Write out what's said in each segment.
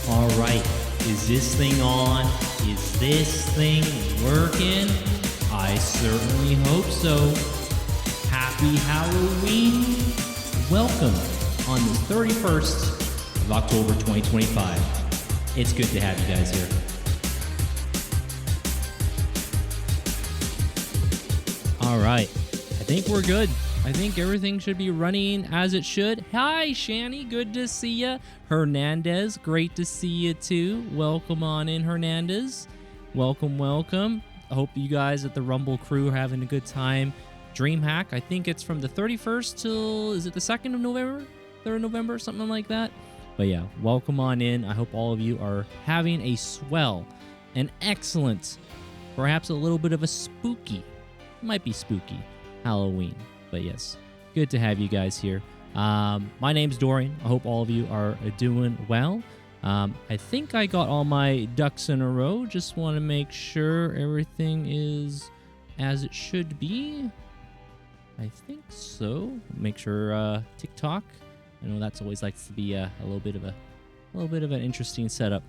All right, is this thing on? Is this thing working? I certainly hope so. Happy Halloween. Welcome on the 31st of October 2025. It's good to have you guys here. All right, I think we're good. I think everything should be running as it should. Hi, Shani. Good to see you. Hernandez, great to see you too. Welcome on in, Hernandez. Welcome, welcome. I hope you guys at the Rumble crew are having a good time. DreamHack, I think it's from the 31st till, is it the 2nd of November? 3rd of November, something like that. But yeah, welcome on in. I hope all of you are having a swell, an excellent, perhaps a little bit of a spooky, might be spooky, Halloween. But yes, good to have you guys here. My name's Dorian. I hope all of you are doing well. I think I got all my ducks in a row. Just want to make sure everything is as it should be. I think so. Make sure TikTok. I know that's always likes to be a little bit of an interesting setup.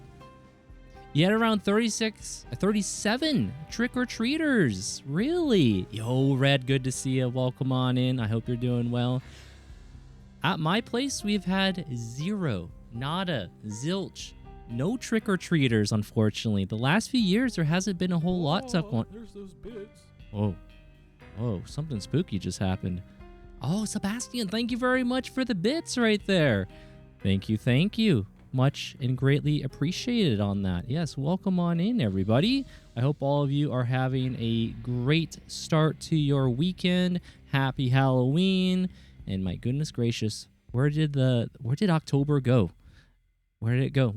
You had around 37 trick-or-treaters. Really? Yo, Red, good to see you. Welcome on in. I hope you're doing well. At my place, we've had zero, nada, zilch, no trick-or-treaters, unfortunately. The last few years, there hasn't been a whole lot to... There's those bits. Oh, something spooky just happened. Oh, Sebastian, thank you very much for the bits right there. Thank you. Much and greatly appreciated on that. Yes, welcome on in, everybody. I hope all of you are having a great start to your weekend. Happy Halloween. And my goodness gracious, where did October go? Where did it go?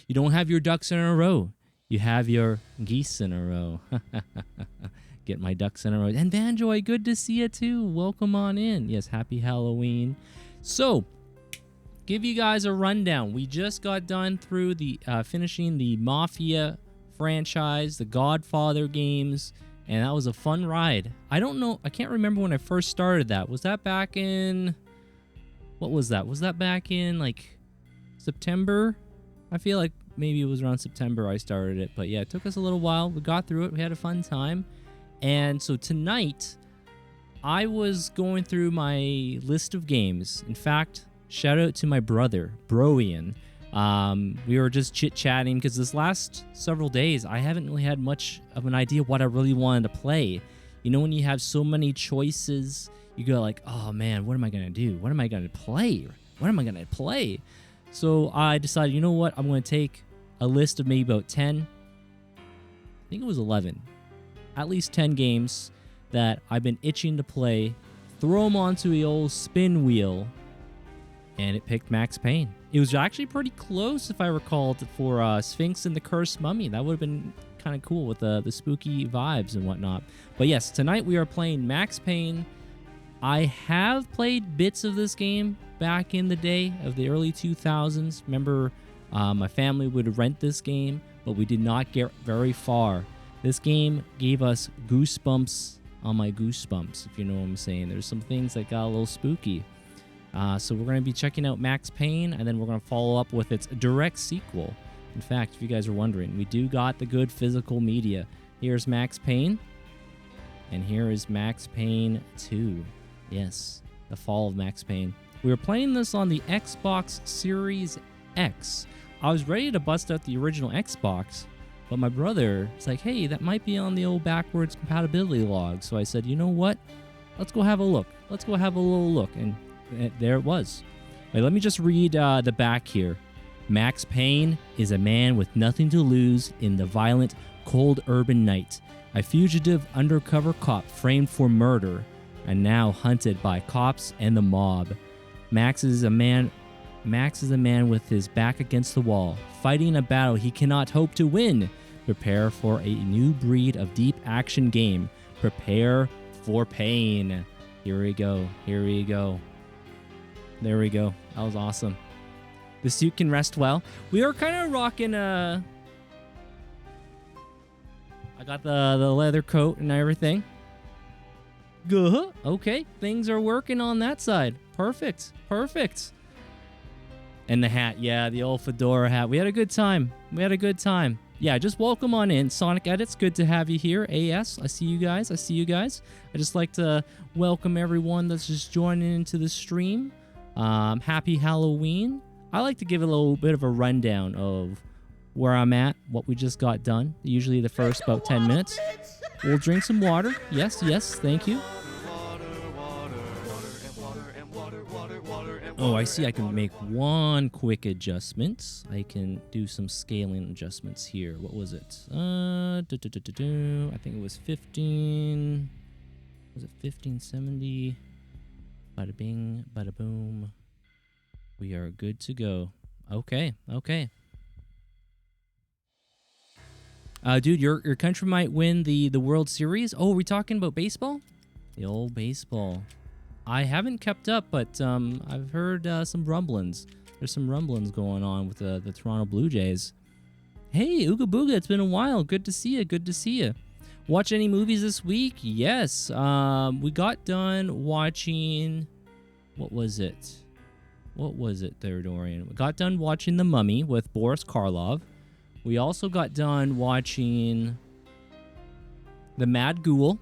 You don't have your ducks in a row. You have your geese in a row. Get my ducks in a row. And Banjoy, good to see you too. Welcome on in. Yes, happy Halloween. So, give you guys a rundown. We just got done through the finishing the Mafia franchise, the Godfather games, and that was a fun ride. I don't know, I can't remember when I first started that. Was that back in, what was that? Was that back in like September? I feel like maybe it was around September I started it, but yeah, it took us a little while. We got through it. We had a fun time. And so tonight, I was going through my list of games. In fact, shout out to my brother, Dorian. We were just chit-chatting because this last several days, I haven't really had much of an idea what I really wanted to play. You know, when you have so many choices, you go like, oh man, what am I going to do? What am I going to play? So I decided, you know what? I'm going to take a list of maybe about 10. I think it was 11. At least 10 games that I've been itching to play. Throw them onto the old spin wheel. And it picked Max Payne. It was actually pretty close, if I recall, for Sphinx and the Cursed Mummy. That would have been kind of cool with the spooky vibes and whatnot. But yes, tonight we are playing Max Payne. I have played bits of this game back in the day of the early 2000s. Remember, my family would rent this game, but we did not get very far. This game gave us goosebumps on my goosebumps, if you know what I'm saying. There's some things that got a little spooky. So we're going to be checking out Max Payne, and then we're going to follow up with its direct sequel. In fact, if you guys are wondering, we do got the good physical media. Here's Max Payne, and here is Max Payne 2. Yes, the fall of Max Payne. We were playing this on the Xbox Series X. I was ready to bust out the original Xbox, but my brother was like, hey, that might be on the old backwards compatibility log. So I said, you know what? Let's go have a look. Let's go have a little look. And there it was. Wait, let me just read the back here. Max Payne is a man with nothing to lose in the violent, cold urban night. A fugitive undercover cop framed for murder and now hunted by cops and the mob. Max is a man with his back against the wall, fighting a battle he cannot hope to win. Prepare for a new breed of deep action game. Prepare for pain. Here we go. Here we go. There we go. That was awesome. The suit can rest well. We are kind of rocking I got the leather coat and everything. Good. Okay, things are working on that side. Perfect. Perfect. And the hat. Yeah, the old fedora hat. We had a good time. We had a good time. Yeah, just welcome on in. Sonic Edits, good to have you here. AS, I see you guys. I see you guys. I just like to welcome everyone that's just joining into the stream. Happy Halloween. I like to give a little bit of a rundown of where I'm at, what we just got done. Usually the first about 10 minutes. We'll drink some water. Yes, yes, thank you. Oh, I see I can make one quick adjustment. I can do some scaling adjustments here. What was it? I think it was 15. Was it 1570? Bada bing, bada boom. We are good to go. Okay, okay. Dude, your country might win the World Series. Oh, are we talking about baseball? The old baseball. I haven't kept up, but I've heard some rumblings. There's some rumblings going on with the Toronto Blue Jays. Hey, Ooga Booga, it's been a while. Good to see you. Good to see you. Watch any movies this week? Yes. We got done watching... What was it? What was it there, Dorian? We got done watching The Mummy with Boris Karloff. We also got done watching The Mad Ghoul.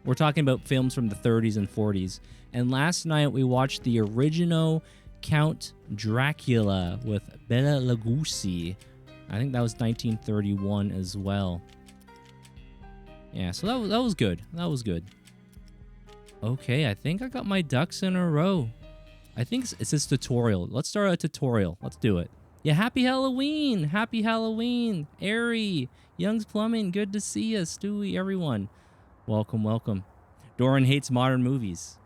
We're talking about films from the 30s and 40s. And last night we watched the original Count Dracula with Bela Lugosi. I think that was 1931 as well. Yeah, so that was good. That was good. Okay, I think I got my ducks in a row. I think it says tutorial. Let's start a tutorial. Let's do it. Yeah, happy Halloween. Happy Halloween. Airy. Young's Plumbing. Good to see you. Stewie, everyone. Welcome, welcome. Dorian hates modern movies.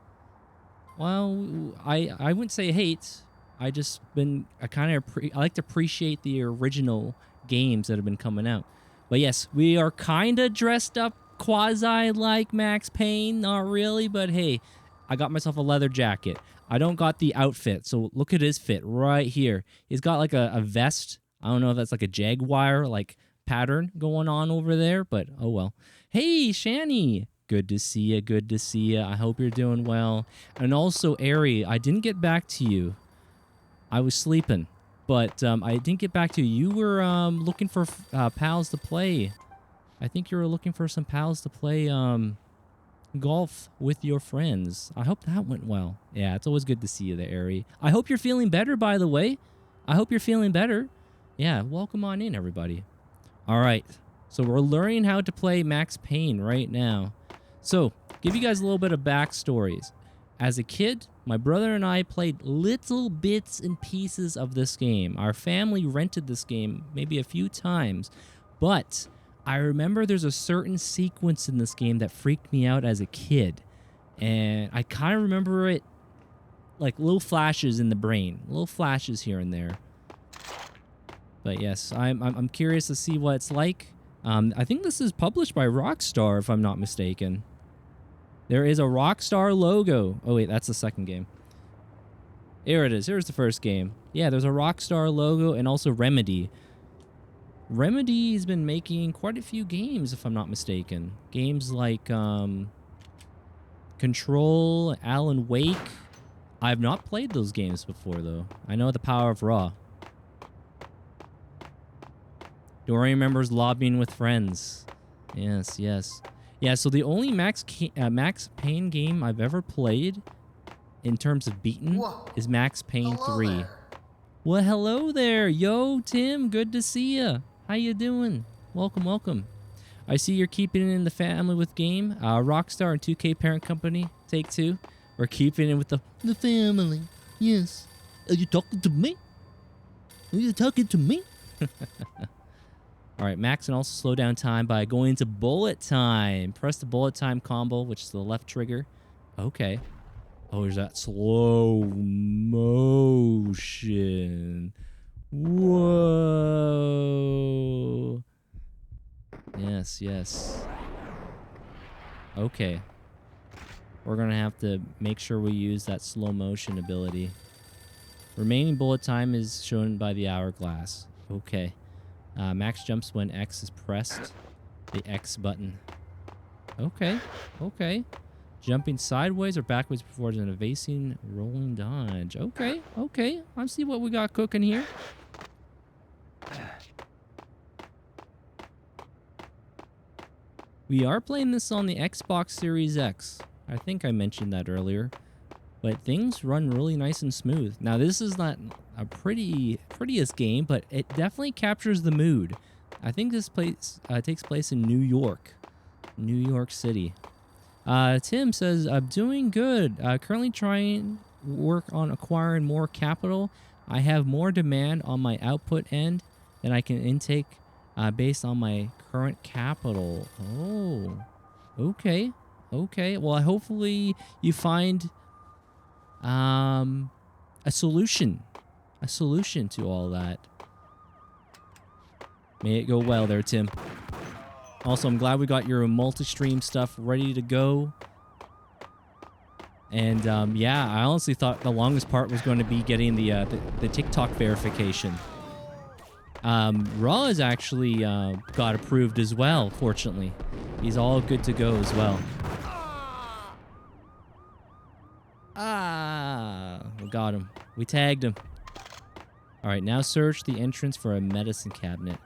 Well, I wouldn't say hate. I like to appreciate the original games that have been coming out. But yes, we are kind of dressed up quasi like Max Payne. Not really, but hey, I got myself a leather jacket. I don't got the outfit, so look at his fit right here. He's got like a vest. I don't know if that's like a Jaguar like pattern going on over there, but oh well. Hey, Shani. Good to see you. Good to see you. I hope you're doing well. And also, Ari, I didn't get back to you. I was sleeping, but I didn't get back to you. You were looking for pals to play. I think you were looking for some pals to play golf with your friends. I hope that went well. Yeah, it's always good to see you there, Ari. I hope you're feeling better, by the way. I hope you're feeling better. Yeah, welcome on in, everybody. All right. So we're learning how to play Max Payne right now. So, give you guys a little bit of backstories. As a kid, my brother and I played little bits and pieces of this game. Our family rented this game maybe a few times, but I remember there's a certain sequence in this game that freaked me out as a kid, and I kind of remember it like little flashes in the brain, little flashes here and there. But yes, I'm curious to see what it's like. I think this is published by Rockstar, if I'm not mistaken. There is a Rockstar logo. Oh, wait, that's the second game. Here it is. Here's the first game. Yeah, there's a Rockstar logo and also Remedy. Remedy's been making quite a few games, if I'm not mistaken. Games like Control, Alan Wake. I've not played those games before, though. I know The Power of Raw. Dorian remembers lobbying with friends. Yes, yes. Yeah, so the only Max Payne game I've ever played in terms of beaten is Max Payne 3. There. Well, hello there. Yo, Tim, good to see ya. How you doing? Welcome, welcome. I see you're keeping it in the family with game. Rockstar and 2K parent company, Take-Two. We're keeping it with the family. Yes. Are you talking to me? Are you talking to me? All right, Max can also slow down time by going into bullet time. Press the bullet time combo, which is the left trigger, Okay. Oh, there's that slow motion. Whoa. Yes, yes. Okay. We're going to have to make sure we use that slow motion ability. Remaining bullet time is shown by the hourglass. Okay. Max jumps when X is pressed. The X button. Okay. Okay. Jumping sideways or backwards before an evasive rolling dodge. Okay. Okay. I see what we got cooking here. We are playing this on the Xbox Series X. I think I mentioned that earlier. But things run really nice and smooth. Now, this is not a prettiest game, but it definitely captures the mood. I think this place takes place in New York. New York City. Tim says, I'm doing good. Currently trying work on acquiring more capital. I have more demand on my output end than I can intake based on my current capital. Oh, okay. Okay. Well, hopefully you find a solution to all that. May it go well there, Tim. Also, I'm glad we got your multi-stream stuff ready to go. And yeah, I honestly thought the longest part was going to be getting the TikTok verification. Raw has actually got approved as well, fortunately. He's all good to go as well. We got him. We tagged him. All right, now search the entrance for a medicine cabinet.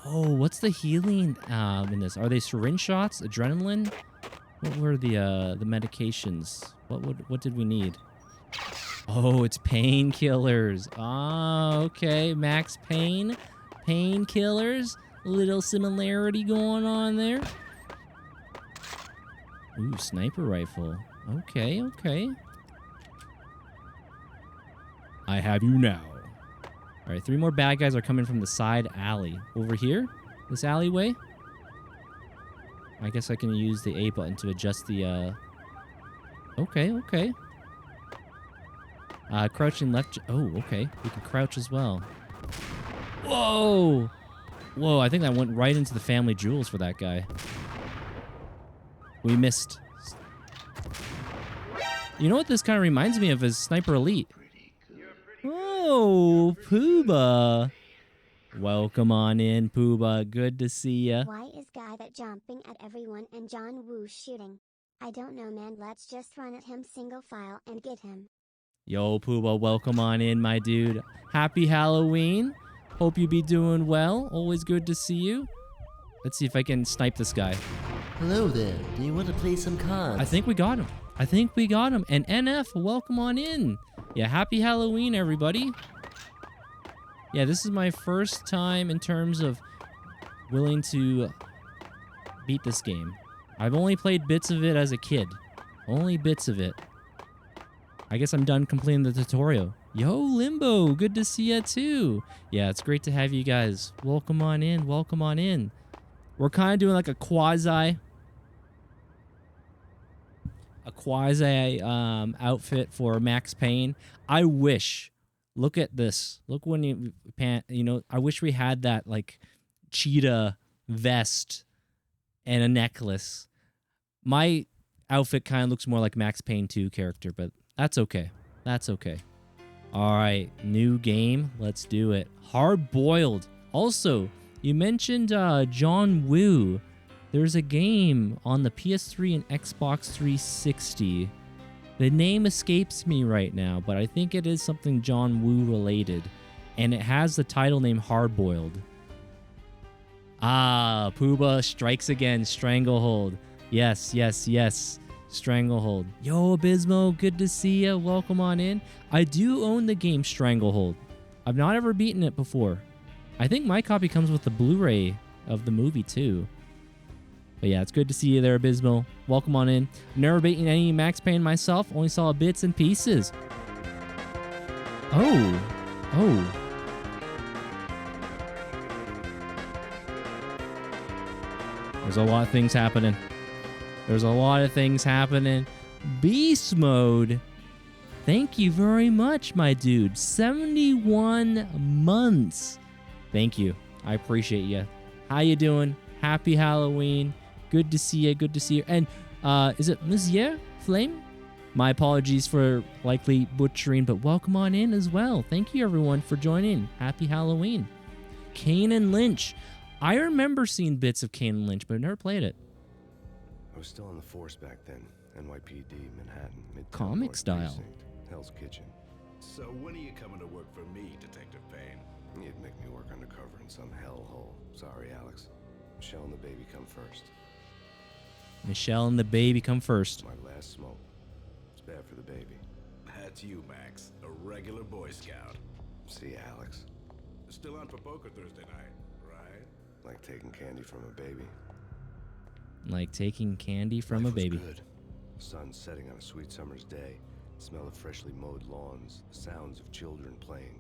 Oh, what's the healing in this? Are they syringe shots? Adrenaline? What were the medications? What did we need? Oh, it's painkillers. Oh, okay. Max Payne. Painkillers. A little similarity going on there. Ooh, sniper rifle. Okay, okay. I have you now. All right, 3 more bad guys are coming from the side alley. Over here? This alleyway? I guess I can use the A button to adjust the, Okay, okay. Crouching left... Oh, okay. We can crouch as well. Whoa! Whoa, I think that went right into the family jewels for that guy. We missed. You know what this kind of reminds me of is Sniper Elite. Oh, Pooba. Welcome on in, Pooba. Good to see ya. Why is guy that jumping at everyone and John Woo shooting? I don't know, man. Let's just run at him single file and get him. Yo, Pooba, welcome on in, my dude. Happy Halloween. Hope you be doing well. Always good to see you. Let's see if I can snipe this guy. Hello there. Do you want to play some cards? I think we got him. I think we got him. And NF, welcome on in. Yeah, happy Halloween, everybody. Yeah, this is my first time in terms of willing to beat this game. I've only played bits of it as a kid. Only bits of it. I guess I'm done completing the tutorial. Yo, Limbo, good to see you too. Yeah, it's great to have you guys. Welcome on in, welcome on in. We're kind of doing like a quasi outfit for Max Payne. I wish, look at this. Look when you know, I wish we had that like cheetah vest and a necklace. My outfit kind of looks more like Max Payne 2 character, but that's okay. That's okay. All right, new game. Let's do it. Hard Boiled. Also, you mentioned John Woo. There's a game on the PS3 and Xbox 360. The name escapes me right now, but I think it is something John Woo related. And it has the title name Hard Boiled. Ah, Pooba strikes again. Stranglehold. Yes, yes, yes. Stranglehold. Yo, Abysmo, good to see ya. Welcome on in. I do own the game Stranglehold. I've not ever beaten it before. I think my copy comes with the Blu-ray of the movie too. But yeah, it's good to see you there, Abysmo. Welcome on in. Never beaten any Max Payne myself. Only saw bits and pieces. Oh. Oh. There's a lot of things happening. There's a lot of things happening. Beast mode. Thank you very much, my dude. 71 months. Thank you. I appreciate you. How you doing? Happy Halloween. Good to see you. Good to see you. And is it Monsieur Flame? My apologies for likely butchering, but welcome on in as well. Thank you, everyone, for joining. Happy Halloween. Kane and Lynch. I remember seeing bits of Kane and Lynch, but I've never played it. I was still on the force back then. NYPD, Manhattan, Midtown Comic North style. Precinct, Hell's Kitchen. So when are you coming to work for me, Detective Payne? You'd make me work undercover in some hellhole. Sorry, Alex. Michelle and the baby come first. Michelle and the baby come first. My last smoke. It's bad for the baby. That's you, Max. A regular Boy Scout. See, Alex. Still on for poker Thursday night, right? Like taking candy from a baby. Like taking candy from Life a baby. was good. Sun setting on a sweet summer's day. The smell of freshly mowed lawns. The sounds of children playing.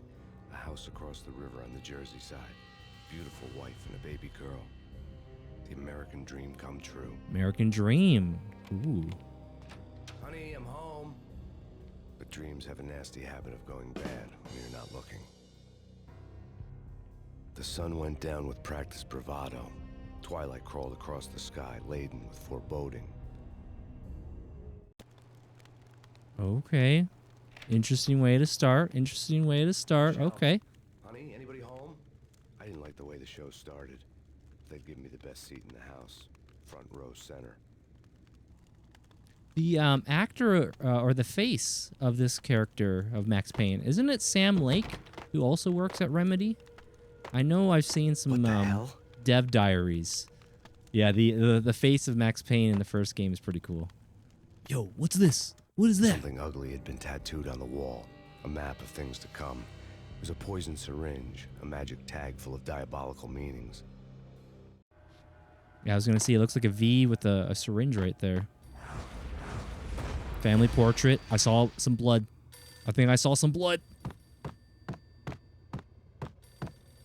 A house across the river on the Jersey side. Beautiful wife and a baby girl. The American dream come true. American Dream. Ooh. Honey, I'm home. But dreams have a nasty habit of going bad when you're not looking. The sun went down with practiced bravado. Twilight crawled across the sky, laden with foreboding. Okay. Interesting way to start. Interesting way to start. Michelle. Okay. Honey, anybody home? I didn't like the way the show started. They'd give me the best seat in the house. Front row center. The actor or the face of this character of Max Payne, isn't it Sam Lake, who also works at Remedy? I know I've seen some What the hell? dev diaries. Yeah, the face of Max Payne in the first game is pretty cool. Yo, what's this? What is that? Something ugly had been tattooed on the wall. A map of things to come. It was a poison syringe, a magic tag full of diabolical meanings. Yeah, I was gonna see. It looks like a V with a syringe right there. Family portrait. I saw some blood. I think I saw some blood.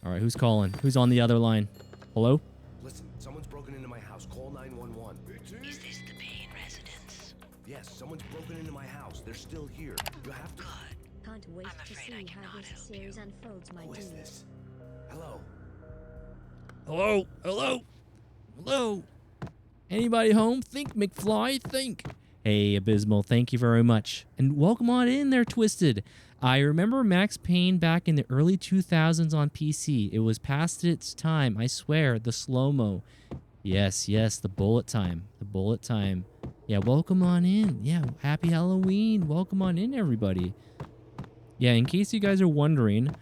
All right, who's calling? Who's on the other line? Hello? Listen, someone's broken into my house. Call 911. Is this the Payne residence? Yes, someone's broken into my house. They're still here. You have to. Can't wait I'm to afraid see I how cannot this help series unfolds, my Who is dear. this? Hello? Hello? Hello? Hello? Anybody home? Think, McFly, think. Hey, Abysmal, thank you very much. And welcome on in there, Twisted. I remember Max Payne back in the early 2000s on PC. It was past its time, I swear, the slow-mo. Yes, yes, the bullet time. The bullet time. Yeah, welcome on in. Yeah, happy Halloween. Welcome on in, everybody. Yeah, in case you guys are wondering,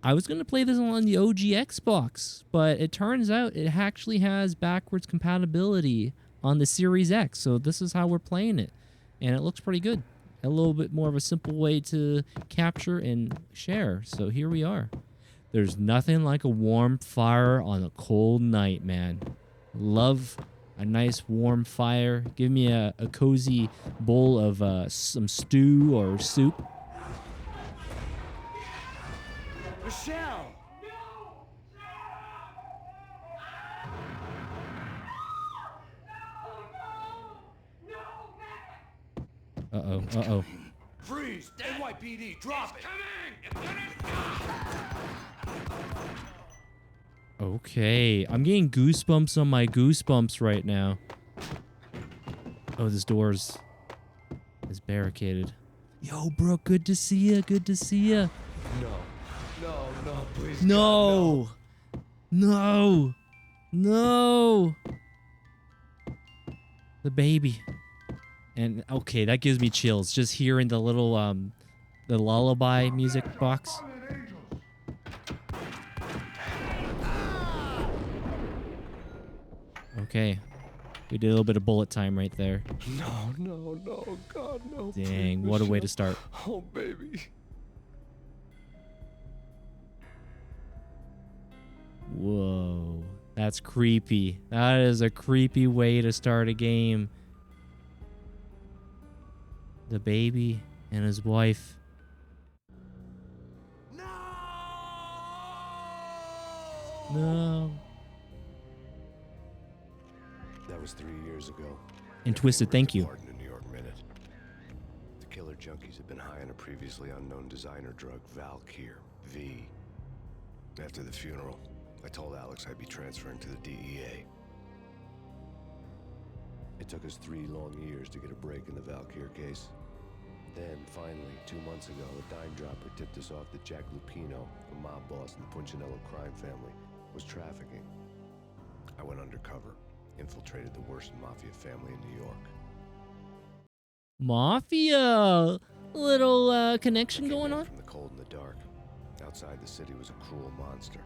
I was going to play this on the OG Xbox, but it turns out it actually has backwards compatibility on the Series X, so this is how we're playing it, and it looks pretty good. A little bit more of a simple way to capture and share, so here we are. There's nothing like a warm fire on a cold night, man. Love a nice warm fire. Give me a cozy bowl of some stew or soup. Michelle! Uh-oh, uh-oh. Freeze! NYPD, drop it! Okay, I'm getting goosebumps on my goosebumps right now. Oh, this door's is barricaded. Yo, bro, good to see ya. Good to see ya. No, please. No. No. No. The baby. And okay, that gives me chills just hearing the little the lullaby music box. Okay. We did a little bit of bullet time right there. No, God, no. Dang, please, what a way to Michelle. start. Oh, baby. Whoa. That's creepy. That is a creepy way to start a game. The baby and his wife. No. That was 3 years ago. And Twisted, thank you. Pardon a New York minute. killer junkies had been high on a previously unknown designer drug, Valkyr, V. After the funeral, I told Alex I'd be transferring to the DEA. It took us 3 long years to get a break in the Valkyr case. Then, finally, 2 months ago, a dime dropper tipped us off that Jack Lupino, a mob boss in the Punchinello crime family, was trafficking. I went undercover, infiltrated the worst mafia family in New York. Mafia! Little connection I came going in on? from the cold and the dark. Outside the city was a cruel monster.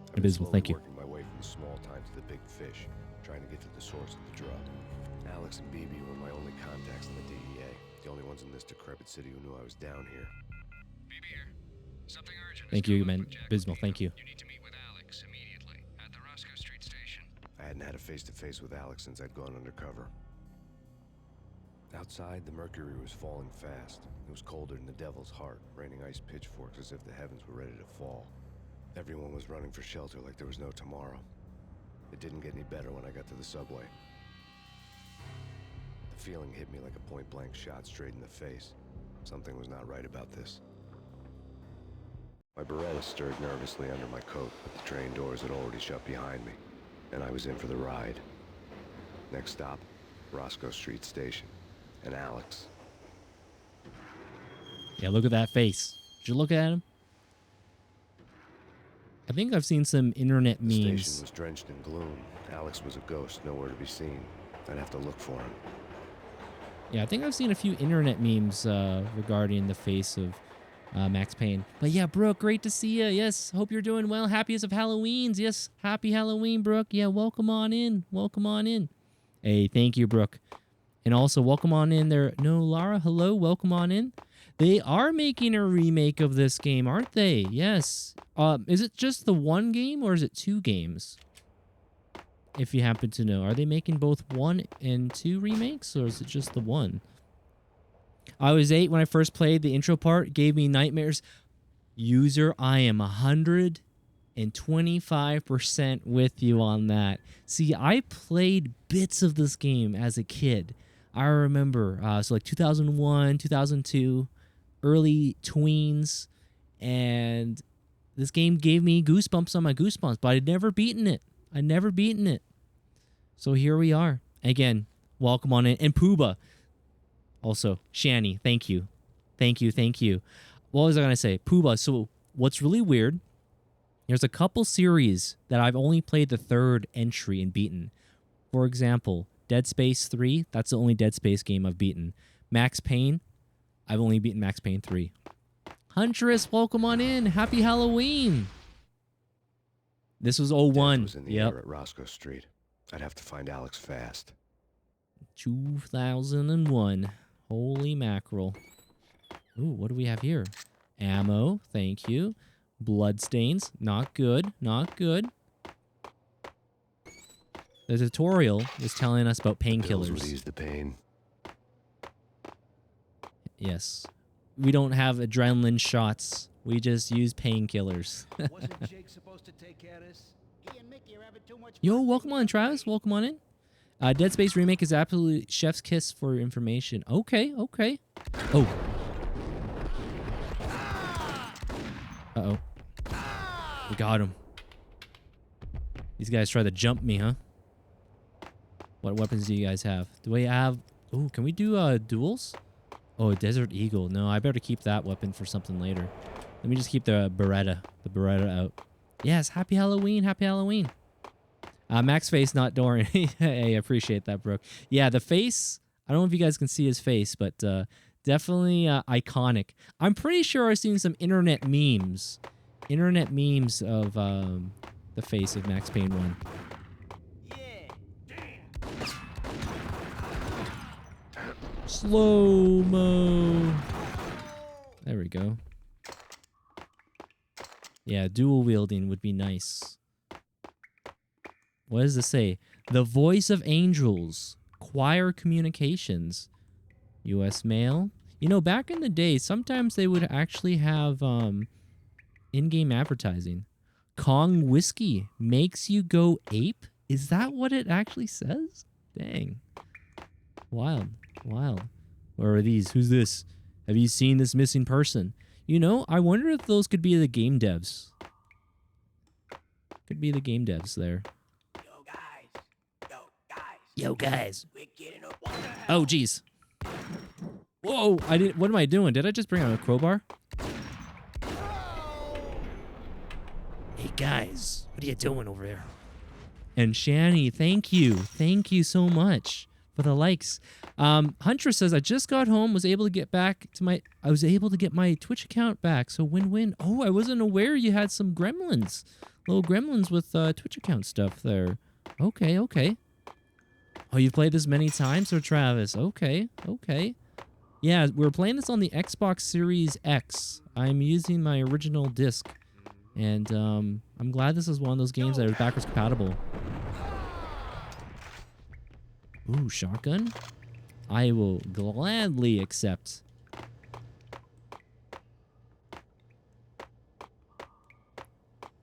I've been Abysmal, thank you. working my way from the small time to the big fish, trying to get to the source of the drug. Alex and BB were my only contacts in the DEA, the only ones in this decrepit city who knew I was down here. BB here. Something urgent. Thank you, man. Abysmal, thank you. You need to meet with Alex immediately at the Roscoe Street station. I hadn't had a face-to-face with Alex since I'd gone undercover. Outside, the mercury was falling fast. It was colder than the devil's heart, raining ice pitchforks as if the heavens were ready to fall. Everyone was running for shelter like there was no tomorrow. It didn't get any better when I got to the subway. The feeling hit me like a point-blank shot straight in the face. Something was not right about this. My Beretta stirred nervously under my coat, but the train doors had already shut behind me, and I was in for the ride. Next stop, Roscoe Street Station. And Alex. Yeah, look at that face. Did you look at him? I think I've seen some internet The station memes. was drenched in gloom. Alex was a ghost, nowhere to be seen. I'd have to look for him. Yeah, I think I've seen a few internet memes regarding the face of Max Payne. But yeah, Brooke, great to see you. Yes, hope you're doing well. Happiest of Halloweens. Yes, happy Halloween, Brooke. Yeah, welcome on in. Welcome on in. Hey, thank you, Brooke. And also, welcome on in there. No, Lara, hello, welcome on in. They are making a remake of this game, aren't they? Yes. Is it just the one game or is it 2 games? If you happen to know. Are they making both 1 and 2 remakes or is it just the one? I was 8 when I first played. The intro part gave me nightmares. User, I am 125% with you on that. See, I played bits of this game as a kid. I remember, so like 2001, 2002, early tweens, and this game gave me goosebumps on my goosebumps, but I'd never beaten it. So here we are. Again, welcome on in. And Pooba. Also, Shani, thank you. Thank you. What was I going to say? Pooba, so what's really weird, there's a couple series that I've only played the 3rd entry and beaten. For example, Dead Space 3, that's the only Dead Space game I've beaten. Max Payne, I've only beaten Max Payne 3. Huntress, welcome on in. Happy Halloween. This was 01. Death was in the air at Roscoe Street. I'd have to find Alex fast. 2001. Holy mackerel. Ooh, what do we have here? Ammo, thank you. Bloodstains, not good. The tutorial is telling us about Pills would painkillers. ease the pain. Yes. We don't have adrenaline shots. We just use painkillers. Wasn't Jake supposed to take care of this? He and Mickey are having too much Yo, fun welcome making on, up Travis. plays. Welcome on in. Dead Space Remake is absolutely chef's kiss for your information. Okay. Oh. Uh-oh. We got him. These guys try to jump me, huh? What weapons do you guys have? Do we have... Oh, can we do duels? Oh, Desert Eagle. No, I better keep that weapon for something later. Let me just keep the Beretta out. Yes, happy Halloween. Max face, not Dorian. Hey, I appreciate that, Brooke. Yeah, the face, I don't know if you guys can see his face, but definitely iconic. I'm pretty sure I've seen some internet memes of the face of Max Payne 1. Slow-mo. There we go. Yeah, dual wielding would be nice. What does this say? The Voice of Angels. Choir Communications. U.S. Mail. You know, back in the day, sometimes they would actually have in-game advertising. Kong Whiskey makes you go ape? Is that what it actually says? Dang. Wild. Or are these? Who's this? Have you seen this missing person? You know, I wonder if those could be the game devs. Could be the game devs there. Yo, guys. Oh, jeez. Whoa, I didn't. What am I doing? Did I just bring out a crowbar? Hey, guys. What are you doing over there? And Shani, thank you. Thank you so much for the likes. Huntress says, I just got home, was able to get my Twitch account back. So win-win. Oh, I wasn't aware you had some gremlins. Little gremlins with Twitch account stuff there. Okay, okay. Oh, you've played this many times, so Travis. Okay, okay. Yeah, we're playing this on the Xbox Series X. I'm using my original disc. And I'm glad this is one of those games that is backwards compatible. Ooh, shotgun? I will gladly accept.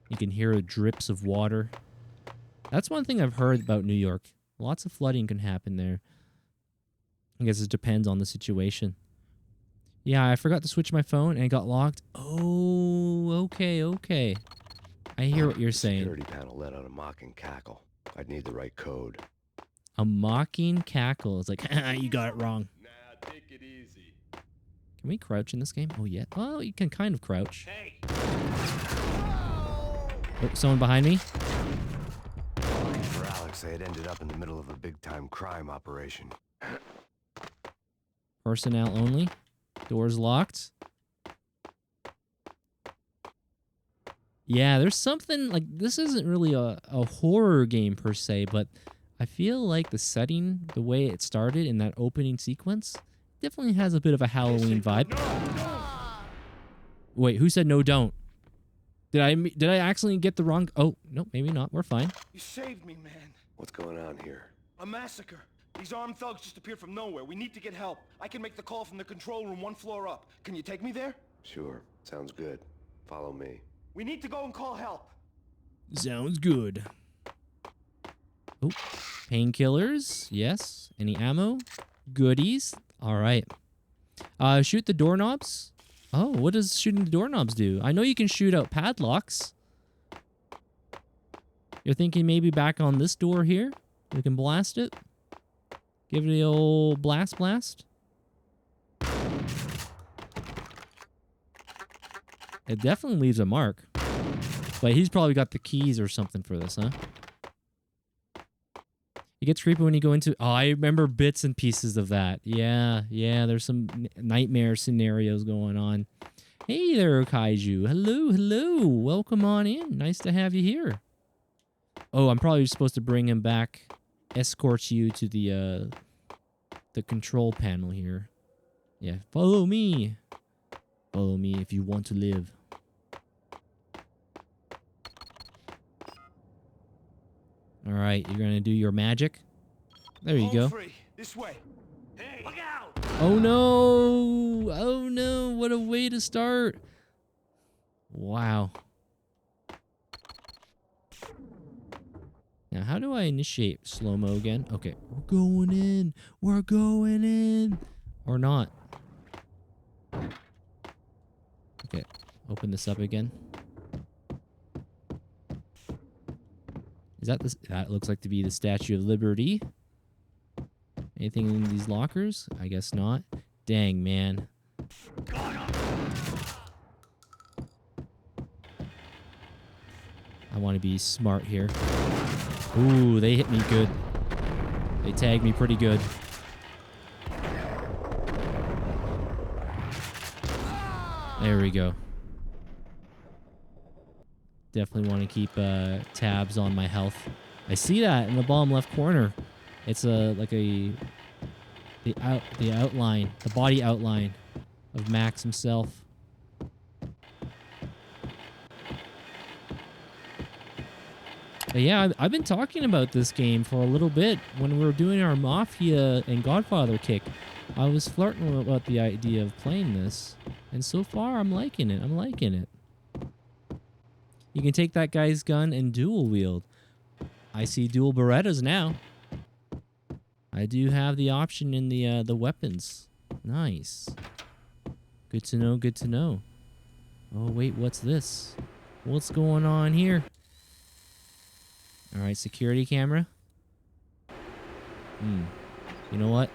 You can hear drips of water. That's one thing I've heard about New York. Lots of flooding can happen there. I guess it depends on the situation. Yeah, I forgot to switch my phone and it got locked. Oh, okay, okay. I hear what you're saying. Security panel let out a mocking cackle. I'd need the right code. A mocking cackle. It's like, you got it wrong. Nah, take it easy. Can we crouch in this game? Oh, yeah. Well, you can kind of crouch. Hey. Oh, someone behind me? For Alex, they had ended up in the middle of a big-time crime operation. Personnel only. Doors locked. Yeah, there's something like this isn't really a horror game per se, but I feel like the setting, the way it started in that opening sequence, definitely has a bit of a Halloween vibe. Wait, who said no? Don't. Did I accidentally get the wrong? Oh no, maybe not. We're fine. You saved me, man. What's going on here? A massacre. These armed thugs just appeared from nowhere. We need to get help. I can make the call from the control room 1 floor up. Can you take me there? Sure, sounds good. Follow me. We need to go and call help. Sounds good. Oh, painkillers. Yes. Any ammo? Goodies. All right. Shoot the doorknobs. Oh, what does shooting the doorknobs do? I know you can shoot out padlocks. You're thinking maybe back on this door here? We can blast it. Give it the old blast. It definitely leaves a mark. But he's probably got the keys or something for this, huh? It gets creepy when you go into... Oh, I remember bits and pieces of that. Yeah, there's some nightmare scenarios going on. Hey there, Kaiju. Hello. Welcome on in. Nice to have you here. Oh, I'm probably supposed to bring him back. Escort you to the control panel here. Yeah, follow me. Follow me if you want to live. All right, you're gonna do your magic. There you go. Free. This way. Hey, look out! Oh no! Oh no! What a way to start. Wow. Now, how do I initiate slow-mo again? Okay, we're going in. We're going in. Or not. Okay, open this up again. Is that this? That looks like to be the Statue of Liberty. Anything in these lockers? I guess not. Dang, man. I want to be smart here. Ooh, they hit me good. They tagged me pretty good. There we go. Definitely want to keep tabs on my health. I see that in the bottom left corner. It's like the outline, the body outline of Max himself. But yeah, I've been talking about this game for a little bit. When we were doing our Mafia and Godfather kick, I was flirting about the idea of playing this. And so far, I'm liking it. I'm liking it. You can take that guy's gun and dual wield. I see dual Berettas now. I do have the option in the weapons. Nice. Good to know, good to know. Oh, wait, what's this? What's going on here? All right, security camera. You know what?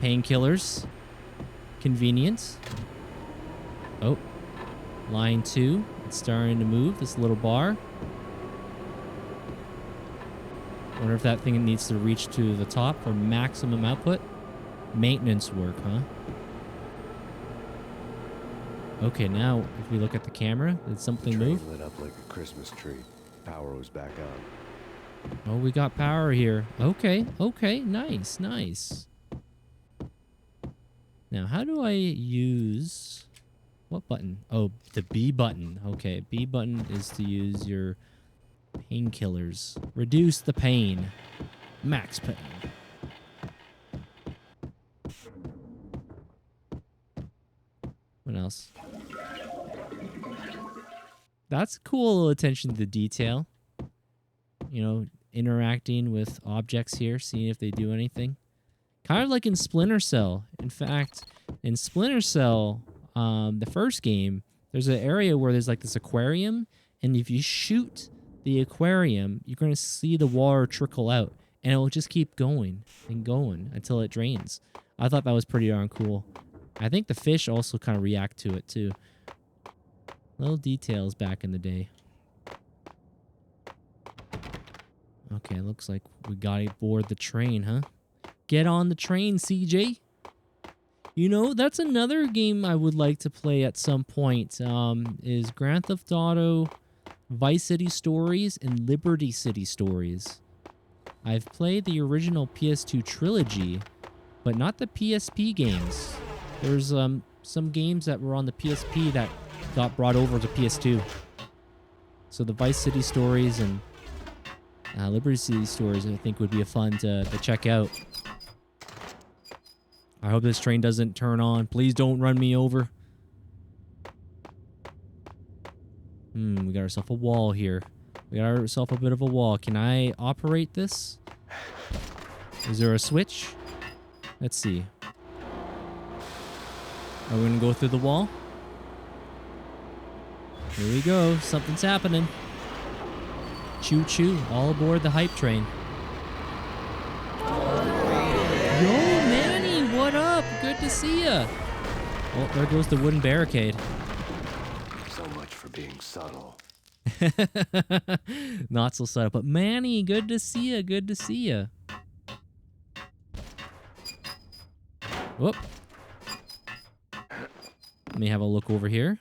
Painkillers. Convenience. Oh. Line 2. It's starting to move, this little bar. Wonder if that thing needs to reach to the top for maximum output. Maintenance work, huh? Okay, now if we look at the camera, did something move? Lit up like a Christmas tree. Power was back on. Oh, we got power here. Okay, okay, nice, nice. Now, how do I use... What button? Oh, the B button. Okay, B button is to use your painkillers. Reduce the pain. Max Payne. What else? That's cool little attention to detail. You know, interacting with objects here, seeing if they do anything. Kind of like in Splinter Cell. In fact, in Splinter Cell, the first game, there's an area where there's like this aquarium, and if you shoot the aquarium, you're going to see the water trickle out, and it will just keep going and going until it drains. I thought that was pretty darn cool. I think the fish also kind of react to it too. Little details back in the day. Okay, looks like we got to board the train, huh? Get on the train, CJ. You know, that's another game I would like to play at some point. Is Grand Theft Auto, Vice City Stories, and Liberty City Stories. I've played the original PS2 trilogy, but not the PSP games. There's some games that were on the PSP that got brought over to PS2. So the Vice City Stories and Liberty City Stories, I think, would be a fun to check out. I hope this train doesn't turn on. Please don't run me over. We got ourselves a wall here. We got ourselves a bit of a wall. Can I operate this? Is there a switch? Let's see. Are we going to go through the wall? Here we go. Something's happening. Choo-choo. All aboard the hype train. Yo, Manny, what up? Good to see ya. Oh, there goes the wooden barricade. So much for being subtle. Not so subtle. But Manny, good to see ya. Good to see ya. Whoop. Let me have a look over here.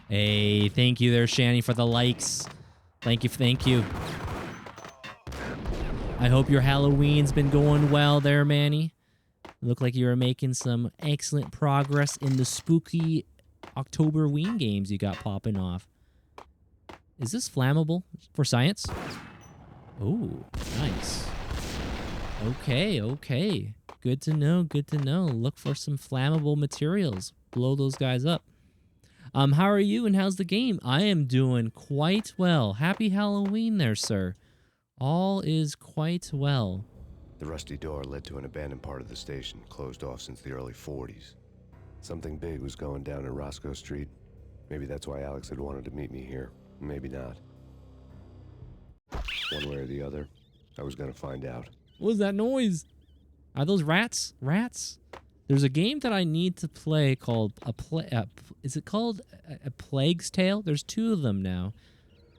Hey, thank you there, Shani, for the likes. Thank you, thank you. I hope your Halloween's been going well there, Manny. Look like you are making some excellent progress in the spooky Octoberween games you got popping off. Is this flammable for science? Oh, nice. Okay, okay. Good to know, good to know. Look for some flammable materials. Blow those guys up. How are you and how's the game? I am doing quite well. Happy Halloween there, sir. All is quite well. The rusty door led to an abandoned part of the station, closed off since the early 40s. Something big was going down at Roscoe Street. Maybe that's why Alex had wanted to meet me here. Maybe not. One way or the other, I was gonna find out. What was that noise? Are those rats? Rats? There's a game that I need to play called is it called a Plague's Tale? There's 2 of them now.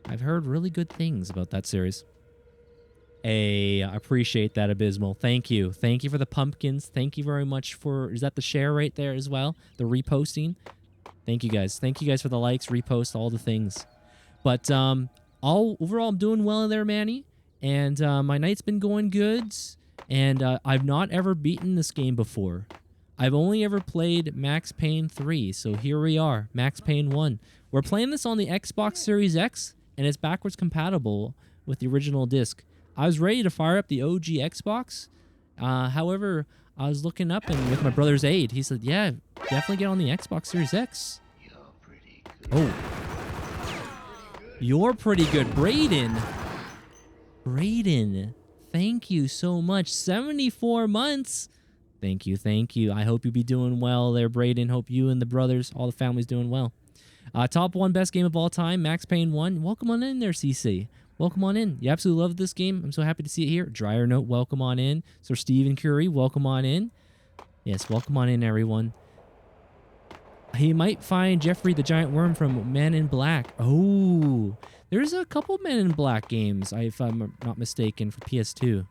I've heard really good things about that series. Hey, I appreciate that, Abysmal. Thank you. Thank you for the pumpkins. Thank you very much for... Is that the share right there as well? The reposting? Thank you, guys. Thank you guys for the likes, repost, all the things. But overall, I'm doing well there, Manny. And my night's been going good. And I've not ever beaten this game before. I've only ever played Max Payne 3, so here we are, Max Payne 1. We're playing this on the Xbox Series X, and it's backwards compatible with the original disc. I was ready to fire up the OG Xbox. However, I was looking up, and with my brother's aid, he said, yeah, definitely get on the Xbox Series X. You're pretty good. Oh. You're pretty good. Brayden, thank you so much. 74 months. Thank you, thank you. I hope you be doing well there, Brayden. Hope you and the brothers, all the family's doing well. Top 1 best game of all time, Max Payne 1. Welcome on in there, CC. Welcome on in. You absolutely love this game. I'm so happy to see it here. Dryer Note, welcome on in. Sir Stephen Curry, welcome on in. Yes, welcome on in, everyone. He might find Jeffrey the Giant Worm from Men in Black. Oh, there's a couple Men in Black games, if I'm not mistaken, for PS2.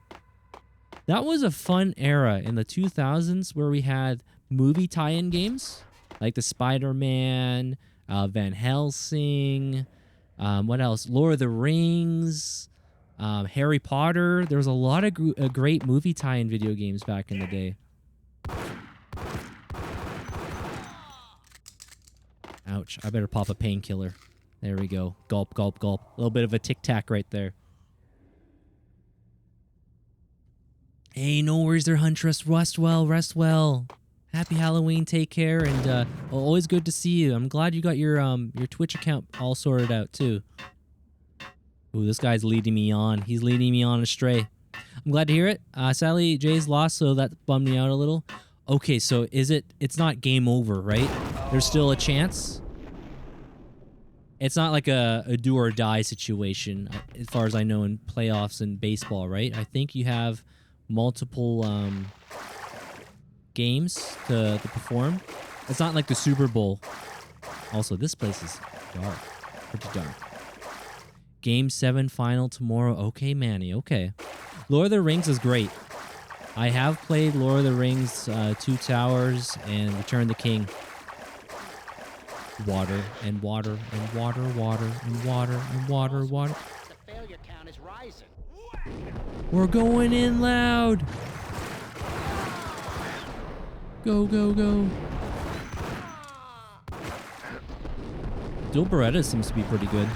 That was a fun era in the 2000s where we had movie tie-in games like the Spider-Man, Van Helsing, what else? Lord of the Rings, Harry Potter. There was a lot of great movie tie-in video games back in the day. Ouch. I better pop a painkiller. There we go. Gulp, gulp, gulp. A little bit of a tic-tac right there. Hey, no worries there, Huntress. Rest well, rest well. Happy Halloween, take care, and always good to see you. I'm glad you got your Twitch account all sorted out, too. Ooh, this guy's leading me on. He's leading me on astray. I'm glad to hear it. Sadly, Jay's lost, so that bummed me out a little. Okay, so it's not game over, right? There's still a chance? It's not like a do or die situation, as far as I know, in playoffs and baseball, right? I think you have multiple games to perform. It's not like the Super Bowl. Also, this place is dark. Pretty dark. Game 7 final tomorrow. Okay, Manny. Okay. Lord of the Rings is great. I have played Lord of the Rings, Two Towers, and Return of the King. Water and water and water, water and water and water, water. The failure count is rising. We're going in loud. Go, go, go. Dill Beretta seems to be pretty good.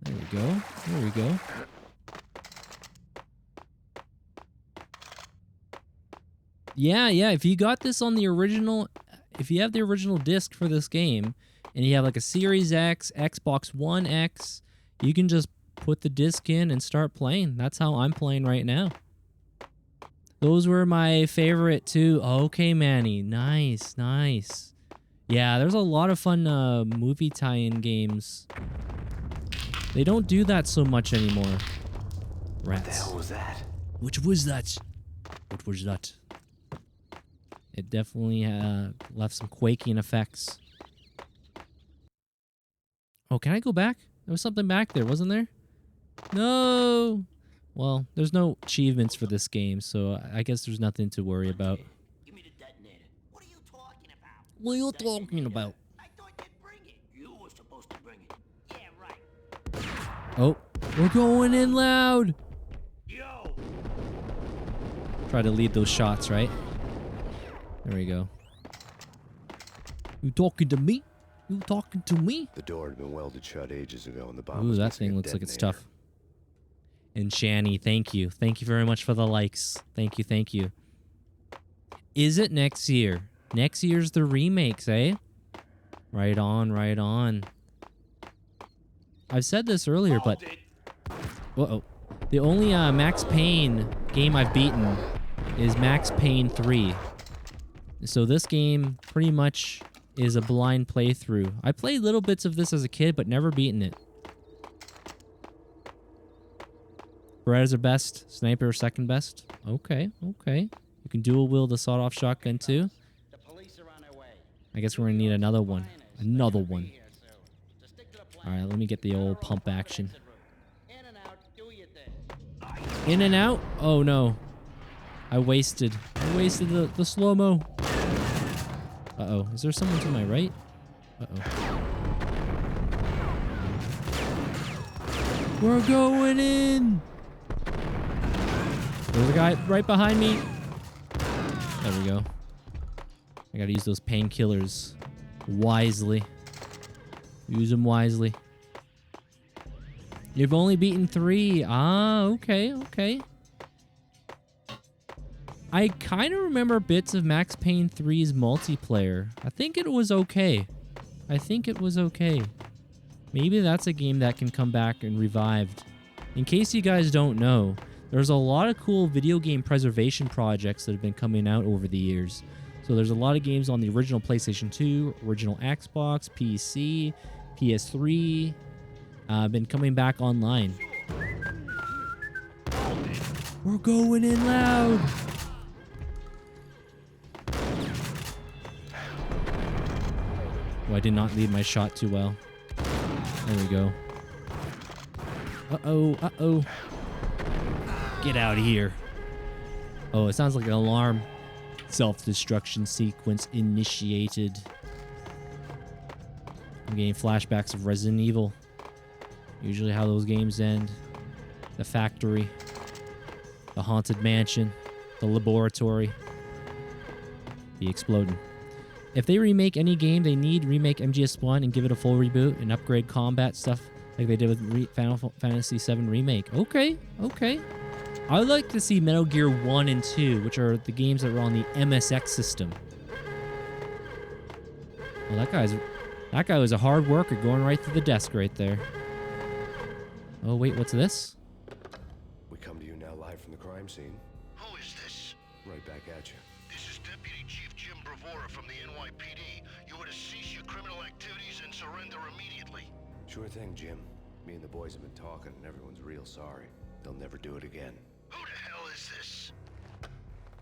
There we go. There we go. Yeah, if you got this on the original, if you have the original disc for this game, and you have like a Series X, Xbox One X, you can just put the disc in and start playing. That's how I'm playing right now. Those were my favorite too. Okay, Manny. Nice, nice. Yeah, there's a lot of fun movie tie-in games. They don't do that so much anymore. Rats. What the hell was that? Which was that? What was that? It definitely left some quaking effects. Oh, can I go back? There was something back there, wasn't there? No! Well, there's no achievements for this game, so I guess there's nothing to worry about. Give me the detonator. What are you talking about? What are you talking about? I thought you'd bring it. You were supposed to bring it. Yeah, right. Oh, we're going in loud! Yo! Try to lead those shots, right? There we go. You talking to me? You talking to me? The door had been welded shut ages ago, and the bomb Ooh, was that missing thing a looks like it's detonator. tough. And Shani, thank you. Thank you very much for the likes. Thank you, thank you. Is it next year? Next year's the remakes, eh? Right on, right on. I've said this earlier, but... Uh-oh. The only Max Payne game I've beaten is Max Payne 3. So this game pretty much is a blind playthrough. I played little bits of this as a kid, but never beaten it. Beretta's are best, Sniper second best. Okay, okay. You can dual wield the sawed-off shotgun too. The police are on their way. I guess we're gonna need another one. Another one. All right, let me get the old pump action. In and out, do your thing. In and out? Oh no. I wasted the slow-mo. Uh-oh. Is there someone to my right? Uh-oh. We're going in! There's a guy right behind me. There we go. I gotta use those painkillers wisely. Use them wisely. You've only beaten 3. Ah, okay, okay. I kind of remember bits of Max Payne 3's multiplayer. I think it was okay. I think it was okay. Maybe that's a game that can come back and revived. In case you guys don't know, There's a lot of cool video game preservation projects that have been coming out over the years. So there's a lot of games on the original PlayStation 2, original Xbox, PC, PS3, been coming back online. We're going in loud. Oh, I did not lead my shot too well. There we go. Uh-oh, uh-oh. Get out of here. Oh, it sounds like an alarm. Self-destruction sequence initiated. I'm getting flashbacks of Resident Evil. Usually how those games end. The factory. The haunted mansion. The laboratory. The exploding. If they remake any game, they need remake MGS1 and give it a full reboot and upgrade combat stuff like they did with Final Fantasy VII Remake. Okay, okay. I would like to see Metal Gear 1 and 2, which are the games that were on the MSX system. Well, that guy was a hard worker going right through the desk right there. Oh, wait, what's this? We come to you now live from the crime scene. Who is this? Right back at you. This is Deputy Chief Jim Bravura from the NYPD. You are to cease your criminal activities and surrender immediately. Sure thing, Jim. Me and the boys have been talking, and everyone's real sorry. They'll never do it again. Who the hell is this?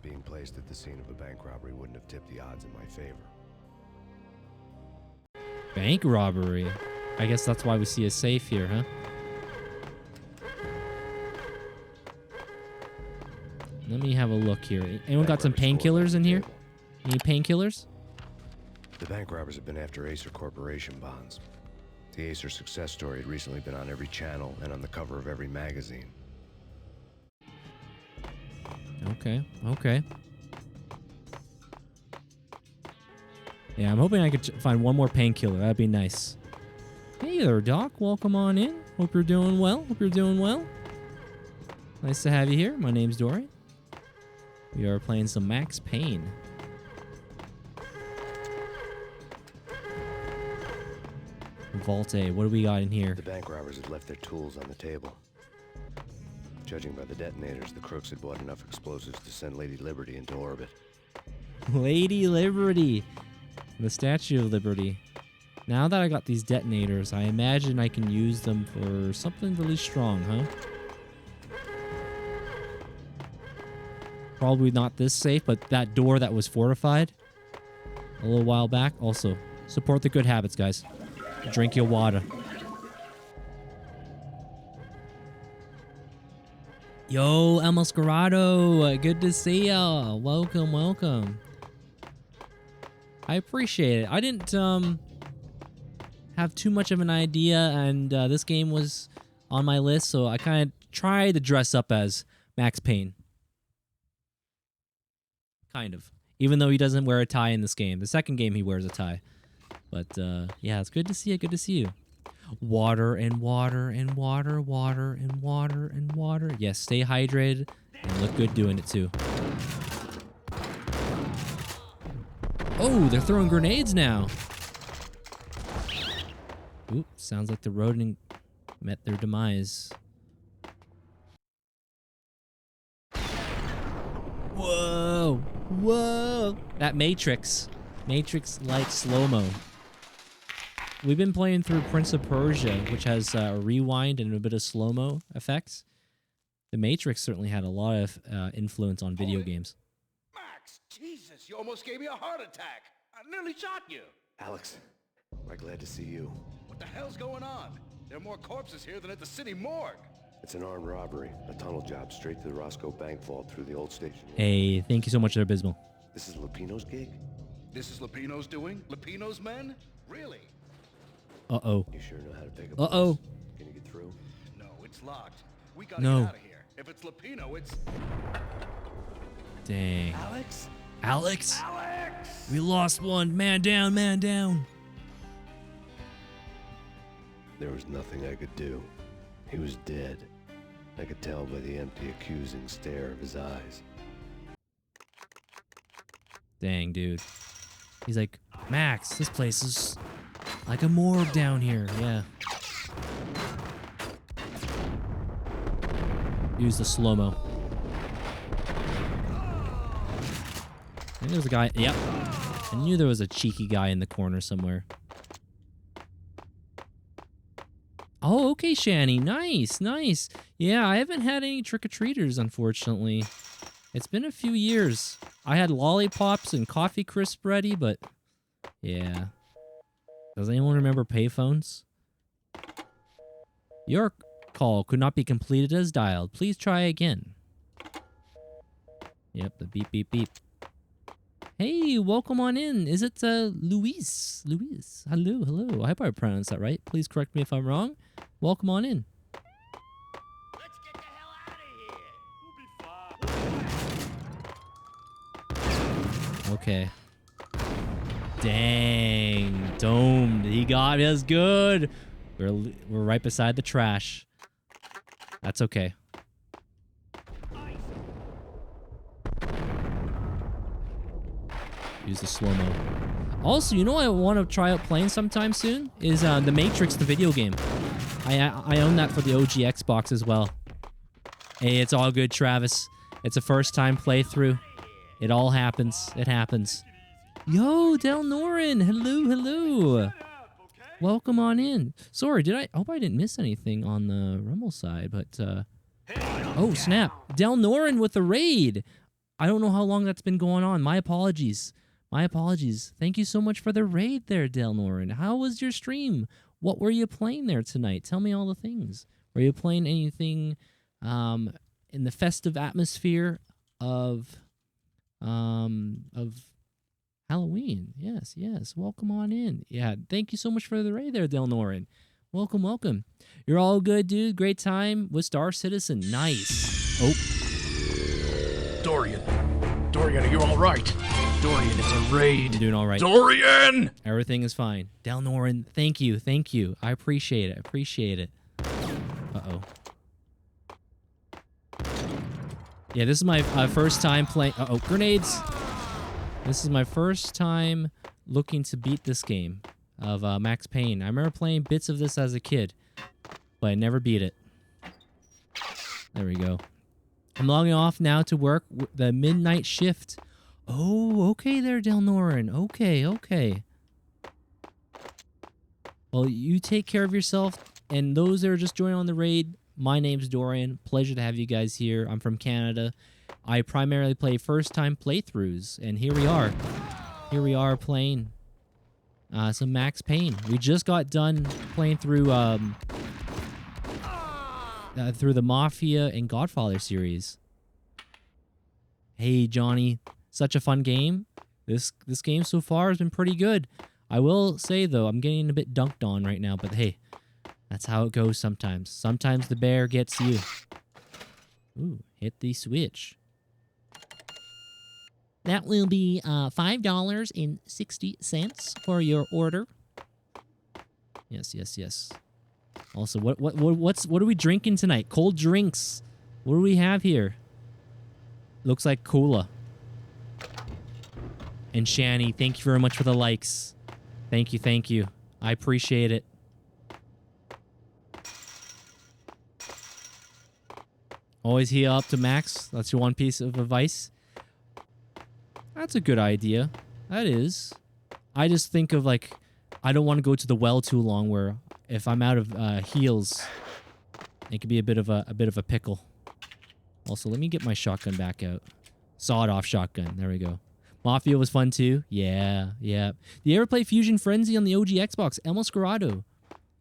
Being placed at the scene of a bank robbery wouldn't have tipped the odds in my favor. Bank robbery? I guess that's why we see a safe here, huh? Let me have a look here. Anyone got some painkillers in here? Any painkillers? The bank robbers have been after Acer Corporation bonds. The Acer success story had recently been on every channel and on the cover of every magazine. Okay, okay. Yeah, I'm hoping I could find one more painkiller. That'd be nice. Hey there, Doc. Welcome on in. Hope you're doing well. Hope you're doing well. Nice to have you here. My name's Dorian. We are playing some Max Payne. Vault A. What do we got in here? The bank robbers had left their tools on the table. Judging by the detonators, the crooks had bought enough explosives to send Lady Liberty into orbit. Lady Liberty. The Statue of Liberty. Now that I got these detonators, I imagine I can use them for something really strong, huh? Probably not this safe, but that door that was fortified a little while back. Also, support the good habits, guys. Drink your water. Yo, El Mascarado, good to see ya. Welcome, welcome. I appreciate it. I didn't have too much of an idea, and this game was on my list, so I kind of tried to dress up as Max Payne. Kind of. Even though he doesn't wear a tie in this game. The second game he wears a tie. But yeah, it's good to see you. Good to see you. Water and water and water, water and water and water. Yes, stay hydrated and look good doing it too. Oh, they're throwing grenades now. Oop, sounds like the rodent met their demise. Whoa, whoa. That Matrix-like slow-mo. We've been playing through Prince of Persia, which has a rewind and a bit of slow-mo effects. The Matrix certainly had a lot of influence on video games. Max, Jesus, you almost gave me a heart attack. I nearly shot you. Alex, we're glad to see you. What the hell's going on? There are more corpses here than at the city morgue. It's an armed robbery, a tunnel job straight to the Roscoe Bank vault through the old station. Hey, thank you so much, Abysmal. This is Lupino's gig? This is Lupino's doing? Lupino's men? Really? Uh-oh. You sure know how to pick up Uh-oh. this? Can you get through? No, it's locked. We gotta No. get out of here. If it's Lupino, it's... Dang. Alex? Alex? Alex! We lost one. Man down, man down. There was nothing I could do. He was dead. I could tell by the empty, accusing stare of his eyes. Dang, dude. He's like, Max, this place is like a morgue down here. Yeah. Use the slow-mo. I think there was a guy. Yep. I knew there was a cheeky guy in the corner somewhere. Oh, okay, Shani. Nice, nice. Yeah, I haven't had any trick-or-treaters, unfortunately. It's been a few years. I had lollipops and coffee crisp ready, but yeah. Does anyone remember payphones? Your call could not be completed as dialed. Please try again. Yep, the beep, beep, beep. Hey, welcome on in. Is it Luis? Luis. Hello, hello. I hope I pronounced that right. Please correct me if I'm wrong. Welcome on in. Let's get the hell out of here. Okay. Dang. Domed. He got us good. We're right beside the trash. That's okay. Use the slow-mo. Also, you know what I want to try out playing sometime soon? Is The Matrix, the video game. I own that for the OG Xbox as well. Hey, it's all good, Travis. It's a first-time playthrough. It all happens. It happens. Yo, Del Norin. Hello, hello. Welcome on in. Sorry, I hope I didn't miss anything on the Rummel side, but oh, snap. Del Norin with the raid. I don't know how long that's been going on. My apologies. My apologies. Thank you so much for the raid there, Del Norin. How was your stream? What were you playing there tonight? Tell me all the things. Were you playing anything in the festive atmosphere of Halloween? Yes, yes. Welcome on in. Yeah, thank you so much for the raid there, Del Norin. Welcome, welcome. You're all good, dude. Great time with Star Citizen. Nice. Oh. Dorian, are you all right? Dorian, it's a raid. I'm doing all right. Dorian! Everything is fine. Del Norin, thank you, thank you. I appreciate it, appreciate it. Uh-oh. Yeah, this is my first time playing... Uh-oh, grenades! This is my first time looking to beat this game of Max Payne. I remember playing bits of this as a kid, but I never beat it. There we go. I'm logging off now to work the midnight shift. Oh, okay there, Del Norin. Okay, okay. Well, you take care of yourself, and those that are just joining on the raid, my name's Dorian. Pleasure to have you guys here. I'm from Canada. I primarily play first-time playthroughs, and here we are. Here we are playing some Max Payne. We just got done playing through the Mafia and Godfather series. Hey, Johnny. Such a fun game. This game so far has been pretty good. I will say, though, I'm getting a bit dunked on right now, but hey, that's how it goes sometimes. Sometimes the bear gets you. Ooh, hit the switch. That will be $5.60 for your order. Yes, yes, yes. Also, what are we drinking tonight? Cold drinks. What do we have here? Looks like cola. And Shani, thank you very much for the likes. Thank you, thank you. I appreciate it. Always heal up to max. That's your one piece of advice. That's a good idea. That is. I just think of like, I don't want to go to the well too long where if I'm out of heals, it could be a bit of a pickle. Also, let me get my shotgun back out. Sawed-off shotgun. There we go. Mafia was fun too. Yeah, yeah. Do you ever play Fusion Frenzy on the OG Xbox? El Masquerado.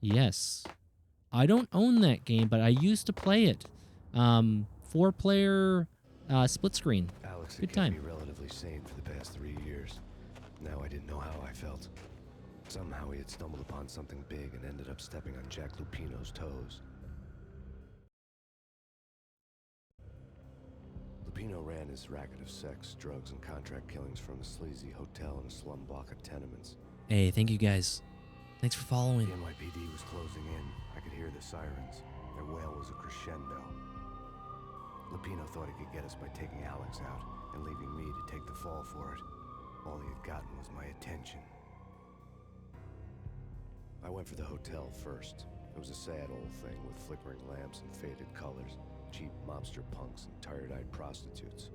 Yes. I don't own that game, but I used to play it. 4-player split screen. Alex Good had time. kept me relatively sane for the past 3 years. Now I didn't know how I felt. Somehow he had stumbled upon something big and ended up stepping on Jack Lupino's toes. Lupino ran his racket of sex, drugs, and contract killings from a sleazy hotel in a slum block of tenements. Hey, thank you guys. Thanks for following. The NYPD was closing in. I could hear the sirens. Their wail was a crescendo. Lupino thought he could get us by taking Alex out and leaving me to take the fall for it. All he had gotten was my attention. I went for the hotel first. It was a sad old thing with flickering lamps and faded colors. cheap mobster punks and tired-eyed prostitutes.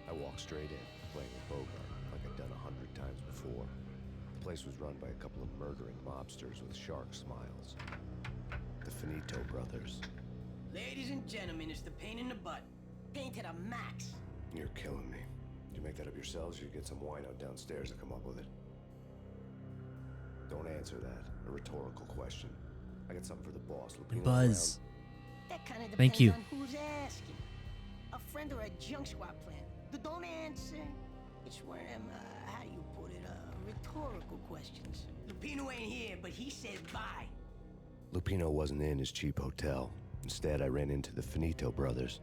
I walked straight in, playing a Bogart, like I'd done 100 times before. The place was run by a couple of murdering mobsters with shark smiles. The Finito brothers. Ladies and gentlemen, it's the pain in the butt. Pain to the max. You're killing me. Did you make that up yourselves, or you get some wino downstairs to come up with it? Don't answer that. A rhetorical question. I got something for the boss. Lupino Buzz. That kind of Thank depends you. on who's asking. A friend or a junk squad plan. Don't answer. It's one of them, how do you put it, rhetorical questions. Lupino ain't here, but he said bye. Lupino wasn't in his cheap hotel. Instead, I ran into the Finito brothers.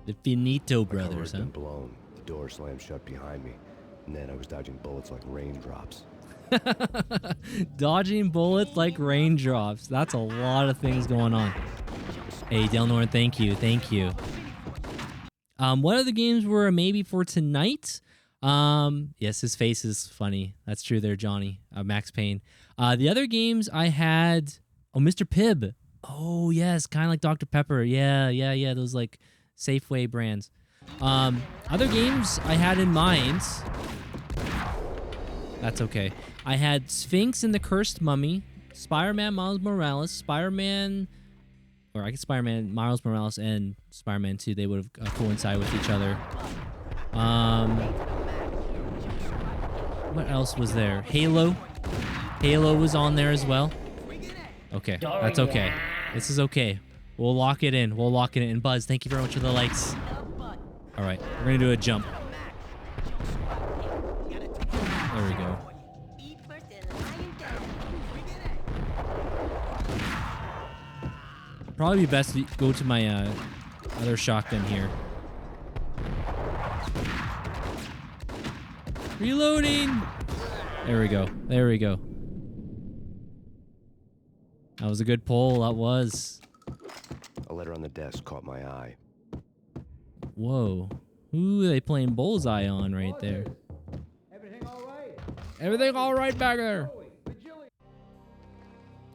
The Finito My cover brothers, had huh? been blown. The door slammed shut behind me. And then I was dodging bullets like raindrops. Dodging bullets like raindrops. That's a lot of things going on. Hey, Del Norn, thank you. Thank you. What other games were a maybe for tonight? Yes, his face is funny. That's true there, Johnny. Max Payne. The other games I had... Oh, Mr. Pibb. Oh, yes, kind of like Dr. Pepper. Yeah. Those, like, Safeway brands. Other games I had in mind... That's okay. I had Sphinx and the Cursed Mummy, Spider-Man Miles Morales, Spider-Man... Or I guess Spider-Man, Miles Morales, and Spider-Man 2, they would have coincided with each other. What else was there? Halo. Halo was on there as well. Okay, that's okay. This is okay. We'll lock it in. We'll lock it in. And Buzz, thank you very much for the likes. All right, we're going to do a jump. There we go. Probably be best to go to my other shotgun here. Reloading! There we go. There we go. That was a good pull. That was. A letter on the desk caught my eye. Whoa. Who are they playing bullseye on right there? Everything all right? Everything all right back there?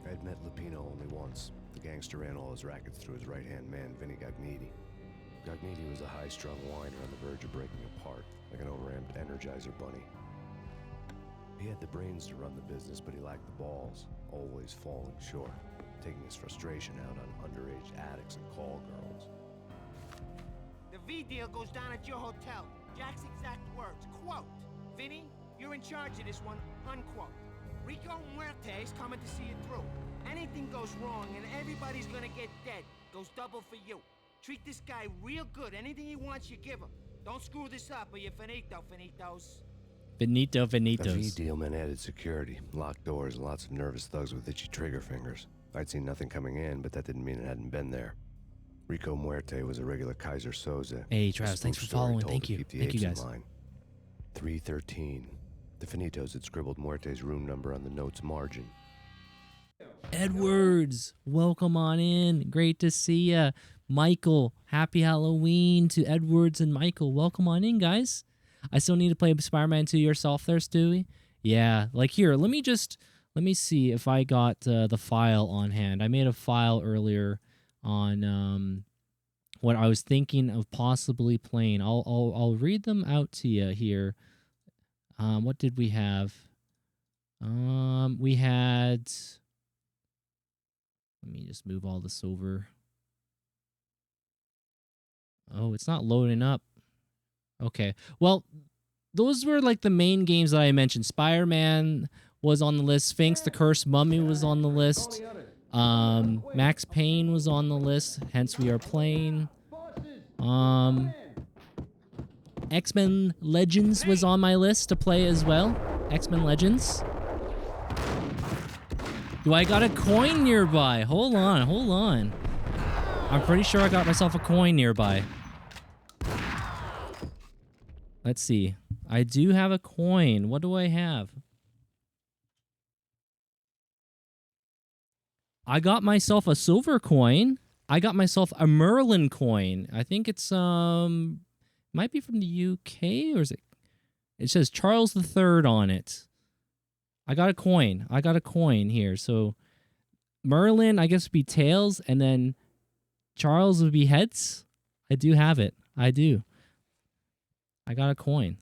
I had met Lupino only once. The gangster ran all his rackets through his right-hand man, Vinny Gagniti. Gagniti was a high-strung whiner on the verge of breaking apart, like an overamped Energizer bunny. He had the brains to run the business, but he lacked the balls, always falling short, taking his frustration out on underage addicts and call girls. The V deal goes down at your hotel. Jack's exact words, quote, Vinny, you're in charge of this one, unquote. Rico Muerte's coming to see it through. Anything goes wrong and everybody's gonna get dead. Goes double for you. Treat this guy real good. Anything he wants, you give him. Don't screw this up or you're finito, finitos. Finito, The finitos. V deal meant added security, locked doors, and lots of nervous thugs with itchy trigger fingers. I'd seen nothing coming in, but that didn't mean it hadn't been there. Rico Muerte was a regular Kaiser Soze. Hey, Travis, thanks for following. Thank you. Thank you, guys. 313. The Finitos had scribbled Muerte's room number on the note's margin. Edwards, welcome on in. Great to see ya. Michael, happy Halloween to Edwards and Michael. Welcome on in, guys. I still need to play Spider-Man 2 yourself there, Stewie. Yeah, like here, let me see if I got the file on hand. I made a file earlier on what I was thinking of possibly playing. I'll read them out to you here. What did we have? We had... Let me just move all this over. Oh, it's not loading up. Okay. Well, those were like the main games that I mentioned. Spider-Man was on the list. Sphinx, the Cursed Mummy was on the list. Max Payne was on the list. Hence we are playing. X-Men Legends was on my list to play as well. X-Men Legends. Do I got a coin nearby? Hold on. I'm pretty sure I got myself a coin nearby. Let's see. I do have a coin. What do I have? I got myself a silver coin. I got myself a Merlin coin. I think it's might be from the UK, or is it? It says Charles III on it. I got a coin. here. So Merlin, I guess, would be tails, and then Charles would be heads. I do have it. I do. I got a coin.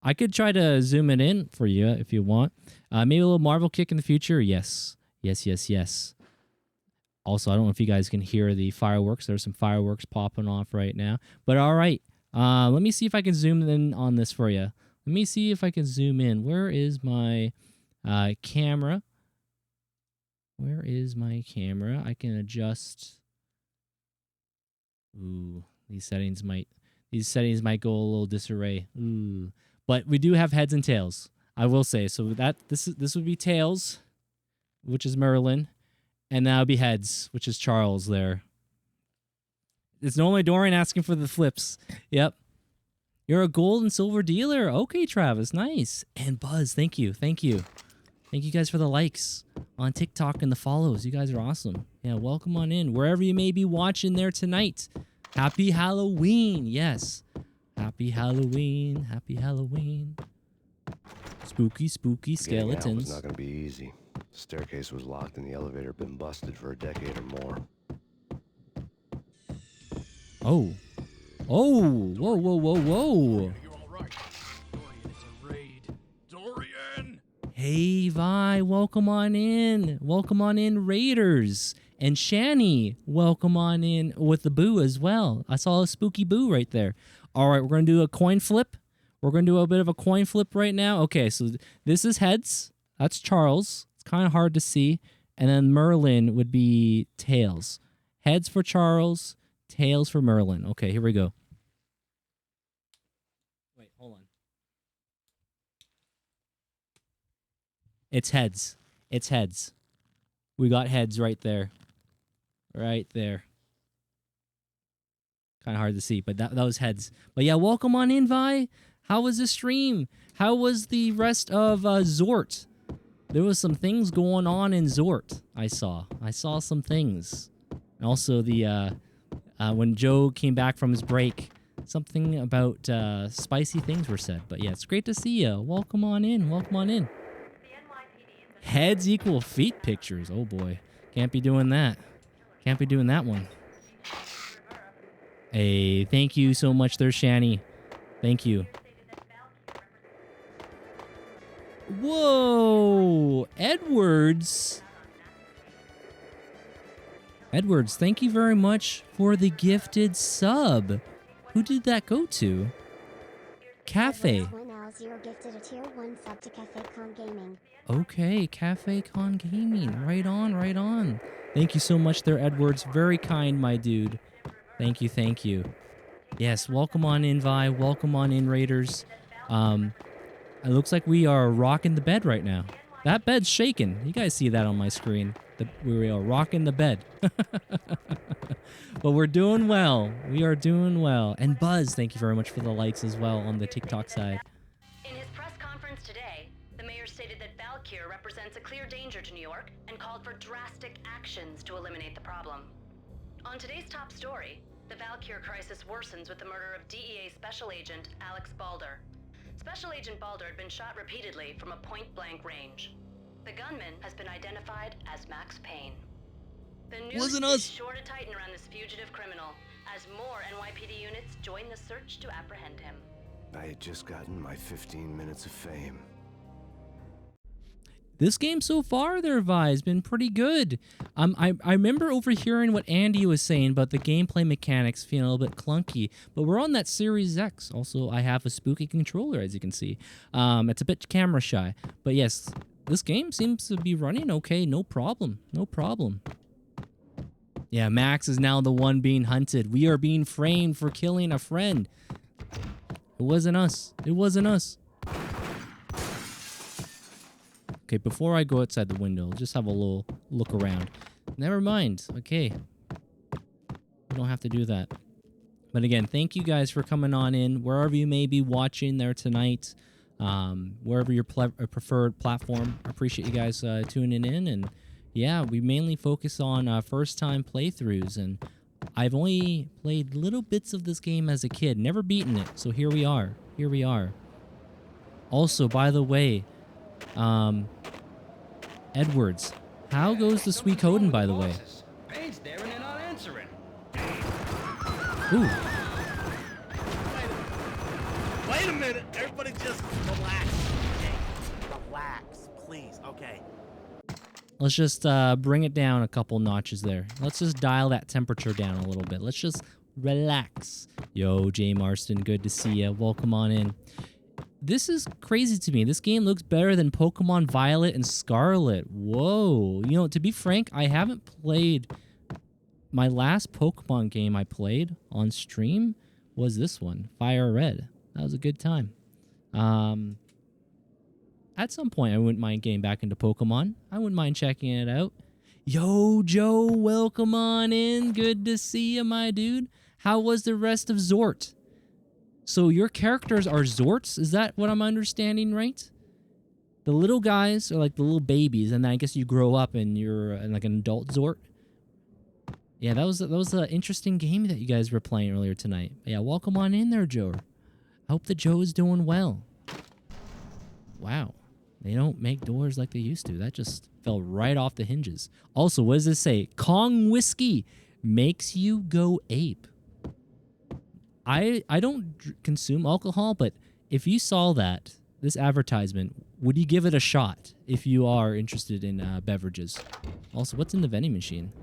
I could try to zoom it in for you if you want. Maybe a little Marvel kick in the future. Yes. Yes, yes, yes. Also, I don't know if you guys can hear the fireworks. There's some fireworks popping off right now. But all right. Let me see if I can zoom in on this for you. Let me see if I can zoom in. Where is my camera? Where is my camera? I can adjust. Ooh, these settings might go a little disarray. Ooh. But we do have heads and tails, I will say. So this would be tails, which is Merlin, and that would be heads, which is Charles there. It's normally Dorian asking for the flips. Yep. You're a gold and silver dealer. Okay, Travis, nice. And Buzz, thank you. Thank you. Thank you guys for the likes on TikTok and the follows. You guys are awesome. Yeah, welcome on in. Wherever you may be watching there tonight. Happy Halloween. Yes. Happy Halloween. Happy Halloween. Spooky, spooky Getting out was skeletons. not going to be easy. The staircase was locked and the elevator been busted for a decade or more. Oh. Oh. Whoa, whoa, whoa, whoa. You're all right. Dorian, it's a raid. Dorian! Hey, Vi, welcome on in. Welcome on in, Raiders. And Shani, welcome on in with the boo as well. I saw a spooky boo right there. All right, we're going to do a coin flip. We're going to do a bit of a coin flip right now. Okay, so this is heads. That's Charles. It's kind of hard to see. And then Merlin would be tails. Heads for Charles, tails for Merlin. Okay, here we go. Wait, hold on. It's heads. It's heads. We got heads right there. Right there. Kind of hard to see, but that was heads. But yeah, welcome on in, Vi. How was the stream? How was the rest of Zort? There was some things going on in Zort. I saw some things. And also the when Joe came back from his break, something about spicy things were said. But yeah, it's great to see you. Welcome on in. Welcome on in. Heads equal feet pictures. Oh boy, can't be doing that. Can't be doing that one. Hey, thank you so much there, Shani. Thank you. Whoa, Edwards. Edwards, thank you very much for the gifted sub. Who did that go to? Cafe. Gifted a tier 1 sub to Cafe Con Gaming. Okay, Cafe Con Gaming. Right on, right on. Thank you so much there, Edwards. Very kind, my dude. Thank you, thank you. Yes, welcome on in, Vi. Welcome on in, Raiders. It looks like we are rocking the bed right now. That bed's shaking. You guys see that on my screen. We are rocking the bed. But we're doing well. We are doing well. And Buzz, thank you very much for the likes as well on the TikTok side. In his press conference today, the mayor stated that Valkyr represents a clear danger to New York and called for drastic actions to eliminate the problem. On today's top story, the Valkyr crisis worsens with the murder of DEA Special Agent Alex Balder. Special Agent Balder had been shot repeatedly from a point-blank range. The gunman has been identified as Max Payne. The news is sure to tighten around this fugitive criminal as more NYPD units join the search to apprehend him. I had just gotten my 15 minutes of fame. This game so far, there, Vi, has been pretty good. I remember overhearing what Andy was saying about the gameplay mechanics feeling a little bit clunky, but we're on that Series X. Also, I have a spooky controller, as you can see. It's a bit camera shy, but yes, this game seems to be running okay. No problem. No problem. Yeah, Max is now the one being hunted. We are being framed for killing a friend. It wasn't us. It wasn't us. Okay, before I go outside the window, I'll just have a little look around. Never mind. Okay. We don't have to do that. But again, thank you guys for coming on in. Wherever you may be watching there tonight, wherever your preferred platform. I appreciate you guys tuning in. And yeah, we mainly focus on first-time playthroughs. And I've only played little bits of this game as a kid. Never beaten it. So here we are. Here we are. Also, by the way, Edwards, How goes the Suikoden, by the way? Payne's there and they're not answering. Ooh. Wait a minute. Everybody just relax. Okay. Relax, please. Okay. Let's just bring it down a couple notches there. Let's just dial that temperature down a little bit. Let's just relax. Yo, Jay Marston, good to see ya. Welcome on in. This is crazy to me. This game looks better than Pokemon Violet and Scarlet. Whoa. You know, to be frank, I haven't played... My last Pokemon game I played on stream was this one, Fire Red. That was a good time. At some point, I wouldn't mind getting back into Pokemon. I wouldn't mind checking it out. Yo, Joe, welcome on in. Good to see you, my dude. How was the rest of Zort? So your characters are Zorts? Is that what I'm understanding right? The little guys are like the little babies, and then I guess you grow up and you're like an adult Zort. Yeah, that was an interesting game that you guys were playing earlier tonight. Yeah, welcome on in there, Joe. I hope that Joe is doing well. Wow. They don't make doors like they used to. That just fell right off the hinges. Also, what does this say? Kong whiskey makes you go ape. I don't consume alcohol, but if you saw this advertisement, would you give it a shot if you are interested in beverages? Also, what's in the vending machine?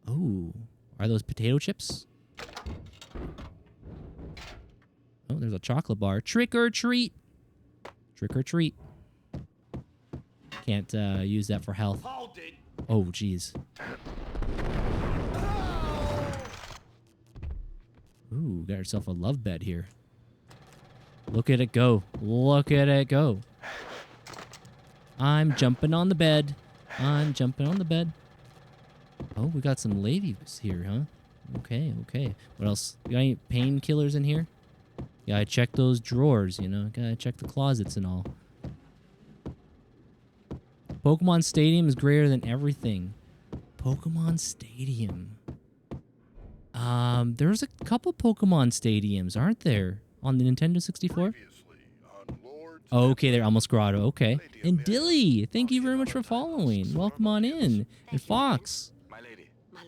Oh, are those potato chips? Oh, there's a chocolate bar. Trick or treat. Trick or treat. Can't use that for health. Oh, jeez. Ooh, got yourself a love bed here. Look at it go. Look at it go. I'm jumping on the bed. I'm jumping on the bed. Oh, we got some ladies here, huh? Okay, okay. What else? You got any painkillers in here? Gotta check those drawers, you know? Gotta check the closets and all. Pokemon Stadium is greater than everything. Pokemon Stadium. There's a couple Pokemon Stadiums, aren't there? On the Nintendo 64? Oh, okay, they're almost Grotto. Okay. And Dilly, thank you very much for following. Welcome on in. And Fox. My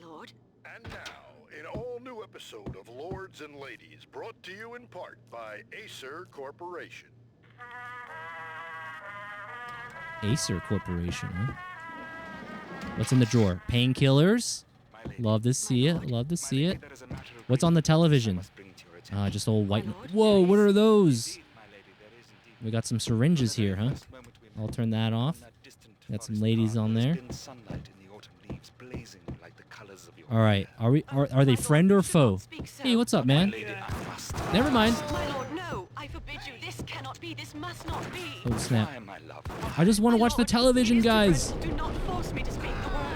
lord. And now, an all-new episode of Lords and Ladies, brought to you in part by Acer Corporation. Acer Corporation, huh? What's in the drawer? Painkillers? Love to see it. Love to see it. What's on the television? Just old white... Whoa, what are those? We got some syringes here, huh? I'll turn that off. Got some ladies on there. All right. Are they friend or foe? Hey, what's up, man? Never mind. My lord, no. I forbid you. This cannot be. This must not be. Oh, snap. I just want to watch the television, guys. Do not force me to speak the words.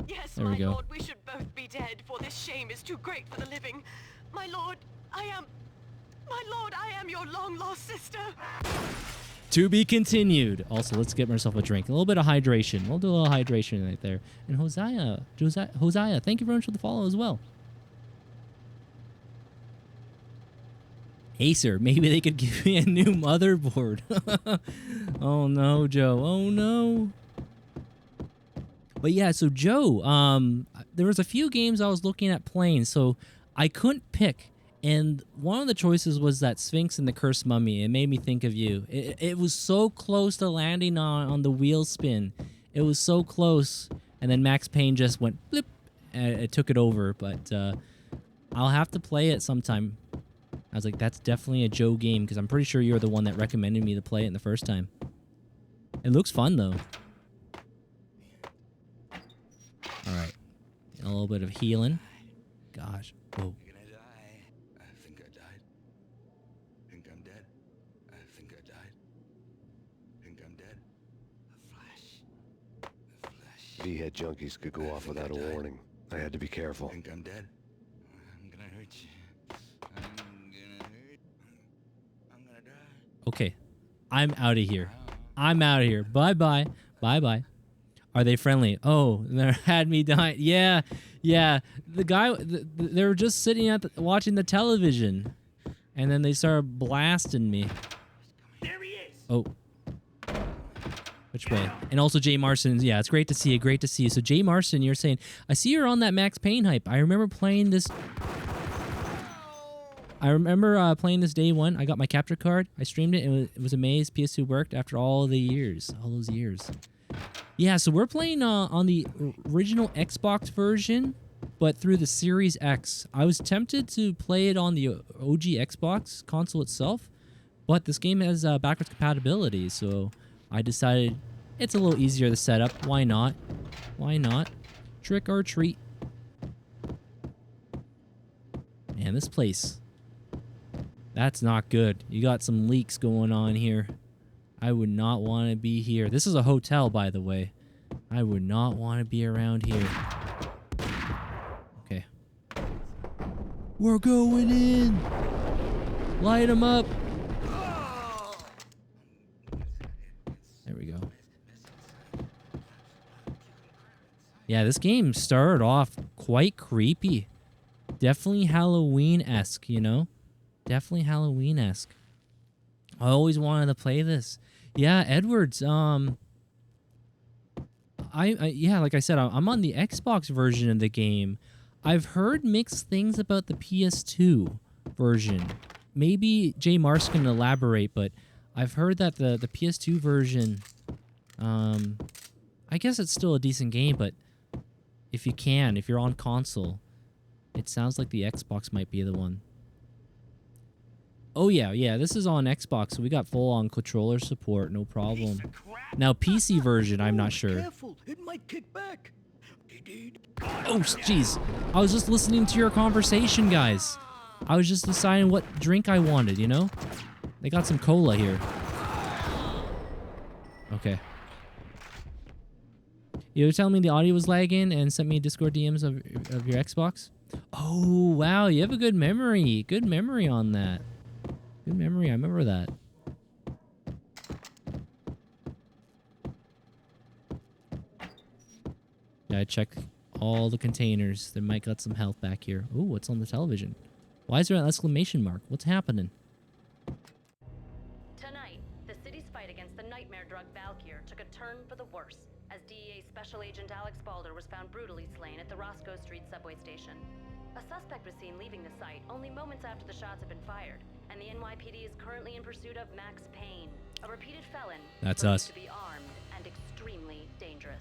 Yes, there we go. Lord, we should both be dead, for this shame is too great for the living. My lord, I am your long-lost sister. To be continued. Also, let's get myself a drink. A little bit of hydration. We'll do a little hydration right there. And Hosea, thank you very much for the follow as well. Acer, maybe they could give me a new motherboard. Oh no, Joe. Oh no. But yeah, so Joe, there was a few games I was looking at playing, so I couldn't pick. And one of the choices was that Sphinx and the Cursed Mummy. It made me think of you. It was so close to landing on the wheel spin. It was so close. And then Max Payne just went blip, and it took it over. But I'll have to play it sometime. I was like, that's definitely a Joe game, because I'm pretty sure you're the one that recommended me to play it the first time. It looks fun, though. All right. A little bit of healing. Gosh. Whoa. V-head junkies could go off without a warning. I had to be careful. Think I'm dead? I'm gonna hurt you. I'm gonna die. Okay. I'm out of here. I'm out of here. Bye-bye. Bye-bye. Are they friendly? Oh, they had me dying. Yeah. Yeah. The guy, they were just sitting at watching the television. And then they started blasting me. There he is. Oh. Which way? And also Jay Marston. Yeah, it's great to see you. Great to see you. So Jay Marston, you're saying, I see you're on that Max Payne hype. I remember playing this. Playing this day one. I got my capture card. I streamed it. And it was amazed. PS2 worked after all those years. Yeah, so we're playing on the original Xbox version, but through the Series X. I was tempted to play it on the OG Xbox console itself, but this game has backwards compatibility, so I decided it's a little easier to set up. Why not? Why not? Trick or treat. Man, this place. That's not good. You got some leaks going on here. I would not want to be here. This is a hotel, by the way. I would not want to be around here. Okay. We're going in. Light them up. There we go. Yeah, this game started off quite creepy. Definitely Halloween-esque, you know? Definitely Halloween-esque. I always wanted to play this. Yeah, Edwards, yeah, like I said, I'm on the Xbox version of the game. I've heard mixed things about the PS2 version. Maybe Jay Mars can elaborate, but I've heard that the PS2 version, I guess it's still a decent game, but if you're on console, it sounds like the Xbox might be the one. Oh, yeah, this is on Xbox, so we got full-on controller support, no problem. Now, PC version, I'm not sure. Careful, it might kick back. Oh, jeez. I was just listening to your conversation, guys. I was just deciding what drink I wanted, you know? They got some cola here. Okay. You were telling me the audio was lagging and sent me Discord DMs of your Xbox? Oh, wow, you have a good memory. Good memory on that. Good memory, I remember that. Gotta check all the containers. They might got some health back here. Ooh, what's on the television? Why is there an exclamation mark? What's happening? Tonight, the city's fight against the nightmare drug Valkyr took a turn for the worse, as DEA Special Agent Alex Balder was found brutally slain at the Roscoe Street subway station. A suspect was seen leaving the site only moments after the shots had been fired, and the NYPD is currently in pursuit of Max Payne, a repeated felon. That's believed us. To be armed and extremely dangerous.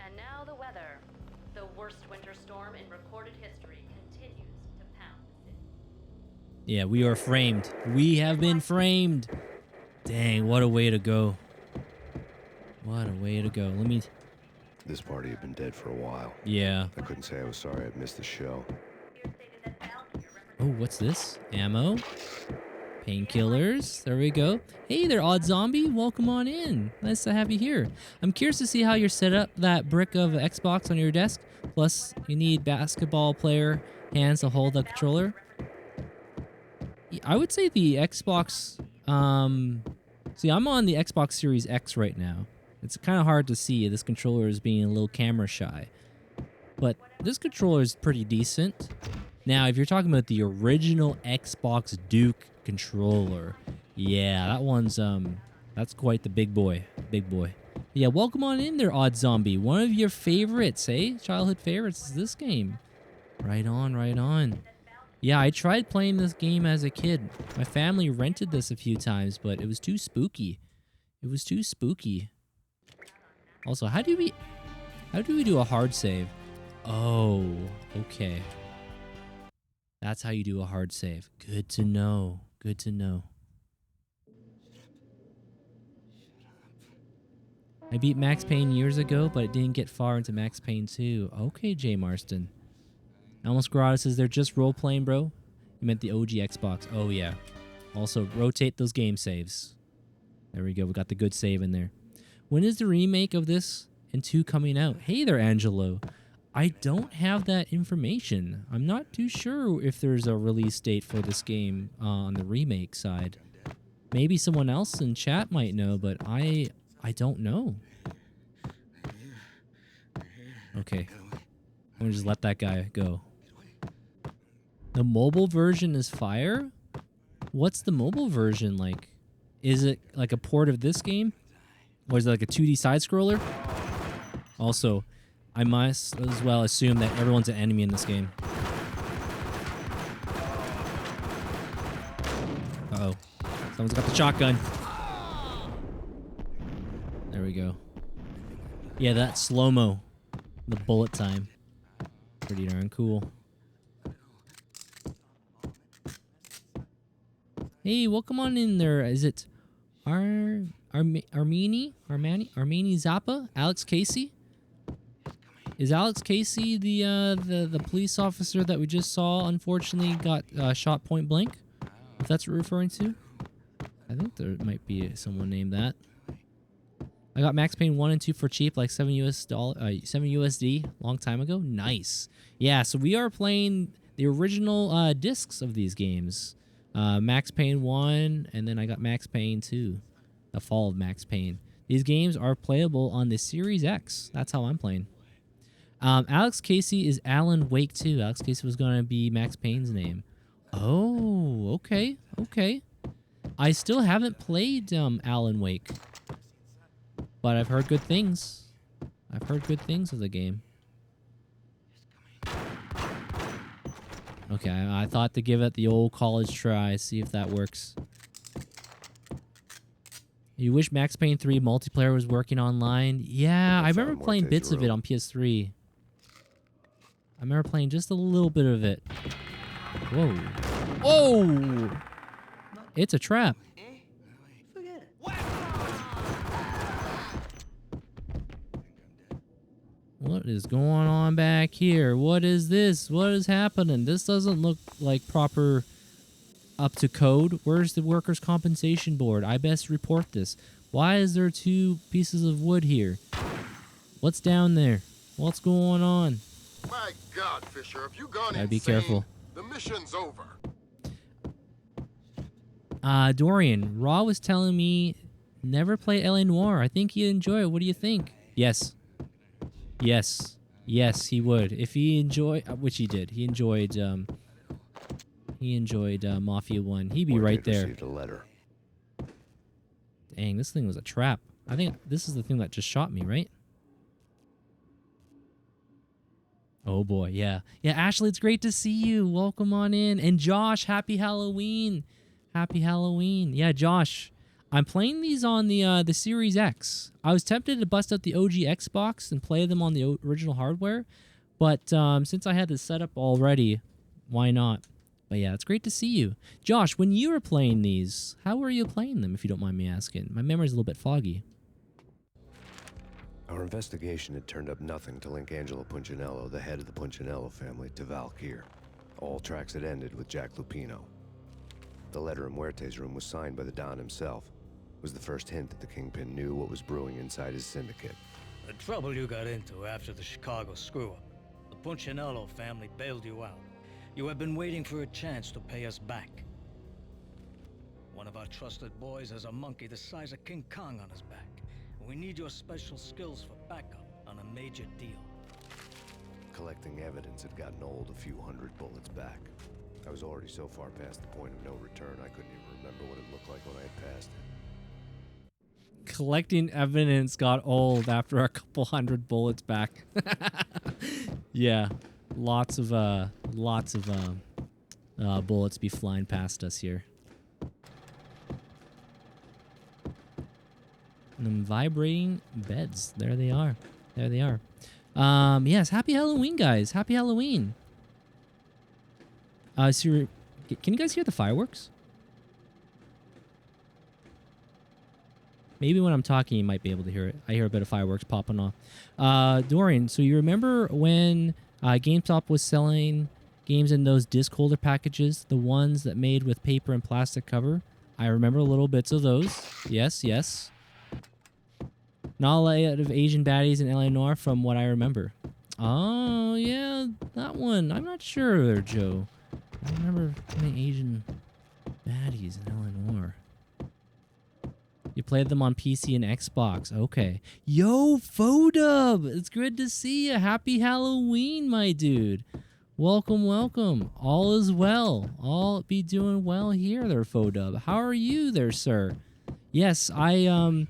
And now the weather. The worst winter storm in recorded history continues to pound the city. Yeah, we are framed. We have been framed. Dang, what a way to go. What a way to go. Let me... This party had been dead for a while. Yeah. I couldn't say I was sorry I'd missed the show. Oh, what's this? Ammo? Painkillers? There we go. Hey there, Odd Zombie. Welcome on in. Nice to have you here. I'm curious to see how you're set up that brick of Xbox on your desk. Plus, you need basketball player hands to hold the controller. I would say the Xbox... See, I'm on the Xbox Series X right now. It's kind of hard to see. This controller is being a little camera shy. But this controller is pretty decent. Now, if you're talking about the original Xbox Duke controller, yeah, that one's, that's quite the big boy. Big boy. Yeah, welcome on in there, Odd Zombie. One of your favorites, eh? Childhood favorites is this game. Right on, right on. Yeah, I tried playing this game as a kid. My family rented this a few times, but it was too spooky. It was too spooky. Also, how do we do a hard save? Oh, okay. That's how you do a hard save. Good to know. Good to know. I beat Max Payne years ago, but it didn't get far into Max Payne 2. Okay, Jay Marston. Almost Grotto says they're just role-playing, bro. You meant the OG Xbox. Oh, yeah. Also, rotate those game saves. There we go. We got the good save in there. When is the remake of this and 2 coming out? Hey there, Angelo. I don't have that information. I'm not too sure if there's a release date for this game on the remake side. Maybe someone else in chat might know, but I don't know. Okay. I'm gonna just let that guy go. The mobile version is fire? What's the mobile version like? Is it like a port of this game? Was it like a 2D side scroller? Also, I must as well assume that everyone's an enemy in this game. Uh-oh. Someone's got the shotgun. There we go. Yeah, that slow-mo. The bullet time. Pretty darn cool. Hey, welcome on in there. Is it Armani Zappa? Alex Casey? Is Alex Casey the police officer that we just saw unfortunately got shot point blank? If that's what we're referring to? I think there might be someone named that. I got Max Payne 1 and 2 for cheap, like $7 USD, long time ago. Nice. Yeah, so we are playing the original discs of these games. Max Payne 1, and then I got Max Payne 2. The Fall of Max Payne. These games are playable on the Series X. That's how I'm playing. Alex Casey is Alan Wake 2. Alex Casey was going to be Max Payne's name. Oh, okay, okay. I still haven't played Alan Wake. But I've heard good things. I've heard good things of the game. Okay, I thought to give it the old college try, see if that works. You wish Max Payne 3 multiplayer was working online? Yeah, I remember playing bits of it on PS3. I remember playing just a little bit of it. Whoa. Whoa! It's a trap. What is going on back here? What is this? What is happening? This doesn't look like proper up to code. Where's the workers' compensation board? I best report this. Why is there 2 pieces of wood here? What's down there? What's going on? My God, Fisher, if you gone Gotta be careful. The mission's over. Dorian, Raw was telling me never play LA Noire. I think he'd enjoy it. What do you think? Yes. Yes. Yes, he would. If he enjoyed, which he did. He enjoyed Mafia 1. He'd be right there. Received a letter. Dang, this thing was a trap. I think this is the thing that just shot me, right? Oh boy, yeah. Yeah, Ashley, it's great to see you. Welcome on in. And Josh, happy Halloween. Happy Halloween. Yeah, Josh, I'm playing these on the Series X. I was tempted to bust out the OG Xbox and play them on the original hardware, but since I had this set up already, why not? But yeah, it's great to see you. Josh, when you were playing these, how were you playing them, if you don't mind me asking? My memory's a little bit foggy. Our investigation had turned up nothing to link Angelo Punchinello, the head of the Punchinello family, to Valkyr. All tracks had ended with Jack Lupino. The letter in Muerte's room was signed by the Don himself. It was the first hint that the Kingpin knew what was brewing inside his syndicate. The trouble you got into after the Chicago screw-up. The Punchinello family bailed you out. You have been waiting for a chance to pay us back. One of our trusted boys has a monkey the size of King Kong on his back. We need your special skills for backup on a major deal. Collecting evidence had gotten old a few hundred bullets back. I was already so far past the point of no return, I couldn't even remember what it looked like when I had passed it. Collecting evidence got old after a couple hundred bullets back. Yeah, lots of bullets be flying past us here. And them vibrating beds. There they are. There they are. Yes, happy Halloween, guys. Happy Halloween. So can you guys hear the fireworks? Maybe when I'm talking, you might be able to hear it. I hear a bit of fireworks popping off. Dorian, so you remember when GameStop was selling games in those disc holder packages, the ones that made with paper and plastic cover? I remember little bits of those. Yes, yes. Not a lot of Asian baddies in LA Noire from what I remember. Oh, yeah, that one. I'm not sure there, Joe. I don't remember any Asian baddies in LA Noire. You played them on PC and Xbox. Okay. Yo, Fodub! It's good to see you. Happy Halloween, my dude. Welcome, welcome. All is well. All be doing well here there, Fodub. How are you there, sir? Yes, I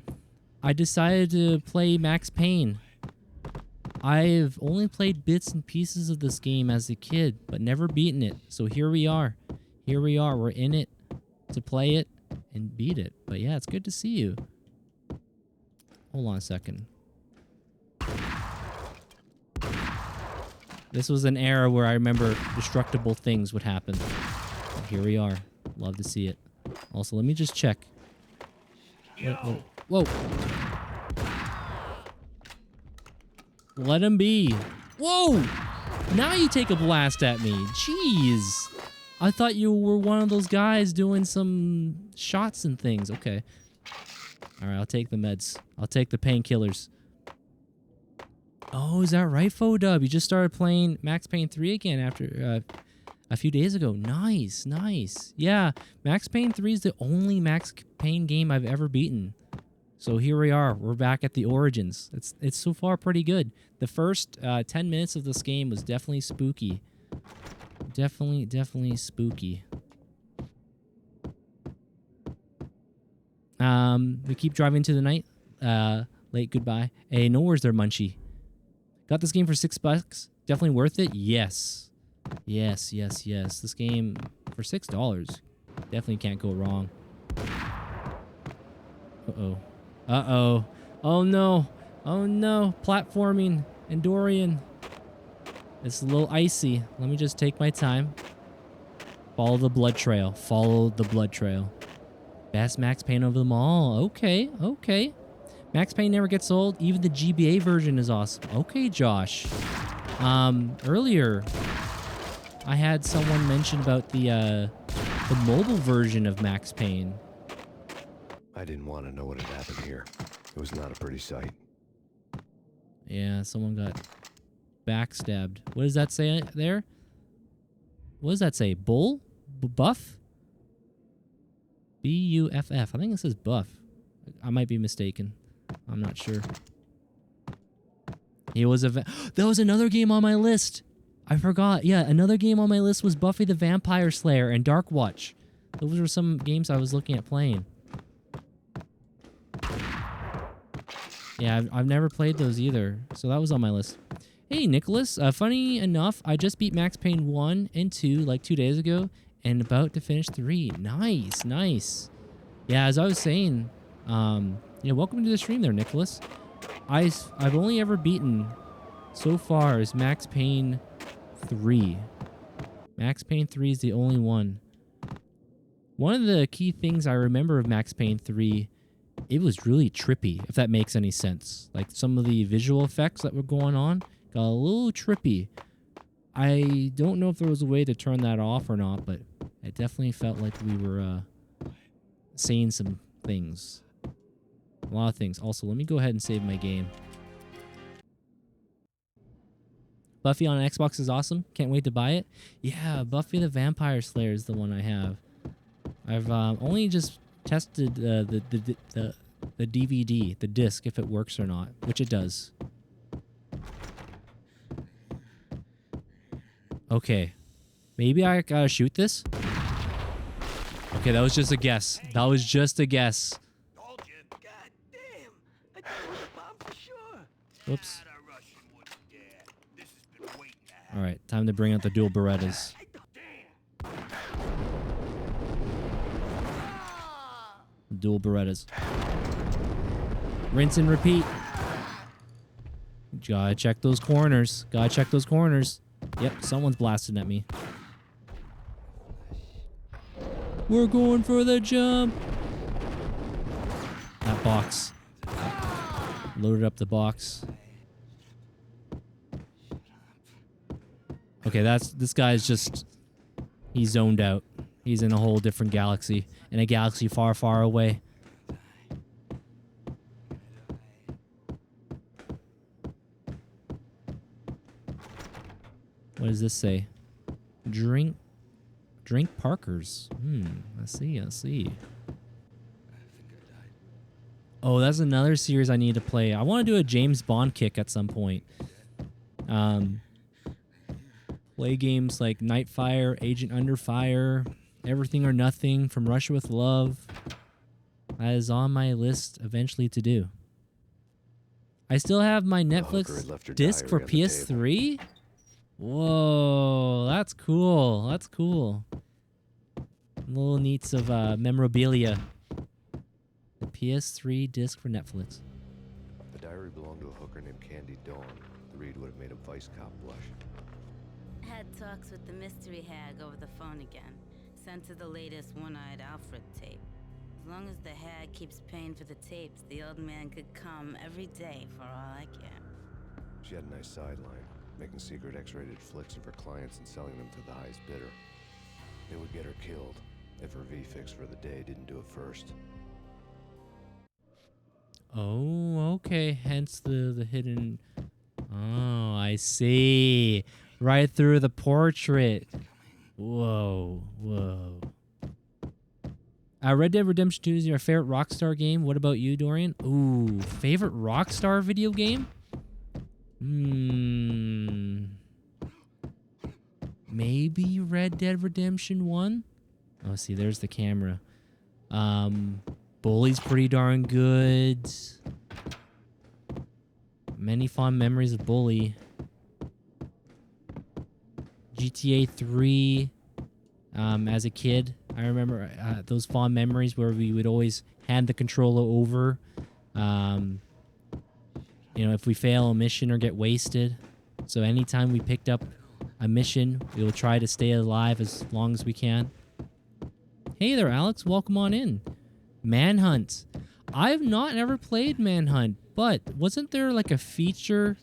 I decided to play Max Payne. I've only played bits and pieces of this game as a kid, but never beaten it. So here we are. Here we are. We're in it to play it and beat it. But yeah, it's good to see you. Hold on a second. This was an era where I remember destructible things would happen. But here we are. Love to see it. Also, let me just check. Whoa. Let him be. Whoa! Now you take a blast at me. Jeez. I thought you were one of those guys doing some shots and things. Okay. All right, I'll take the meds. I'll take the painkillers. Oh, is that right, Fodub? You just started playing Max Payne 3 again after a few days ago. Nice, nice. Yeah, Max Payne 3 is the only Max Payne game I've ever beaten. So here we are. We're back at the origins. It's so far pretty good. The first 10 minutes of this game was definitely spooky. Definitely spooky. We keep driving to the night. Late goodbye. Hey, no, where's their munchie? Got this game for $6. Definitely worth it? Yes. Yes. This game for $6. Definitely can't go wrong. Uh-oh. Oh no. Platforming and Dorian. It's a little icy. Let me just take my time. Follow the blood trail. Best Max Payne of them all. Okay. Max Payne never gets old. Even the GBA version is awesome. Okay, Josh. Earlier, I had someone mention about the mobile version of Max Payne. I didn't want to know what had happened here. It was not a pretty sight. Yeah, someone got backstabbed. What does that say there? What does that say? Bull? Buff? B-U-F-F. I think it says buff. I might be mistaken. I'm not sure. He was a... That was another game on my list. I forgot. Yeah, another game on my list was Buffy the Vampire Slayer and Dark Watch. Those were some games I was looking at playing. Yeah, I've never played those either. So that was on my list. Hey, Nicholas. Funny enough, I just beat Max Payne 1 and 2 like 2 days ago and about to finish 3. Nice. Yeah, as I was saying, yeah, welcome to the stream there, Nicholas. I've only ever beaten so far is Max Payne 3. Max Payne 3 is the only one. One of the key things I remember of Max Payne 3, it was really trippy, if that makes any sense. Like some of the visual effects that were going on got a little trippy. I don't know if there was a way to turn that off or not, but it definitely felt like we were seeing some things. A lot of things. Also, let me go ahead and save my game. Buffy on Xbox is awesome. Can't wait to buy it. Yeah, Buffy the Vampire Slayer is the one I have. I've only just tested the DVD, the disc, if it works or not, which it does. Okay. Maybe I gotta shoot this? Okay, that was just a guess. That was just a guess. Whoops. Alright, time to bring out the dual Berettas. Dual Berettas. Rinse and repeat. Gotta check those corners. Yep, someone's blasting at me. We're going for the jump. That box. Loaded up the box. Okay, this guy's just... He's zoned out. He's in a whole different galaxy. In a galaxy far, far away. What does this say? Drink Parkers. I see. Oh, that's another series I need to play. I want to do a James Bond kick at some point. Play games like Nightfire, Agent Under Fire, Everything or Nothing, From Russia with Love. That is on my list eventually to do. I still have my hooker had Netflix left her disc for diary on the PS3. Whoa, that's cool. That's cool. Little neats of memorabilia. The PS3 disc for Netflix. The diary belonged to a hooker named Candy Dawn. The read would have made a vice cop blush. Had talks with the mystery hag over the phone again. Sent to the latest one-eyed Alfred tape. As long as the hag keeps paying for the tapes, the old man could come every day for all I care. She had a nice sideline, making secret X-rated flicks of her clients and selling them to the highest bidder. It would get her killed if her V-fix for the day didn't do it first. Oh, okay. Hence the hidden... Oh, I see. Right through the portrait. Whoa, whoa. Red Dead Redemption 2 is your favorite Rockstar game. What about you, Dorian? Ooh, favorite Rockstar video game? Maybe Red Dead Redemption 1? Oh, see, there's the camera. Bully's pretty darn good. Many fond memories of Bully. GTA 3. As a kid, I remember those fond memories where we would always hand the controller over. You know, if we fail a mission or get wasted. So anytime we picked up a mission, we will try to stay alive as long as we can. Hey there, Alex. Welcome on in. Manhunt. I've not ever played Manhunt, but wasn't there like a feature?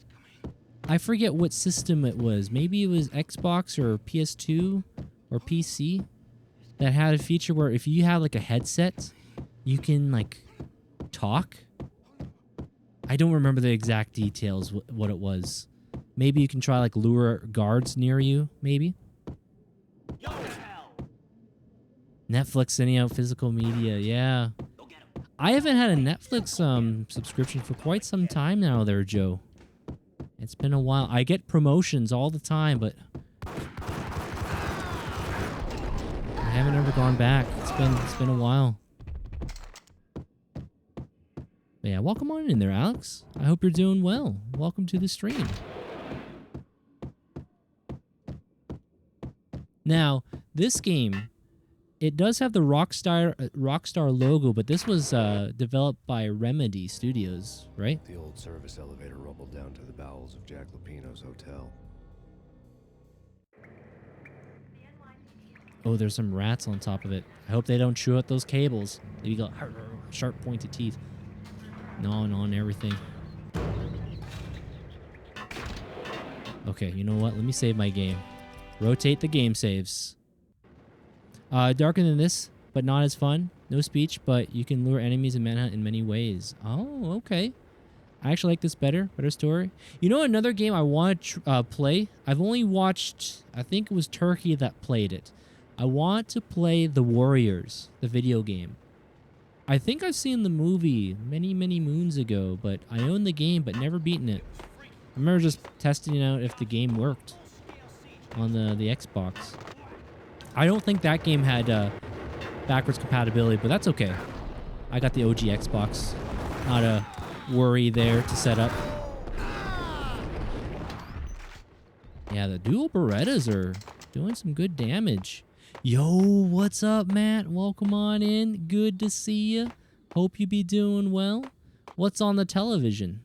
I forget what system it was. Maybe it was Xbox or PS2 or PC that had a feature where if you have like a headset, you can like talk. I don't remember the exact details what it was. Maybe you can try like lure guards near you, maybe. Netflix sending out physical media, yeah. I haven't had a Netflix subscription for quite some time now there, Joe. It's been a while. I get promotions all the time, but I haven't ever gone back. It's been a while. But yeah, welcome on in there, Alex. I hope you're doing well. Welcome to the stream. Now, this game, it does have the Rockstar logo, but this was developed by Remedy Studios, right? The old service elevator rumbled down to the bowels of Jack Lupino's hotel. Oh, there's some rats on top of it. I hope they don't chew out those cables. You got sharp, pointed teeth. Gnawing on everything. Okay, you know what? Let me save my game. Rotate the game saves. Darker than this, but not as fun. No speech, but you can lure enemies and manhunt in many ways. Oh, okay. I actually like this better. Better story. You know another game I want to play? I've only watched, I think it was Turkey that played it. I want to play The Warriors, the video game. I think I've seen the movie many, many moons ago, but I own the game but never beaten it. I remember just testing out if the game worked on the Xbox. I don't think that game had backwards compatibility, but that's okay. I got the OG Xbox. Not a worry there to set up. Yeah, the dual Berettas are doing some good damage. Yo, what's up, Matt? Welcome on in. Good to see you. Hope you be doing well. What's on the television?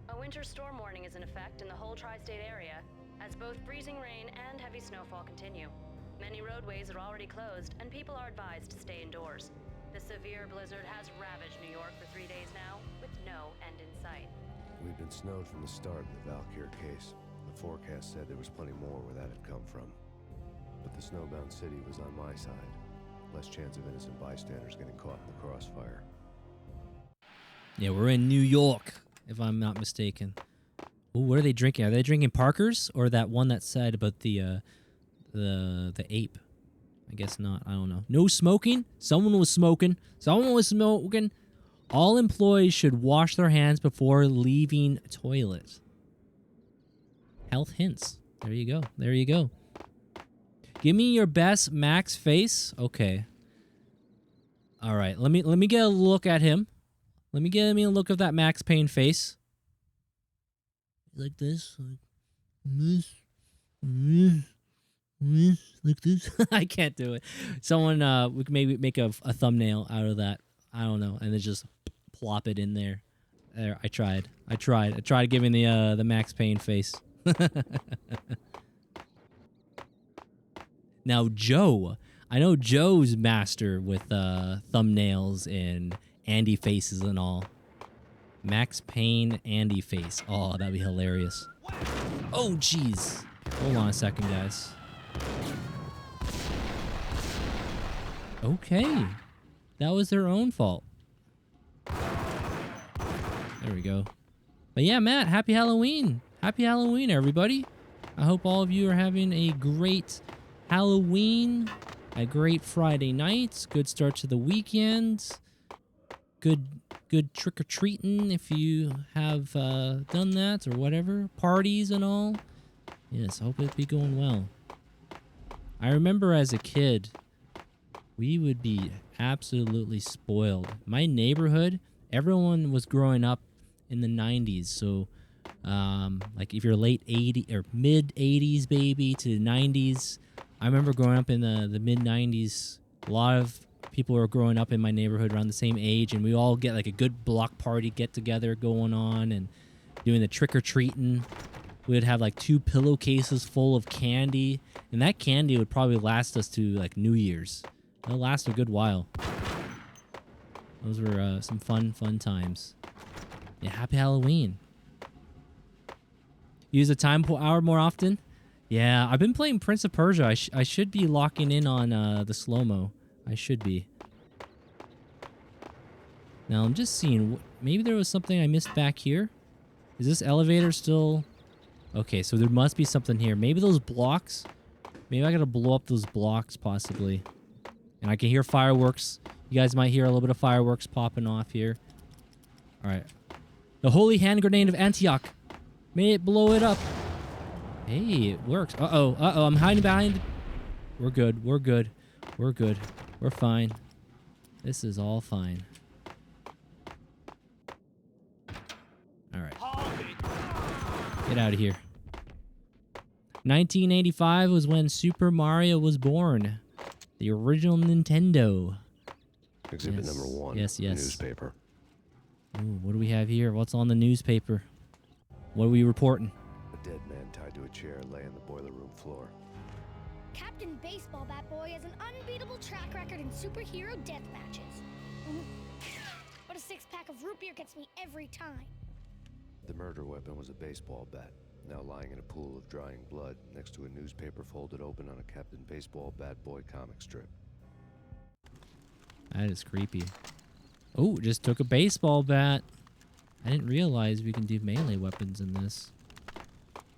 A winter storm warning is in effect in the whole tri-state area, as both freezing rain and heavy snowfall continue. Many roadways are already closed, and people are advised to stay indoors. The severe blizzard has ravaged New York for 3 days now, with no end in sight. We've been snowed from the start in the Valkyr case. The forecast said there was plenty more where that had come from. But the snowbound city was on my side. Less chance of innocent bystanders getting caught in the crossfire. Yeah, we're in New York, if I'm not mistaken. Ooh, what are they drinking? Are they drinking Parker's or that one that said about the ape? I guess not. I don't know. No smoking. Someone was smoking. Someone was smoking. All employees should wash their hands before leaving toilet. Health hints. There you go. There you go. Give me your best Max face. Okay. All right. Let me get a look at him. Let me get me a look of that Max Payne face. Like this. Like this. I can't do it. Someone we could maybe make a thumbnail out of that. I don't know, and then just plop it in there. There, I tried giving the Max Payne face. Now Joe, I know Joe's master with thumbnails and Andy faces and all. Max Payne Andy face. Oh, that'd be hilarious. Oh, jeez. Hold on a second, guys. Okay. That was their own fault. There we go. But yeah, Matt, happy Halloween. Happy Halloween, everybody. I hope all of you are having a great Halloween, a great Friday night, good start to the weekend, good trick-or-treating if you have done that or whatever, parties and all. Yes, hope it be going well. I remember as a kid, we would be absolutely spoiled. My neighborhood, everyone was growing up in the 90s, so like if you're late 80s or mid 80s baby to 90s, I remember growing up in the mid 90s. A lot of people were growing up in my neighborhood around the same age, and we all get like a good block party get together going on and doing the trick-or-treating. We would have like 2 pillowcases full of candy, and that candy would probably last us to like New Year's. It'll last a good while. Those were some fun times. Yeah, happy Halloween. Use the time hour more often? Yeah, I've been playing Prince of Persia. I should be locking in on the slow-mo. I should be. Now, I'm just seeing. Maybe there was something I missed back here. Is this elevator still... Okay, so there must be something here. Maybe those blocks. Maybe I gotta blow up those blocks, possibly. And I can hear fireworks. You guys might hear a little bit of fireworks popping off here. Alright. The Holy Hand Grenade of Antioch. May it blow it up. Hey, it works. Uh-oh, I'm hiding behind... We're good, we're good. We're good. We're fine. This is all fine. Alright. Get out of here. 1985 was when Super Mario was born. The original Nintendo. Exhibit number 1. Yes. Newspaper. Ooh, what do we have here? What's on the newspaper? What are we reporting? A dead man tied to a chair lay on the boiler room floor. Captain Baseball Bat Boy has an unbeatable track record in superhero death matches. But a 6-pack of root beer gets me every time. The murder weapon was a baseball bat, now lying in a pool of drying blood next to a newspaper folded open on a Captain Baseball Bat Boy comic strip. That is creepy. Oh, just took a baseball bat. I didn't realize we can do melee weapons in this.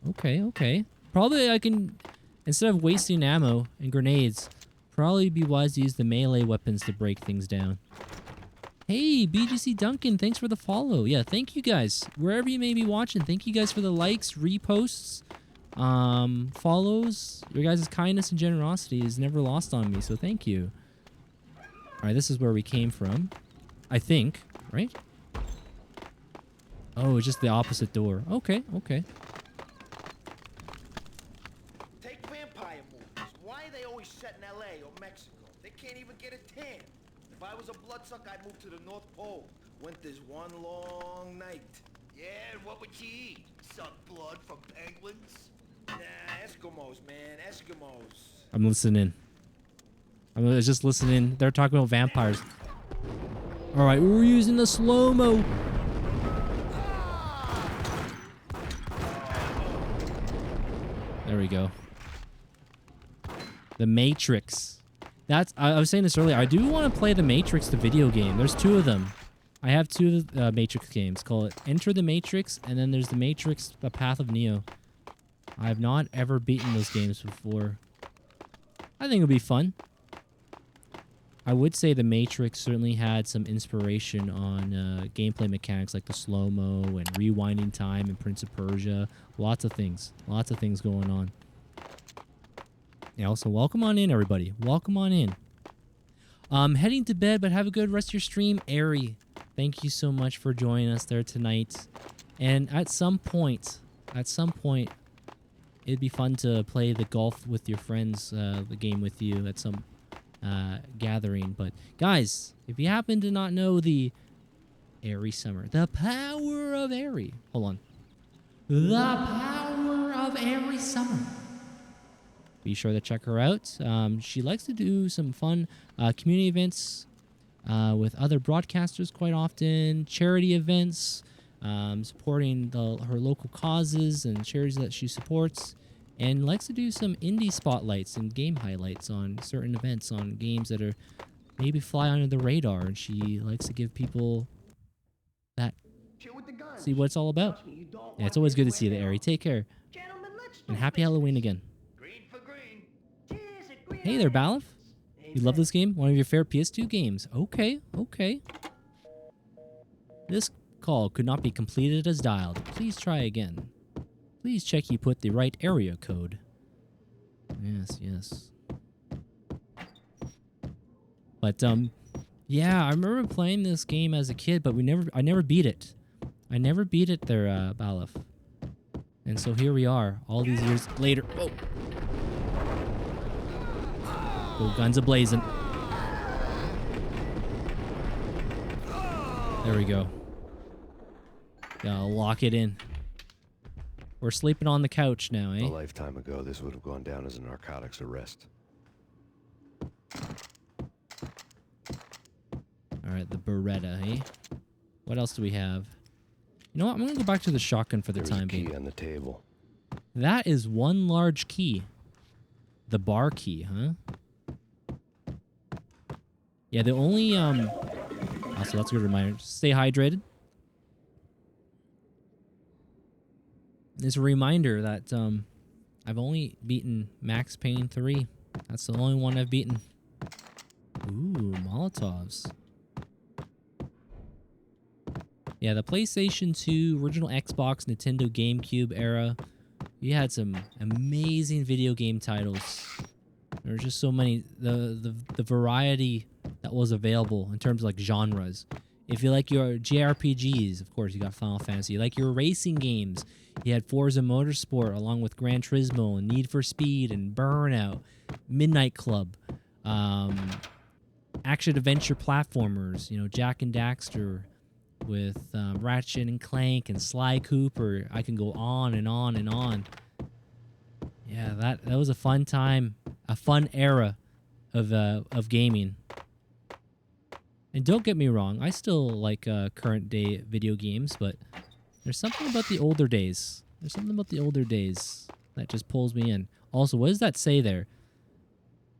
Okay. Probably I can, instead of wasting ammo and grenades, probably be wise to use the melee weapons to break things down. Hey, BGC Duncan, thanks for the follow. Yeah, thank you guys. Wherever you may be watching, thank you guys for the likes, reposts, follows. Your guys' kindness and generosity is never lost on me, so thank you. All right, this is where we came from. I think, right? Oh, it's just the opposite door. Okay. Take vampire movies. Why are they always set in L.A. or Mexico? They can't even get a tan. If I was a bloodsucker, I'd move to the North Pole. Winter's one long night. Yeah, and what would you eat? Suck blood from penguins? Nah, Eskimos, man, Eskimos. I'm listening. I'm just listening. They're talking about vampires. All right, we're using the slow-mo. There we go. The Matrix. I was saying this earlier. I do want to play The Matrix, the video game. There's 2 of them. I have 2 Matrix games. Call it Enter the Matrix, and then there's The Matrix, The Path of Neo. I have not ever beaten those games before. I think it'll be fun. I would say The Matrix certainly had some inspiration on gameplay mechanics like the slow-mo and rewinding time and Prince of Persia. Lots of things going on. Yeah, also, welcome on in, everybody. Welcome on in. Heading to bed, but have a good rest of your stream, Airy. Thank you so much for joining us there tonight. And at some point, it'd be fun to play the golf with your friends, the game with you at some gathering. But guys, if you happen to not know the Airy Summer, the power of Airy. Hold on. The power of Airy Summer. Be sure to check her out. She likes to do some fun community events with other broadcasters quite often, charity events, supporting her local causes and charities that she supports, and likes to do some indie spotlights and game highlights on certain events on games that are maybe fly under the radar, and she likes to give people that see what it's all about. Yeah, it's always good to see you, Airy. Take care. And happy Halloween again. Hey there, Balif. You love this game? One of your favorite PS2 games. Okay, okay. This call could not be completed as dialed. Please try again. Please check you put the right area code. Yes, yes. But, yeah, I remember playing this game as a kid, but I never beat it. I never beat it there, Balif. And so here we are, all these years later. Whoa. Oh, guns a-blazing. There we go. Gotta lock it in. We're sleeping on the couch now, eh? A lifetime ago, this would have gone down as a narcotics arrest. Alright, the Beretta, eh? What else do we have? You know what? I'm gonna go back to the shotgun for the time being. Key on the table. That is one large key. The bar key, huh? Yeah, the only, also, that's a good reminder. Stay hydrated. It's a reminder that, I've only beaten Max Payne 3. That's the only one I've beaten. Ooh, Molotovs. Yeah, the PlayStation 2, original Xbox, Nintendo GameCube era. You had some amazing video game titles. There were just so many. The variety that was available in terms of like genres. If you like your JRPGs, of course, you got Final Fantasy. You like your racing games, you had Forza Motorsport along with Gran Turismo and Need for Speed and Burnout, Midnight Club, action-adventure platformers, you know, Jak and Daxter with Ratchet and Clank and Sly Cooper. I can go on and on and on. Yeah, that was a fun time, a fun era of gaming. And don't get me wrong, I still like current day video games, but there's something about the older days. There's something about the older days that just pulls me in. Also, what does that say there?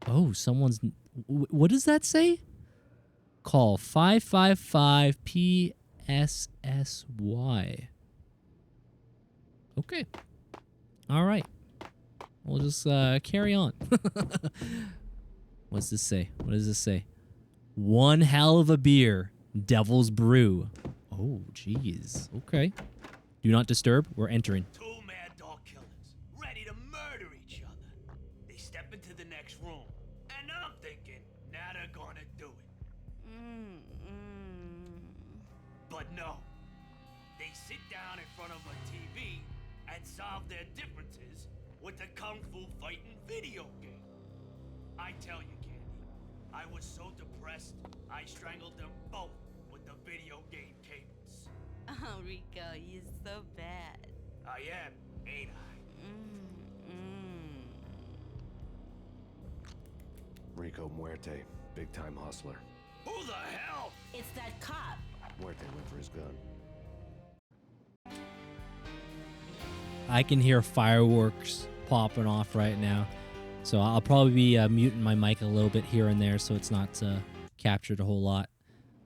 Oh, someone's... What does that say? Call 555 PSSY. Okay. All right. We'll just carry on. What's this say? What does this say? One hell of a beer. Devil's Brew. Oh, jeez. Okay. Do not disturb. We're entering. Two mad dog killers, ready to murder each other. They step into the next room, and I'm thinking, now they're gonna do it. But no. They sit down in front of a TV and solve their differences with a kung fu fighting video game. I tell you, Candy, I was so depressed, I strangled them both with the video game cables. Oh, Rico, you're so bad. I am, ain't I? Rico Muerte, big-time hustler. Who the hell? It's that cop. Muerte went for his gun. I can hear fireworks popping off right now. So I'll probably be muting my mic a little bit here and there so it's not captured a whole lot.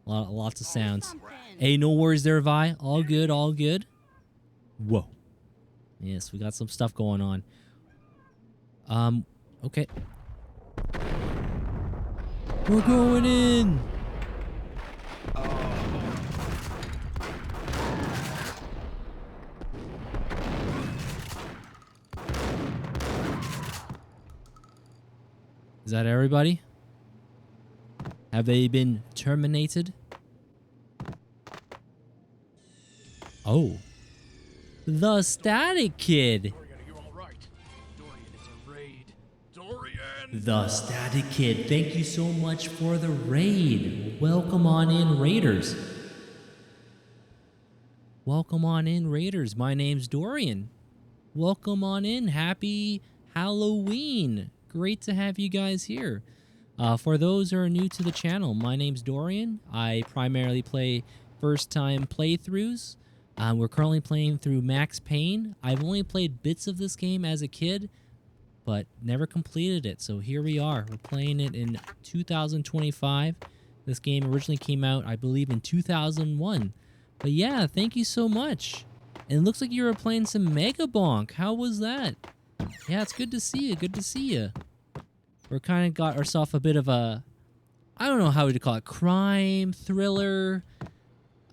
Lots of sounds. Hey, no worries there, Vi. All good, all good. Whoa. Yes, we got some stuff going on. Okay. We're going in. Is that everybody? Have they been terminated? Oh. The Static Kid. Dorian, are you all right? Dorian, it's a raid. Dorian! The Static Kid, thank you so much for the raid. Welcome on in, Raiders. Welcome on in, Raiders. My name's Dorian. Welcome on in. Happy Halloween. Great to have you guys here. For those who are new to the channel, my name's Dorian. I primarily play first-time playthroughs. We're currently playing through Max Payne. I've only played bits of this game as a kid, but never completed it. So here we are. We're playing it in 2025. This game originally came out, I believe, in 2001. But yeah, thank you so much. And it looks like you were playing some Mega Bonk. How was that? Yeah, it's good to see you. Good to see you. We're kind of got ourselves a bit of a, I don't know how to call it, crime, thriller,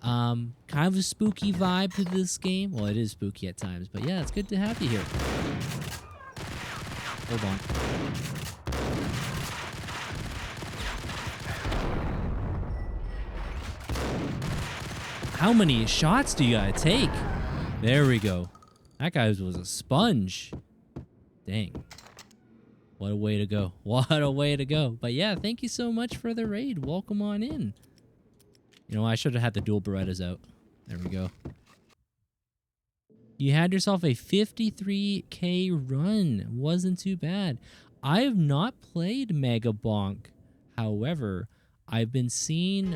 kind of a spooky vibe to this game. Well, it is spooky at times, but yeah, it's good to have you here. Hold on. How many shots do you gotta take? There we go. That guy was a sponge. Dang. What a way to go. What a way to go. But yeah, thank you so much for the raid. Welcome on in. You know, I should have had the dual Berettas out. There we go. You had yourself a 53k run. Wasn't too bad. I have not played Mega Bonk. However, I've been seeing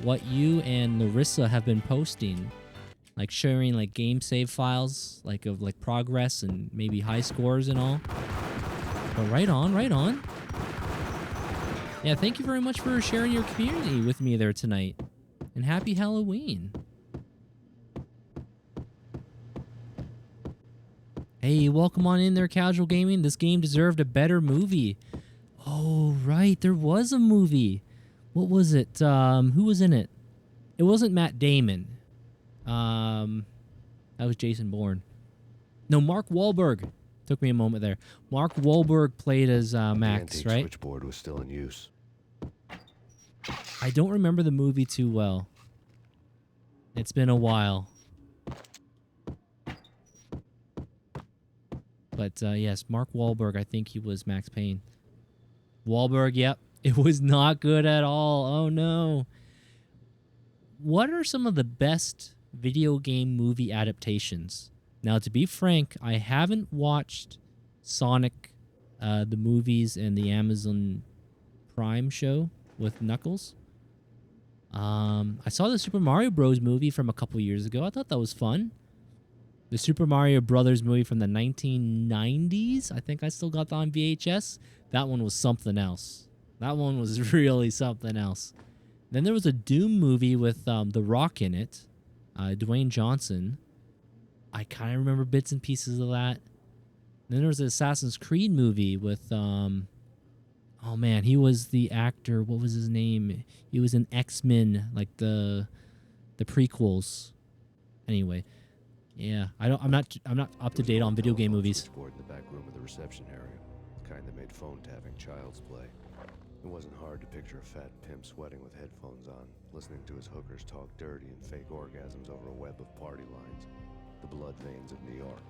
what you and Larissa have been posting. Like sharing like game save files, like of like progress and maybe high scores and all. But right on, right on. Yeah, thank you very much for sharing your community with me there tonight. And happy Halloween. Hey, welcome on in there, Casual Gaming. This game deserved a better movie. Oh, right. There was a movie. What was it? Who was in it? It wasn't Matt Damon. That was Jason Bourne. No, Mark Wahlberg. Took me a moment there. Mark Wahlberg played as Max, right? The switchboard was still in use. I don't remember the movie too well. It's been a while. But yes, Mark Wahlberg, I think he was Max Payne. Wahlberg, yep. It was not good at all. Oh, no. What are some of the best video game movie adaptations? Now, to be frank, I haven't watched Sonic, the movies, and the Amazon Prime show with Knuckles. I saw the Super Mario Bros. Movie from a couple years ago. I thought that was fun. The Super Mario Brothers movie from the 1990s. I think I still got that on VHS. That one was something else. That one was really something else. Then there was a Doom movie with The Rock in it. Dwayne Johnson. I kind of remember bits and pieces of that. Then there was an Assassin's Creed movie with, oh man, he was the actor. What was his name? He was in X-Men, like the prequels. Anyway, yeah, I'm not up to date on video game movies. Switchboard in the back room of the reception area, the kind that made phone tapping child's play. It wasn't hard to picture a fat pimp sweating with headphones on, listening to his hookers talk dirty and fake orgasms over a web of party lines. The blood veins of New York.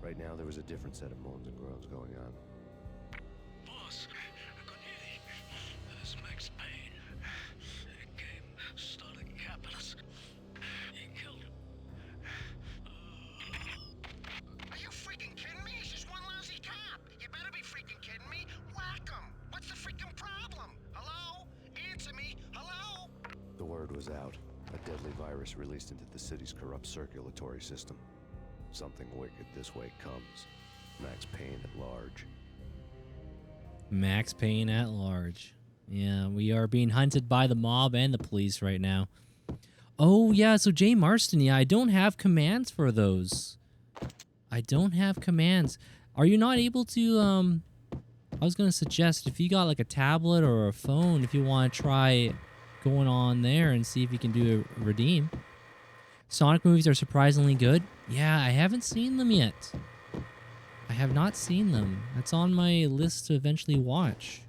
Right now, there was a different set of moans and groans going on. Boss, Cornelia, this is Max Payne. He came, started capitalist. He killed him. Are you freaking kidding me? He's just one lousy cop. You better be freaking kidding me. Whack him. What's the freaking problem? Hello? Answer me. Hello? The word was out. A deadly virus released into the city's corrupt circulatory system. Something wicked this way comes. Max Payne at large. Max Payne at large. Yeah, we are being hunted by the mob and the police right now. Oh, yeah, so Jay Marston, yeah, I don't have commands for those. I don't have commands. Are you not able to, I was going to suggest if you got like a tablet or a phone, if you want to try going on there and see if you can do a redeem. Sonic movies are surprisingly good. Yeah, I haven't seen them yet. I have not seen them. That's on my list to eventually watch.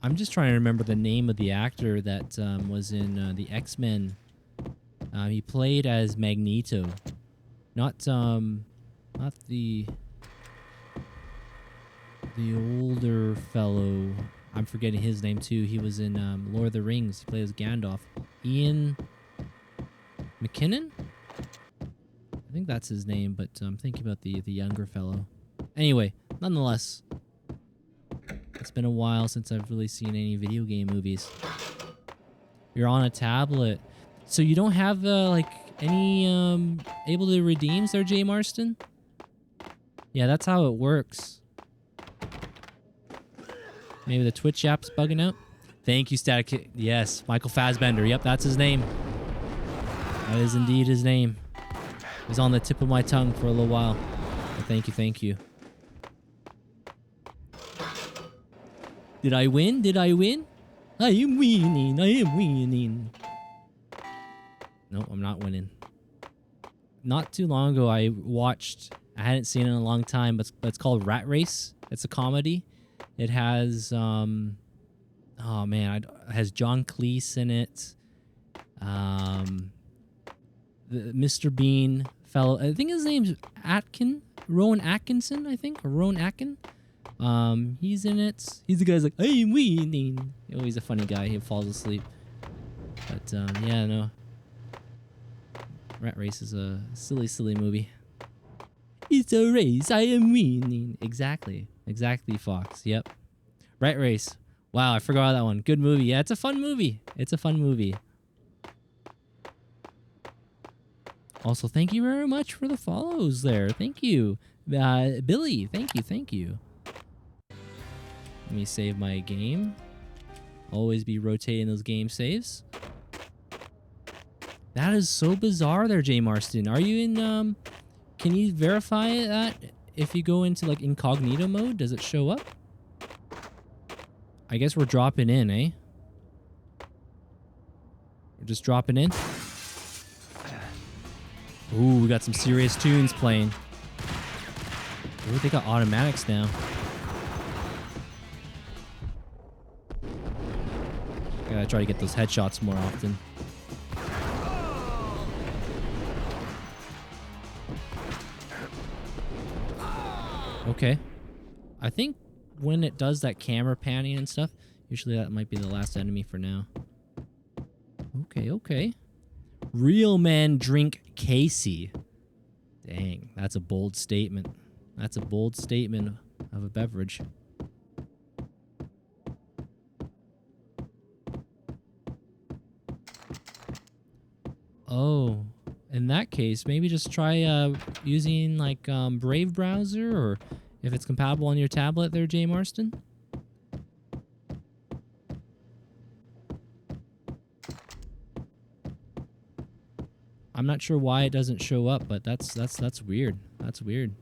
I'm just trying to remember the name of the actor that was in the X-Men. He played as Magneto, not the older fellow. I'm forgetting his name too. He was in Lord of the Rings. He played as Gandalf. Ian McKinnon? I think that's his name, but I'm thinking about the younger fellow. Anyway, nonetheless, it's been a while since I've really seen any video game movies. You're on a tablet, so you don't have like any able to redeems there, Jay Marston? Yeah, that's how it works. Maybe the Twitch app's bugging out. Thank you, Static. Yes, Michael Fassbender. Yep, that's his name. That is indeed his name. It was on the tip of my tongue for a little while. But thank you, thank you. Did I win? Did I win? I am winning. I am winning. No, I'm not winning. Not too long ago, I hadn't seen it in a long time, but it's called Rat Race. It's a comedy. It has, oh man, it has John Cleese in it. The Mr. Bean fellow, I think his name's Rowan Atkinson, I think, or Rowan Atkin. He's in it. He's the guy's like, I'm winning. Oh, he's a funny guy. He falls asleep. But, yeah, no. Rat Race is a silly, silly movie. It's a race. I am winning. Exactly. Exactly, Fox. Yep. Rat Race. Wow, I forgot that one. Good movie. Yeah, it's a fun movie. It's a fun movie. Also, thank you very much for the follows there. Thank you. Billy, thank you, thank you. Let me save my game. Always be rotating those game saves. That is so bizarre there, Jay Marston. Are you in, can you verify that if you go into like incognito mode, does it show up? I guess we're dropping in, eh? We're just dropping in. Ooh, we got some serious tunes playing. Ooh, they got automatics now. Gotta try to get those headshots more often. Okay. I think when it does that camera panning and stuff, usually that might be the last enemy for now. Okay, okay. Real men drink Casey. Dang, that's a bold statement. That's a bold statement of a beverage. Oh, in that case, maybe just try using like Brave browser, or if it's compatible on your tablet there, Jay Marston. I'm not sure why it doesn't show up, but that's weird. That's weird.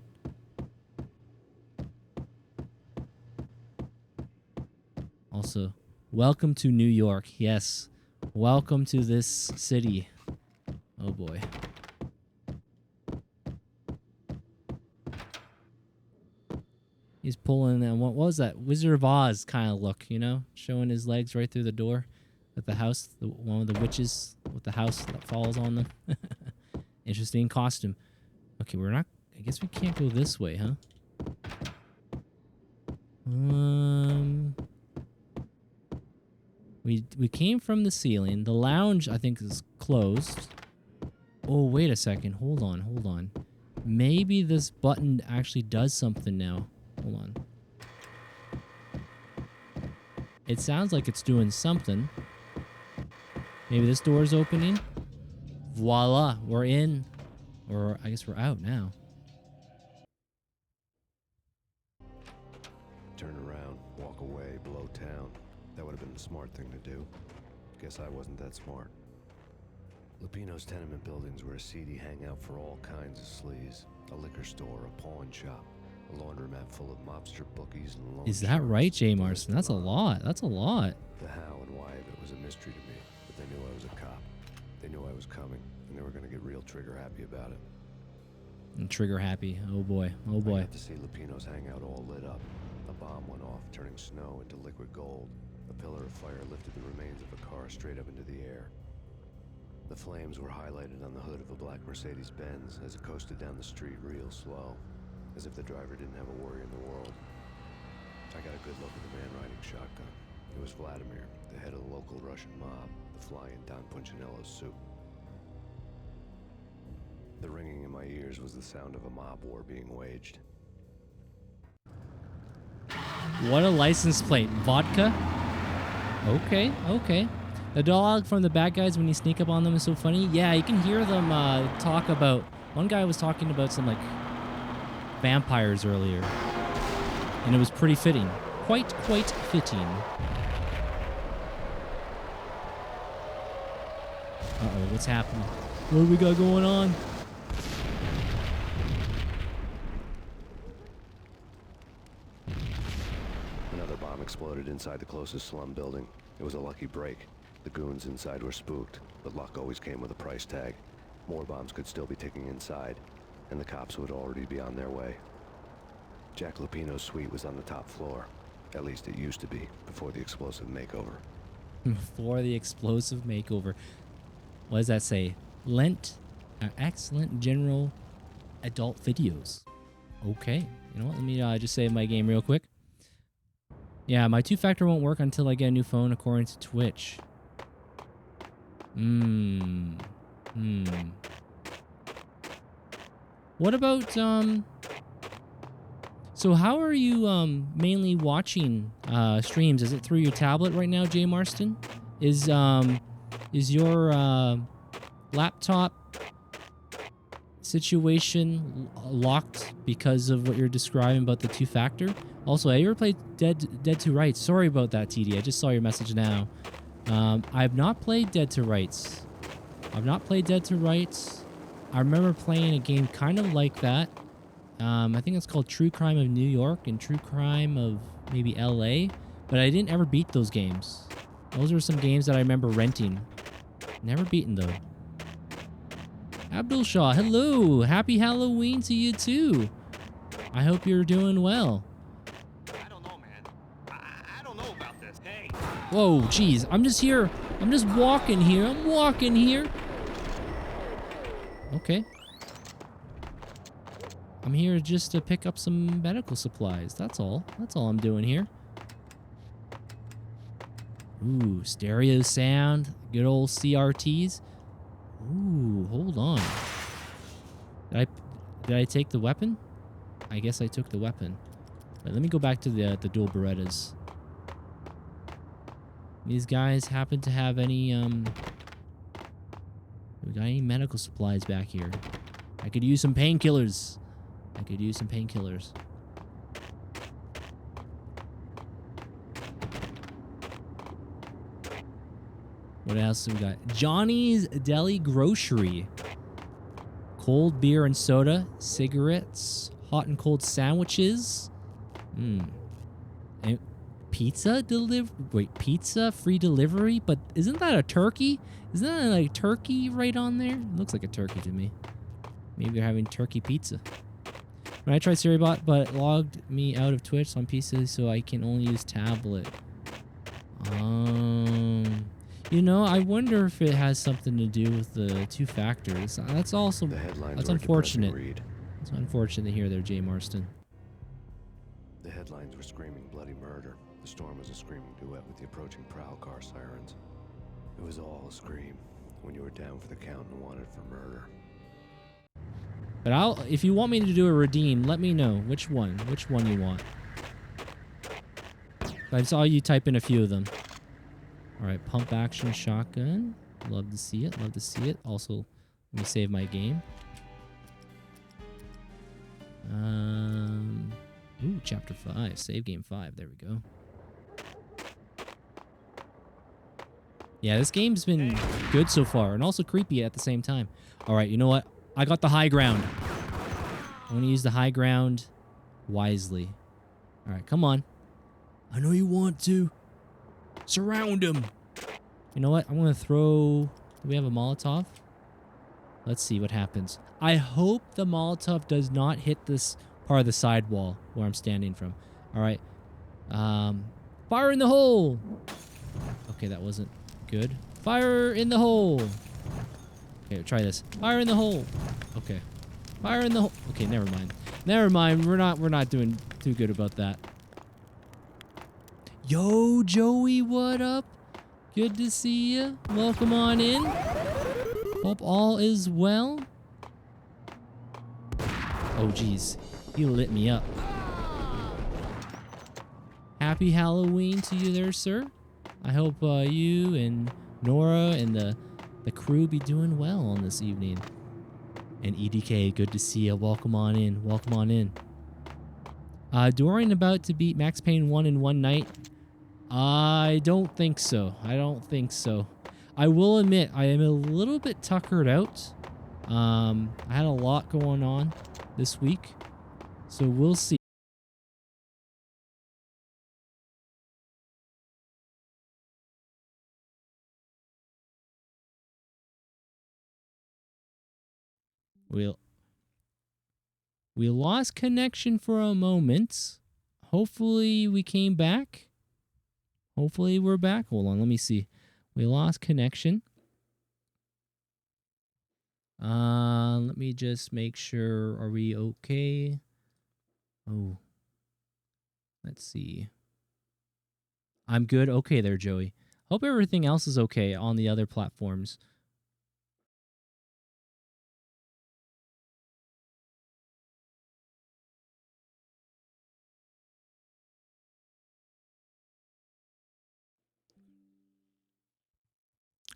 Also, welcome to New York. Yes, welcome to this city. Oh boy. He's pulling, what was that? Wizard of Oz kind of look, you know? Showing his legs right through the door at the house. One of the witches with the house that falls on them. Interesting costume. Okay, we're not... I guess we can't go this way, huh? We came from the ceiling. The lounge, I think, is closed. Oh, wait a second. Hold on, hold on. Maybe this button actually does something now. Hold on. It sounds like it's doing something. Maybe this door is opening. Voila, we're in. Or I guess we're out now. Turn around, walk away, blow town. That would have been the smart thing to do. Guess I wasn't that smart. Lupino's tenement buildings were a seedy hangout for all kinds of sleaze. A liquor store, a pawn shop, a laundromat full of mobster bookies and loan Is that sharks. right, Jay Marston? That's a lot. That's a lot. The how and why of it was a mystery to me, but they knew I was a cop. They knew I was coming, and they were going to get real trigger happy about it. And trigger happy. Oh boy. Oh boy. I got to see Lupino's hangout all lit up. A bomb went off, turning snow into liquid gold. A pillar of fire lifted the remains of a car straight up into the air. The flames were highlighted on the hood of a black Mercedes-Benz as it coasted down the street real slow, as if the driver didn't have a worry in the world. I got a good look at the man riding shotgun. It was Vladimir, the head of the local Russian mob, the fly in Don Punchinello's soup. The ringing in my ears was the sound of a mob war being waged. What a license plate. Vodka? Okay, okay. The dialogue from the bad guys when you sneak up on them is so funny. Yeah, you can hear them talk about... One guy was talking about some, like, vampires earlier. And it was pretty fitting. Quite fitting. Uh-oh, what's happening? What do we got going on? Another bomb exploded inside the closest slum building. It was a lucky break. The goons inside were spooked, but luck always came with a price tag. More bombs could still be ticking inside, and the cops would already be on their way. Jack Lupino's suite was on the top floor. At least it used to be, before the explosive makeover. Before the explosive makeover. What does that say? Excellent general adult videos. Okay. You know what? Let me just save my game real quick. Yeah, my two-factor won't work until I get a new phone, according to Twitch. What about, So how are you, mainly watching, streams? Is it through your tablet right now, Jay Marston? Is your, laptop situation locked because of what you're describing about the two-factor? Also, have you ever played Dead to Rights? Sorry about that, TD. I just saw your message now. I've not played Dead to Rights. I remember playing a game kind of like that. I think it's called True Crime of New York and True Crime of maybe LA. But I didn't ever beat those games. Those were some games that I remember renting. Never beaten though. Abdul Shaw, hello. Happy Halloween to you too. I hope you're doing well. I don't know, man. I don't know about this. Hey. Whoa, jeez. I'm just here. I'm just walking here. I'm walking here. Okay. I'm here just to pick up some medical supplies. That's all. That's all I'm doing here. Ooh, stereo sound. Good old CRTs. Ooh, hold on. Did I take the weapon? I guess I took the weapon. But let me go back to the dual Berettas. These guys happen to have any we got any medical supplies back here? I could use some painkillers. What else we got? Johnny's Deli Grocery. Cold beer and soda, cigarettes, hot and cold sandwiches. And pizza pizza free delivery? But isn't that a turkey? Isn't that like turkey right on there? It looks like a turkey to me. Maybe they're having turkey pizza. When I tried SiriBot, but it logged me out of Twitch on PC, so I can only use tablet. You know, I wonder if it has something to do with the two factors. That's also that's unfortunate. It's unfortunate to hear there, Jay Marston. The headlines were screaming bloody murder. The storm was a screaming duet with the approaching prowl car sirens. It was all a scream when you were down for the count and wanted for murder. But if you want me to do a redeem, let me know which one you want. I saw you type in a few of them. All right, pump action shotgun. Love to see it. Also, let me save my game. Ooh, chapter 5, save game 5. There we go. Yeah, this game's been good so far, and also creepy at the same time. All right, you know what? I got the high ground. I'm gonna use the high ground wisely. All right, come on. I know you want to. Surround him. You know what? I'm gonna throw... Do we have a Molotov? Let's see what happens. I hope the Molotov does not hit this part of the sidewall where I'm standing from. All right. Fire in the hole. Okay, that wasn't good. Fire in the hole. Okay, try this. Fire in the hole. Okay. Fire in the hole. Okay, never mind. Never mind. We're not doing too good about that. Yo, Joey, what up? Good to see you. Welcome on in. Hope all is well. Oh, geez. He lit me up. Happy Halloween to you there, sir. I hope you and Nora and the crew be doing well on this evening. And EDK, good to see you. Welcome on in. Welcome on in. Dorian about to beat Max Payne 1 in one night? I don't think so. I don't think so. I will admit, I am a little bit tuckered out. I had a lot going on this week. So we'll see. We lost connection for a moment. Hopefully we came back. Hopefully we're back. Hold on, let me see. We lost connection. Let me just make sure. Are we okay? Oh. Let's see. I'm good. Okay there, Joey. Hope everything else is okay on the other platforms.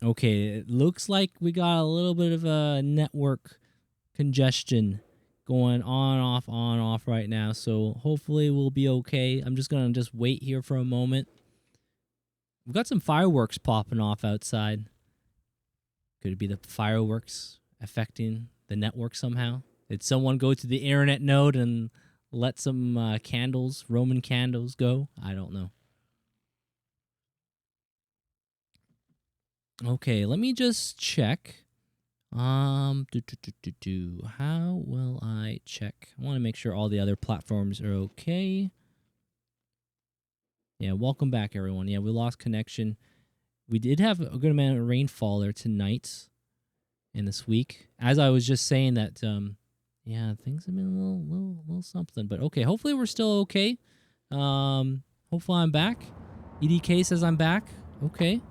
Okay, it looks like we got a little bit of a network congestion going on off right now. So hopefully we'll be okay. I'm just going to wait here for a moment. We've got some fireworks popping off outside. Could it be the fireworks affecting the network somehow? Did someone go to the internet node and let some candles, Roman candles, go? I don't know. Okay, let me just check. How will I check? I want to make sure all the other platforms are okay. Yeah, welcome back, everyone. Yeah, we lost connection. We did have a good amount of rainfall there tonight and this week. As I was just saying that, yeah, things have been a little something. But okay, hopefully we're still okay. Hopefully I'm back. EDK says I'm back. Okay.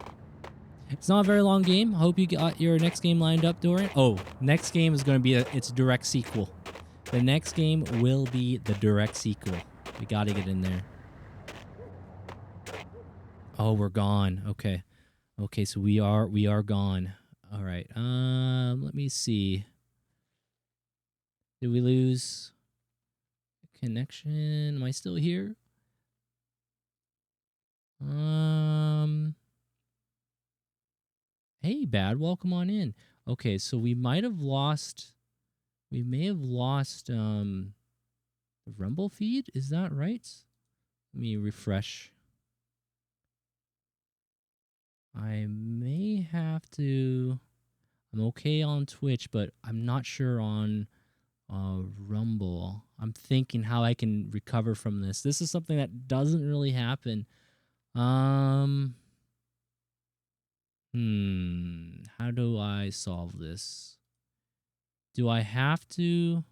It's not a very long game. I hope you got your next game lined up, Dorian. Oh, next game is going to be its direct sequel. The next game will be the direct sequel. We got to get in there. Oh, we're gone. Okay. Okay, so we are gone. All right. Let me see. Did we lose connection? Am I still here? Hey, Bad, welcome on in. Okay, so we may have lost the Rumble feed, is that right? Let me refresh. I may have to. I'm okay on Twitch, but I'm not sure on Rumble. I'm thinking how I can recover from this. This is something that doesn't really happen. How do I solve this? Do I have to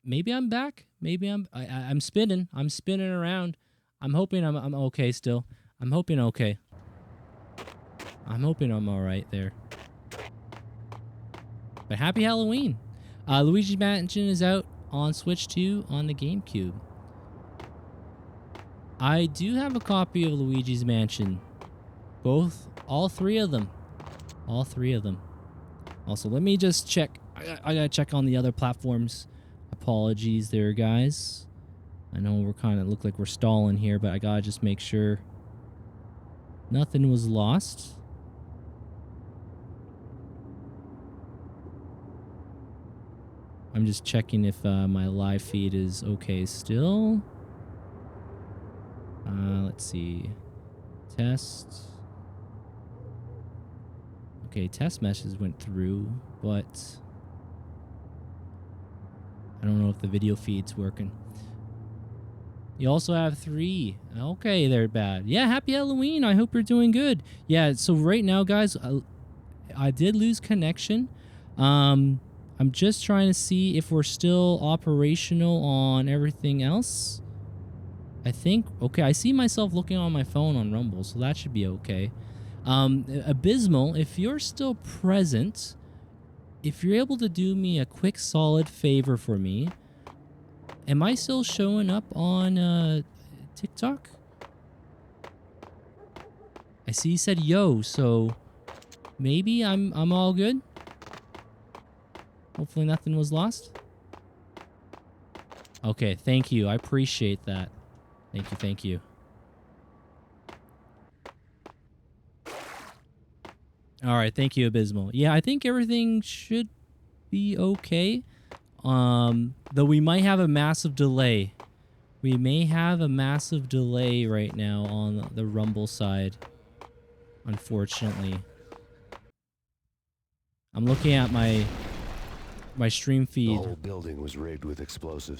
maybe I'm back? Maybe I'm spinning. I'm spinning around. I'm hoping I'm okay still. I'm hoping okay. I'm hoping I'm all right there. But happy Halloween. Luigi's Mansion is out on Switch 2 on the GameCube. I do have a copy of Luigi's Mansion. All three of them. All three of them. Also, let me just check. I gotta check on the other platforms. Apologies there, guys. I know we're kind of look like we're stalling here, but I gotta just make sure nothing was lost. I'm just checking if my live feed is okay still. Let's see. Test. Okay, test messages went through, but I don't know if the video feed's working. You also have 3. Okay, they're bad. Yeah, happy Halloween. I hope you're doing good. Yeah, so right now, guys, I did lose connection. I'm just trying to see if we're still operational on everything else. I think, okay, I see myself looking on my phone on Rumble, so that should be okay. Abysmal, if you're still present, if you're able to do me a quick solid favor for me, am I still showing up on TikTok? I see you said yo, so maybe I'm all good. Hopefully nothing was lost. Okay, thank you. I appreciate that. Thank you, thank you. All right, thank you, Abysmal. Yeah, I think everything should be okay. Though we might have a massive delay. We may have a massive delay right now on the Rumble side, unfortunately. I'm looking at my stream feed. The whole building was rigged with explosives.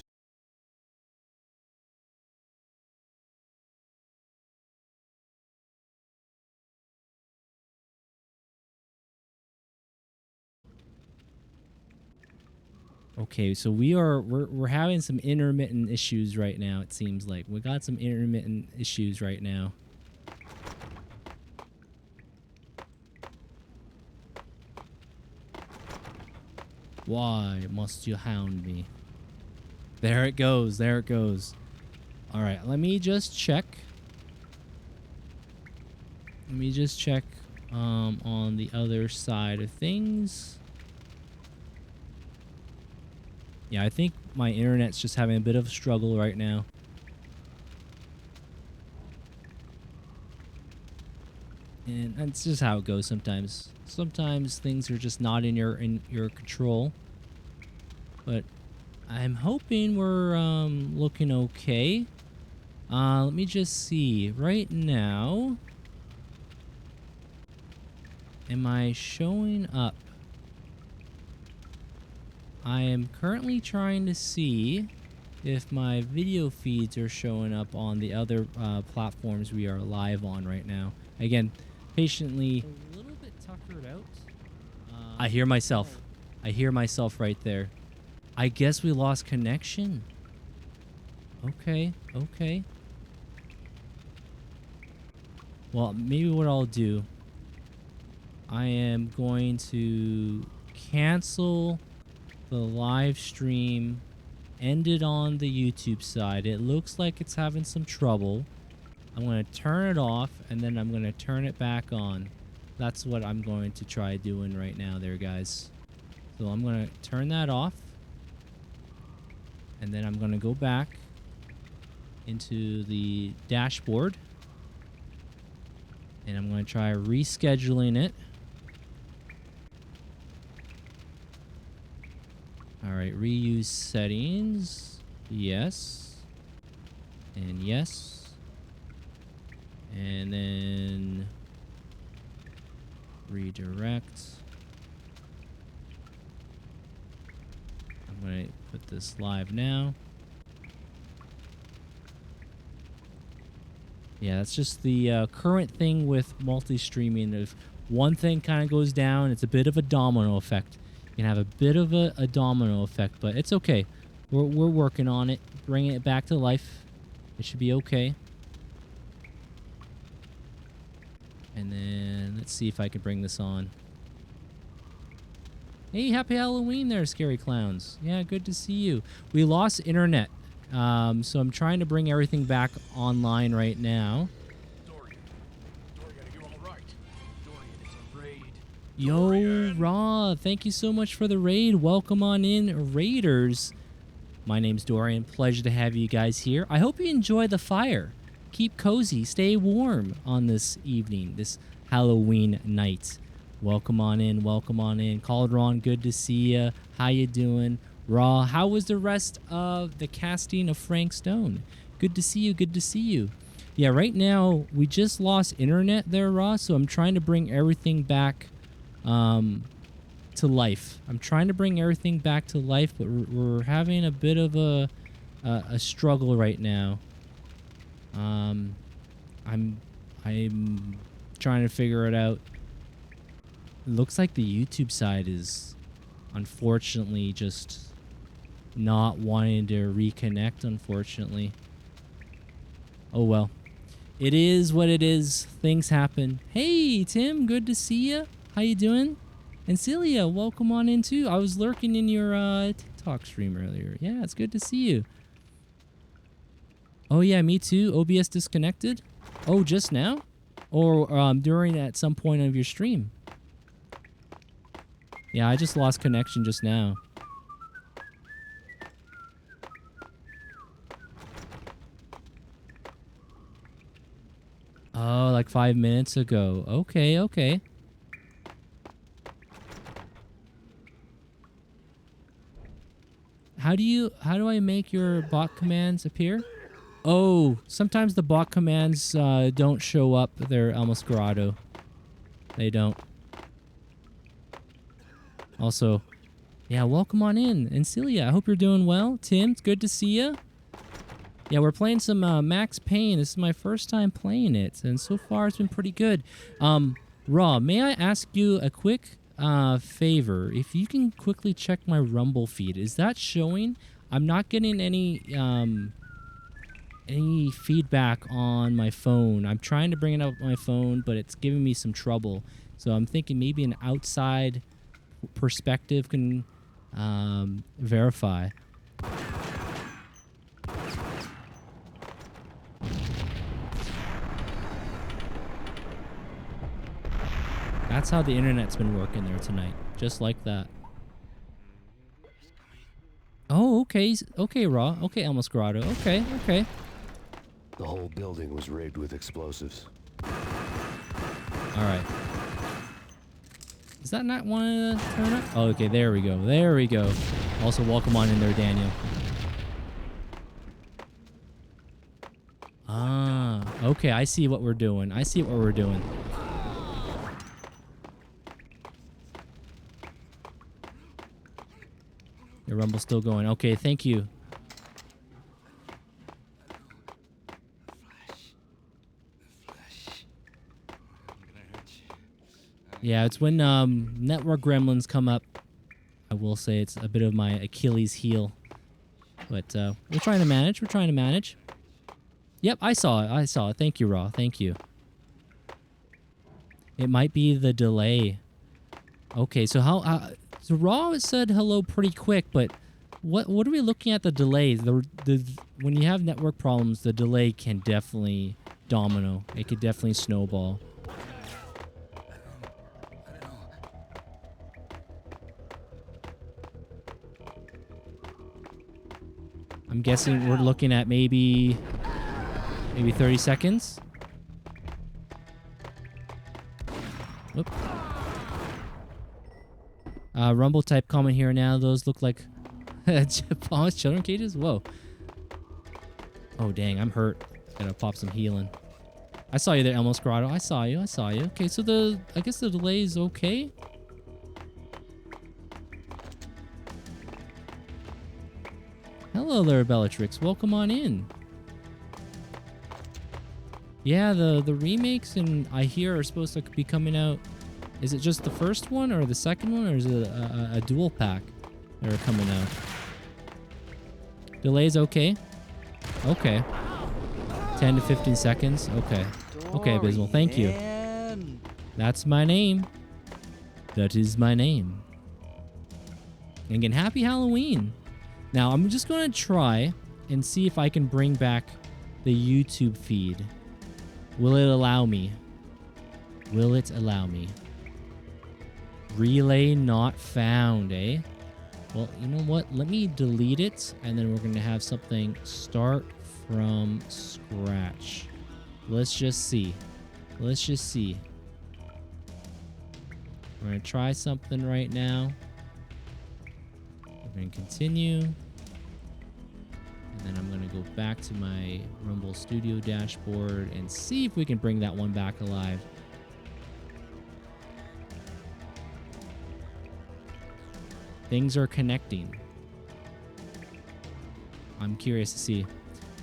Okay, so we're having some intermittent issues right now, it seems like. We got some intermittent issues right now. Why must you hound me? There it goes, there it goes. All right, let me just check. Let me just check on the other side of things. Yeah, I think my internet's just having a bit of a struggle right now. And that's just how it goes sometimes. Sometimes things are just not in your control. But I'm hoping we're looking okay. Let me just see. Right now, am I showing up? I am currently trying to see if my video feeds are showing up on the other platforms we are live on right now. Again, patiently. A little bit tuckered out. I hear myself. I hear myself right there. I guess we lost connection. Okay, okay. Well, maybe what I'll do, I am going to cancel the live stream, end it on the YouTube side. It looks like it's having some trouble. I'm going to turn it off, and then I'm going to turn it back on. That's what I'm going to try doing right now there, guys. So I'm going to turn that off, and then I'm going to go back into the dashboard, and I'm going to try rescheduling it. All right, reuse settings. Yes. And yes. And then redirect. I'm going to put this live now. Yeah, that's just the current thing with multi-streaming. If one thing kind of goes down, it's a bit of a domino effect. You can have a bit of a domino effect, but it's okay. We're working on it, bringing it back to life. It should be okay. And then let's see if I can bring this on. Hey, happy Halloween there, Scary Clowns. Yeah, good to see you. We lost internet, so I'm trying to bring everything back online right now. Dorian, are you all right? Dorian, it's a raid. Yo, Raw, thank you so much for the raid. Welcome on in, Raiders. My name's Dorian. Pleasure to have you guys here. I hope you enjoy the fire. Keep cozy, stay warm on this evening, this Halloween night. Welcome on in, welcome on in. Calderon, good to see ya. How you doing? Raw, how was the rest of the casting of Frank Stone? Good to see you, good to see you. Yeah, right now, we just lost internet there, Raw, so I'm trying to bring everything back to to life. I'm trying to bring everything back to life, but we're having a bit of a struggle right now. I'm trying to figure it out. It looks like the YouTube side is unfortunately just not wanting to reconnect, unfortunately. Oh well. It is what it is. Things happen. Hey, Tim, good to see you. How you doing? And Celia, welcome on in too. I was lurking in your TikTok stream earlier. Yeah, it's good to see you. Oh yeah, me too. OBS disconnected? Oh, just now? Or during at some point of your stream? Yeah, I just lost connection just now. Oh, like 5 minutes ago. Okay, okay. How do I make your bot commands appear? Oh, sometimes the bot commands don't show up. They're El Mascarado. They don't. Also, yeah, welcome on in. And Celia, I hope you're doing well. Tim, it's good to see you. Yeah, we're playing some Max Payne. This is my first time playing it, and so far it's been pretty good. Raw, may I ask you a quick favor? If you can quickly check my Rumble feed, is that showing? I'm not getting any feedback on my phone. I'm trying to bring it up on my phone, but it's giving me some trouble. So I'm thinking maybe an outside perspective can verify. That's how the internet's been working there tonight. Just like that. Oh, okay. Okay, Raw. Okay, El Mascarado. Okay, okay. The whole building was rigged with explosives. All right. Is that not one to turn up? Oh, okay, there we go. There we go. Also, welcome on in there, Daniel. Ah, okay. I see what we're doing. I see what we're doing. Your Rumble's still going. Okay, thank you. Yeah, it's when network gremlins come up. I will say it's a bit of my Achilles heel. But we're trying to manage. We're trying to manage. Yep, I saw it. I saw it. Thank you, Raw. Thank you. It might be the delay. Okay, so how... so Raw said hello pretty quick, but what are we looking at the delay? When you have network problems, the delay can definitely domino. It could definitely snowball. I'm guessing we're looking at maybe 30 seconds. Whoop. Rumble type comment here now. Those look like Japan's children cages? Whoa. Oh, dang. I'm hurt. Gotta pop some healing. I saw you there, El Mascarado. I saw you. I saw you. Okay, so I guess the delay is okay. Hello there, Bellatrix. Welcome on in. Yeah, the remakes and I hear are supposed to be coming out. Is it just the first one or the second one, or is it a dual pack that are coming out? Delay's okay. Okay. 10 to 15 seconds. Okay. Okay, Abysmal. Thank you. That's my name. That is my name. And again, happy Halloween. Now, I'm just going to try and see if I can bring back the YouTube feed. Will it allow me? Will it allow me? Relay not found, eh? Well, you know what? Let me delete it, and then we're going to have something start from scratch. Let's just see. Let's just see. We're going to try something right now. We're going to continue. And then I'm going to go back to my Rumble Studio dashboard and see if we can bring that one back alive. Things are connecting. I'm curious to see.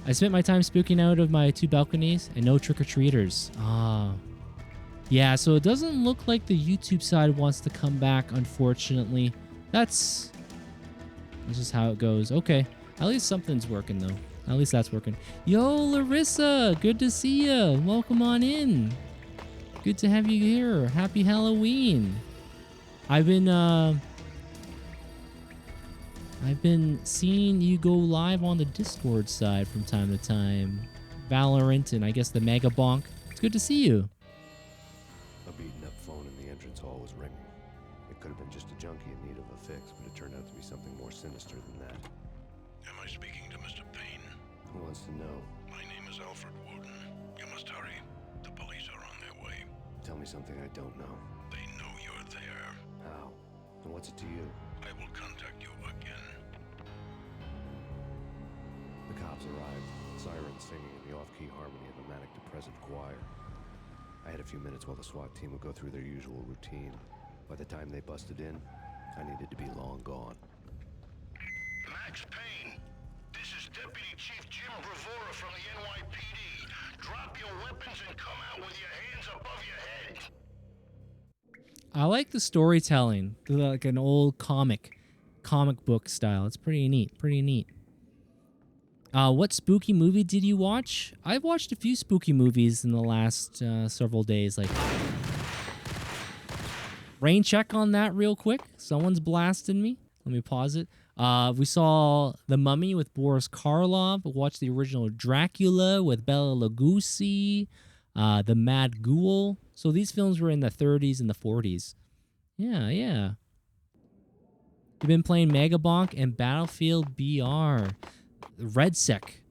I spent my time spooking out of my 2 balconies and no trick-or-treaters. Ah. Yeah, so it doesn't look like the YouTube side wants to come back, unfortunately. That's just how it goes. Okay. At least something's working, though. At least that's working. Yo, Larissa! Good to see you. Welcome on in. Good to have you here. Happy Halloween. I've been seeing you go live on the Discord side from time to time. Valorant and I guess the Mega Bonk. It's good to see you. A beaten-up phone in the entrance hall was ringing. It could have been just a junkie in need of a fix, but it turned out to be something more sinister than that. Am I speaking to Mr. Payne? Who wants to know? My name is Alfred Woden. You must hurry. The police are on their way. Tell me something I don't know. They know you're there. How? And what's it to you? I will contact you again. The cops arrived, sirens singing in the off-key harmony of a manic-depressive choir. I had a few minutes while the SWAT team would go through their usual routine. By the time they busted in, I needed to be long gone. Max Payne, this is Deputy Chief Jim Bravura from the NYPD. Drop your weapons and come out with your hands above your head. I like the storytelling, like an old comic book style. It's pretty neat, pretty neat. What spooky movie did you watch? I've watched a few spooky movies in the last several days. Like, rain check on that real quick. Someone's blasting me. Let me pause it. We saw The Mummy with Boris Karloff. We watched the original Dracula with Bela Lugosi. The Mad Ghoul. So these films were in the 30s and the 40s. Yeah, yeah. You've been playing Megabonk and Battlefield BR. RedSec.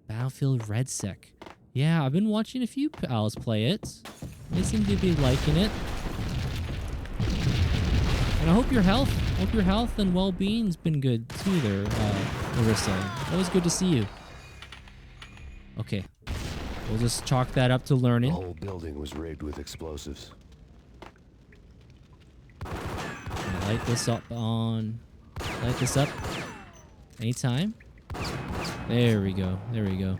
Battlefield RedSec. Yeah, I've been watching a few pals play it. They seem to be liking it. And I hope your health and well-being's been good too there, Larissa. Always good to see you. Okay. We'll just chalk that up to learning. The whole building was rigged with explosives. Light this up on... Light this up. Anytime. There we go. There we go.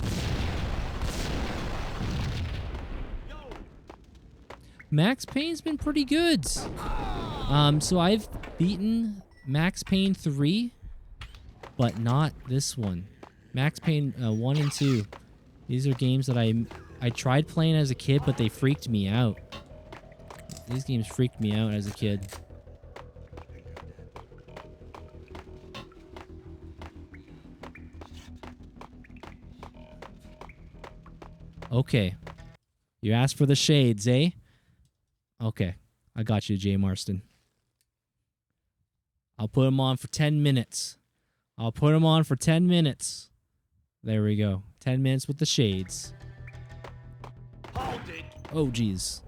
Max Payne's been pretty good. So I've beaten Max Payne 3, but not this one. Max Payne 1 and 2. These are games that I tried playing as a kid, but they freaked me out. These games freaked me out as a kid. Okay. You asked for the shades, eh? Okay. I got you, Jay Marston. I'll put them on for 10 minutes. I'll put them on for 10 minutes. There we go. 10 minutes with the shades. Hold it. Oh, geez.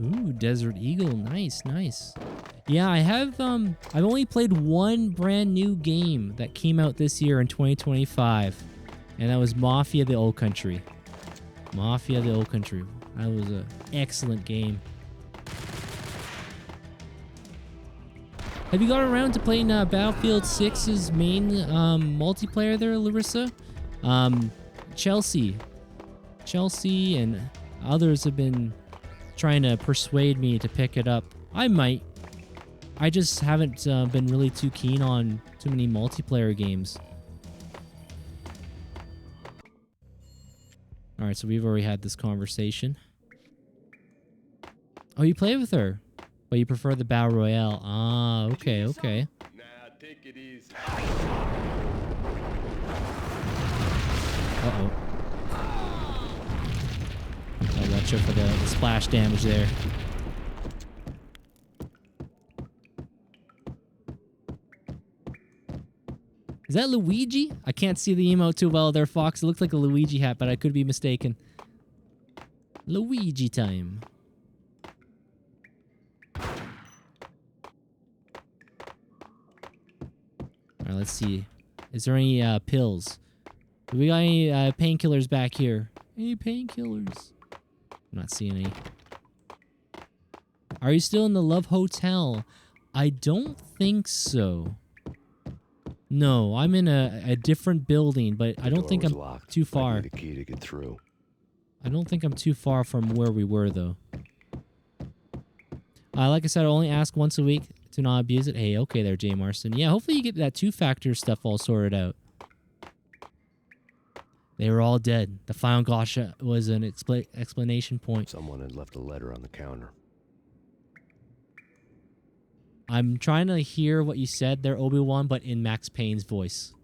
Ooh, Desert Eagle. Nice, nice. Yeah, I have, I've only played one brand new game that came out this year in 2025. And that was Mafia the Old Country. Mafia the Old Country. That was an excellent game. Have you got around to playing Battlefield 6's main multiplayer there, Larissa? Chelsea and others have been trying to persuade me to pick it up. I might. I just haven't been really too keen on too many multiplayer games. All right, so we've already had this conversation. Oh, you play with her, but you prefer the Battle Royale. Ah, okay, okay. Nah, take it easy. Uh-oh. I'll watch out for the splash damage there. Is that Luigi? I can't see the emote too well there, Fox. It looks like a Luigi hat, but I could be mistaken. Luigi time. All right, let's see. Is there any pills? Do we got any painkillers back here? Any painkillers? I'm not seeing any. Are you still in the Love Hotel? I don't think so. No, I'm in a different building, but I don't think I'm too far. I need a key to get through. I don't think I'm too far from where we were, though. Like I said, I'll only ask once a week to not abuse it. Hey, okay there, Jay Marston. Yeah, hopefully you get that two-factor stuff all sorted out. They were all dead. The final gotcha was an explanation point. Someone had left a letter on the counter. I'm trying to hear what you said there, Obi-Wan, but in Max Payne's voice.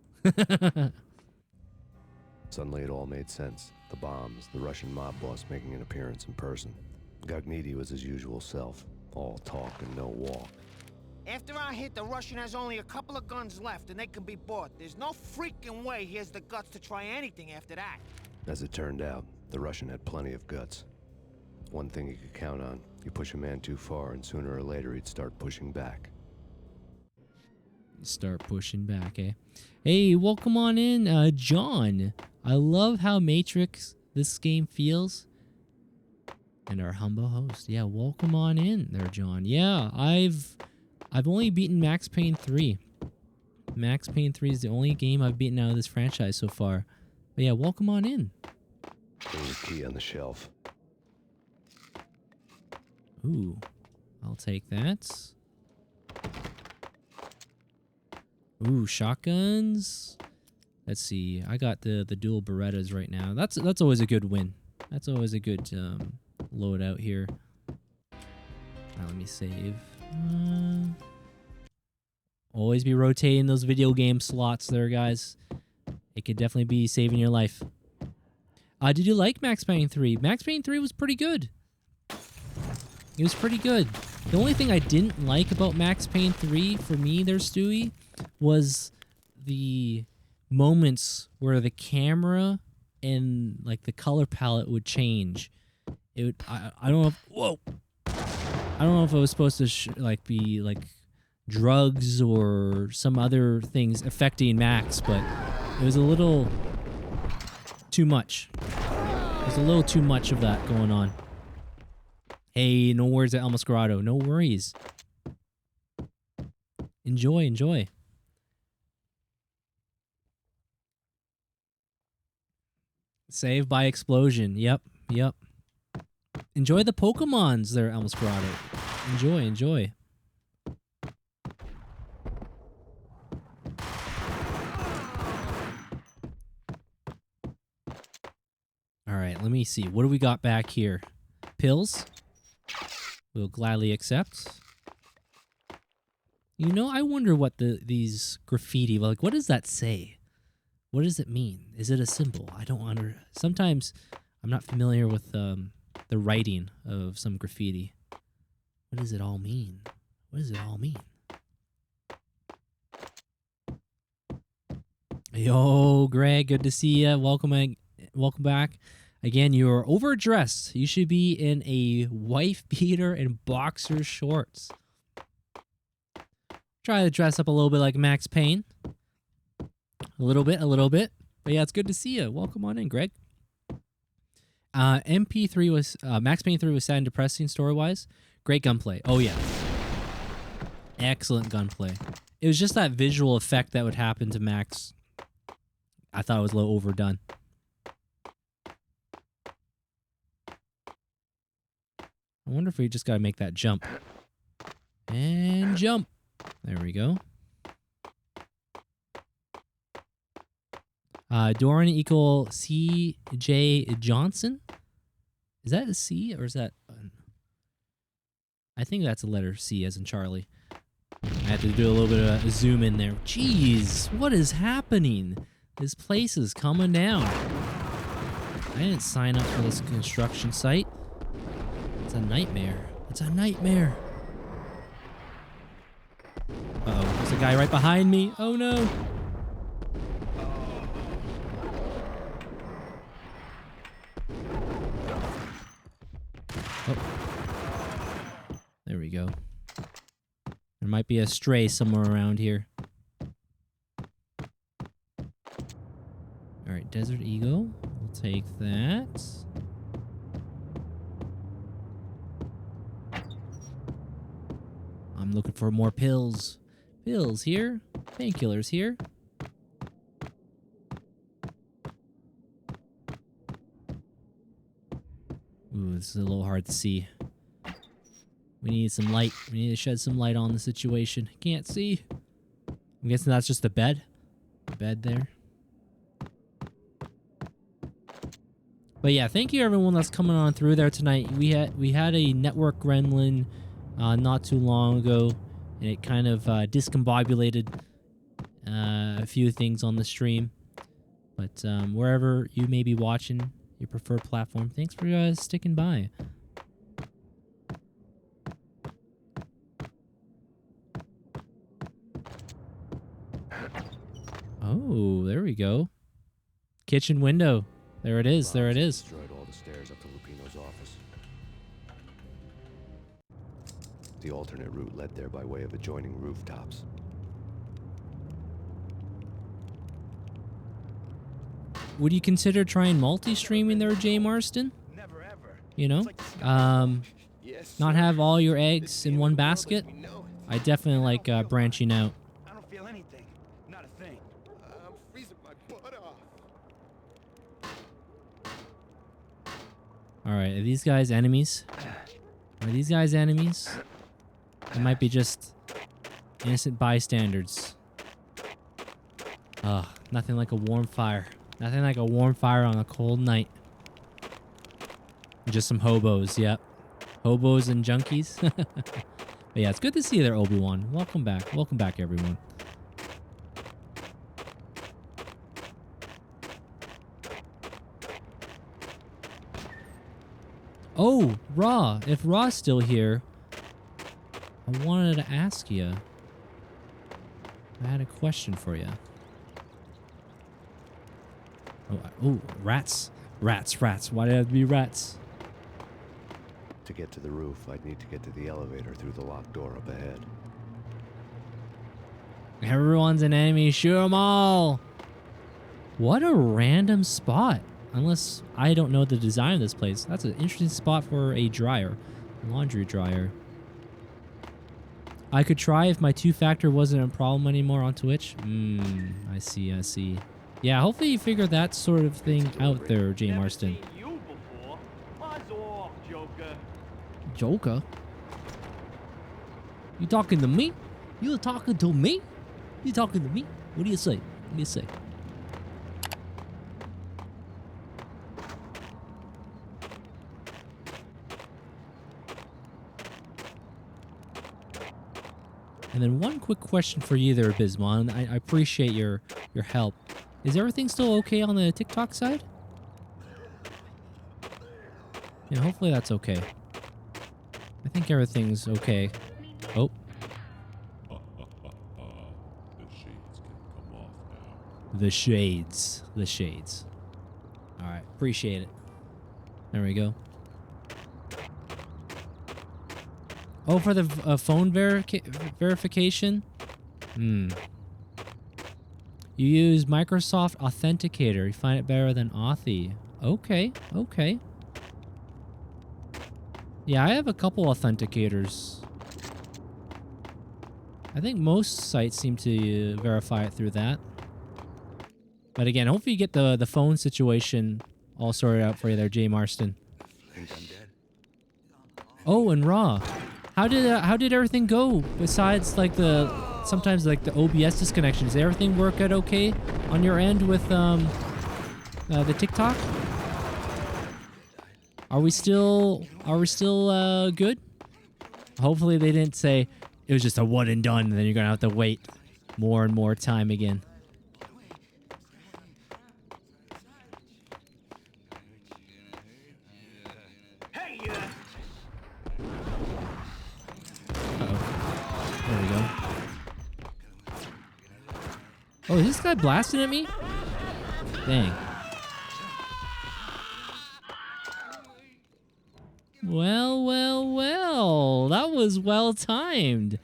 Suddenly it all made sense. The bombs, the Russian mob boss making an appearance in person. Gagniti was his usual self. All talk and no walk. After our hit, the Russian has only a couple of guns left, and they can be bought. There's no freaking way he has the guts to try anything after that. As it turned out, the Russian had plenty of guts. One thing you could count on, you push a man too far, and sooner or later he'd start pushing back. Start pushing back, eh? Hey, welcome on in, John. I love how Matrix this game feels. And our humble host. Yeah, welcome on in there, John. Yeah, I've only beaten Max Payne 3. Max Payne 3 is the only game I've beaten out of this franchise so far. But yeah, welcome on in. There's a key on the shelf. Ooh, I'll take that. Ooh, shotguns. Let's see. I got the dual Berettas right now. That's always a good win. That's always a good loadout here. Let me save. Always be rotating those video game slots there, guys. It could definitely be saving your life. Did you like Max Payne 3? Max Payne 3 was pretty good. It was pretty good. The only thing I didn't like about Max Payne 3 for me there, Stewie, was the moments where the camera and like the color palette would change. It would, I don't know if, whoa. I don't know if it was supposed to be like drugs or some other things affecting Max, but it was a little too much. There's a little too much of that going on. Hey, no worries at El Mascarado. No worries. Enjoy, enjoy. Save by explosion. Yep, yep. Enjoy the Pokemons there, El Mascarado. Enjoy, enjoy. All right, let me see. What do we got back here? Pills? We'll gladly accept. You know, I wonder what these graffiti, like, what does that say? What does it mean? Is it a symbol? I don't under. Sometimes I'm not familiar with the writing of some graffiti. What does it all mean? What does it all mean? Yo, Greg, good to see you. Welcome back. Again, you're overdressed. You should be in a wife beater and boxer shorts. Try to dress up a little bit like Max Payne. A little bit. But yeah, it's good to see you. Welcome on in, Greg. MP3 was Max Payne 3 was sad and depressing story-wise. Great gunplay. Oh yeah. Excellent gunplay. It was just that visual effect that would happen to Max. I thought it was a little overdone. I wonder if we just gotta make that jump. And jump. There we go. Dorian equal C.J. Johnson? Is that a C or is that... I think that's a letter C as in Charlie. I had to do a little bit of a zoom in there. Jeez, what is happening? This place is coming down. I didn't sign up for this construction site. It's a nightmare. It's a nightmare. Uh-oh, there's a guy right behind me. Oh no. Oh. There we go. There might be a stray somewhere around here. Alright, Desert Eagle. We'll I'll take that. I'm looking for more pills. Pills here. Painkillers here. Ooh, this is a little hard to see. We need some light. We need to shed some light on the situation. Can't see. I'm guessing that's just the bed. The bed there. But yeah, thank you everyone that's coming on through there tonight. We had a network gremlin not too long ago, and it kind of discombobulated a few things on the stream. But wherever you may be watching, your preferred platform, thanks for sticking by. Oh, there we go. Kitchen window. There it is. There it is. Destroyed all the stairs up to Lupino's office. The alternate route led there by way of adjoining rooftops. Would you consider trying multi-streaming there, Jay Marston? Never ever. You know, not have all your eggs in one basket. I definitely like branching out. I don't feel anything. Not a thing. I'm freezing my butt off. All right, are these guys enemies? Are these guys enemies? It might be just innocent bystanders. Ugh, nothing like a warm fire. Nothing like a warm fire on a cold night. Just some hobos, yep. Hobos and junkies. But yeah, it's good to see you there, Obi-Wan. Welcome back. Welcome back, everyone. Oh, Raw. If Raw's still here, I wanted to ask you. I had a question for you. Oh, rats. Rats. Why did it have to be rats? To get to the roof, I'd need to get to the elevator through the locked door up ahead. Everyone's an enemy. Shoot them all. What a random spot. Unless I don't know the design of this place. That's an interesting spot for a dryer. A laundry dryer. I could try if my 2-factor wasn't a problem anymore on Twitch. I see. Yeah, hopefully you figure that sort of thing out there, Jay Marston. You before. Buzz off, Joker. Joker? You talking to me? You talking to me? You talking to me? What do you say? What do you say? And then one quick question for you there, Bismon. I appreciate your help. Is everything still okay on the TikTok side? Yeah, hopefully that's okay. I think everything's okay. Oh. The shades. The shades. Alright, appreciate it. There we go. Oh, for the phone verification? You use Microsoft Authenticator. You find it better than Authy. Okay. Yeah, I have a couple authenticators. I think most sites seem to verify it through that. But again, hopefully you get the phone situation all sorted out for you there, Jay Marston. Think I'm dead? Oh, and Raw. How did everything go? Besides like sometimes like the OBS disconnections, did everything work out okay on your end with the TikTok? Are we still good? Hopefully they didn't say it was just a one and done, and then you're gonna have to wait more and more time again. There we go. Oh, is this guy blasting at me? Dang. Well. That was well timed.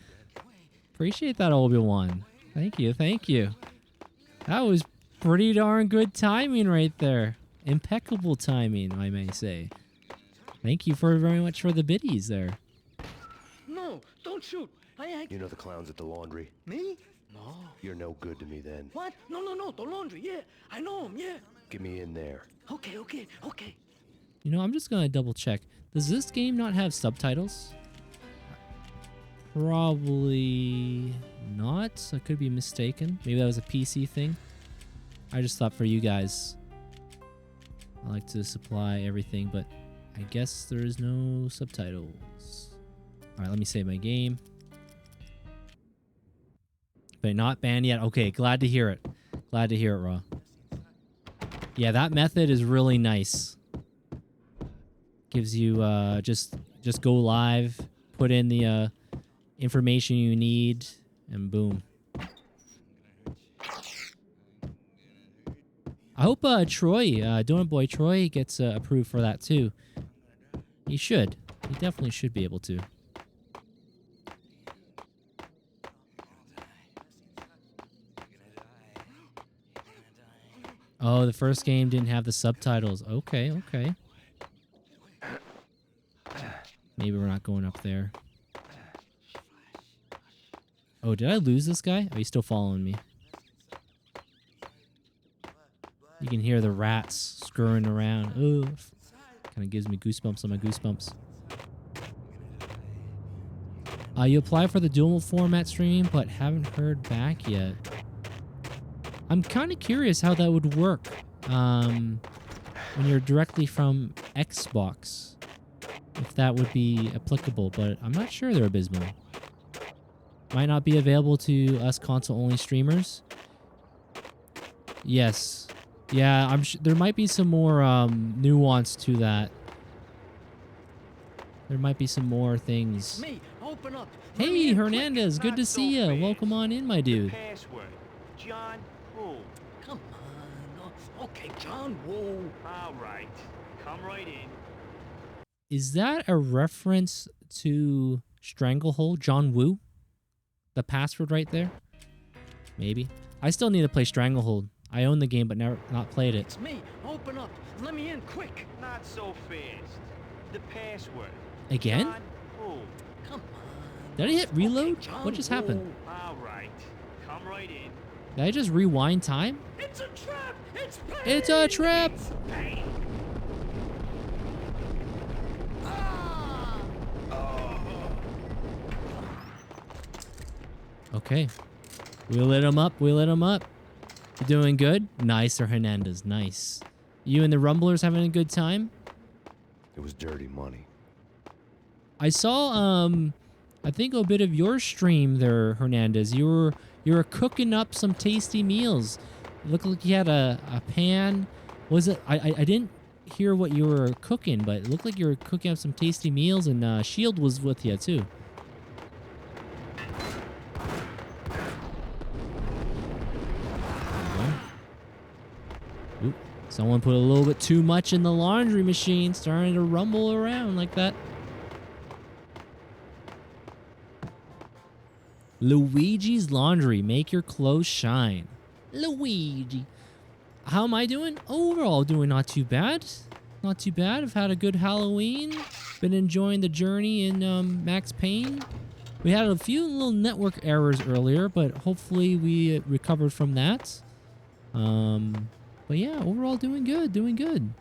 Appreciate that, Obi-Wan. Thank you. That was pretty darn good timing right there. Impeccable timing, I may say. Thank you very much for the biddies there. No, don't shoot. I ain't. You know the clowns at the laundry? Me? No. You're no good to me then. What? No, the laundry, yeah. I know him, yeah. Get me in there. Okay. You know, I'm just gonna double check. Does this game not have subtitles? Probably not. I could be mistaken. Maybe that was a PC thing. I just thought for you guys, I like to supply everything, but I guess there is no subtitles. All right, let me save my game. But not banned yet. Okay, glad to hear it. Glad to hear it, Raw. Yeah, that method is really nice. Gives you just go live, put in the information you need, and boom. I hope Troy, Donut Boy Troy, gets approved for that too. He should. He definitely should be able to. Oh, the first game didn't have the subtitles. Okay. Maybe we're not going up there. Oh, did I lose this guy? Oh, he's still following me. You can hear the rats scurrying around. Oh, kind of gives me goosebumps on my goosebumps. You apply for the dual format stream, but haven't heard back yet. I'm kind of curious how that would work when you're directly from Xbox. If that would be applicable, but I'm not sure they're abysmal. Might not be available to us console-only streamers. Yes. Yeah, I'm there might be some more nuance to that. There might be some more things. Me, open up. Hey, Hernandez, good to see you. Welcome on in, my dude. Password. John Woo. Come on. Okay, John Woo. All right. Come right in. Is that a reference to Stranglehold, John Woo? The password right there? Maybe. I still need to play Stranglehold. I own the game, but never not played it. It's me. Open up. Let me in quick. Not so fast. The password. Again? John Woo. Come on. Did I hit reload? Okay, What just happened? All right. Come right in. Did I just rewind time? It's a trap. It's Payne. It's a trap. It's Payne. Okay. We lit him up. You doing good? Nice, or Hernandez. Nice. You and the Rumblers having a good time? It was dirty money. I saw I think a bit of your stream there, Hernandez. You were cooking up some tasty meals. It looked like you had a pan. Was it I didn't hear what you were cooking, but it looked like you were cooking up some tasty meals, and Shield was with you too. Oop. Someone put a little bit too much in the laundry machine, starting to rumble around like that. Luigi's Laundry. Make your clothes shine. Luigi. How am I doing? Overall, doing not too bad. Not too bad. I've had a good Halloween. Been enjoying the journey in Max Payne. We had a few little network errors earlier, but hopefully we recovered from that. But yeah, overall doing good.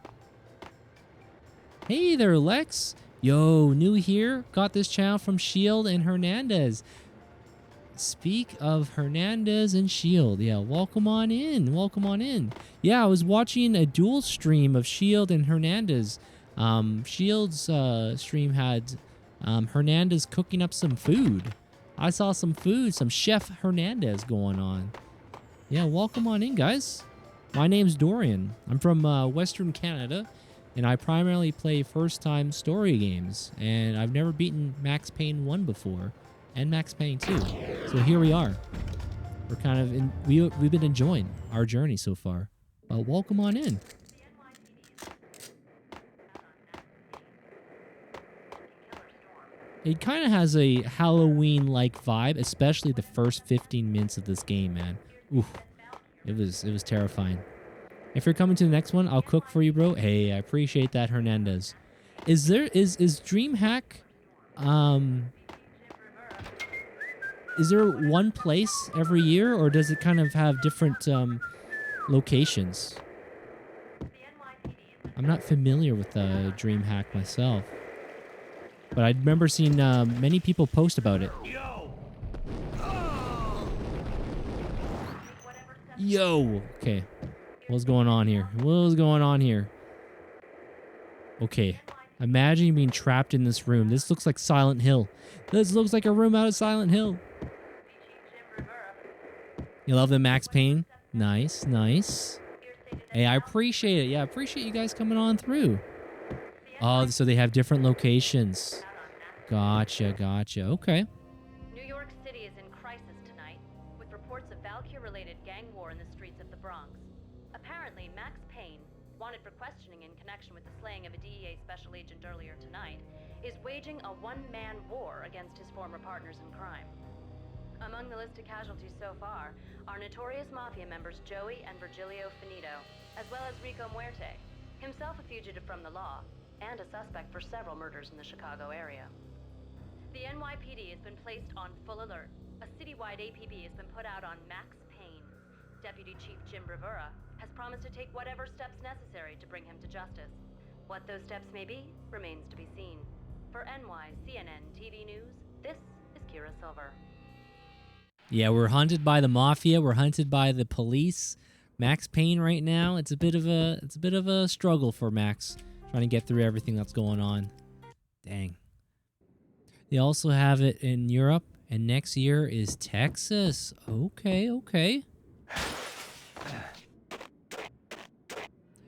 Hey there, Lex. Yo, new here. Got this channel from Shield and Hernandez. Speak of Hernandez and Shield. Yeah, welcome on in. Yeah, I was watching a dual stream of Shield and Hernandez. Shield's stream had Hernandez cooking up some food. I saw some food, some Chef Hernandez going on. Yeah, welcome on in, guys. My name's Dorian. I'm from Western Canada, and I primarily play first-time story games, and I've never beaten Max Payne 1 before, and Max Payne 2. So here we are. We're kind of we've been enjoying our journey so far. Welcome on in. It kind of has a Halloween-like vibe, especially the first 15 minutes of this game, man. Oof. It was terrifying. If you're coming to the next one, I'll cook for you, bro. Hey, I appreciate that, Hernandez. Is DreamHack, is there one place every year, or does it kind of have different locations? I'm not familiar with DreamHack myself, but I remember seeing many people post about it. Yo! Okay. What's going on here? What's going on here? Okay. Imagine you being trapped in this room. This looks like Silent Hill. This looks like a room out of Silent Hill. You love the Max Payne? Nice, nice. Hey, I appreciate it. Yeah, I appreciate you guys coming on through. Oh, so they have different locations. Gotcha, gotcha. Okay. New York City is in crisis tonight, with reports of Valkyr-related gang war in the streets of the Bronx. Apparently, Max Payne, wanted for questioning in connection with the slaying of a DEA special agent earlier tonight, is waging a one-man war against his former partners in crime. Among the list of casualties so far are notorious mafia members Joey and Virgilio Finito, as well as Rico Muerte, himself a fugitive from the law, and a suspect for several murders in the Chicago area. The NYPD has been placed on full alert. A citywide APB has been put out on Max Payne. Deputy Chief Jim Rivera has promised to take whatever steps necessary to bring him to justice. What those steps may be remains to be seen. For NYCNN TV News, this is Kira Silver. Yeah, we're hunted by the mafia. We're hunted by the police. Max Payne right now, it's a bit of a struggle for Max, trying to get through everything that's going on. Dang. They also have it in Europe, and next year is Texas. Okay, okay.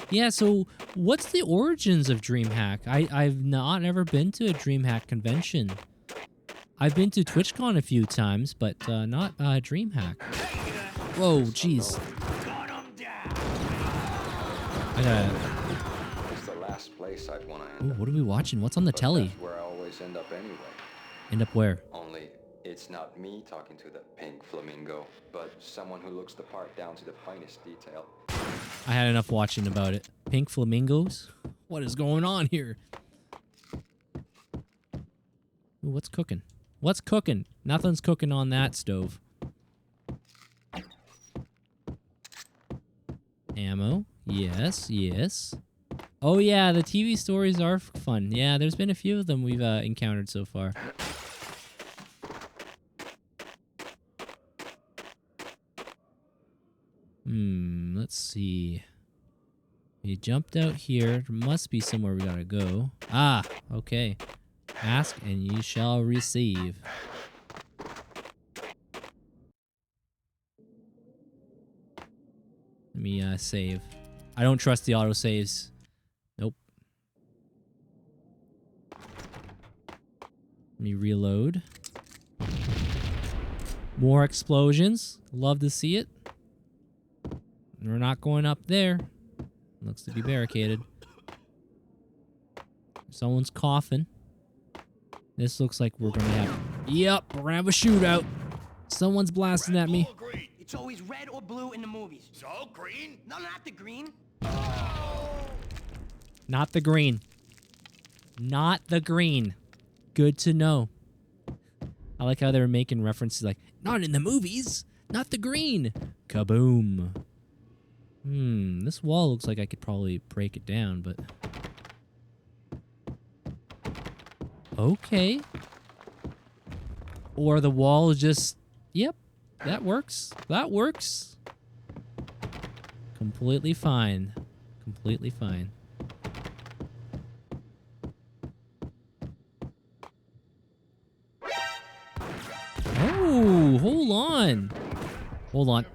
Yeah, so what's the origins of DreamHack? I've not ever been to a DreamHack convention. I've been to TwitchCon a few times, but not DreamHack. Whoa, jeez. I gotta... It's the last place I'd want to end up. Ooh, what are we watching? What's on the telly? That's where I always end up anyway. End up where? Only it's not me talking to the pink flamingo, but someone who looks the part down to the finest detail. I had enough watching about it. Pink flamingos? What is going on here? Ooh, what's cooking? What's cooking? Nothing's cooking on that stove. Ammo. Yes, yes. Oh yeah, the TV stories are fun. Yeah, there's been a few of them we've encountered so far. Let's see. You jumped out here. There must be somewhere we gotta go. Ah, okay. Ask and you shall receive. Let me save. I don't trust the autosaves. Nope. Let me reload. More explosions. Love to see it. We're not going up there. Looks to be barricaded. Someone's coughing. This looks like we're gonna have... Yep, we're gonna have a shootout. Someone's blasting at me. It's always red or blue in the movies. So green? No, not the green. Not the green. Not the green. Good to know. I like how they were making references like, not in the movies. Not the green. Kaboom. This wall looks like I could probably break it down, but... Okay. Or the wall is just... Yep, that works. That works. Completely fine. Completely fine. Oh, hold on. Hold on.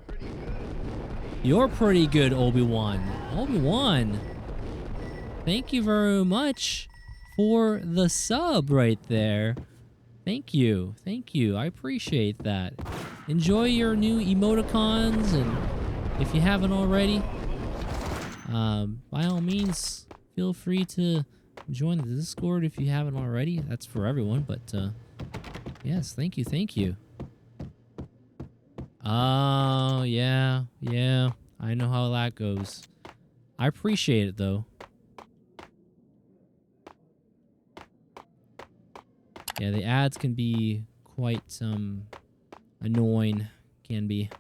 You're pretty good, Obi-Wan. Obi-Wan. Thank you very much for the sub right there. Thank you. Thank you. I appreciate that. Enjoy your new emoticons, and if you haven't already, by all means, feel free to join the Discord if you haven't already. That's for everyone, but yes, thank you. Thank you. Oh, yeah, I know how that goes. I appreciate it, though. Yeah, the ads can be quite annoying. Can be.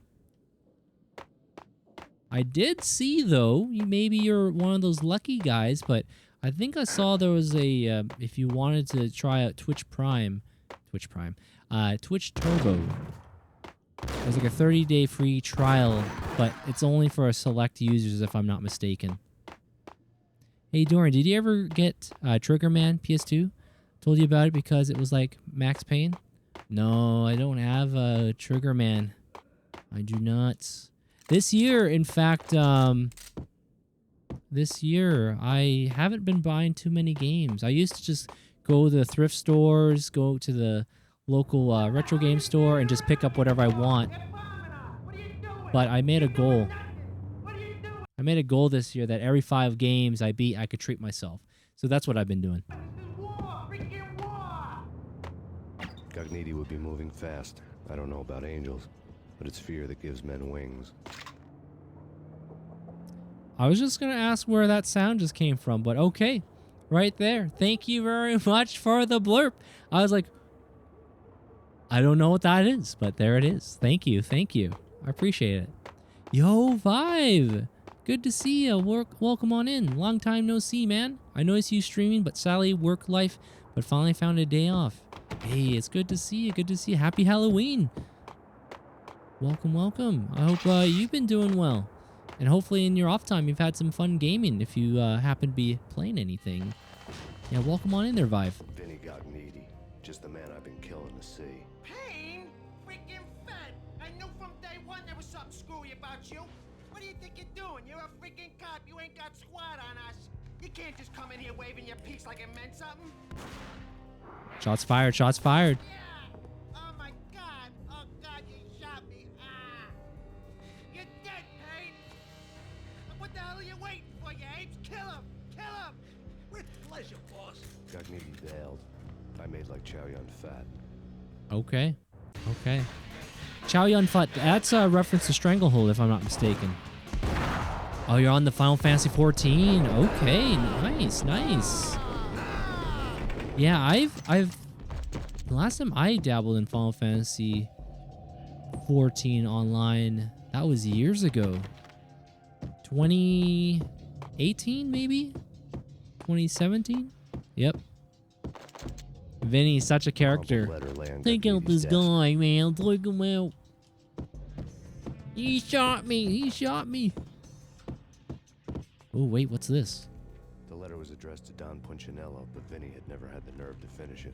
I did see, though, maybe you're one of those lucky guys, but I think I saw there was a, if you wanted to try out Twitch Turbo, there's like a 30-day free trial, but it's only for select users if I'm not mistaken. Hey, Dorian, did you ever get Triggerman PS2? Told you about it because it was like Max Payne? No, I don't have Triggerman. I do not. This year, in fact, this year, I haven't been buying too many games. I used to just go to the thrift stores, go to the local retro game store, and just pick up whatever I want. But I made a goal. I made a goal this year that every 5 games I beat, I could treat myself. So that's what I've been doing. Cogniti would be moving fast. I don't know about angels, but it's fear that gives men wings. I was just going to ask where that sound just came from, but okay. Right there. Thank you very much for the blurb. I was like, I don't know what that is, but there it is. Thank you. Thank you. I appreciate it. Yo, Vive. Good to see you. Welcome on in. Long time no see, man. I noticed you streaming, but sadly work life, but finally found a day off. Hey, it's good to see you. Good to see you. Happy Halloween. Welcome, welcome. I hope you've been doing well. And hopefully in your off time, you've had some fun gaming if you happen to be playing anything. Yeah, welcome on in there, Vive. Vinny Cogniti, just the man I've been killing to see. Payne? Freaking fed! I knew from day one there was something screwy about you. What do you think you're doing? You're a freaking cop. You ain't got squad on us. You can't just come in here waving your piece like it meant something. Shots fired. Shots fired. Yeah. Oh my God. Oh God, you shot me. Ah. You're dead, Payne. What the hell are you waiting for, you apes? Kill him. Kill him. With pleasure, boss. Cogniti bailed. I made like Chow Yun Fat. Okay. Okay. Chow Yun Fat. That's a reference to Stranglehold, if I'm not mistaken. Oh, you're on the Final Fantasy 14. Okay. Nice. Nice. Yeah, I've the last time I dabbled in Final Fantasy 14 online, that was years ago. 2018 maybe? 2017? Yep. Vinny's such a character. Take out this guy, man. Take him out. He shot me. He shot me. Oh, wait, what's this? The letter was addressed to Don Punchinello, but Vinny had never had the nerve to finish it.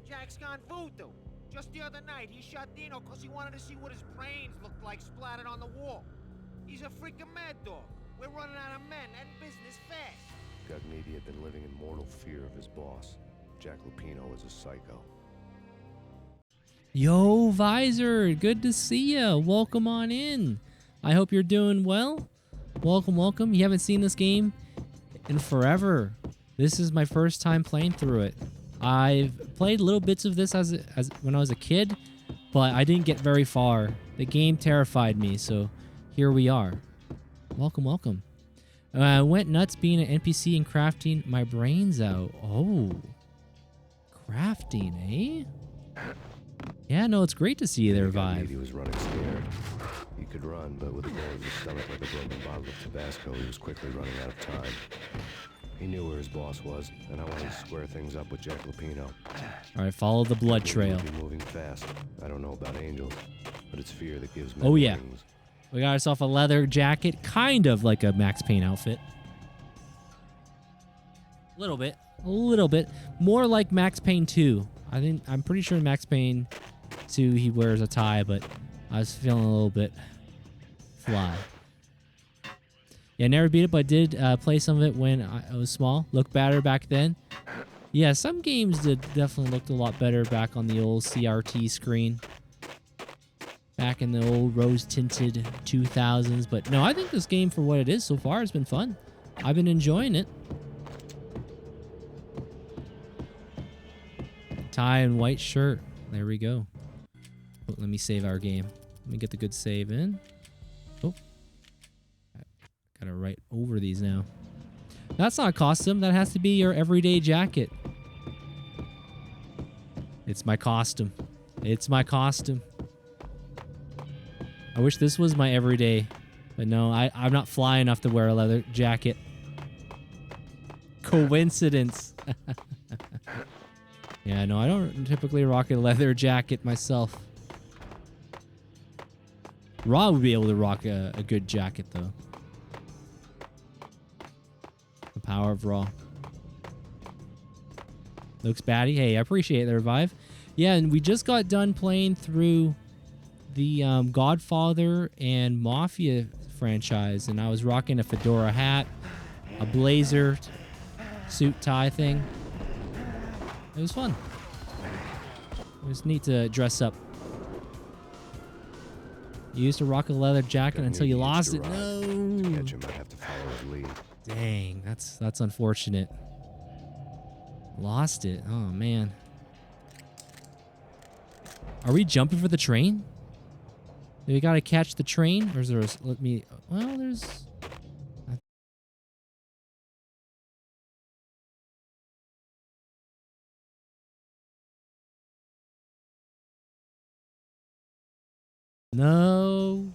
Jack's gone voodoo. Just the other night, he shot Dino because he wanted to see what his brains looked like splattered on the wall. He's a freaking mad dog. We're running out of men and business fast. Cogniti had been living in mortal fear of his boss. Jack Lupino was a psycho. Yo, Visor, good to see ya. Welcome on in. I hope you're doing well. Welcome, welcome. You haven't seen this game in forever. This is my first time playing through it. I've played little bits of this as when I was a kid, but I didn't get very far. The game terrified me, so here we are. Welcome, welcome. I went nuts being an NPC and crafting my brains out. Oh, crafting, eh? Yeah, no, it's great to see you there, Vive. He was running scared. He could run, but with a bullet in his stomach like a broken bottle of Tabasco, he was quickly running out of time. He knew where his boss was, and I wanted to square things up with Jack Lupino. All right, follow the blood trail. Be moving fast. I don't know about angels, but it's fear that gives men Oh yeah, wings. we got ourselves a leather jacket, kind of like a Max Payne outfit. A little bit, more like Max Payne 2. I'm pretty sure in Max Payne 2 he wears a tie, but I was feeling a little bit fly. Yeah, never beat it, but did play some of it when I was small. Looked better back then. Yeah, some games definitely looked a lot better back on the old CRT screen. Back in the old rose-tinted 2000s. But no, I think this game, for what it is so far, has been fun. I've been enjoying it. Tie and white shirt. There we go. Oh, let me save our game. Let me get the good save in. Oh. Gotta right over these now. That's not a costume. That has to be your everyday jacket. It's my costume. It's my costume. I wish this was my everyday. But no, I'm not fly enough to wear a leather jacket. Coincidence. Yeah, no, I don't typically rock a leather jacket myself. Raw would be able to rock a good jacket, though. The power of Raw. Looks batty. Hey, I appreciate the revive. Yeah, and we just got done playing through the Godfather and Mafia franchise, and I was rocking a fedora hat, a blazer, suit tie thing. It was fun. It was neat to dress up. You used to rock a leather jacket until you lost it. No. To catch him, I'd have to follow his lead. Dang, that's unfortunate. Lost it. Oh man. Are we jumping for the train? Do we gotta catch the train, or is there a, let me? Well, there's. No.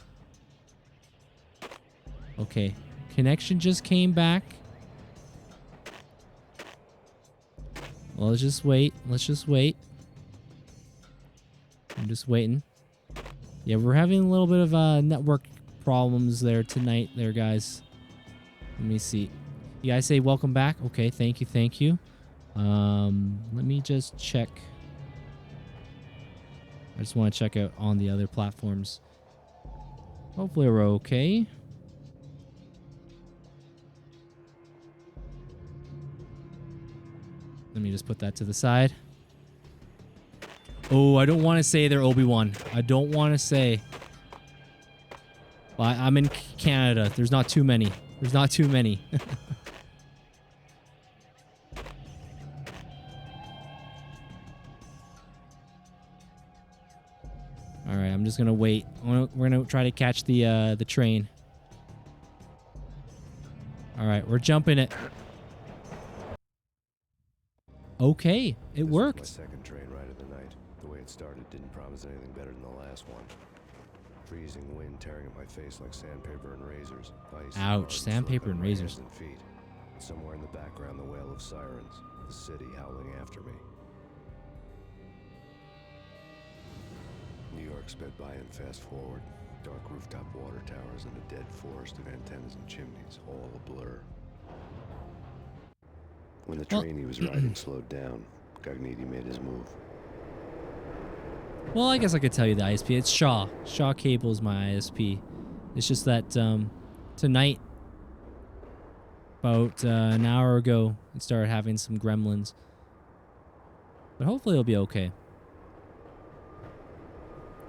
Okay. Connection just came back. Well, let's just wait. Let's just wait. I'm just waiting. Yeah, we're having a little bit of network problems there tonight there, guys. Let me see. You guys say welcome back? Okay, thank you, thank you. Let me just check. I just want to check out on the other platforms. Hopefully we're okay. Let me just put that to the side. Oh, I don't want to say they're Obi-Wan. I don't want to say. Well, I'm in Canada. There's not too many. There's not too many. All right, I'm just gonna wait. We're gonna try to catch the train. All right, we're jumping it. Okay, it worked. This was my second train ride of the night. The way it started didn't promise anything better than the last one. Freezing wind tearing at my face like sandpaper and razors. Ice Ouch, sandpaper and razors. And feet. Somewhere in the background, the wail of sirens. The city howling after me. New York sped by and fast forward. Dark rooftop water towers and a dead forest of antennas and chimneys, all a blur. When the train he was riding slowed down, Gagniti made his move. Well, I guess I could tell you the ISP. It's Shaw. Shaw Cable is my ISP. It's just that tonight, about an hour ago, it started having some gremlins. But hopefully it'll be okay.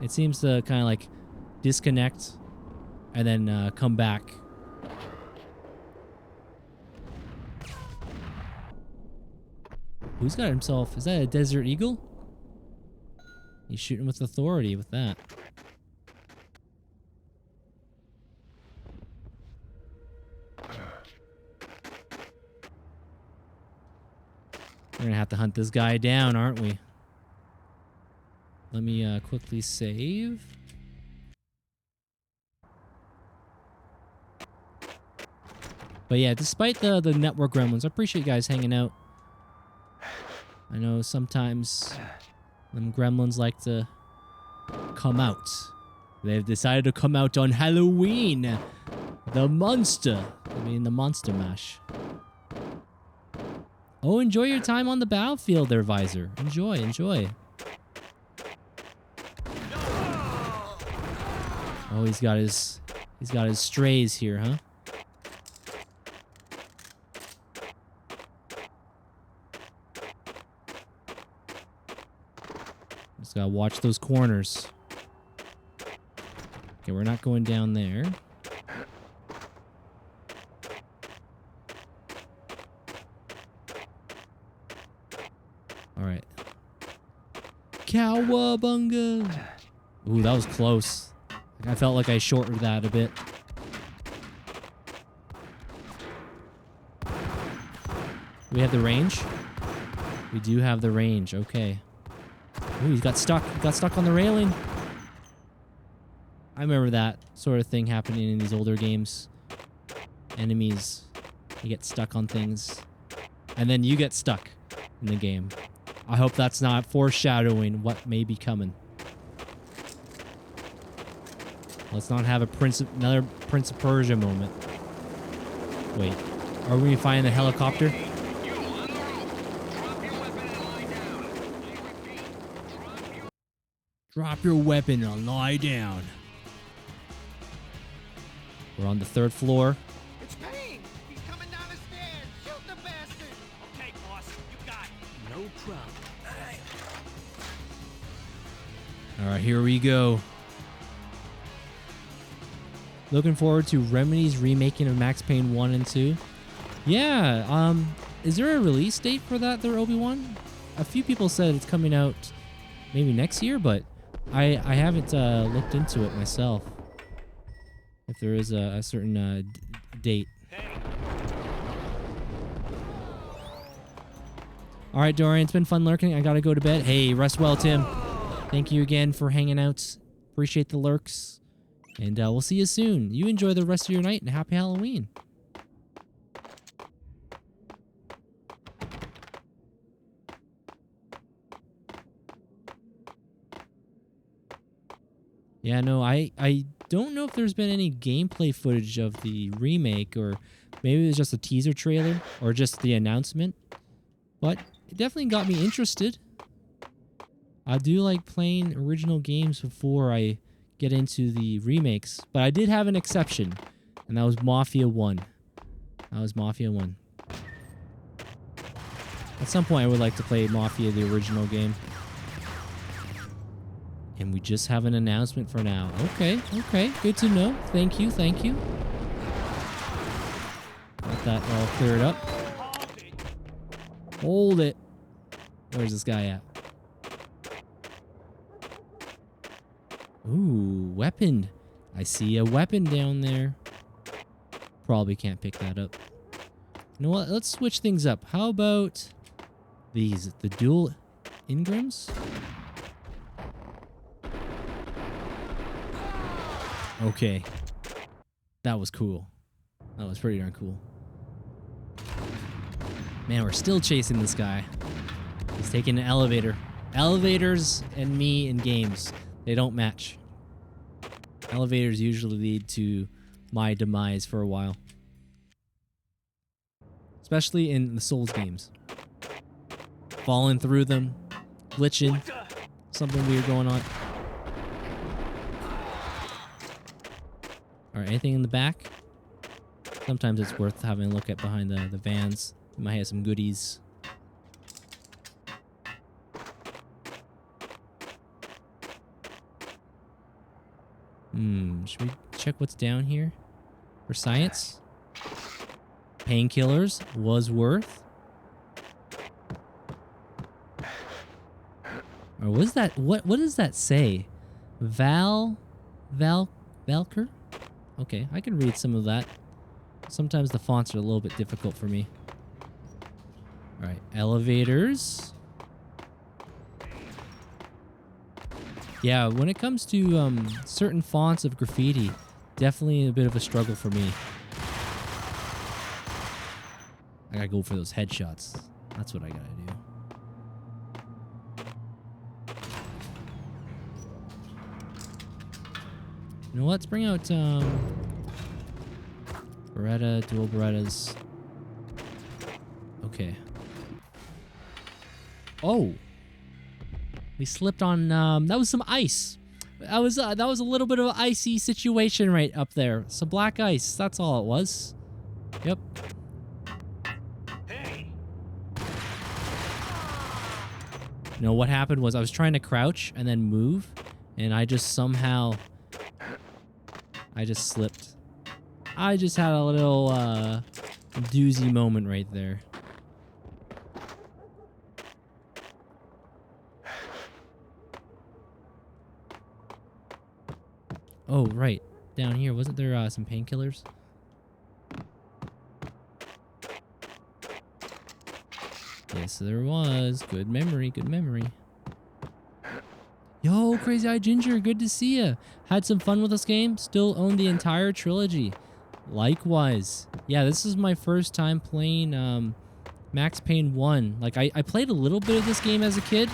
It seems to kind of like disconnect and then come back. Who's got himself? Is that a Desert Eagle? He's shooting with authority with that. We're gonna have to hunt this guy down, aren't we? Let me quickly save. But yeah, despite the network gremlins, I appreciate you guys hanging out. I know sometimes them gremlins like to come out. They've decided to come out on Halloween. The monster. I mean, the monster mash. Oh, enjoy your time on the battlefield there, Visor. Enjoy, enjoy. Oh, he's got his strays here, huh? Just gotta watch those corners. Okay, we're not going down there. All right. Cowabunga! Ooh, that was close. I felt like I shortened that a bit. We have the range? We do have the range. Okay. Ooh, he got stuck. He got stuck on the railing. I remember that sort of thing happening in these older games. Enemies, they get stuck on things. And then you get stuck in the game. I hope that's not foreshadowing what may be coming. Let's not have another Prince of Persia moment. Wait, are we finding the helicopter? Drop your weapon and lie down. We're on the 3rd floor. It's Payne! He's coming down the stairs! Shoot the bastard! Okay, boss, you got it. No problem. All right, here we go. Looking forward to Remedy's remaking of Max Payne 1 and 2. Yeah, is there a release date for that there, Obi-Wan? A few people said it's coming out maybe next year, but I haven't looked into it myself. If there is a certain date. All right, Dorian, it's been fun lurking. I gotta go to bed. Hey, rest well, Tim. Thank you again for hanging out. Appreciate the lurks. And we'll see you soon. You enjoy the rest of your night and happy Halloween. Yeah, no, I don't know if there's been any gameplay footage of the remake, or maybe it was just a teaser trailer or just the announcement. But it definitely got me interested. I do like playing original games before I get into the remakes, but I did have an exception, and that was Mafia 1. That was Mafia 1. At some point, I would like to play Mafia, the original game. And we just have an announcement for now. Okay, okay, good to know. Thank you, thank you. Got that all cleared up. Hold it. Where's this guy at? Ooh, weapon. I see a weapon down there. Probably can't pick that up. You know what? Let's switch things up. How about these? The dual Ingrams? Okay. That was cool. That was pretty darn cool. Man, we're still chasing this guy. He's taking an elevator. Elevators and me in games, they don't match. Elevators usually lead to my demise for a while. Especially in the Souls games. Falling through them, glitching, something weird going on. Alright, anything in the back? Sometimes it's worth having a look at behind the vans. You might have some goodies. Should we check what's down here? For science? Painkillers was worth. Or was that, what does that say? Valker? Okay, I can read some of that. Sometimes the fonts are a little bit difficult for me. Alright, elevators. Yeah, when it comes to certain fonts of graffiti, definitely a bit of a struggle for me. I gotta go for those headshots. That's what I gotta do. You know what? Let's bring out Beretta, dual Berettas. Okay. Oh, we slipped on. That was some ice. That was a little bit of an icy situation right up there. Some black ice. That's all it was. Yep. Hey. You know what happened was I was trying to crouch and then move, and I just somehow. I just slipped. I just had a little doozy moment right there. Oh, right. Down here, wasn't there some painkillers? Yes, there was. Good memory, good memory. Yo, Crazy Eye Ginger, good to see ya. Had some fun with this game? Still own the entire trilogy. Likewise. Yeah, this is my first time playing Max Payne 1. Like, I played a little bit of this game as a kid,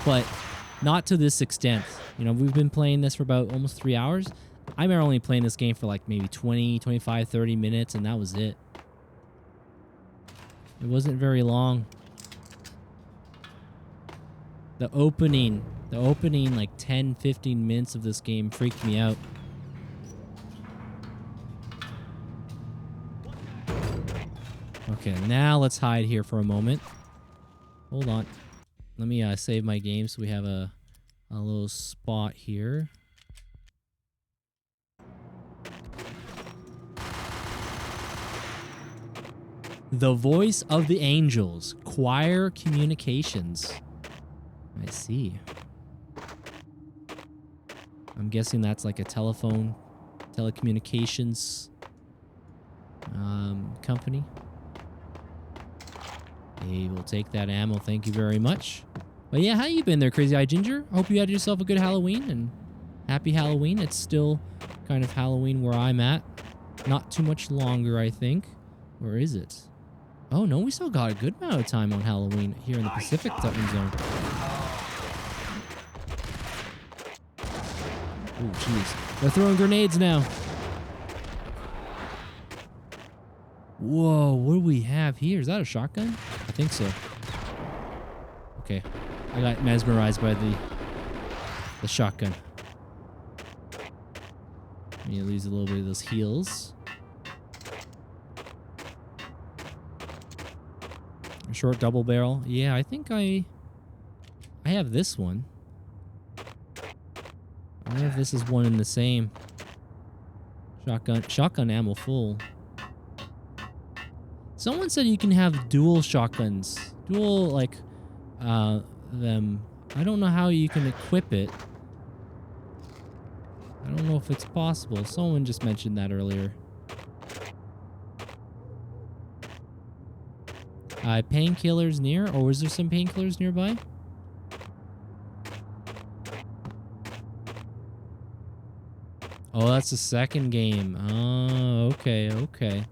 but not to this extent. You know, we've been playing this for about almost 3 hours. I remember only playing this game for like maybe 20, 25, 30 minutes, and that was it. It wasn't very long. The opening like 10, 15 minutes of this game freaked me out. Okay, now let's hide here for a moment. Hold on. Let me save my game so we have a little spot here. The Voice of the Angels, Choir Communications. I see. I'm guessing that's like a telecommunications company. Hey, we'll take that ammo. Thank you very much. But yeah, how you been there, Crazy Eye Ginger? Hope you had yourself a good Halloween and happy Halloween. It's still kind of Halloween where I'm at. Not too much longer, I think. Where is it? Oh, no, we still got a good amount of time on Halloween here in the Pacific time zone. Oh, jeez. They're throwing grenades now. Whoa, what do we have here? Is that a shotgun? I think so. Okay. I got mesmerized by the shotgun. I need to lose a little bit of those heals. A short double barrel. Yeah, I think I have this one. I wonder if this is one and the same. Shotgun ammo full. Someone said you can have dual shotguns. Dual, like, them. I don't know how you can equip it. I don't know if it's possible. Someone just mentioned that earlier. Painkillers near? Or was there some painkillers nearby? Oh, that's the second game. Oh, okay, okay.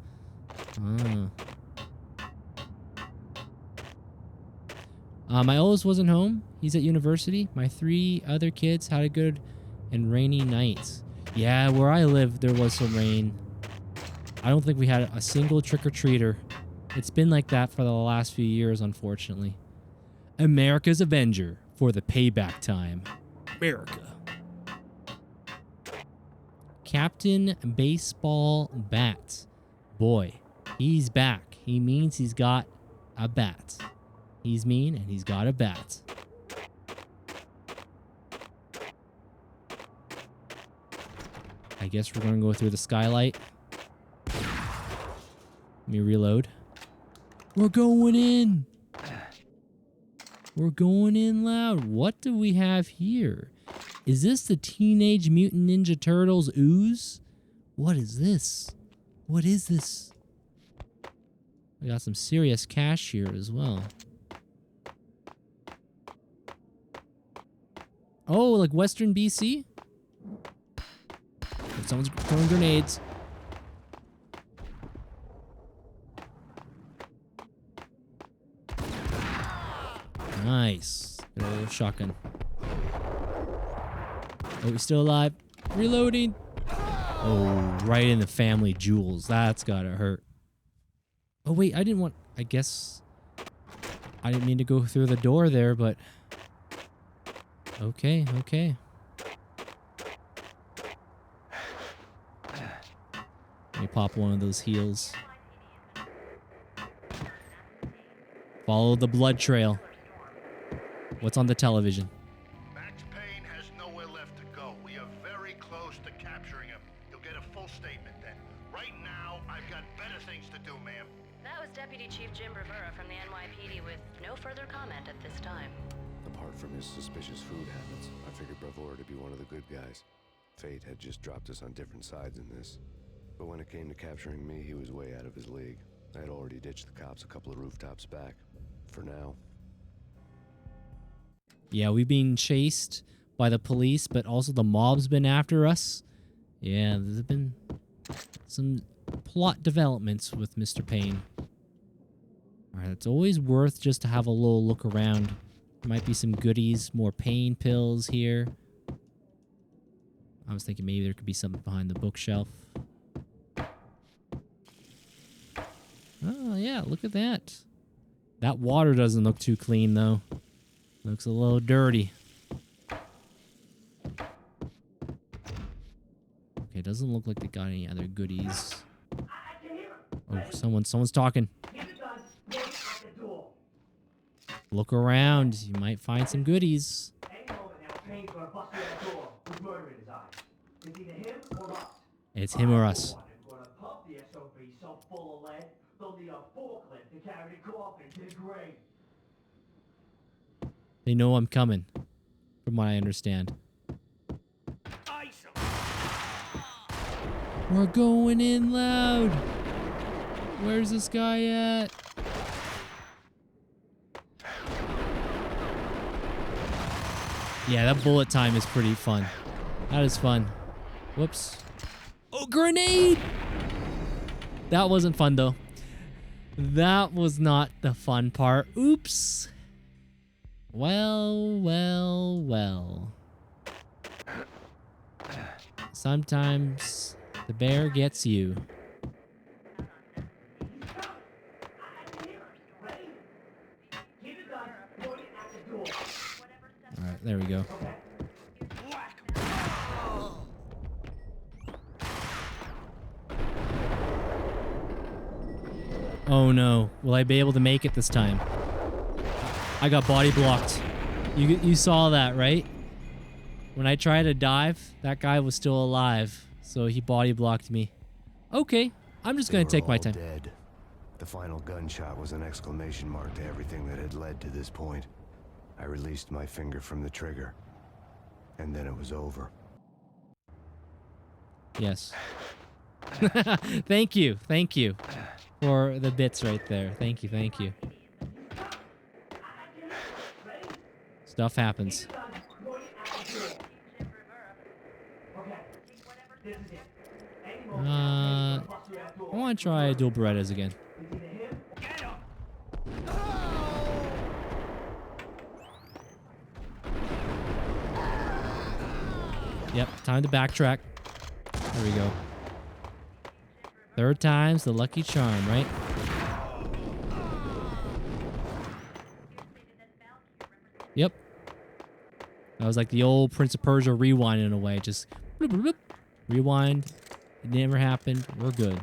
My oldest wasn't home. He's at university. My 3 other kids had a good and rainy night. Yeah, where I live, there was some rain. I don't think we had a single trick-or-treater. It's been like that for the last few years, unfortunately. America's Avenger for the payback time. America. Captain Baseball Bat. Boy, he's back. He means he's got a bat. He's mean and he's got a bat. I guess we're going to go through the skylight. Let me reload. We're going in. We're going in loud. What do we have here? Is this the Teenage Mutant Ninja Turtles ooze? What is this? What is this? We got some serious cash here as well. Oh, like Western BC? Someone's throwing grenades. Nice. Good old shotgun. Oh, he's still alive. Reloading. Oh, right in the family jewels. That's gotta hurt. Oh, wait, I didn't want... I guess... I didn't mean to go through the door there, but... Okay, okay. Let me pop one of those heals. Follow the blood trail. What's on the television? Max Payne has nowhere left to go. We are very close to capturing him. You'll get a full statement then. Right now, I've got better things to do, ma'am. That was Deputy Chief Jim Rivera from the NYPD with no further comment at this time. Apart from his suspicious food habits, I figured Bravura to be one of the good guys. Fate had just dropped us on different sides in this. But when it came to capturing me, he was way out of his league. I had already ditched the cops a couple of rooftops back. For now. Yeah, we've been chased by the police, but also the mob's been after us. Yeah, there's been some plot developments with Mr. Payne. Alright, it's always worth just to have a little look around. There might be some goodies, more pain pills here. I was thinking maybe there could be something behind the bookshelf. Oh, yeah, look at that. That water doesn't look too clean, though. Looks a little dirty. Okay, doesn't look like they got any other goodies. Oh, someone's talking. Look around. You might find some goodies. It's him or us. They know I'm coming, from what I understand. We're going in loud. Where's this guy at? Yeah, that bullet time is pretty fun. That is fun. Whoops. Oh, grenade! That wasn't fun, though. That was not the fun part. Oops. Well, well, well. Sometimes the bear gets you. Alright, there we go. Oh no, will I be able to make it this time? I got body blocked. You saw that, right? When I tried to dive, that guy was still alive, so he body blocked me. Okay, I'm just gonna take my time. Dead. The final gunshot was an exclamation mark to everything that had led to this point. I released my finger from the trigger, and then it was over. Yes. Thank you for the bits right there. Thank you. Stuff happens. I want to try dual Berettas again. Yep, time to backtrack. There we go. Third time's the lucky charm, right? Yep. That was like the old Prince of Persia rewind in a way. Just bloop, bloop, bloop. Rewind. It never happened. We're good.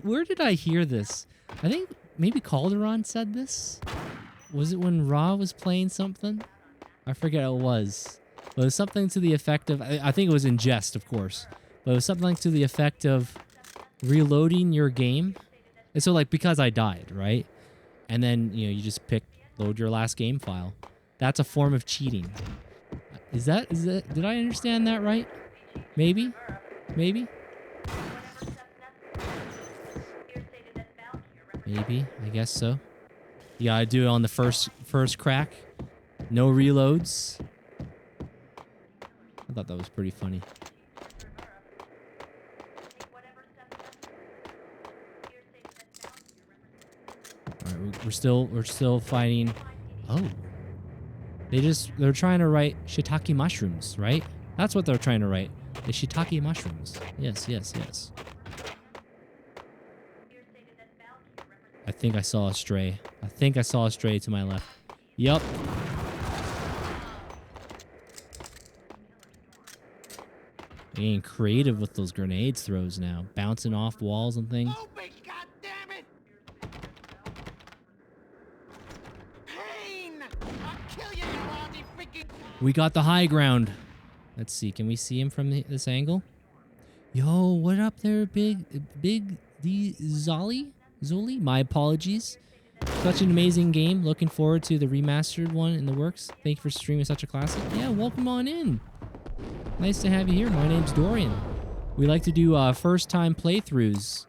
Where did I hear this? I think maybe Calderon said this. Was it when Ra was playing something? I forget what it was. But it was something to the effect of... I think it was in jest, of course. But it was something to the effect of reloading your game. And so, like, because I died, right? And then, you know, you just load your last game file. That's a form of cheating. Is that... Did I understand that right? Maybe? Maybe? Maybe. I guess so. You gotta do it on the first crack. No reloads. I thought that was pretty funny. Alright, we're still fighting. Oh. They're trying to write shiitake mushrooms, right? That's what they're trying to write. The shiitake mushrooms. Yes. I think I saw a stray. To my left. Yup. Being creative with those grenades throws now. Bouncing off walls and things. We got the high ground. Let's see. Can we see him from this angle? Yo, what up there, big D Zolly? My apologies. Such an amazing game. Looking forward to the remastered one in the works. Thank you for streaming such a classic. Yeah, welcome on in. Nice to have you here. My name's Dorian. We like to do first-time playthroughs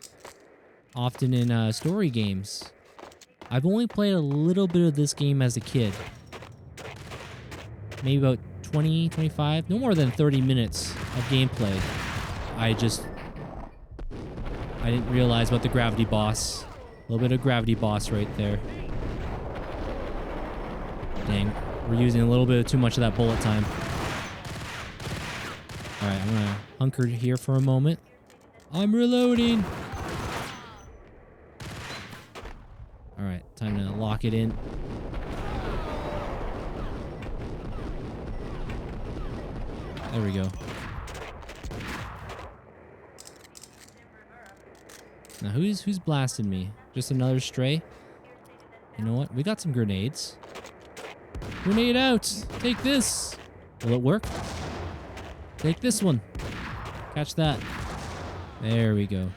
often in story games. I've only played a little bit of this game as a kid. Maybe about 20, 25, no more than 30 minutes of gameplay. I didn't realize about the gravity boss. A little bit of gravity boss right there. Dang, we're using a little bit too much of that bullet time. Alright, I'm gonna hunker here for a moment. I'm reloading! Alright, time to lock it in. There we go. Now who's blasting me? Just another stray? You know what? We got some grenades. Grenade out! Take this! Will it work? Take this one. Catch that. There we go.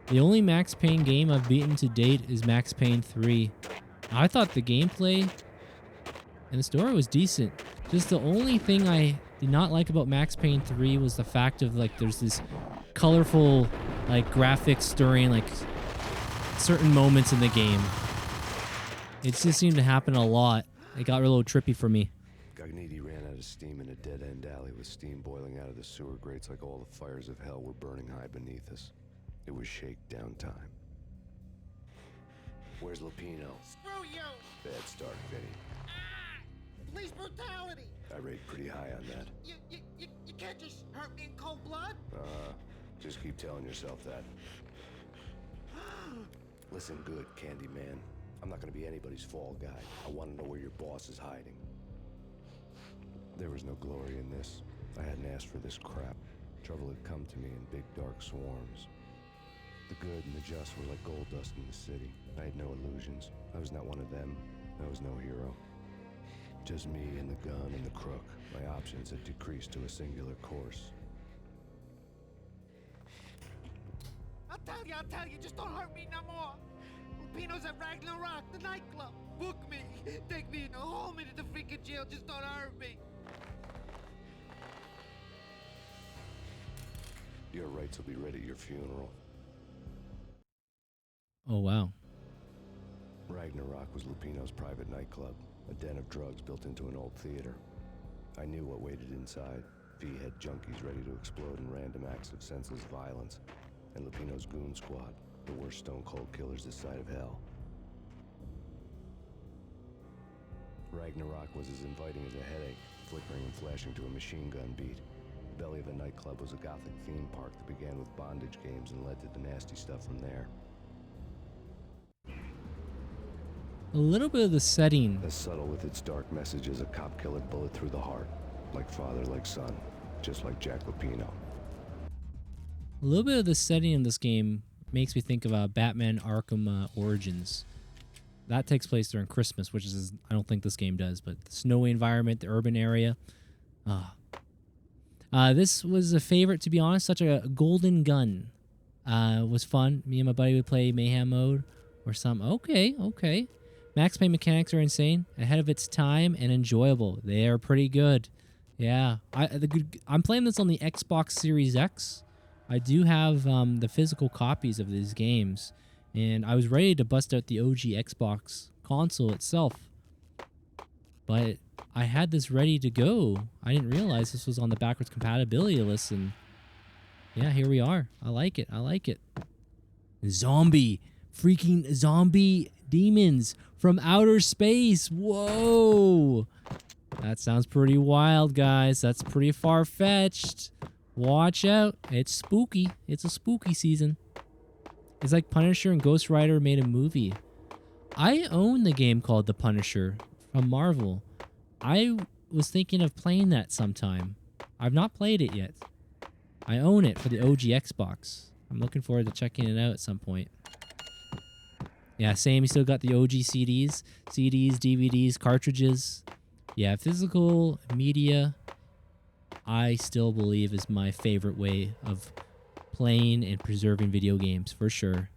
The only Max Payne game I've beaten to date is Max Payne 3. I thought the gameplay and the story was decent. Just the only thing I did not like about Max Payne 3 was the fact of like there's this colorful like graphics during like certain moments in the game. It just seemed to happen a lot. It got a little trippy for me. Gagniti ran out of steam in a dead-end alley with steam boiling out of the sewer grates like all the fires of hell were burning high beneath us. It was shakedown time. Where's Lupino? Screw you! Bad start, Vinny. Police brutality! I rate pretty high on that. You can't just hurt me in cold blood? Just keep telling yourself that. Listen good, Candyman. I'm not gonna be anybody's fall guy. I want to know where your boss is hiding. There was no glory in this. I hadn't asked for this crap. Trouble had come to me in big dark swarms. The good and the just were like gold dust in the city. I had no illusions. I was not one of them. I was no hero. Just me and the gun and the crook. My options had decreased to a singular course. I'll tell you, just don't hurt me no more. Lupino's at Ragnarok, the nightclub. Book me, take me, hold me to the freaking jail, just don't hurt me. Your rights will be ready at your funeral. Oh, wow. Ragnarok was Lupino's private nightclub, a den of drugs built into an old theater. I knew what waited inside. V-head junkies ready to explode in random acts of senseless violence. And Lupino's goon squad, the worst stone-cold killers this side of hell. Ragnarok was as inviting as a headache, flickering and flashing to a machine gun beat. The belly of the nightclub was a gothic theme park that began with bondage games and led to the nasty stuff from there. A little bit of the setting. As subtle with its dark message as a cop-killer bullet through the heart. Like father, like son. Just like Jack Lupino. A little bit of the setting in this game makes me think of Batman Arkham Origins. That takes place during Christmas, which is, I don't think this game does, but the snowy environment, the urban area. This was a favorite, to be honest. Such a golden gun. Was fun. Me and my buddy would play Mayhem mode or something. Okay. Max Payne mechanics are insane, ahead of its time, and enjoyable. They are pretty good. Yeah. I'm playing this on the Xbox Series X. I do have the physical copies of these games, and I was ready to bust out the OG Xbox console itself. But I had this ready to go. I didn't realize this was on the backwards compatibility list, and yeah, here we are. I like it. Freaking zombie demons from outer space. Whoa. That sounds pretty wild, guys. That's pretty far-fetched. Watch out. It's spooky. It's a spooky season. It's like Punisher and Ghost Rider made a movie. I own the game called The Punisher from Marvel. I was thinking of playing that sometime. I've not played it yet. I own it for the OG Xbox. I'm looking forward to checking it out at some point. Yeah, same. You still got the OG CDs, DVDs, cartridges. Yeah, physical media, I still believe is my favorite way of playing and preserving video games, for sure.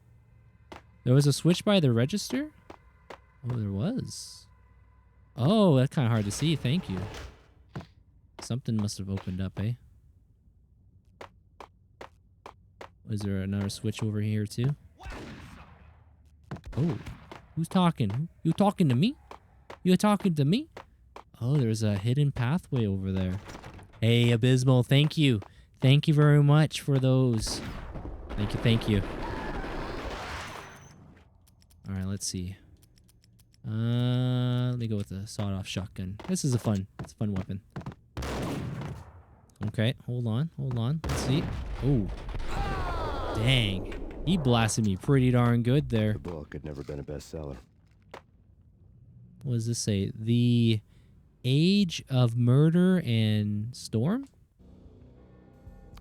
There was a switch by the register? Oh, there was. Oh, that's kind of hard to see. Thank you. Something must have opened up, eh? Was there another switch over here too? Oh, who's talking? You talking to me? You talking to me? Oh, there's a hidden pathway over there. Hey, Abysmal, thank you. Thank you very much for those. Thank you, thank you. All right, let's see. Let me go with the sawed-off shotgun. This is it's a fun weapon. Okay, hold on. Let's see. Oh, dang. He blasted me pretty darn good there. The book had never been a bestseller. What does this say? The Age of Murder and Storm?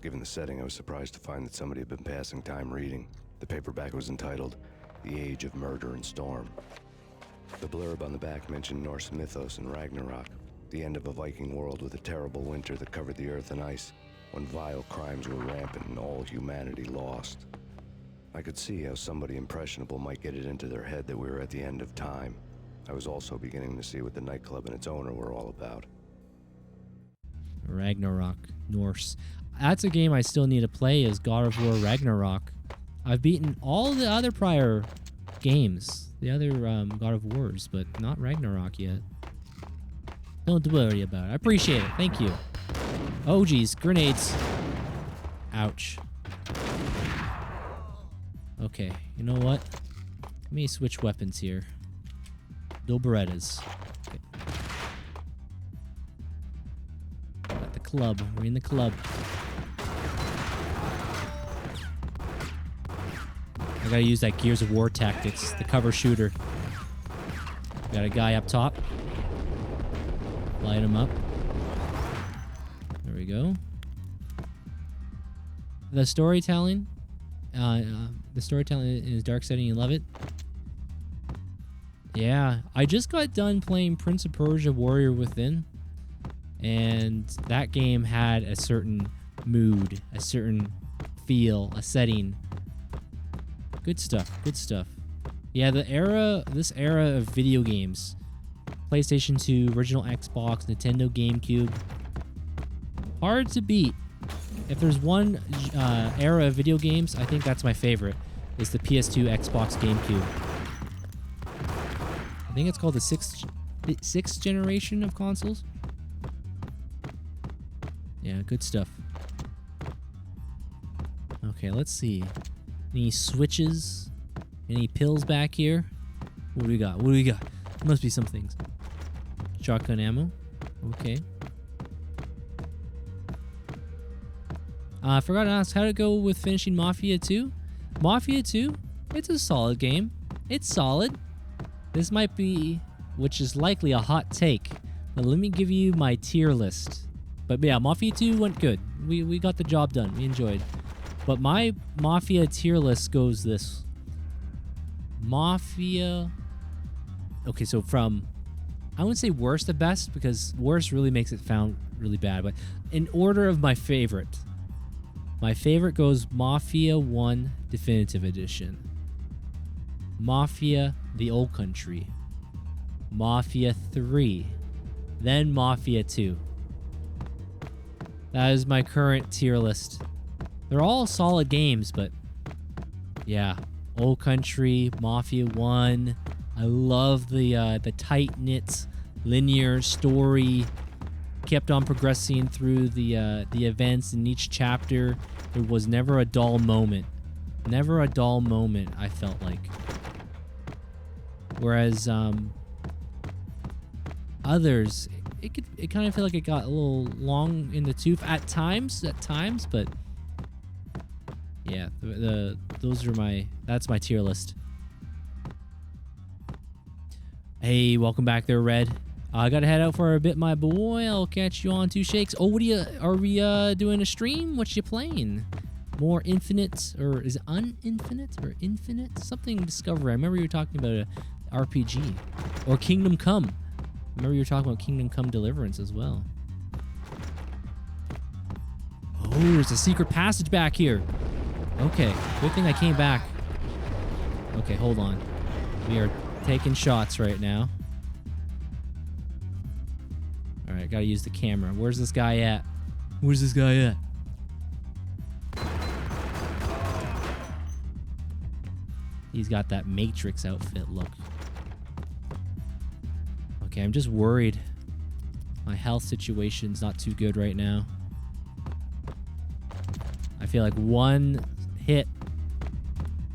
Given the setting, I was surprised to find that somebody had been passing time reading. The paperback was entitled The Age of Murder and Storm. The blurb on the back mentioned Norse mythos and Ragnarok, the end of a Viking world with a terrible winter that covered the earth in ice, when vile crimes were rampant and all humanity lost. I could see how somebody impressionable might get it into their head that we were at the end of time. I was also beginning to see what the nightclub and its owner were all about. Ragnarok, Norse. That's a game I still need to play, is God of War Ragnarok. I've beaten all the other prior games, the other God of Wars, but not Ragnarok yet. Don't worry about it. I appreciate it. Thank you. Oh, geez. Grenades. Ouch. Okay. You know what? Let me switch weapons here. No Berettas. Okay. At the club. We're in the club. I gotta use that Gears of War tactics. The cover shooter. Got a guy up top. Light him up. There we go. The storytelling in his dark setting, you love it? Yeah, I just got done playing Prince of Persia Warrior Within, and that game had a certain mood, a certain feel, a setting. Good stuff, good stuff. Yeah, this era of video games, PlayStation 2, original Xbox, Nintendo GameCube, hard to beat. If there's one era of video games, I think that's my favorite, is the PS2, Xbox, GameCube. I think it's called the sixth generation of consoles. Yeah, good stuff. Okay, let's see. Any switches? Any pills back here? What do we got? What do we got? Must be some things. Shotgun ammo. Okay. I forgot to ask, how did it go with finishing Mafia 2? Mafia 2, it's a solid game. It's solid. This might be, which is likely a hot take, but let me give you my tier list. But yeah, Mafia 2 went good. We got the job done. We enjoyed. But my Mafia tier list goes this. Mafia... Okay, so from... I wouldn't say worst to best, because worst really makes it sound really bad. But in order of my favorite... My favorite goes Mafia 1 Definitive Edition. Mafia The Old Country. Mafia 3. Then Mafia 2. That is my current tier list. They're all solid games, but yeah. Old Country, Mafia 1. I love the tight-knit linear story. Kept on progressing through the events in each chapter. There was never a dull moment. Never a dull moment, I felt like. Whereas others, it kind of felt like it got a little long in the tooth at times, but yeah, that's my tier list. Hey, welcome back there, Red. I gotta head out for a bit, my boy. I'll catch you on 2 shakes. Oh, are we doing a stream? What you playing? More Infinite, or is it Uninfinite or Infinite? Something Discovery. I remember you were talking about a RPG. Or Kingdom Come. I remember you were talking about Kingdom Come Deliverance as well. Oh, there's a secret passage back here. Okay, good thing I came back. Okay, hold on. We are taking shots right now. All right, gotta use the camera. Where's this guy at? Where's this guy at? He's got that Matrix outfit look. Okay, I'm just worried. My health situation's not too good right now. I feel like one hit,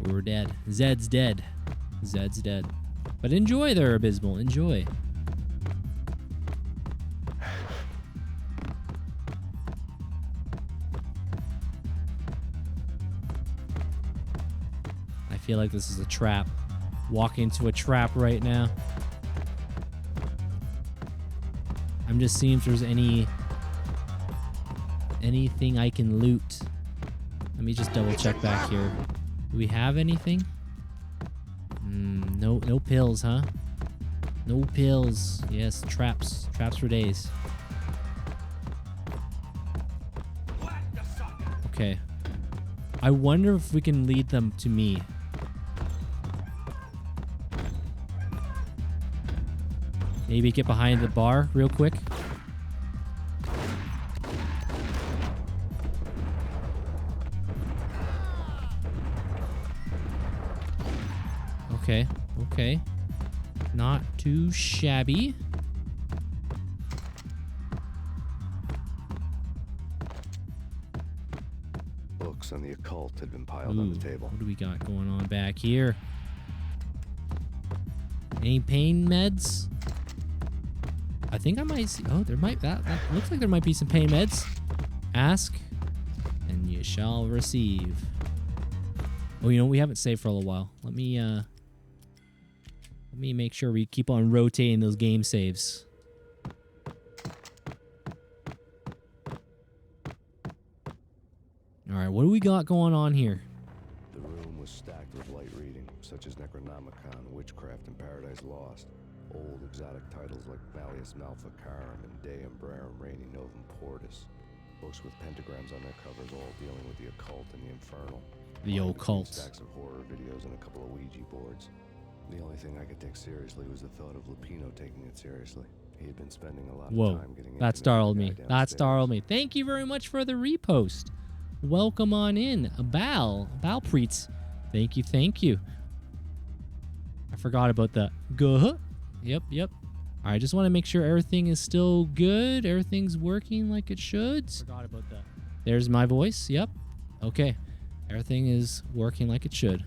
we're dead. Zed's dead. Zed's dead. But enjoy there, Abysmal. Enjoy. I feel like this is a trap. Walking into a trap right now. I'm just seeing if there's anything I can loot. Let me just double check back here. Do we have anything? No pills, huh? No pills. Yes, traps. Traps for days. Okay. I wonder if we can lead them to me. Maybe get behind the bar real quick. Okay, okay. Not too shabby. Books on the occult had been piled on the table. What do we got going on back here? Any pain meds? I think I might see. Oh, there might. That looks like there might be some pain meds. Ask, and you shall receive. Oh, you know, we haven't saved for a little while. Let me make sure we keep on rotating those game saves. All right, what do we got going on here? The room was stacked with light reading, such as Necronomicon, Witchcraft, and Paradise Lost. Old exotic titles like Malleus Maleficarum and Deum Rerum Reini Novum Portus. Books with pentagrams on their covers, all dealing with the occult and the infernal. The occult. Stacks of horror videos and a couple of Ouija boards. The only thing I could take seriously was the thought of Lupino taking it seriously. He had been spending a lot of time getting. That startled me. That startled me. Thank you very much for the repost. Welcome on in, Balpreets. Thank you, thank you. I forgot about the go. Yep. All right, just want to make sure everything is still good. Everything's working like it should. Forgot about that. There's my voice. Yep. Okay. Everything is working like it should.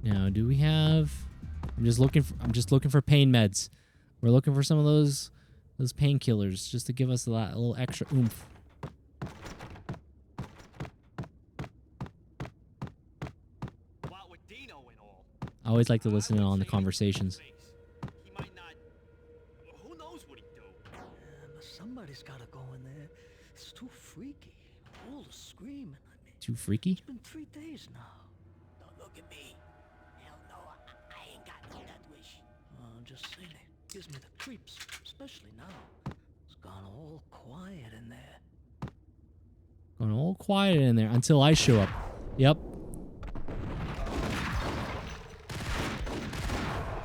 Now, do we have? I'm just looking for pain meds. We're looking for some of those painkillers just to give us a little extra oomph. I always like to listen in on the conversations. Who knows what he'd do? But somebody's gotta go in there. It's too freaky. All the screaming. Too freaky? It's been 3 days now. Don't look at me. Hell no, I ain't got no that wish. I'm just saying it gives me the creeps, especially now. It's gone all quiet in there. Going all quiet in there until I show up. Yep.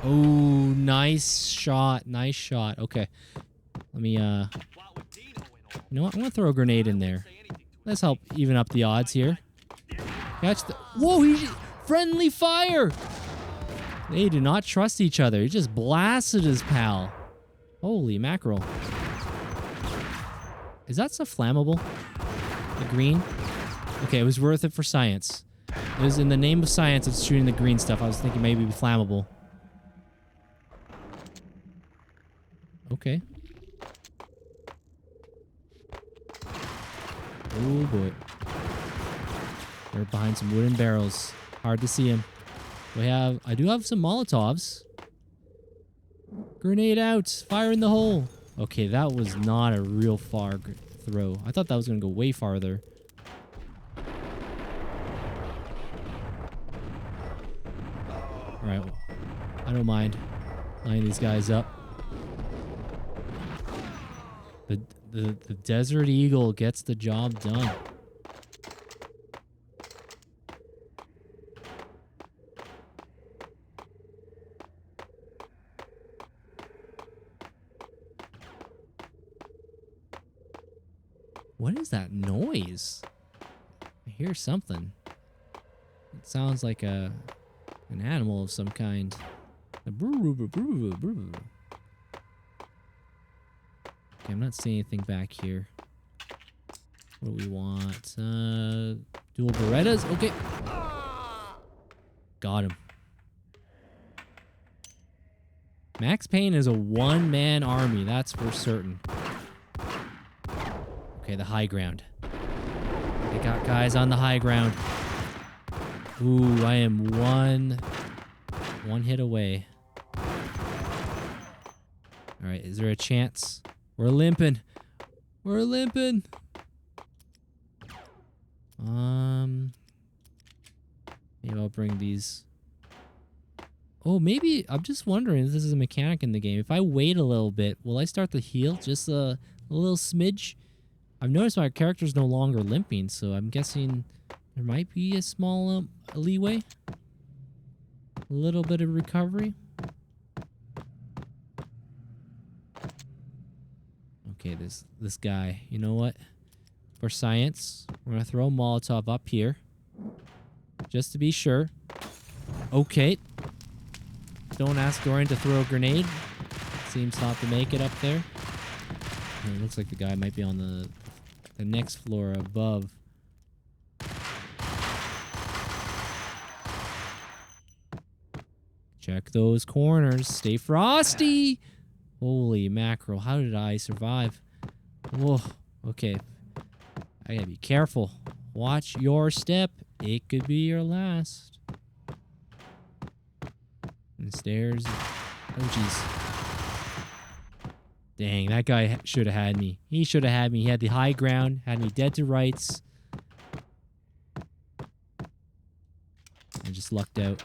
Oh, nice shot. Nice shot. Okay. Let me, you know what? I'm going to throw a grenade in there. Let's help even up the odds here. Catch the... Whoa, friendly fire! They do not trust each other. He just blasted his pal. Holy mackerel. Is that stuff flammable? The green? Okay, it was worth it for science. It was in the name of science it's shooting the green stuff. I was thinking maybe it'd be flammable. Okay. Oh boy. They're behind some wooden barrels. Hard to see him. I do have some Molotovs. Grenade out. Fire in the hole. Okay, that was not a real far throw. I thought that was going to go way farther. Alright, well, I don't mind lining these guys up. The Desert Eagle gets the job done. What is that noise? I hear something. It sounds like an animal of some kind. Okay, I'm not seeing anything back here. What do we want? Dual Berettas? Okay. Got him. Max Payne is a one-man army, that's for certain. Okay, the high ground. They got guys on the high ground. Ooh, I am one hit away. All right, is there a chance? We're limping. We're limping. Maybe I'll bring these. Oh, maybe I'm just wondering if this is a mechanic in the game. If I wait a little bit, will I start to heal just a little smidge? I've noticed my character's no longer limping, so I'm guessing there might be a small leeway. A little bit of recovery. Okay, this guy. You know what? For science, we're gonna throw a Molotov up here. Just to be sure. Okay. Don't ask Dorian to throw a grenade. Seems not to make it up there. And it looks like the guy might be on the next floor above. Check those corners. Stay frosty. Holy mackerel. How did I survive? Whoa. Okay. I gotta be careful. Watch your step. It could be your last. And stairs. Oh, jeez. Dang, that guy should have had me. He should have had me. He had the high ground. Had me dead to rights. I just lucked out.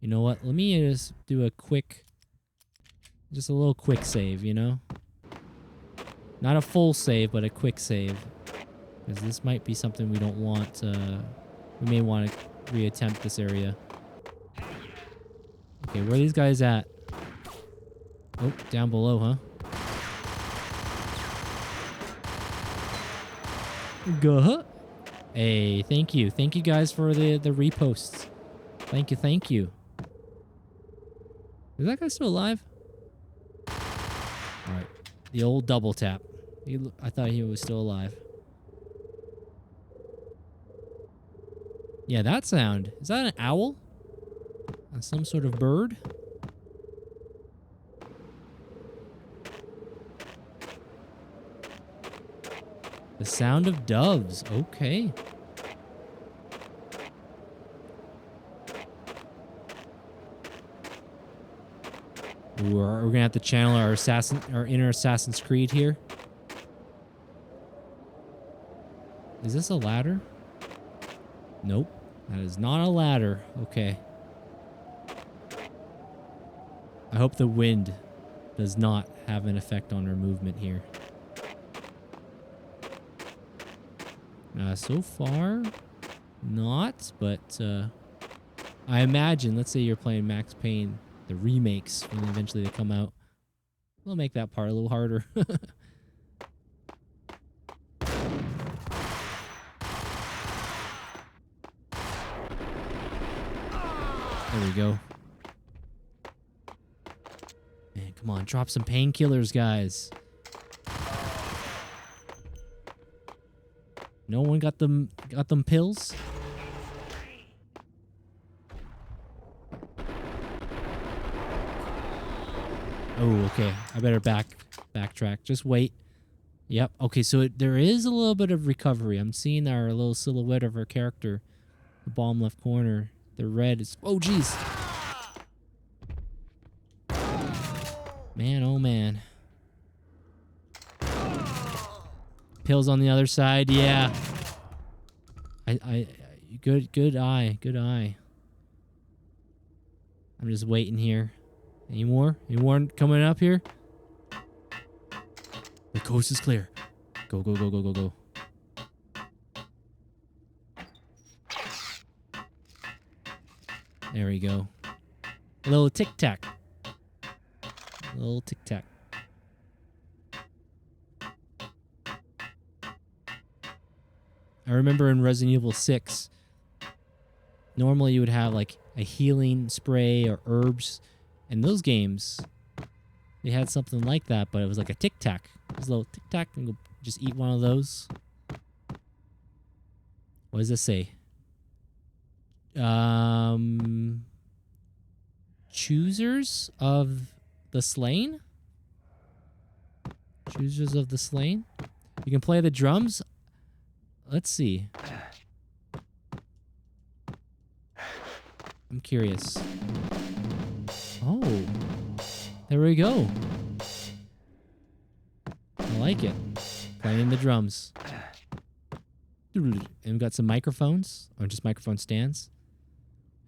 You know what? Let me just do a quick... Just a little quick save, you know? Not a full save, but a quick save. Because this might be something we don't want. We may want to reattempt this area. Okay, where are these guys at? Oh, down below, huh? Go. Hey, thank you. Thank you guys for the reposts. Thank you, thank you. Is that guy still alive? Alright. The old double tap. I thought he was still alive. Yeah, that sound. Is that an owl? Some sort of bird? The sound of doves. Okay. Ooh, we're gonna have to channel our inner Assassin's Creed here. Is this a ladder? Nope. That is not a ladder. Okay. I hope the wind does not have an effect on our movement here. So far, not, but I imagine, let's say you're playing Max Payne, the remakes, when eventually they come out, they'll make that part a little harder. There we go. Man, come on, drop some painkillers, guys. No one got them pills? Oh, okay. I better backtrack. Just wait. Yep. Okay, so there is a little bit of recovery. I'm seeing our little silhouette of our character. The bottom left corner. The red is... Oh, jeez. Man, oh, man. Pills on the other side. Yeah. Good eye. Good eye. I'm just waiting here. Any more? Any more coming up here? The coast is clear. Go, go, go, go, go, go. There we go. A little tic-tac. A little tic-tac. I remember in Resident Evil 6, normally you would have like a healing spray or herbs. In those games, they had something like that, but it was like a Tic Tac. It was a little Tic Tac, and go just eat one of those. What does this say? Choosers of the Slain? Choosers of the Slain? You can play the drums? Let's see. I'm curious. Oh. There we go. I like it. Playing the drums. And we've got some microphones, or just microphone stands.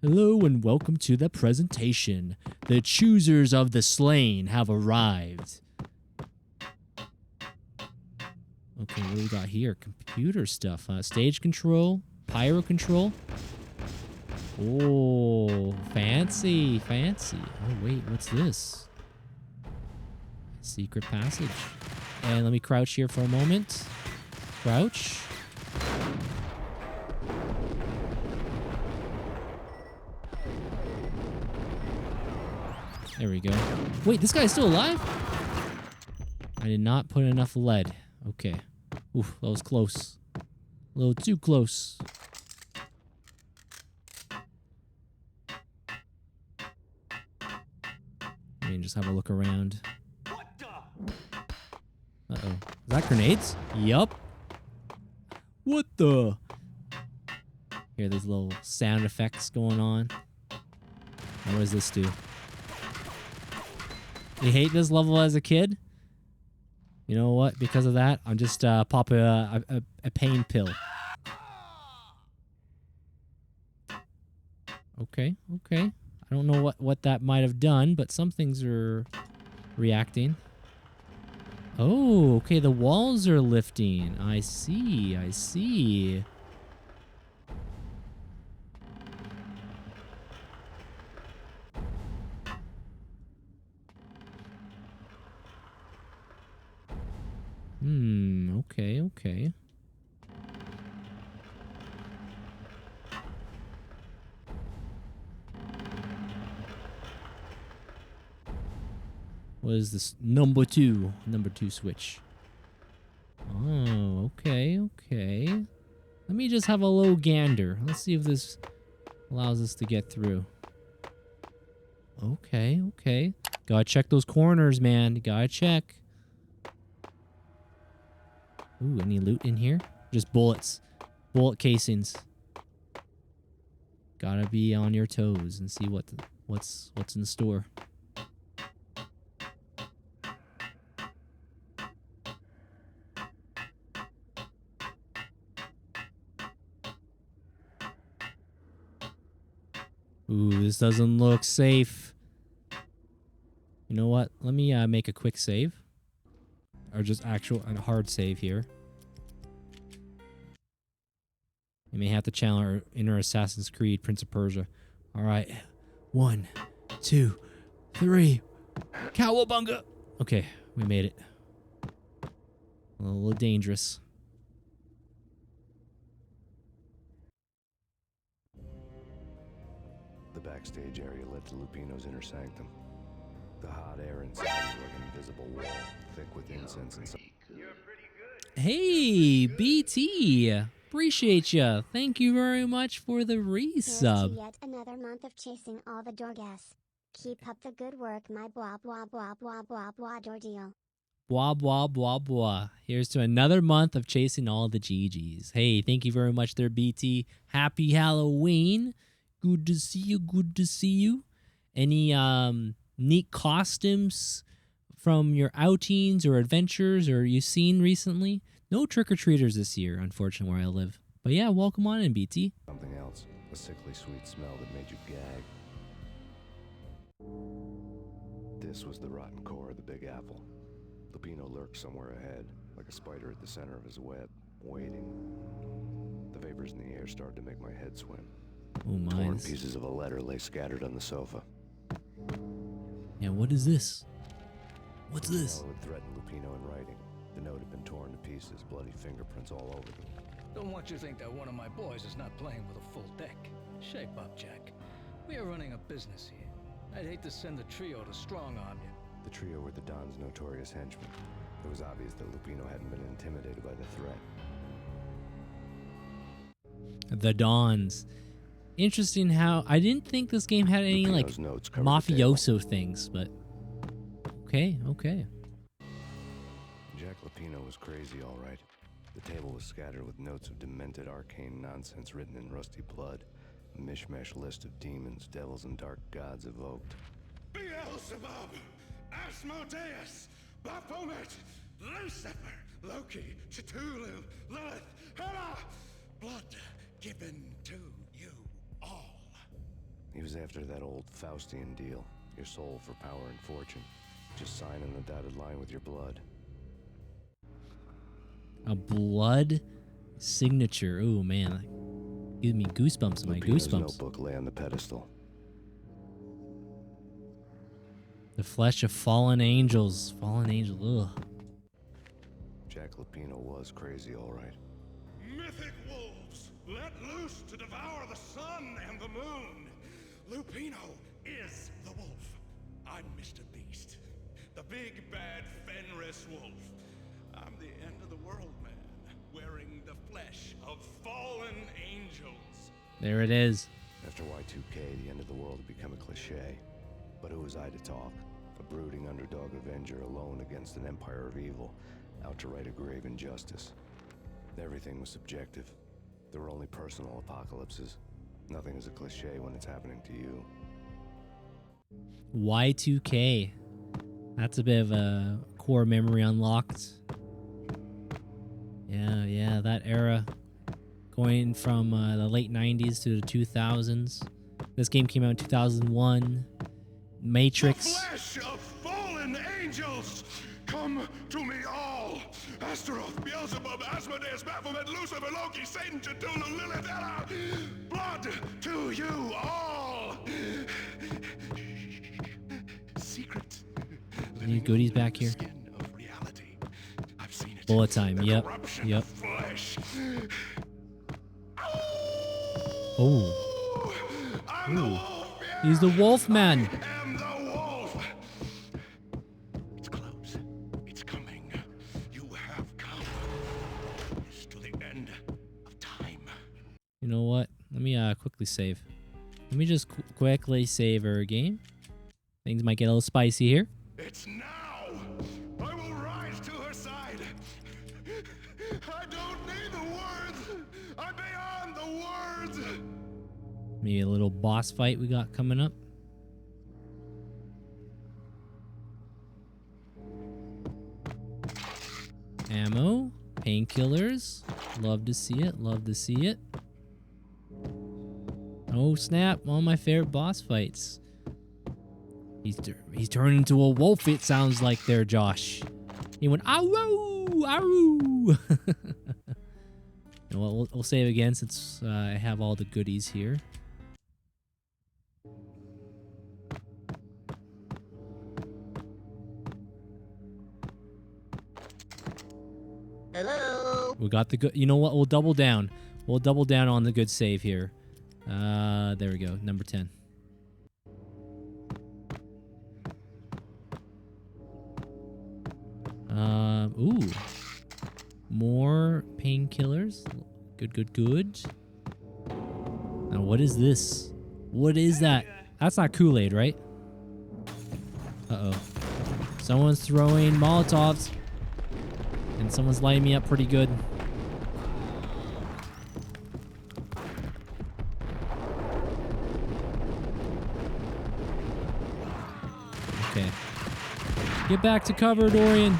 Hello and welcome to the presentation. The choosers of the slain have arrived. Okay, what do we got here? Computer stuff. Stage control, pyro control. Oh, fancy, fancy. Oh, wait, what's this? Secret passage. And let me crouch here for a moment. Crouch. There we go. Wait, this guy's still alive? I did not put enough lead. Okay. Oof, that was close. A little too close. Let me just have a look around. Uh-oh. Is that grenades? Yup. What the? Hear these little sound effects going on. Now, what does this do? You hate this level as a kid? You know what? Because of that, I'm just pop a pain pill. Okay, okay. I don't know what that might have done, but some things are reacting. Oh, okay. The walls are lifting. I see. I see. Okay, okay. What is this? Number two switch. Oh, okay, okay. Let me just have a little gander. Let's see if this allows us to get through. Okay, okay. Gotta check those corners, man. Gotta check. Ooh, any loot in here? Just bullets. Bullet casings. Gotta be on your toes and see what's in store. Ooh, this doesn't look safe. You know what? Let me make a quick save. Or just a hard save here. You may have to channel our inner Assassin's Creed, Prince of Persia. Alright. 1, 2, 3. Cowabunga! Okay, we made it. A little dangerous. The backstage area led to Lupino's inner sanctum. The hot air inside was like an invisible wall, thick with incense and... Hey, BT! Appreciate ya. Thank you very much for the resub. Here's to yet another month of chasing all the Dorgas. Keep up the good work, my blah blah blah blah blah blah Dordeal. Blah, blah, blah, blah. Here's to another month of chasing all the GGs. Hey, thank you very much there, BT. Happy Halloween. Good to see you. Good to see you. Any neat costumes from your outings or adventures or you seen recently? No trick-or-treaters this year, unfortunately, where I live. But yeah, welcome on in, BT. Something else. A sickly sweet smell that made you gag. This was the rotten core of the Big Apple. Lupino lurked somewhere ahead, like a spider at the center of his web, waiting. The vapors in the air started to make my head swim. Oh my. Torn pieces of a letter lay scattered on the sofa. Yeah, what is this? What's this? The note had threatened Lupino in writing. The note had been torn to pieces, bloody fingerprints all over them. Don't want you to think that one of my boys is not playing with a full deck. Shape up, Jack. We are running a business here. I'd hate to send the trio to strong-arm you. The trio were the Don's notorious henchmen. It was obvious that Lupino hadn't been intimidated by the threat. The Dons. Interesting how I didn't think this game had any like mafioso things, but okay. Jack Lupino was crazy, all right. The table was scattered with notes of demented arcane nonsense written in rusty blood. A mishmash list of demons, devils, and dark gods evoked. Beelzebub, Asmodeus, Baphomet, Lucifer, Loki, Cthulhu, Lilith, Hela, blood given to you all. He was after that old Faustian deal. Your soul for power and fortune. Just sign on the dotted line with your blood. A blood signature. Oh man, give me goosebumps. My Lupino's goosebumps. notebook lay on the pedestal. The flesh of fallen angels. Fallen angel. Ugh. Jack Lupino was crazy, all right. Mythic wolves, let loose to devour the sun and the moon. Lupino is the wolf. I'm Mr. Beast, the big bad Fenris wolf. I'm the end of the world man, wearing the flesh of fallen angels. There it is. After Y2K, the end of the world had become a cliche. But who was I to talk? A brooding underdog avenger alone against an empire of evil, out to right a grave injustice. Everything was subjective. There were only personal apocalypses. Nothing is a cliche when it's happening to you. Y2K. That's a bit of a core memory unlocked. Yeah, that era. Going from the late 90s to the 2000s. This game came out in 2001. Matrix. The flesh of fallen angels! Come to me all! Astaroth, Beelzebub, Asmodeus, Baphomet, Lucifer, Loki, Satan, Cthulhu, Lilith, Hela! Blood to you all! Secret. Any goodies back here? Bullet time. Yep. Oh. Ooh. He's the wolf man. It's close. It's coming. You have come. It's to the end of time. You know what? Let me quickly save. Let me just quickly save our game. Things might get a little spicy here. It's now. I will rise to her side. I don't need the words. I'm beyond the words. Maybe a little boss fight we got coming up. Ammo, painkillers. Love to see it. Love to see it. Oh snap! One of my favorite boss fights. He's turned into a wolf. It sounds like there, Josh. He went ow, ow. You know what? We'll save again since I have all the goodies here. Hello. We got the good. You know what? We'll double down. We'll double down on the good save here. There we go. Number 10. Ooh. More painkillers. Good. Now, what is this? What is that? That's not Kool-Aid, right? Uh-oh. Someone's throwing Molotovs. And someone's lighting me up pretty good. Okay. Get back to cover, Dorian.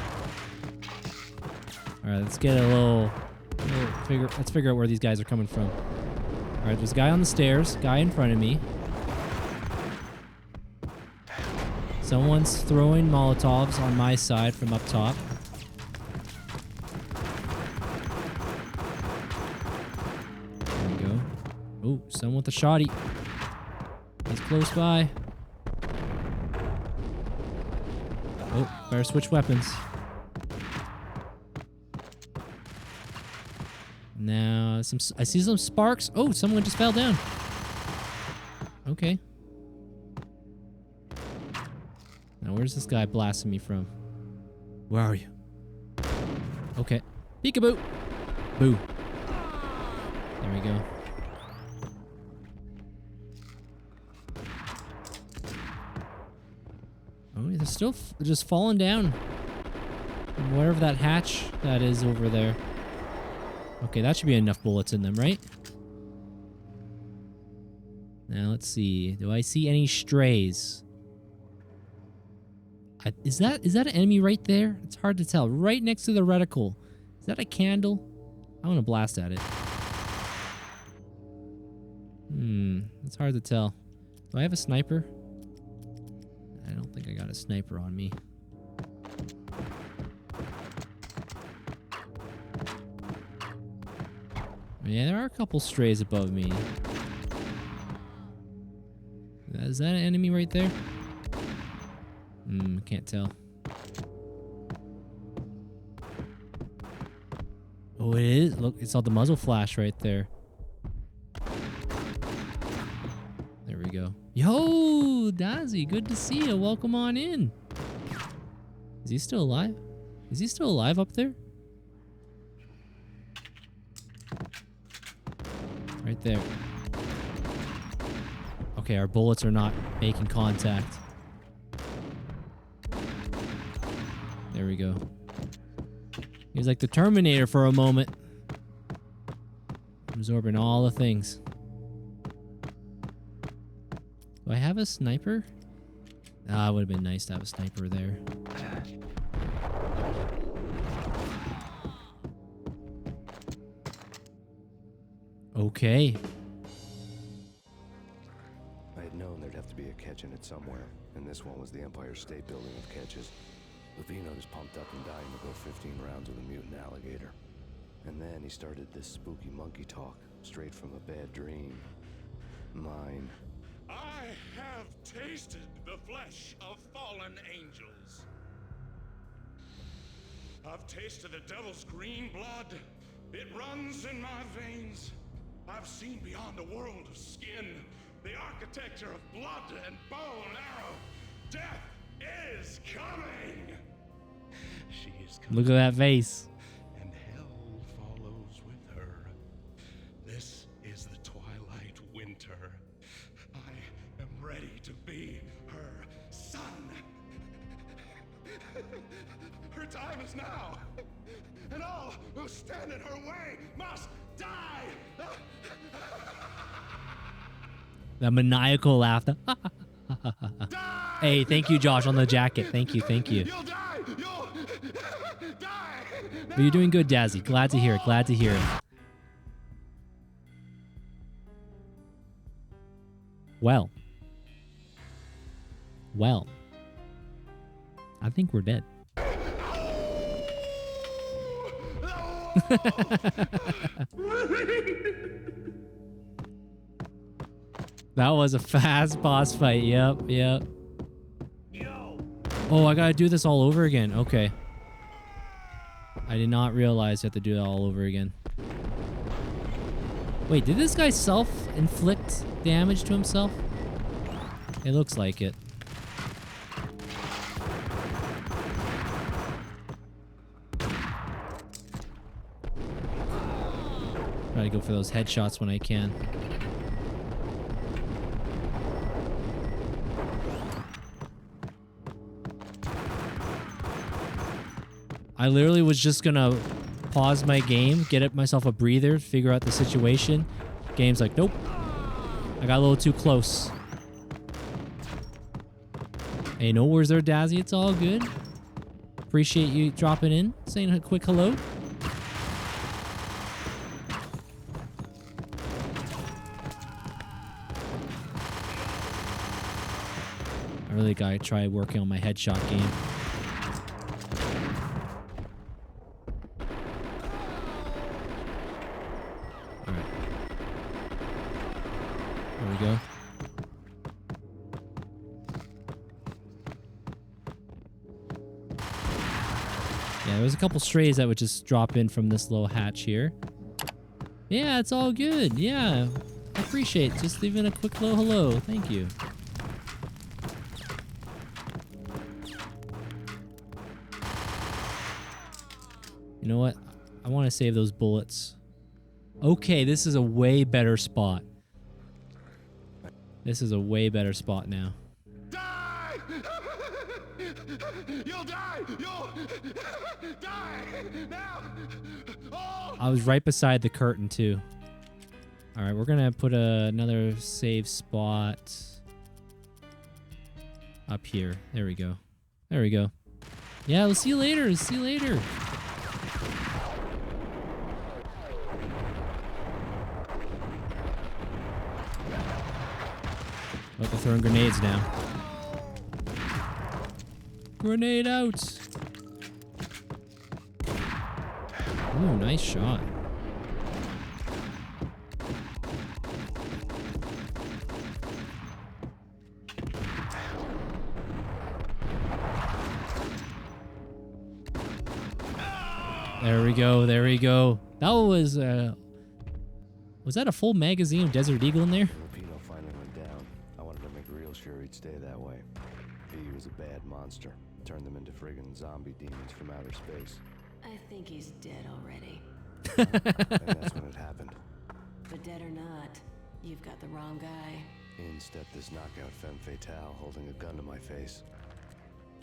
All right, let's get a little let's figure out where these guys are coming from. All right, there's a guy on the stairs, guy in front of me. Someone's throwing Molotovs on my side from up top. There we go. Oh, someone with a shotty. He's close by. Oh, better switch weapons. Now, I see some sparks. Oh, someone just fell down. Okay. Now, where's this guy blasting me from? Where are you? Okay. Peekaboo. Boo. There we go. Oh, they're still just falling down. Whatever that hatch that is over there. Okay, that should be enough bullets in them, right? Now, let's see. Do I see any strays? Is that an enemy right there? It's hard to tell. Right next to the reticle. Is that a candle? I want to blast at it. It's hard to tell. Do I have a sniper? I don't think I got a sniper on me. Yeah, there are a couple strays above me. Is that an enemy right there? Can't tell. Oh, it is. Look, it's all the muzzle flash right there. There we go. Yo, Dazzy, good to see you. Welcome on in. Is he still alive? Is he still alive up there? Right there. Okay, our bullets are not making contact. There we go. He was like the Terminator for a moment. Absorbing all the things. Do I have a sniper? Ah, it would have been nice to have a sniper there. Okay. I had known there'd have to be a catch in it somewhere, and this one was the Empire State Building of catches. Lupino's pumped up and dying to go 15 rounds with a mutant alligator. And then he started this spooky monkey talk, straight from a bad dream. Mine. I have tasted the flesh of fallen angels. I've tasted the devil's green blood. It runs in my veins. I've seen beyond a world of skin, the architecture of blood and bow and arrow. Death is coming! She is coming. Look at that face. And hell follows with her. This is the twilight winter. I am ready to be her son. Her time is now. And all who stand in her way must die. That maniacal laughter. Hey, thank you, Josh, on the jacket. Thank you, thank you. You'll die. You'll die. But you're doing good, Dazzy. Glad to hear it. Glad to hear it. Well. I think we're dead. That was a fast boss fight. Yep. Oh, I gotta do this all over again. Okay. I did not realize you have to do that all over again. Wait, did this guy self-inflict damage to himself? It looks like it. Try to go for those headshots when I can. I literally was just gonna pause my game, get myself a breather, figure out the situation. Game's like, nope. I got a little too close. Hey, no worries there, Dazzy. It's all good. Appreciate you dropping in, saying a quick hello. I really gotta try working on my headshot game. Go. Yeah, there's a couple strays that would just drop in from this little hatch here. Yeah, it's all good. Yeah, I appreciate it. Just leaving a quick little hello. Thank you. You know what? I want to save those bullets. Okay, this is a way better spot. This is a way better spot now. Die! You'll die! You'll die! Now! Oh! I was right beside the curtain too. All right, we're gonna put another save spot up here. There we go. There we go. Yeah, we'll see you later. See you later. Oh, they're throwing grenades now. Grenade out. Ooh, nice shot. There we go. There we go. That was that a full magazine of Desert Eagle in there? Lupino finally went down. I wanted to make real sure he'd stay that way. V was a bad monster. Turned them into friggin' zombie demons from outer space. I think he's dead already. And that's when it happened. But dead or not, you've got the wrong guy. In stepped this knockout femme fatale holding a gun to my face.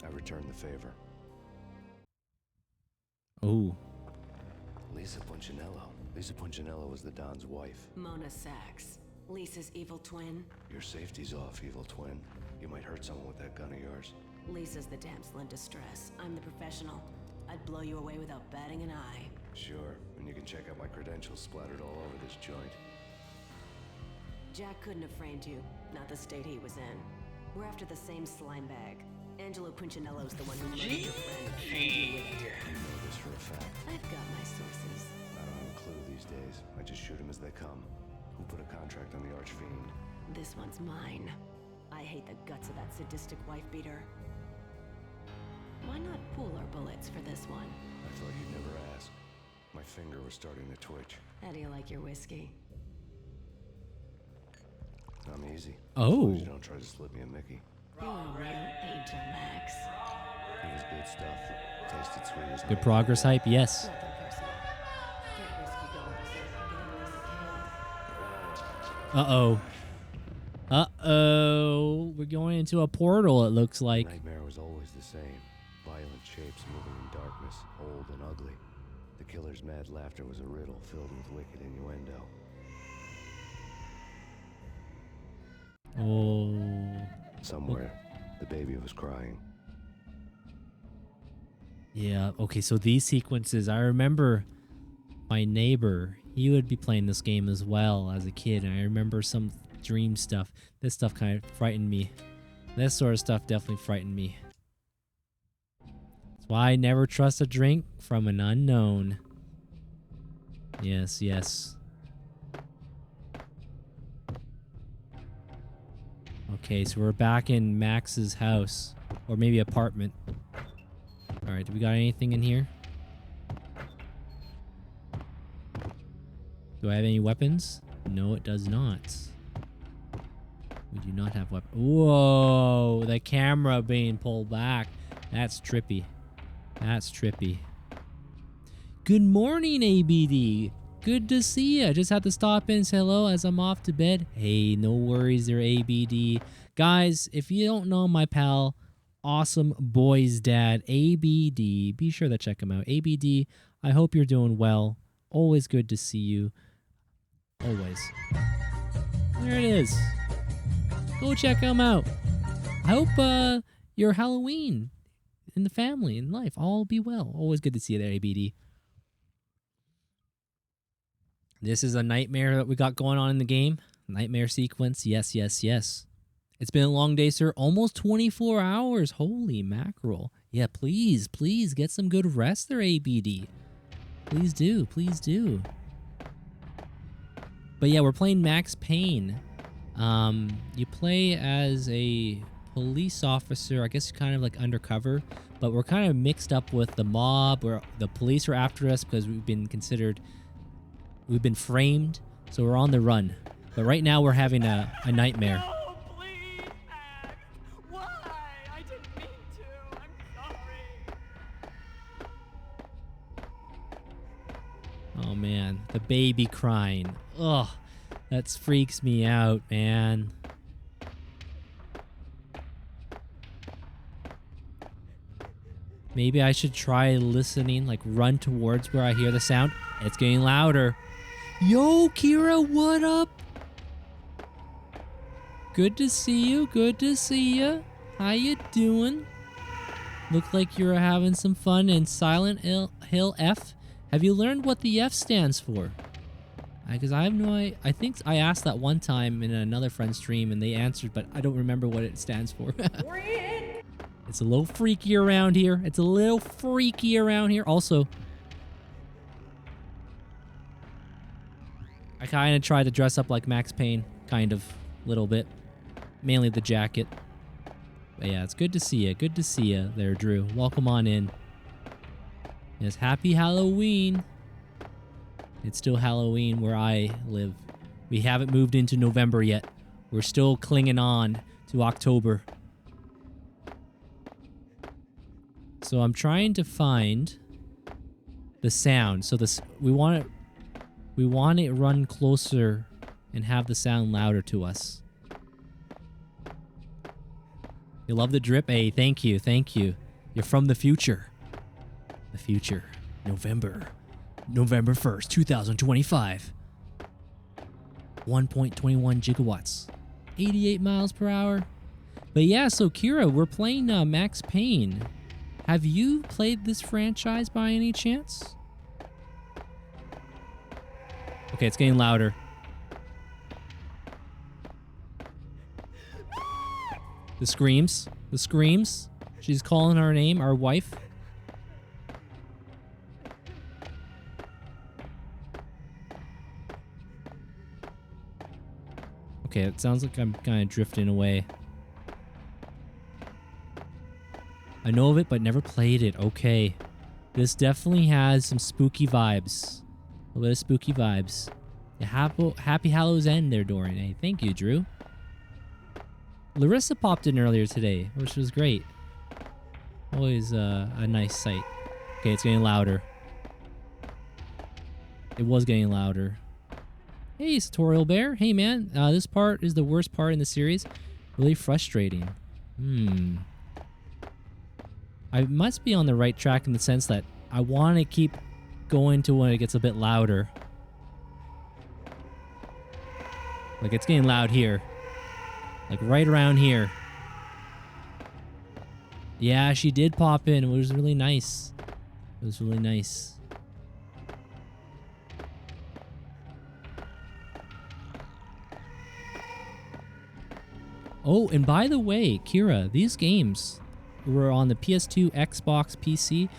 I returned the favor. Oh. Lisa Punchinello. Lisa Punchinello was the Don's wife. Mona Sachs, Lisa's evil twin. Your safety's off, evil twin. You might hurt someone with that gun of yours. Lisa's the damsel in distress. I'm the professional. I'd blow you away without batting an eye. Sure, and you can check out my credentials splattered all over this joint. Jack couldn't have framed you, not the state he was in. We're after the same slime bag. Angelo Punchinello's the one who murdered your friend. You know this for a fact. I've got my sources. I don't have a clue these days. I just shoot them as they come. Who put a contract on the Archfiend? This one's mine. I hate the guts of that sadistic wife beater. Why not pool our bullets for this one? I thought you'd never ask. My finger was starting to twitch. How do you like your whiskey? I'm easy. Oh. As long as you don't try to slip me a Mickey. You're a real angel, Max. It was good stuff. Tasted sweet as Good progress hype, yes. Nothing personal. Get whiskey going, so get a list of cans. Uh-oh. We're going into a portal, it looks like. The nightmare was always the same. Violent shapes moving in darkness, old and ugly. The killer's mad laughter was a riddle filled with wicked innuendo. Oh. Somewhere, the baby was crying. Yeah, okay, so these sequences, I remember my neighbor, he would be playing this game as well as a kid, and I remember some dream stuff. This stuff kind of frightened me. This sort of stuff definitely frightened me. That's why I never trust a drink from an unknown. Yes, yes. Okay, so we're back in Max's house. Or maybe apartment. Alright, do we got anything in here? Do I have any weapons? No, it does not. We do not have weapons. Whoa, the camera being pulled back. That's trippy. That's trippy. Good morning, ABD. Good to see you. Just had to stop in and say hello as I'm off to bed. Hey, no worries there, ABD. Guys, if you don't know my pal, awesome boy's dad, ABD, be sure to check him out. ABD, I hope you're doing well. Always good to see you. Always. There it is. Go check him out. I hope your Halloween in the family and life all be well. Always good to see you there, ABD. This is a nightmare that we got going on in the game. Nightmare sequence. Yes, yes, yes. It's been a long day, sir. Almost 24 hours. Holy mackerel. Yeah, please, please get some good rest there, ABD. Please do. Please do. But yeah, we're playing Max Payne. You play as a police officer, I guess kind of like undercover, but we're kind of mixed up with the mob, where the police are after us because we've been considered We've been framed, so we're on the run. But right now we're having a nightmare. No, please, Max. Why? I didn't mean to. I'm sorry. Oh man, the baby crying. Ugh, that freaks me out, man. Maybe I should try listening, like run towards where I hear the sound. It's getting louder. Yo, Kira, what up? Good to see you. Good to see you. How you doing? Look like you're having some fun in Silent Hill F. Have you learned what the F stands for? Because I have no idea. I think I asked that one time in another friend's stream and they answered, but I don't remember what it stands for. It's a little freaky around here. It's a little freaky around here. Also, I kind of tried to dress up like Max Payne, kind of, little bit. Mainly the jacket. But yeah, it's good to see you. Good to see you there, Drew. Welcome on in. Yes, happy Halloween. It's still Halloween where I live. We haven't moved into November yet. We're still clinging on to October. So I'm trying to find the sound. So this we want it run closer and have the sound louder to us. You love the drip? Hey, thank you, thank you. You're from the future. The future. November 1st, 2025. 1.21 gigawatts. 88 miles per hour. But yeah, so Kira, we're playing Max Payne. Have you played this franchise by any chance? Okay, it's getting louder. The screams. The screams. She's calling our name, our wife. Okay, it sounds like I'm kind of drifting away. I know of it, but never played it. Okay. This definitely has some spooky vibes. A little spooky vibes. Yeah, happy Hallows End there, Dorian. Hey, thank you, Drew. Larissa popped in earlier today, which was great. Always a nice sight. Okay, it's getting louder. It was getting louder. Hey, Tutorial Bear. Hey, man. This part is the worst part in the series. Really frustrating. I must be on the right track in the sense that I want to keep going to when it gets a bit louder. Like, it's getting loud here. Like, right around here. Yeah, she did pop in. It was really nice. It was really nice. Oh, and by the way, Kira, these games were on the PS2, Xbox, PC.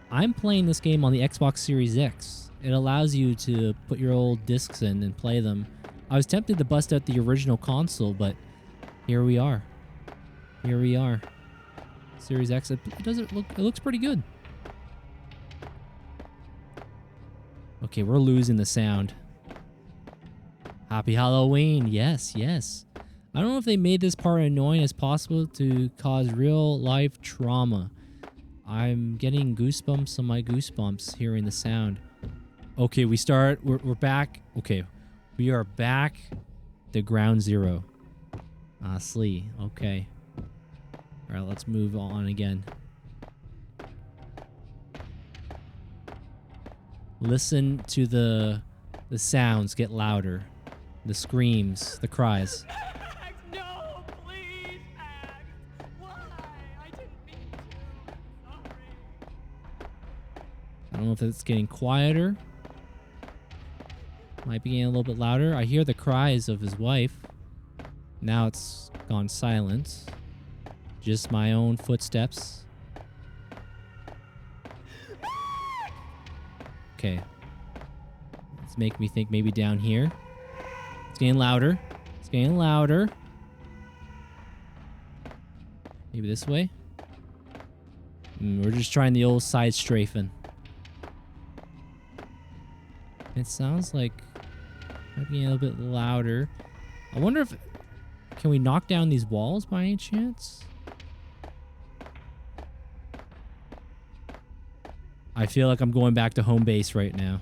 I'm playing this game on the Xbox Series X. It allows you to put your old discs in and play them. I was tempted to bust out the original console, but here we are. Here we are. Series X. It looks pretty good. Okay, we're losing the sound. Happy Halloween. Yes, yes. I don't know if they made this part annoying as possible to cause real life trauma. I'm getting goosebumps on my goosebumps hearing the sound. Okay, we're back. Okay, we are back to ground zero. Slee, okay. All right, let's move on again. Listen to the sounds get louder. The screams, the cries. No, please, Max. Why? I didn't mean to. I'm sorry. I don't know if it's getting quieter. Might be getting a little bit louder. I hear the cries of his wife. Now it's gone silent. Just my own footsteps. Okay. Let's make me think maybe down here. It's getting louder. It's getting louder. Maybe this way? We're just trying the old side strafing. It sounds like might be a little bit louder. I wonder if can we knock down these walls by any chance? I feel like I'm going back to home base right now.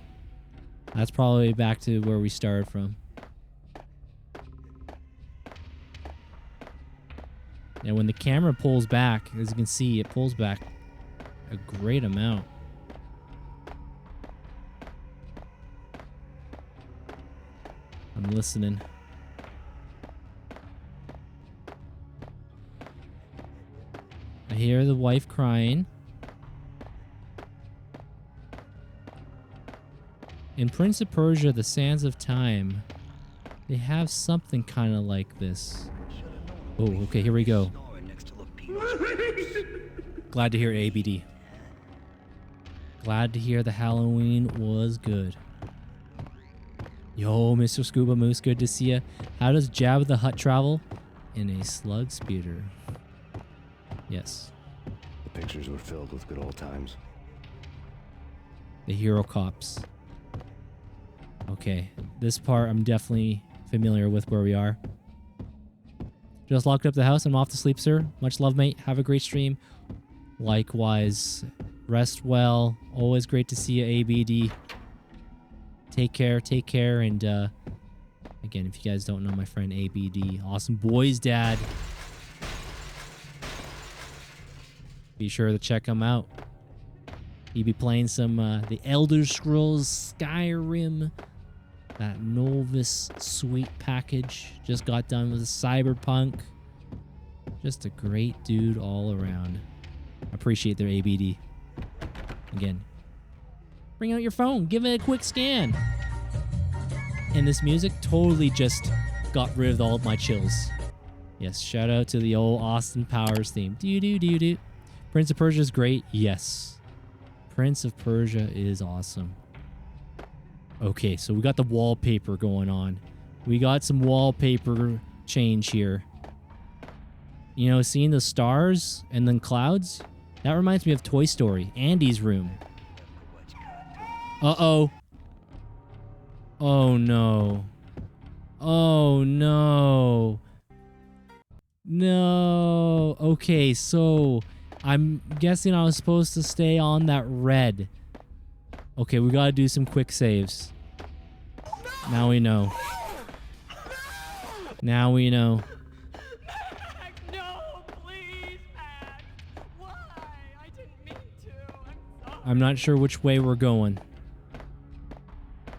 That's probably back to where we started from. And when the camera pulls back, as you can see, it pulls back a great amount. I'm listening. I hear the wife crying. In Prince of Persia, The Sands of Time, they have something kind of like this. Oh, okay, here we go. Glad to hear ABD. Glad to hear the Halloween was good. Yo, Mr. Scuba Moose, good to see ya. How does Jabba the Hutt travel? In a slug speeder. Yes. The pictures were filled with good old times. The hero cops. Okay, this part I'm definitely familiar with where we are. Just locked up the house. I'm off to sleep, sir. Much love, mate. Have a great stream. Likewise. Rest well. Always great to see you, ABD. Take care, and again, if you guys don't know my friend ABD, awesome boys dad. Be sure to check him out. He'll be playing some the Elder Scrolls Skyrim. That Novus Suite package. Just got done with Cyberpunk. Just a great dude all around. Appreciate their ABD. Again, bring out your phone. Give it a quick scan. And this music totally just got rid of all of my chills. Yes, shout out to the old Austin Powers theme. Do-do-do-do. Prince of Persia is great. Yes. Prince of Persia is awesome. Okay, so we got the wallpaper going on. We got some wallpaper change here. You know, seeing the stars and then clouds? That reminds me of Toy Story. Andy's room. Uh-oh. Oh, no. Oh, no. No. Okay, so I'm guessing I was supposed to stay on that red. Okay, we gotta do some quick saves. Now we know. Now we know. No, please, Max. Why? I didn't mean to. I'm sorry. I'm not sure which way we're going.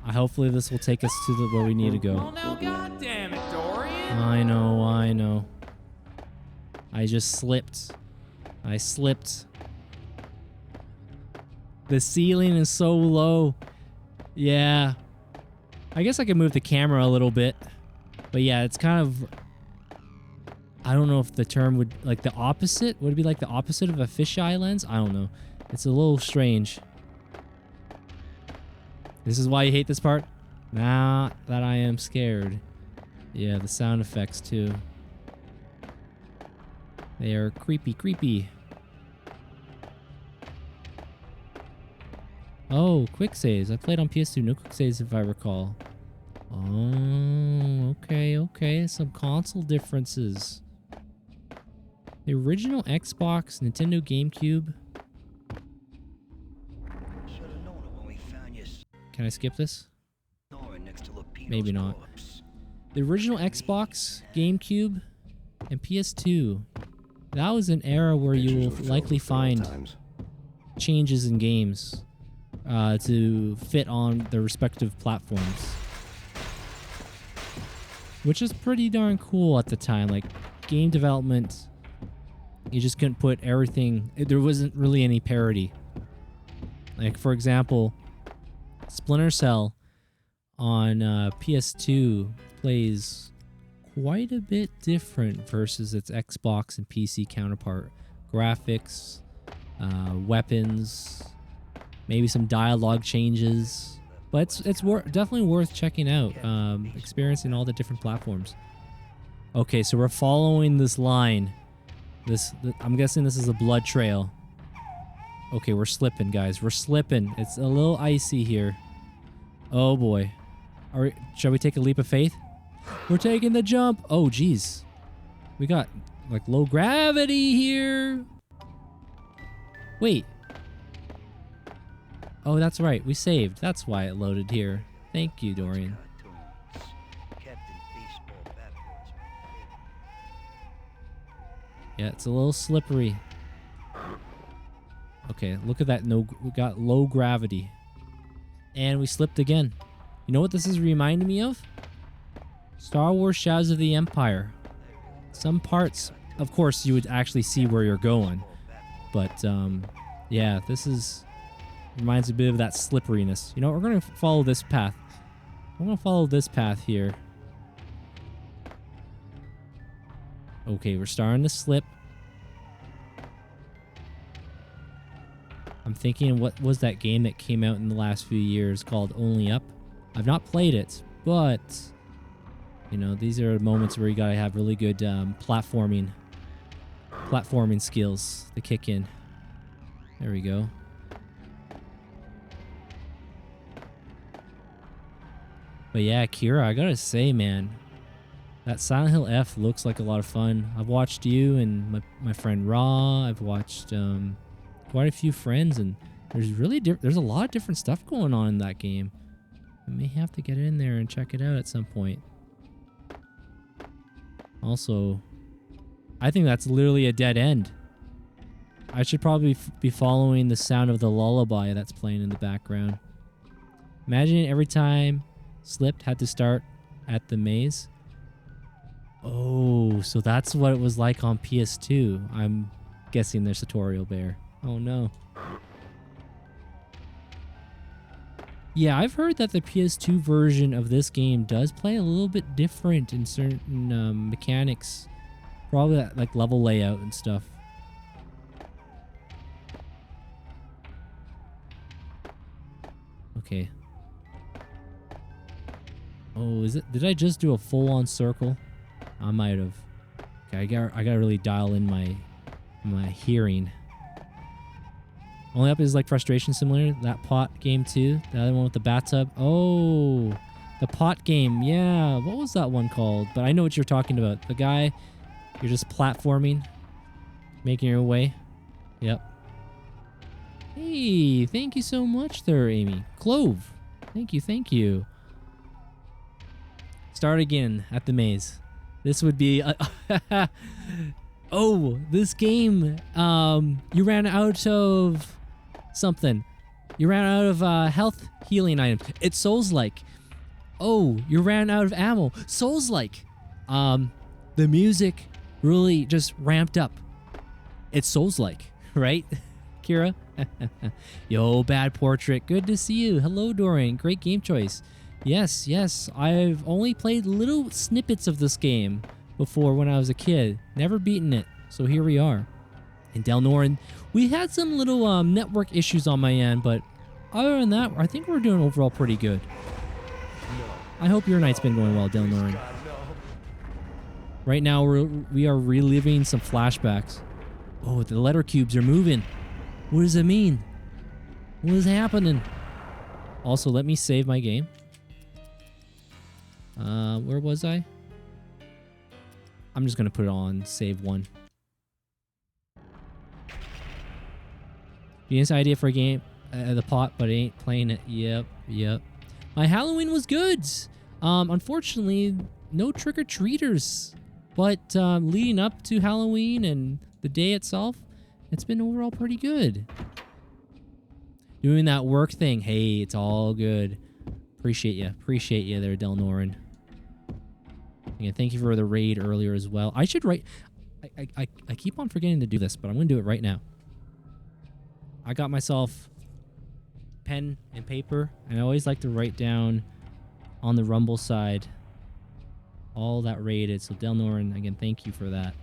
Hopefully this will take us to where we need to go. Oh no, goddamn it, Dorian! I know. I just slipped. I slipped. The ceiling is so low. Yeah. I guess I could move the camera a little bit. But yeah, it's kind of... I don't know if the term would... Like the opposite? Would it be like the opposite of a fisheye lens? I don't know. It's a little strange. This is why you hate this part? Nah, that I am scared. Yeah, the sound effects too. They are creepy. Oh, quick saves. I played on PS2. No quick saves if I recall. Oh, okay. Some console differences. The original Xbox, Nintendo GameCube. Can I skip this? Maybe not. The original Xbox, GameCube, and PS2. That was an era where you will likely find changes in games to fit on the respective platforms. Which is pretty darn cool at the time. Like, game development, you just couldn't put everything... There wasn't really any parity. Like, for example, Splinter Cell on PS2 plays quite a bit different versus its Xbox and PC counterpart. Graphics, weapons, maybe some dialogue changes, but it's definitely worth checking out, experiencing all the different platforms. Okay, so we're following this line. I'm guessing this is a blood trail. Okay, we're slipping, guys. We're slipping. It's a little icy here. Oh boy. Shall we take a leap of faith? We're taking the jump. Oh, geez. We got like low gravity here. Wait. Oh, that's right. We saved. That's why it loaded here. Thank you, Dorian. Yeah, it's a little slippery. Okay, look at that. No, we got low gravity. And we slipped again. You know what this is reminding me of? Star Wars Shadows of the Empire. Some parts, of course, you would actually see where you're going. But, yeah, this reminds me a bit of that slipperiness. You know, we're going to follow this path. We're going to follow this path here. Okay, we're starting to slip. I'm thinking, what was that game that came out in the last few years called Only Up? I've not played it, but, you know, these are moments where you gotta have really good platforming skills to kick in. There we go. But yeah, Kira, I gotta say, man, that Silent Hill F looks like a lot of fun. I've watched you and my friend Raw. I've watched quite a few friends, and there's a lot of different stuff going on in that game. I may have to get in there and check it out at some point. Also, I think that's literally a dead end. I should probably be following the sound of the lullaby that's playing in the background. Imagine every time Slipped had to start at the maze. Oh, so that's what it was like on PS2. I'm guessing there's a tutorial bear. Oh no. Yeah, I've heard that the PS2 version of this game does play a little bit different in certain mechanics. Probably that, like level layout and stuff. Okay. Oh, did I just do a full-on circle? I might have. Okay, I gotta really dial in my hearing. Only Up is like Frustration Simulator. That pot game too. The other one with the bathtub. Oh, the pot game. Yeah, what was that one called? But I know what you're talking about. The guy, you're just platforming, making your way. Yep. Hey, thank you so much there, Amy. Clove. Thank you, thank you. Start again at the maze. This would be... oh, this game. You ran out of something. You ran out of health healing items. It's Souls-like. Oh, you ran out of ammo. Souls-like. The music really just ramped up. It's Souls-like, right, Kira? Yo, Bad Portrait. Good to see you. Hello, Dorian. Great game choice. Yes, yes. I've only played little snippets of this game before when I was a kid. Never beaten it. So here we are. In Del Norin, we had some little network issues on my end, but other than that, I think we're doing overall pretty good. I hope your night's been going well, Del Norin. Right now, we are reliving some flashbacks. Oh, the letter cubes are moving. What does it mean? What is happening? Also, let me save my game. Where was I? I'm just gonna put it on save one. Genius idea for a game, the pot, but I ain't playing it. Yep, yep. My Halloween was good. Unfortunately, no trick-or-treaters. But leading up to Halloween and the day itself, it's been overall pretty good. Doing that work thing, hey, it's all good. Appreciate you there, Del Norin. Again, thank you for the raid earlier as well. I should write. I keep on forgetting to do this, but I'm gonna do it right now. I got myself pen and paper, and I always like to write down on the Rumble side all that rated. So Del Norin, again, thank you for that.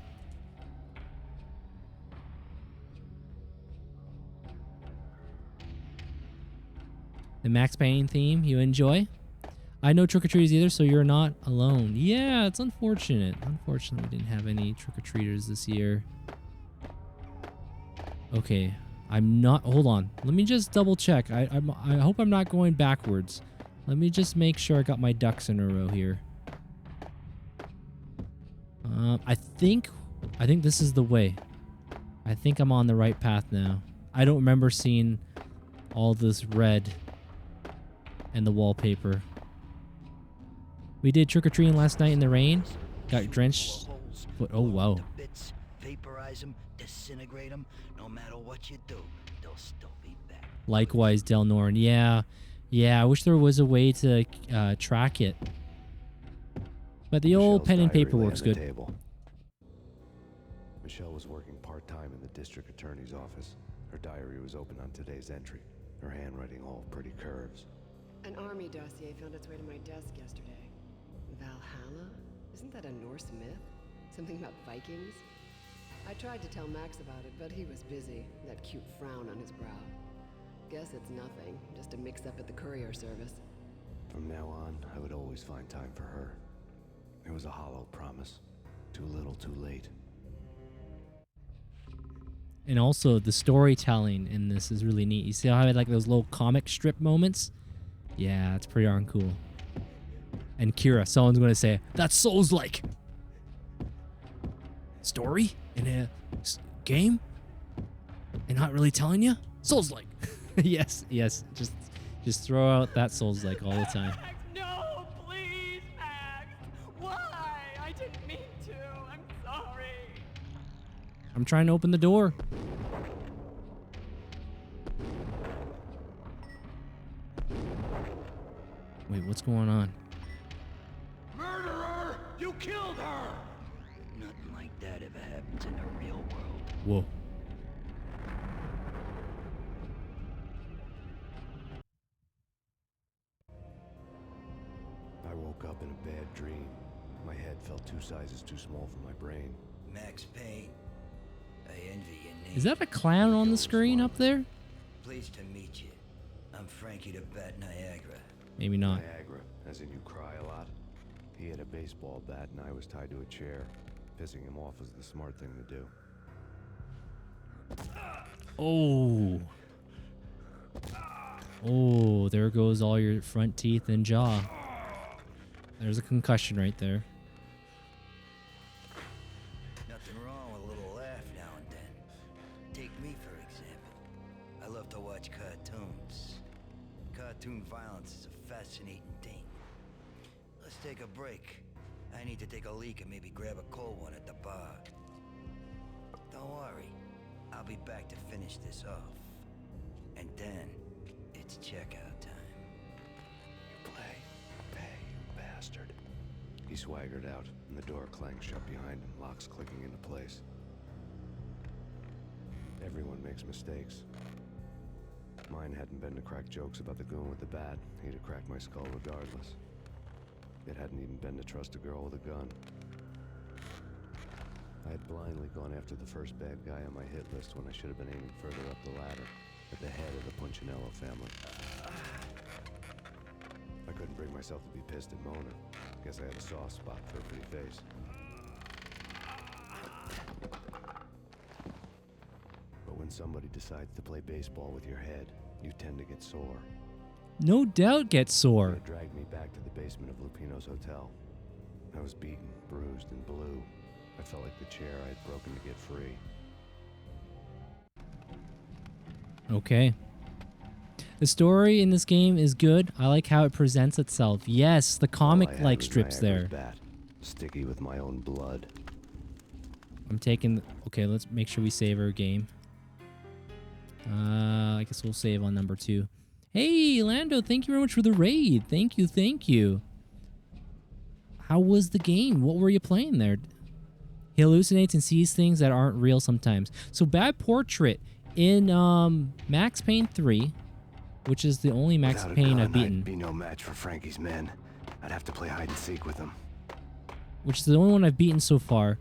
The Max Payne theme, you enjoy? I know trick-or-treaters either, so you're not alone. Yeah, it's unfortunate. Unfortunately, we didn't have any trick-or-treaters this year. Okay, I'm not... Hold on. Let me just double-check. I hope I'm not going backwards. Let me just make sure I got my ducks in a row here. I think this is the way. I think I'm on the right path now. I don't remember seeing all this red and the wallpaper. We did trick-or-treating last night in the rain. Got drenched. But, oh, wow. Bits, vaporize them, disintegrate them. No matter what you do, they'll still be back. Likewise, Del Norn. Yeah. Yeah, I wish there was a way to track it. But the old pen and paper works good. Michelle was working part-time in the district attorney's office. Her diary was open on today's entry. Her handwriting all pretty curves. An army dossier found its way to my desk yesterday. Valhalla? Isn't that a Norse myth? Something about Vikings? I tried to tell Max about it, but he was busy, that cute frown on his brow. Guess it's nothing, just a mix-up at the courier service. From now on, I would always find time for her. It was a hollow promise. Too little, too late. And also, the storytelling in this is really neat. You see how I had like those little comic strip moments? Yeah, it's pretty darn cool. And Kira, someone's going to say, that's Souls-like. Story in a game? And not really telling you? Souls-like. Yes, yes. Just throw out that Souls-like all the time. No, please, Max. Why? I didn't mean to. I'm sorry. I'm trying to open the door. Wait, what's going on? Murderer! You killed her! Nothing like that ever happens in the real world. Whoa. I woke up in a bad dream. My head felt 2 sizes too small for my brain. Max Payne, I envy your name. Is that a clown on the screen up there? Pleased to meet you. I'm Frankie the Bat Niagara. Maybe not. Niagara, as in you cry a lot. He had a baseball bat and I was tied to a chair. Pissing him off was the smart thing to do. Oh. Oh, there goes all your front teeth and jaw. There's a concussion right there. Nothing wrong with a little laugh now and then. Take me, for example. I love to watch cartoons. Cartoon violence is a fascinating thing. Let's take a break. I need to take a leak and maybe grab a cold one at the bar. Don't worry. I'll be back to finish this off. And then, it's checkout time. Bastard. He swaggered out, and the door clanged shut behind him, locks clicking into place. Everyone makes mistakes. Mine hadn't been to crack jokes about the goon with the bat. He'd have cracked my skull regardless. It hadn't even been to trust a girl with a gun. I had blindly gone after the first bad guy on my hit list when I should have been aiming further up the ladder, at the head of the Punchinello family. I couldn't bring myself to be pissed at Mona. Guess I had a soft spot for a pretty face. But when somebody decides to play baseball with your head, you tend to get sore. No doubt get sore. It dragged me back to the basement of Lupino's hotel. I was beaten, bruised, and blue. I felt like the chair I had broken to get free. Okay. The story in this game is good. I like how it presents itself. Yes, the comic-like strips there. Bat, sticky with my own blood. I'm taking... Okay, let's make sure we save our game. I guess we'll save on number 2. Hey, Lando, thank you very much for the raid. Thank you, thank you. How was the game? What were you playing there? He hallucinates and sees things that aren't real sometimes. So Bad Portrait in Max Payne 3, which is the only Max Payne I've beaten. I'd be no match for Frankie's men. I'd have to play hide and seek with them. Which is the only one I've beaten so far.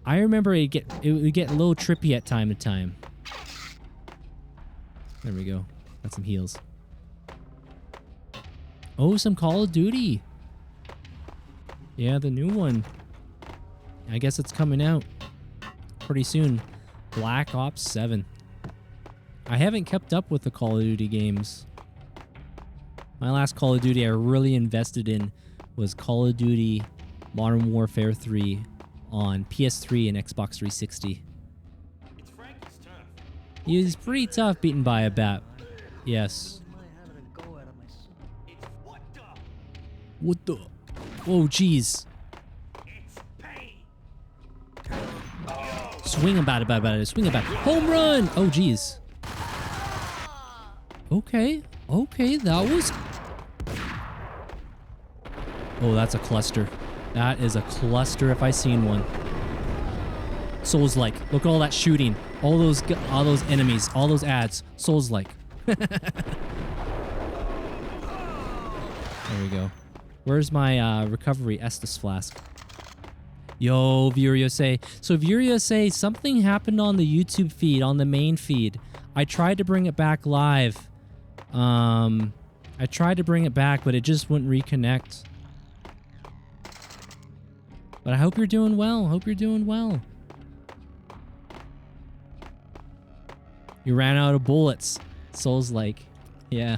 I remember it would get a little trippy at time to time. There we go. Got some heals. Oh, some Call of Duty. Yeah, the new one. I guess it's coming out pretty soon. Black Ops 7. I haven't kept up with the Call of Duty games. My last Call of Duty I really invested in was Call of Duty Modern Warfare 3 on PS3 and Xbox 360. He was pretty tough beaten by a bat. Yes. What the? Oh, jeez. Swing about it. Swing about it. Home run! Oh, jeez. Okay. Okay, that was... Oh, that's a cluster. That is a cluster if I seen one. Souls-like. Look at all that shooting. All those enemies. All those ads. Souls-like. There we go. Where's my recovery Estus flask? Yo, Viewer say. So Viewer say something happened on the YouTube feed, on the main feed. I tried to bring it back live. I tried to bring it back, but it just wouldn't reconnect. But I hope you're doing well. Hope you're doing well. You ran out of bullets. Souls like. Yeah.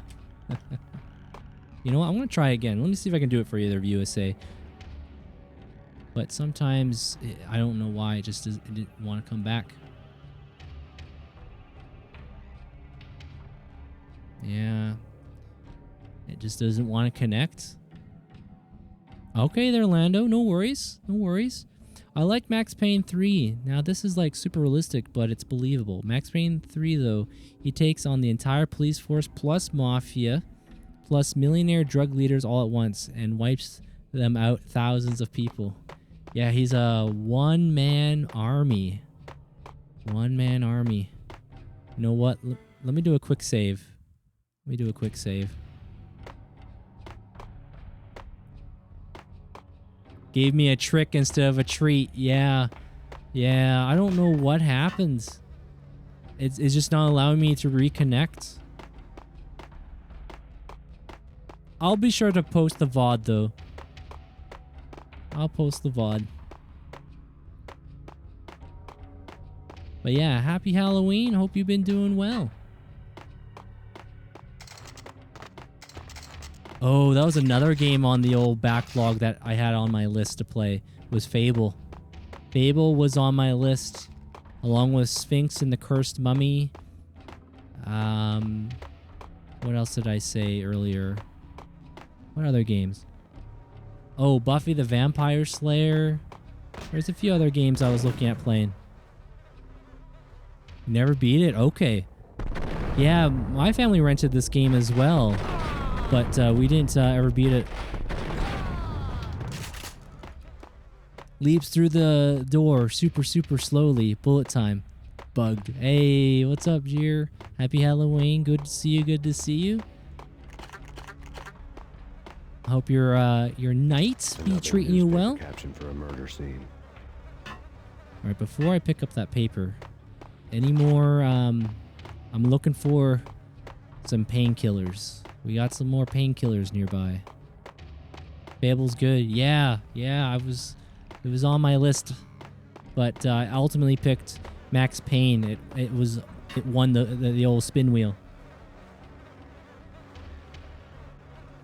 You know what? I'm going to try again. Let me see if I can do it for you there, USA. But sometimes, I don't know why, it didn't want to come back. Yeah. It just doesn't want to connect. Okay there, Lando. No worries. No worries. I like Max Payne 3. Now, this is like super realistic, but it's believable. Max Payne 3, though, he takes on the entire police force plus mafia plus millionaire drug leaders all at once and wipes them out, thousands of people. Yeah, he's a one-man army. One-man army. You know what? Let me do a quick save. Let me do a quick save. Gave me a trick instead of a treat. Yeah. Yeah, I don't know what happens. It's just not allowing me to reconnect. I'll be sure to post the VOD, though. I'll post the VOD. But yeah, happy Halloween. Hope you've been doing well. Oh, that was another game on the old backlog that I had on my list to play. Was Fable. Fable was on my list, along with Sphinx and the Cursed Mummy. What else did I say earlier? What other games? Oh, Buffy the Vampire Slayer. There's a few other games I was looking at playing. Never beat it? Okay. Yeah, my family rented this game as well. But we didn't ever beat it. Leaps through the door super slowly. Bullet time. Bugged. Hey, what's up, Jeer? Happy Halloween. Good to see you. Good to see you. I hope your night be treating you well. Caption for a murder scene. All right, before I pick up that paper, any more? I'm looking for some painkillers. We got some more painkillers nearby. Fable's good. Yeah, it was on my list, but I ultimately picked Max Payne. It won the old spin wheel.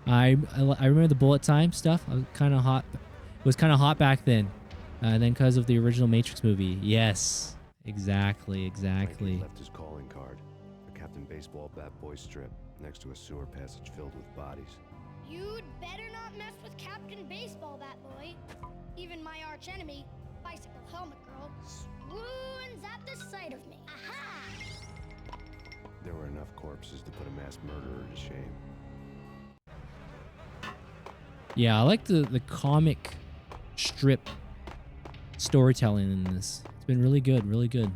I remember the bullet time stuff. I was kind of hot. It was kind of hot back then. Then because of the original Matrix movie. Yes, exactly. Frankie left his calling card, a Captain Baseball bat boy strip, next to a sewer passage filled with bodies. You'd better not mess with Captain Baseball Bat Boy. Even my arch enemy, Bicycle Helmet Girl, swoons at the sight of me. Aha! There were enough corpses to put a mass murderer to shame. Yeah, I like the comic strip storytelling in this. It's been really good, really good.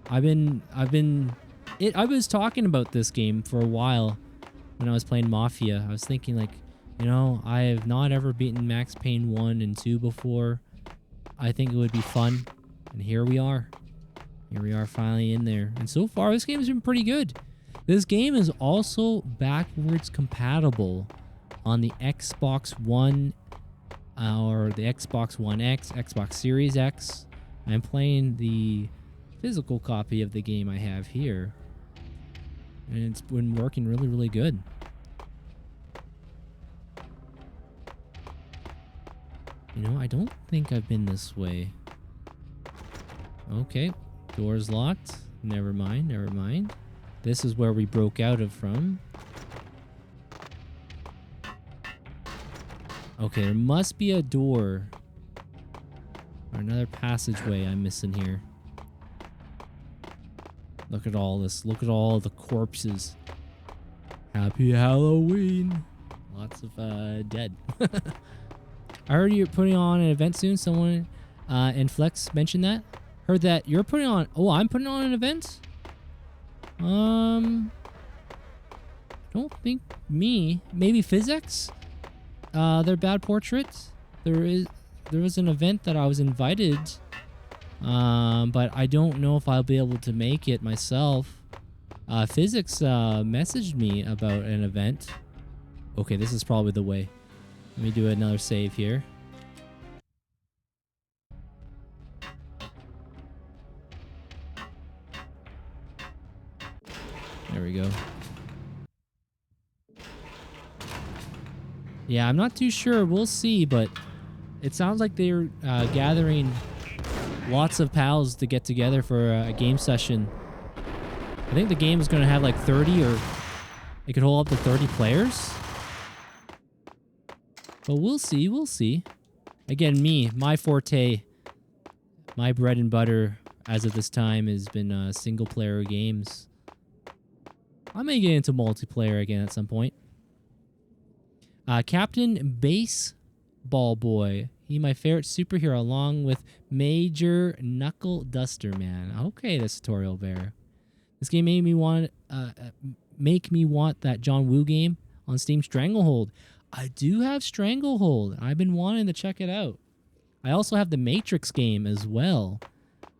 I was talking about this game for a while when I was playing Mafia. I was thinking like, you know, I have not ever beaten Max Payne 1 and 2 before. I think it would be fun. And here we are. Here we are finally in there. And so far, this game has been pretty good. This game is also backwards compatible on the Xbox One or the Xbox One X, Xbox Series X. I'm playing the physical copy of the game I have here. And it's been working really, really good. You know, I don't think I've been this way. Okay, door's locked. Never mind, never mind. This is where we broke out of from. Okay, there must be a door or another passageway I'm missing here. Look at all this. Look at all the corpses. Happy Halloween. Lots of dead. I heard you're putting on an event soon. Someone and Flex mentioned that. Heard that you're putting on. Oh, I'm putting on an event. Don't think me. Maybe Physics. Their bad portraits. There was an event that I was invited. But I don't know if I'll be able to make it myself. Physics messaged me about an event. Okay, this is probably the way. Let me do another save here. There we go. Yeah, I'm not too sure. We'll see, but it sounds like they're gathering lots of pals to get together for a game session. I think the game is going to have like 30 or it could hold up to 30 players. But we'll see, we'll see. Again, my forte, my bread and butter as of this time has been single player games. I may get into multiplayer again at some point. Captain Baseball Boy. He my favorite superhero along with Major Knuckle Duster Man. Okay, this tutorial bear. This game made me want that John Woo game on Steam, Stranglehold. I do have Stranglehold. I've been wanting to check it out. I also have the Matrix game as well.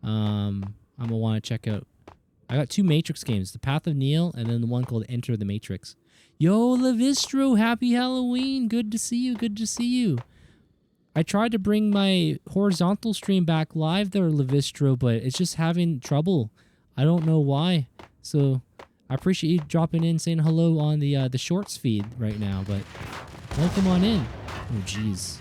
I'm gonna want to check out. I got 2 Matrix games, The Path of Neo and then the one called Enter the Matrix. Yo, Levistro, happy Halloween. Good to see you. Good to see you. I tried to bring my horizontal stream back live there, Levistro, but it's just having trouble. I don't know why. So I appreciate you dropping in, saying hello on the shorts feed right now, but welcome on in. Oh, jeez.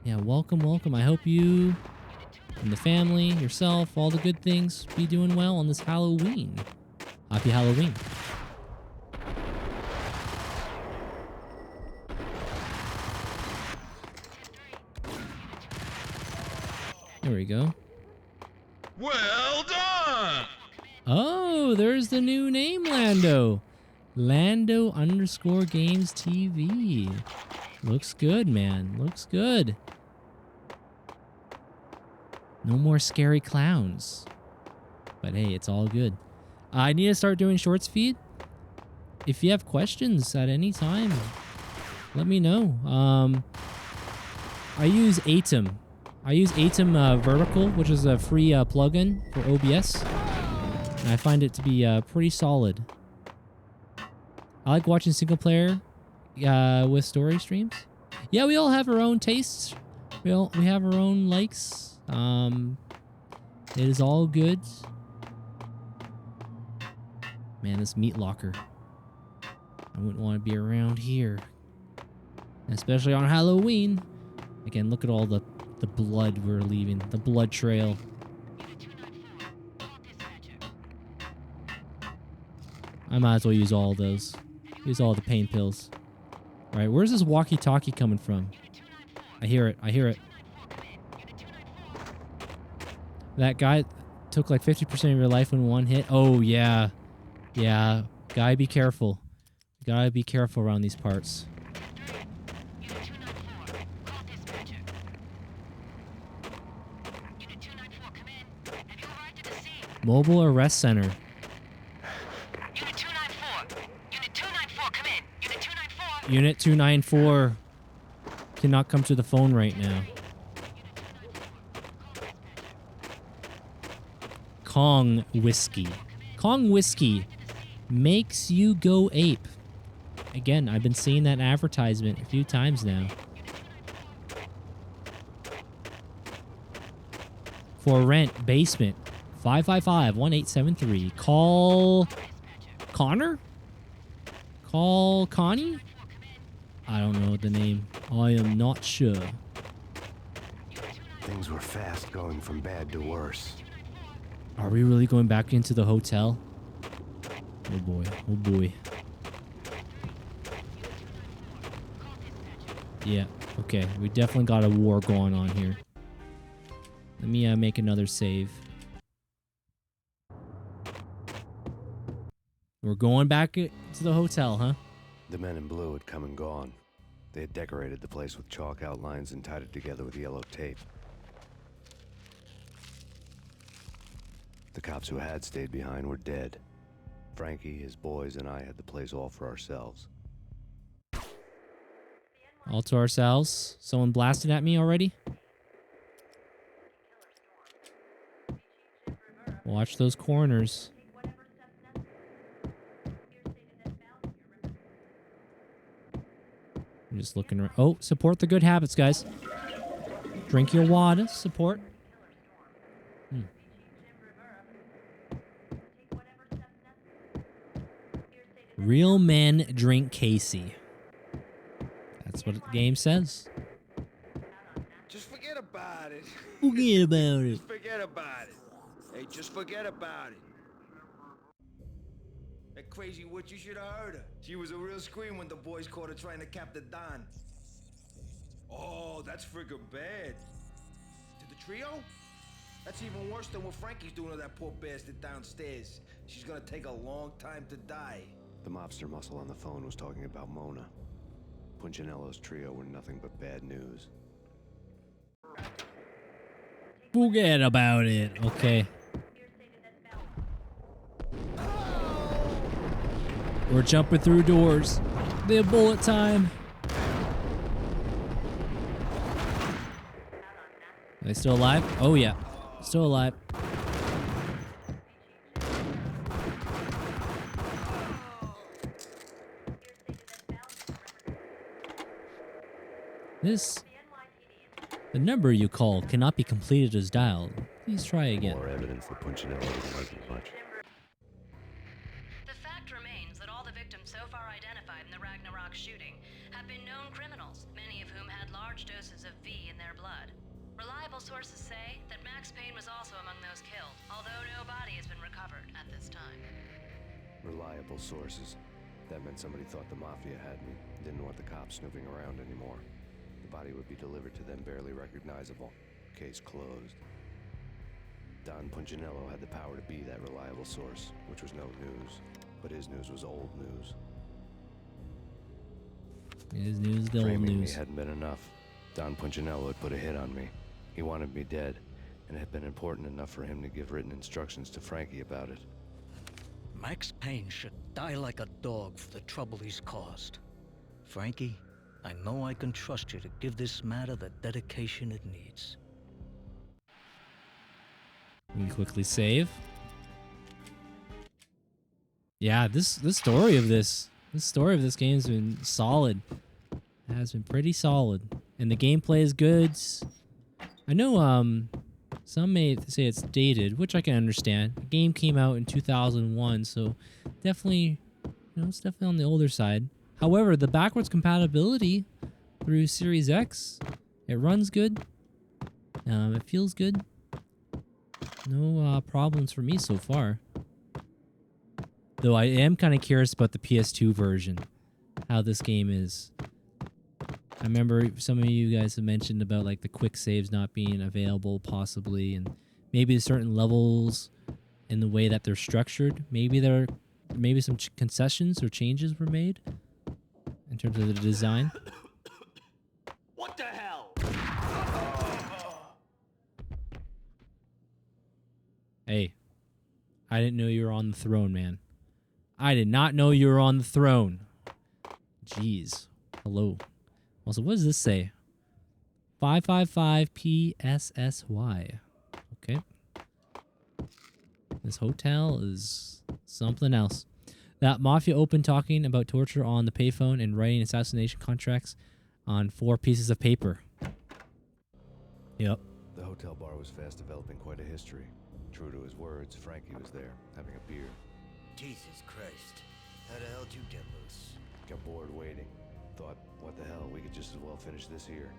Yeah, welcome, welcome. I hope you and the family, yourself, all the good things be doing well on this Halloween. Happy Halloween. There we go. Well done! Oh, there's the new name, Lando. Lando_Games TV. Looks good, man. Looks good. No more scary clowns. But hey, it's all good. I need to start doing shorts feed. If you have questions at any time, let me know. I use Atom. I use Atom Vertical, which is a free plugin for OBS. And I find it to be pretty solid. I like watching single player with story streams. Yeah, we all have our own tastes. We have our own likes. It is all good. Man, this meat locker. I wouldn't want to be around here. Especially on Halloween. Again, look at all the blood we're leaving. The blood trail. I might as well use all those. Use all the pain pills. Alright, where's this walkie-talkie coming from? I hear it. I hear it. That guy took like 50% of your life in one hit. Oh, yeah. Yeah. Gotta be careful. Gotta be careful around these parts. Mobile Arrest Center. Unit 294. Unit 294, come in. Unit 294. Unit 294 cannot come to the phone right now. Kong Whiskey. Kong Whiskey makes you go ape. Again, I've been seeing that advertisement a few times now. For rent, basement, 555-1873. Call Connor? Call Connie? I don't know the name. I am not sure. Things were fast going from bad to worse. Are we really going back into the hotel? Oh boy, oh boy. Yeah, okay. We definitely got a war going on here. Let me make another save. We're going back to the hotel, huh? The men in blue had come and gone. They had decorated the place with chalk outlines and tied it together with yellow tape. The cops who had stayed behind were dead. Frankie, his boys, and I had the place all for ourselves. All to ourselves. Someone blasted at me already? Watch those corners. I'm just looking around. Oh, support the good habits, guys. Drink your water. Support. Real men drink Casey. That's what the game says. Just forget about it. Forget about it. Just forget about it. Hey, just forget about it. That crazy witch, you should have heard her. She was a real scream when the boys caught her trying to cap the Don. Oh, that's friggin' bad. To the trio? That's even worse than what Frankie's doing to that poor bastard downstairs. She's gonna take a long time to die. The mobster muscle on the phone was talking about Mona. Punchinello's trio were nothing but bad news. Forget about it. Okay. We're jumping through doors. They're bullet time. Are they still alive? Oh, yeah. Still alive. The number you called cannot be completed as dialed. Please try again. More evidence that Punchinello didn't like it much. The fact remains that all the victims so far identified in the Ragnarok shooting have been known criminals, many of whom had large doses of V in their blood. Reliable sources say that Max Payne was also among those killed, although no body has been recovered at this time. Reliable sources. That meant somebody thought the Mafia had me, didn't want the cops snooping around anymore. The body would be delivered to them barely recognizable. Case closed. Don Punchinello had the power to be that reliable source, which was no news. But his news was old news. His news, the old Framing news. me hadn't been enough. Don Punchinello had put a hit on me. He wanted me dead, and it had been important enough for him to give written instructions to Frankie about it. Max Payne should die like a dog for the trouble he's caused. Frankie, I know I can trust you to give this matter the dedication it needs. Let me quickly save. Yeah, this story of this game has been solid. It has been pretty solid, and the gameplay is good. I know some may say it's dated, which I can understand. The game came out in 2001, so definitely, it's definitely on the older side. However, the backwards compatibility through Series X, it runs good. It feels good. No problems for me so far. Though I am kind of curious about the PS2 version, how this game is. I remember some of you guys have mentioned about like the quick saves not being available possibly, and maybe certain levels in the way that they're structured. Maybe some concessions or changes were made in terms of the design. What the hell? Hey, I didn't know you were on the throne, man. I did not know you were on the throne. Jeez. Hello. Also, what does this say? 555 PSSY. Okay. This hotel is something else. That mafia open talking about torture on the payphone and writing assassination contracts on 4 pieces of paper. Yep. The hotel bar was fast developing quite a history. True to his words, Frankie was there, having a beer. Jesus Christ. How the hell did you get loose? Got bored waiting. Thought, what the hell, we could just as well finish this here.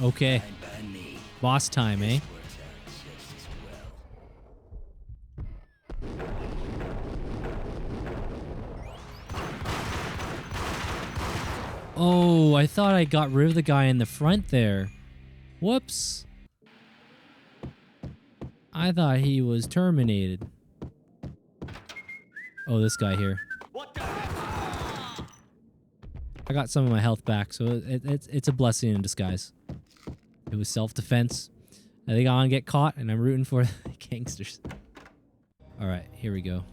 Okay. Fine by me. Boss time, eh? This works out just as well. Oh, I thought I got rid of the guy in the front there. Whoops. I thought he was terminated. Oh, this guy here. I got some of my health back, so it's a blessing in disguise. It was self-defense. I think I'm gonna get caught, and I'm rooting for the gangsters. All right, here we go.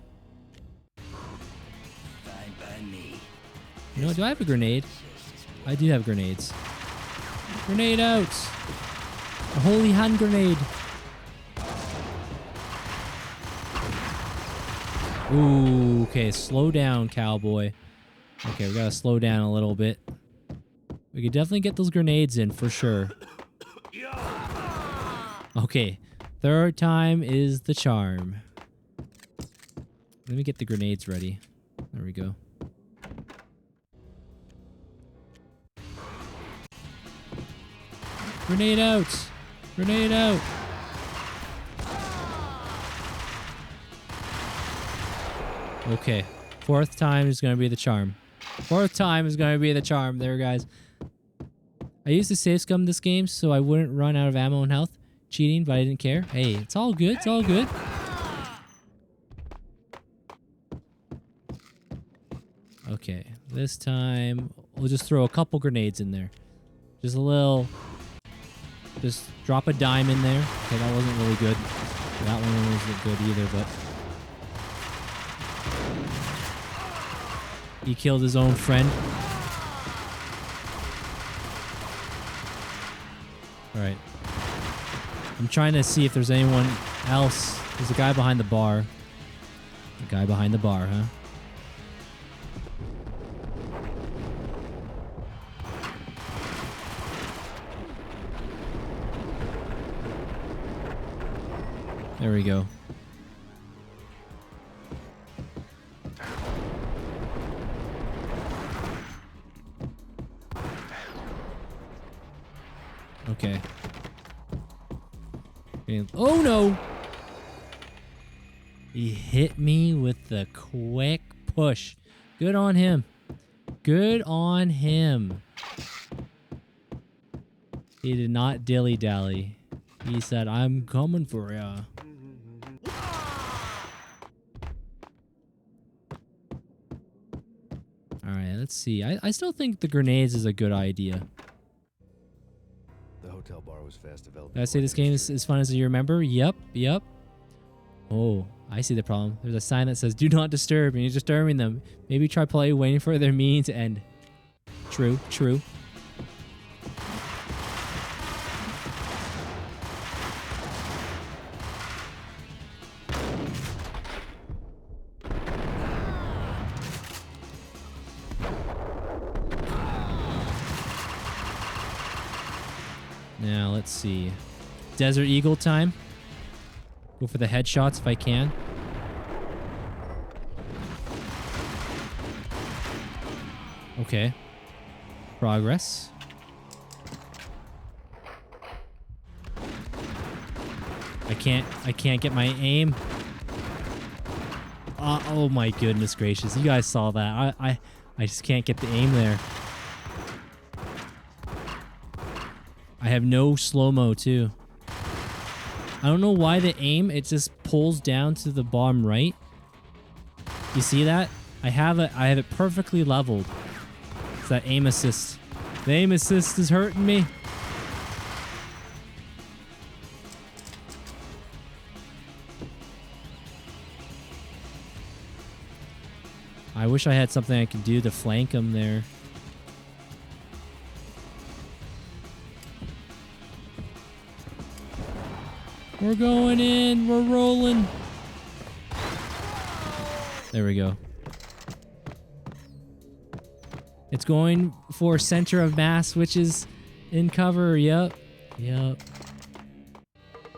Fine by me. You know, do I have a grenade? I do have grenades. Grenade out! A holy hand grenade. Ooh, okay, slow down, cowboy. Okay, we gotta slow down a little bit. We could definitely get those grenades in for sure. Okay, 3rd time is the charm. Let me get the grenades ready. There we go. Grenade out! Grenade out! Okay, 4th time is gonna be the charm. 4th time is gonna be the charm there, guys. I used to save scum this game so I wouldn't run out of ammo and health. Cheating, but I didn't care. Hey, it's all good. It's all good. Okay, this time we'll just throw a couple grenades in there. Just a little. Just drop a dime in there. Okay, that wasn't really good. That one wasn't good either, but. He killed his own friend. Alright. I'm trying to see if there's anyone else. There's a guy behind the bar. The guy behind the bar, huh? There we go. Okay. Oh no! He hit me with the quick push. Good on him. Good on him. He did not dilly-dally. He said, I'm coming for ya. Alright, let's see. I still think the grenades is a good idea. The hotel bar was fast developing. Did I say this game is as fun as you remember? Yep, yep. Oh, I see the problem. There's a sign that says, do not disturb, and you're disturbing them. Maybe try play waiting for their meeting to end. True, true. Now, let's see. Desert Eagle time. Go for the headshots if I can. Okay. Progress. I can't get my aim. Oh my goodness gracious. You guys saw that. I just can't get the aim there. I have no slow-mo too. I don't know why the aim, it just pulls down to the bottom right. You see that? I have it perfectly leveled. It's that aim assist. The aim assist is hurting me. I wish I had something I could do to flank him there. We're going in. We're rolling. There we go. It's going for center of mass, which is in cover. Yep. Yep.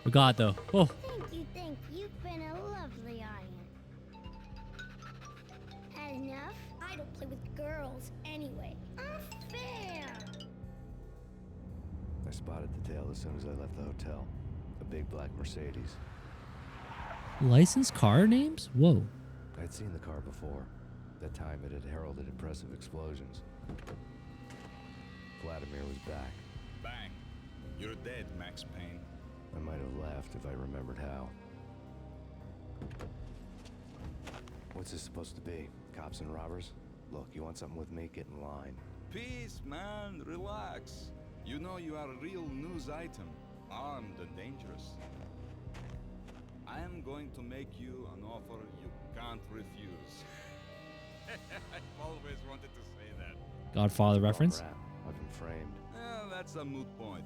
We got it, though. Oh. Thank you. You've been a lovely audience. Had enough? I don't play with girls anyway. Unfair! I spotted the tail as soon as I left the hotel. A big black Mercedes. Licensed car names? Whoa. I'd seen the car before. That time it had heralded impressive explosions. Vladimir was back. Bang. You're dead, Max Payne. I might have laughed if I remembered how. What's this supposed to be? Cops and robbers? Look, you want something with me? Get in line. Peace, man. Relax. You know you are a real news item. Armed and dangerous. I am going to make you an offer you can't refuse. I've always wanted to say that. Godfather reference? I've been framed. That's a moot point.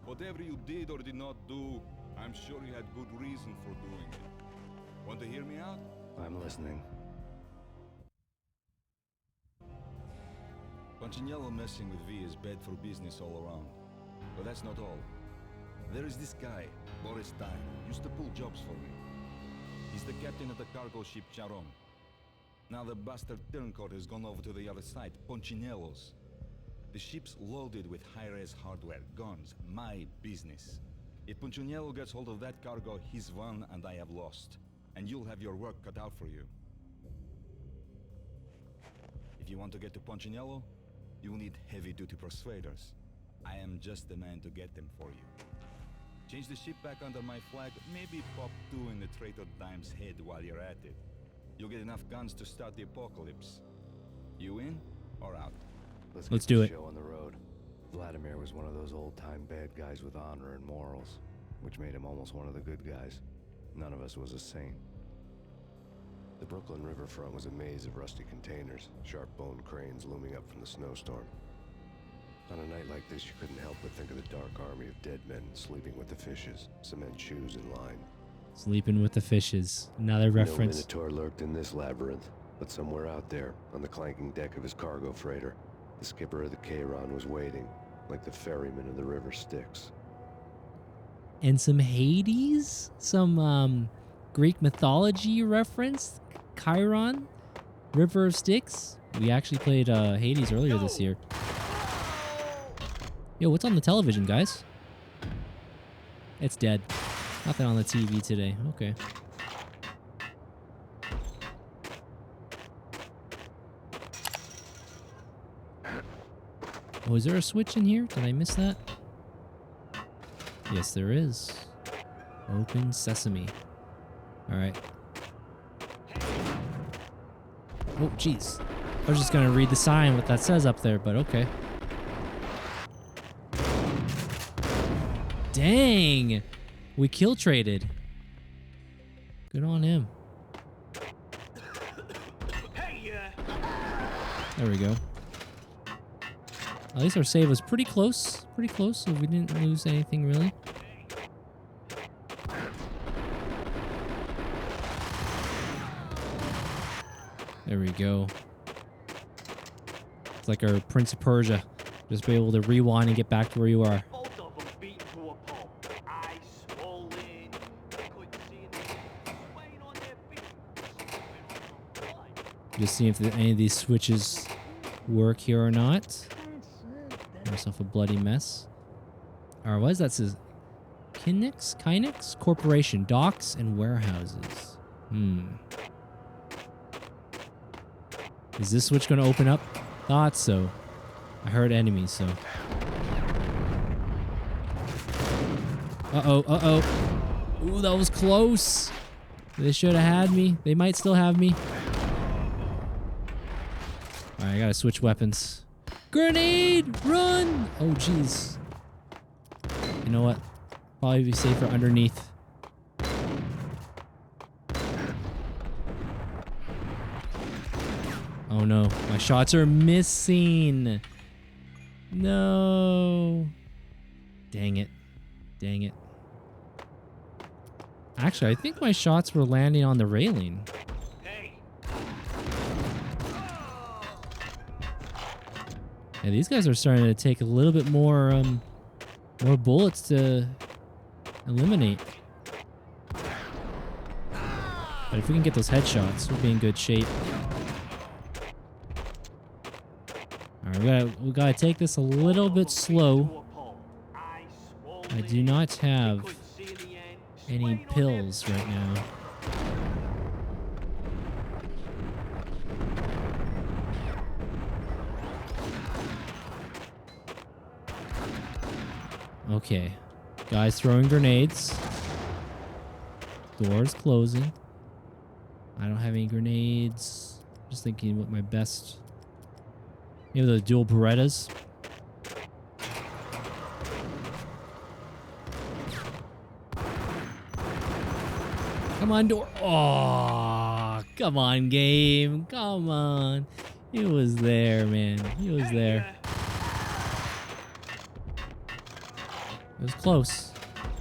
Whatever you did or did not do, I'm sure you had good reason for doing it. Want to hear me out? I'm listening. Punchinello messing with V is bad for business all around. But that's not all. There is this guy, Boris Stein, used to pull jobs for me. He's the captain of the cargo ship Charon. Now the bastard turncoat has gone over to the other side, Punchinello's. The ship's loaded with high-res hardware, guns, my business. If Punchinello gets hold of that cargo, he's won and I have lost. And you'll have your work cut out for you. If you want to get to Punchinello, you'll need heavy-duty persuaders. I am just the man to get them for you. Change the ship back under my flag, maybe pop 2 in the traitor Dime's head while you're at it. You'll get enough guns to start the apocalypse. You in or out? Let's do it. Show on the road. Vladimir was one of those old-time bad guys with honor and morals, which made him almost one of the good guys. None of us was a saint. The Brooklyn riverfront was a maze of rusty containers, sharp-boned cranes looming up from the snowstorm. On a night like this, you couldn't help but think of the dark army of dead men sleeping with the fishes, cement shoes in line. Sleeping with the fishes. Another reference. No Minotaur lurked in this labyrinth, but somewhere out there, on the clanking deck of his cargo freighter, the skipper of the Chiron was waiting, like the ferryman of the river Styx. And some Hades? Some Greek mythology reference? Chiron? River of Styx? We actually played Hades earlier this year. Yo, what's on the television, guys? It's dead. Nothing on the TV today. Okay. Oh, is there a switch in here? Did I miss that? Yes, there is. Open sesame. All right. Oh, jeez. I was just going to read the sign, what that says up there, but okay. Dang! We kill traded. Good on him. There we go. At least our save was pretty close. Pretty close, so we didn't lose anything really. There we go. It's like our Prince of Persia. Just be able to rewind and get back to where you are. Just see if any of these switches work here or not. Get myself a bloody mess. Alright, what is that? Says Kinex Corporation, docks and warehouses. Is this switch going to open up? Thought so. I heard enemies, so. Uh-oh. Ooh, that was close. They should have had me. They might still have me. Alright, I gotta switch weapons. Grenade! Run! Oh, jeez. You know what? Probably be safer underneath. Oh no, my shots are missing. No. Dang it. Actually, I think my shots were landing on the railing. Hey, Yeah, these guys are starting to take a little bit more bullets to eliminate. But if we can get those headshots, we'll be in good shape. Alright, we gotta take this a little bit slow. I do not have any pills right now. Okay. Guys throwing grenades. Doors closing. I don't have any grenades. Just thinking what my best... Maybe the dual Berettas. Come on, door. Oh, come on, game. Come on. He was there, man. He was there. It was close,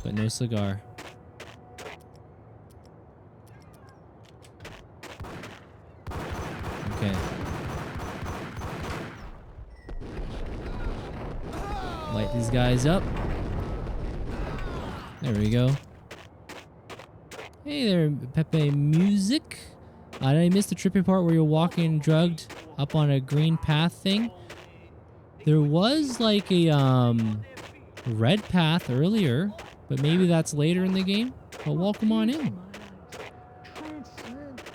but no cigar. Okay. Light these guys up. There we go. Hey there, Pepe Music. Did I miss the trippy part where you're walking drugged up on a green path thing? There was like a red path earlier, but maybe that's later in the game. But welcome on in.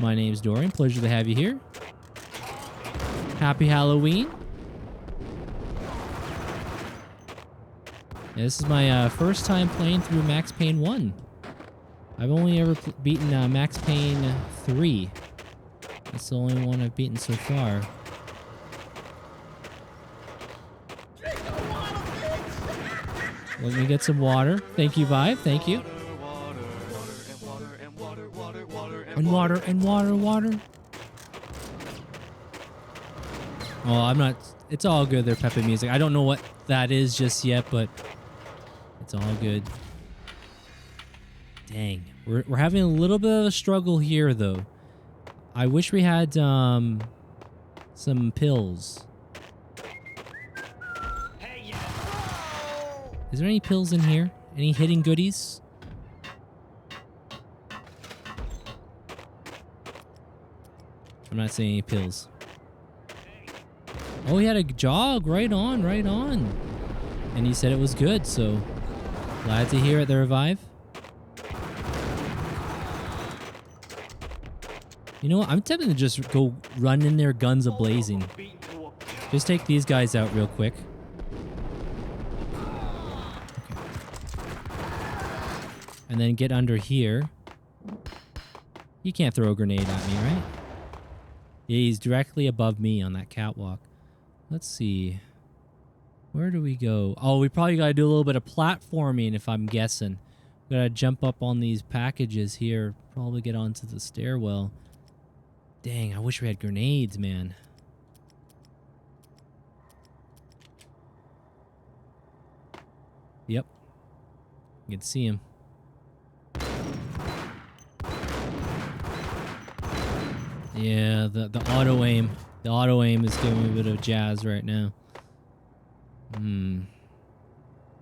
My name's Dorian. Pleasure to have you here. Happy Halloween. Yeah, this is my first time playing through Max Payne 1. I've only ever beaten Max Payne 3. That's the only one I've beaten so far. Let me get some water. Thank you, Vibe. Thank you. And water and water. Oh, I'm not... It's all good there, Pepe Music. I don't know what that is just yet, but it's all good. Dang. We're having a little bit of a struggle here, though. I wish we had some pills. Is there any pills in here? Any hidden goodies? I'm not seeing any pills. Oh, he had a jog. Right on, right on. And he said it was good, so glad to hear it, the revive. You know what? I'm tempted to just go run in there guns a-blazing. Just take these guys out real quick. And then get under here. He can't throw a grenade at me, right? Yeah, he's directly above me on that catwalk. Let's see. Where do we go? Oh, we probably gotta do a little bit of platforming, if I'm guessing. We gotta jump up on these packages here. Probably get onto the stairwell. Dang, I wish we had grenades, man. Yep. You can see him. Yeah, the auto aim. The auto aim is giving me a bit of jazz right now. You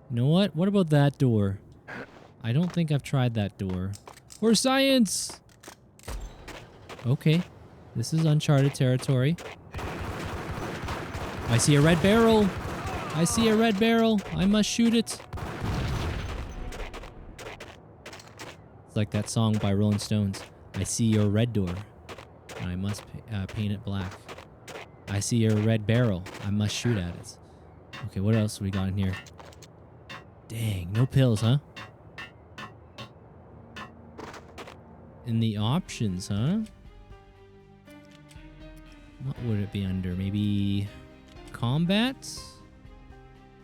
know what? What about that door? I don't think I've tried that door. For science! Okay. This is uncharted territory. I see a red barrel. I see a red barrel. I must shoot it. It's like that song by Rolling Stones. I see your red door. And I must paint it black. I see your red barrel. I must shoot at it. Okay, what else we got in here? Dang, no pills, huh? In the options, huh? What would it be under? Maybe combat?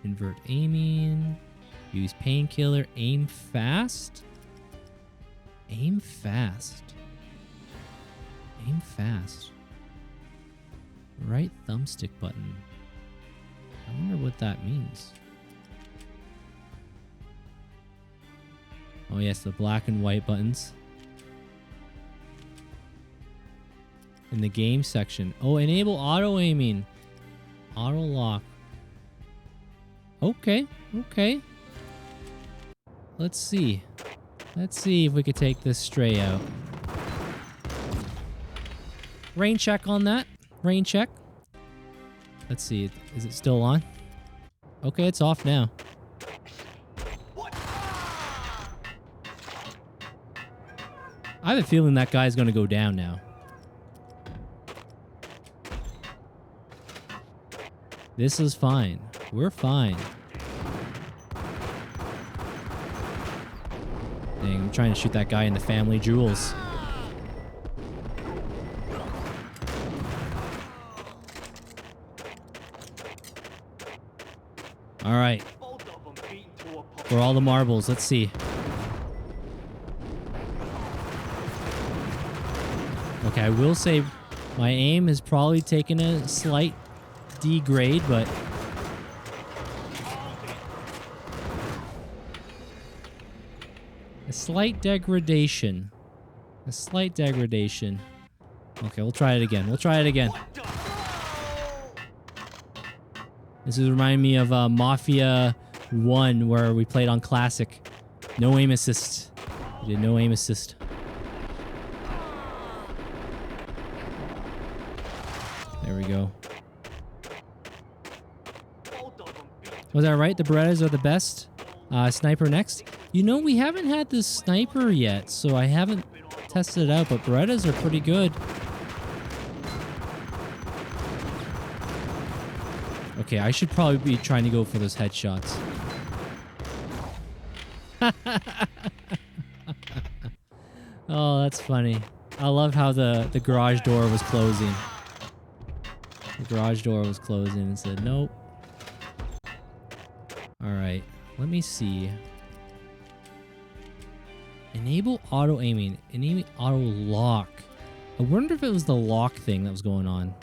Invert aiming. Use painkiller. Aim fast? Aim fast. Aim fast. Right thumbstick button. I wonder what that means. Oh yes, the black and white buttons. In the game section. Oh, enable auto aiming. Auto lock. Okay, okay. Let's see. Let's see if we could take this stray out. Rain check on that. Rain check. Let's see. Is it still on? Okay, it's off now. I have a feeling that guy's going to go down now. This is fine. We're fine. Dang, I'm trying to shoot that guy in the family jewels. All right. For all the marbles, let's see. Okay, I will say my aim has probably taken a slight degrade, but a slight degradation. A slight degradation. Okay, we'll try it again. We'll try it again. This is reminding me of Mafia 1, where we played on Classic. No aim assist. We did no aim assist. There we go. Was that right? The Berettas are the best? Sniper next? You know, we haven't had this sniper yet, so I haven't tested it out, but Berettas are pretty good. Okay, I should probably be trying to go for those headshots. Oh, that's funny. I love how the garage door was closing. The garage door was closing and said, nope. Alright, let me see. Enable auto aiming. Enable auto lock. I wonder if it was the lock thing that was going on.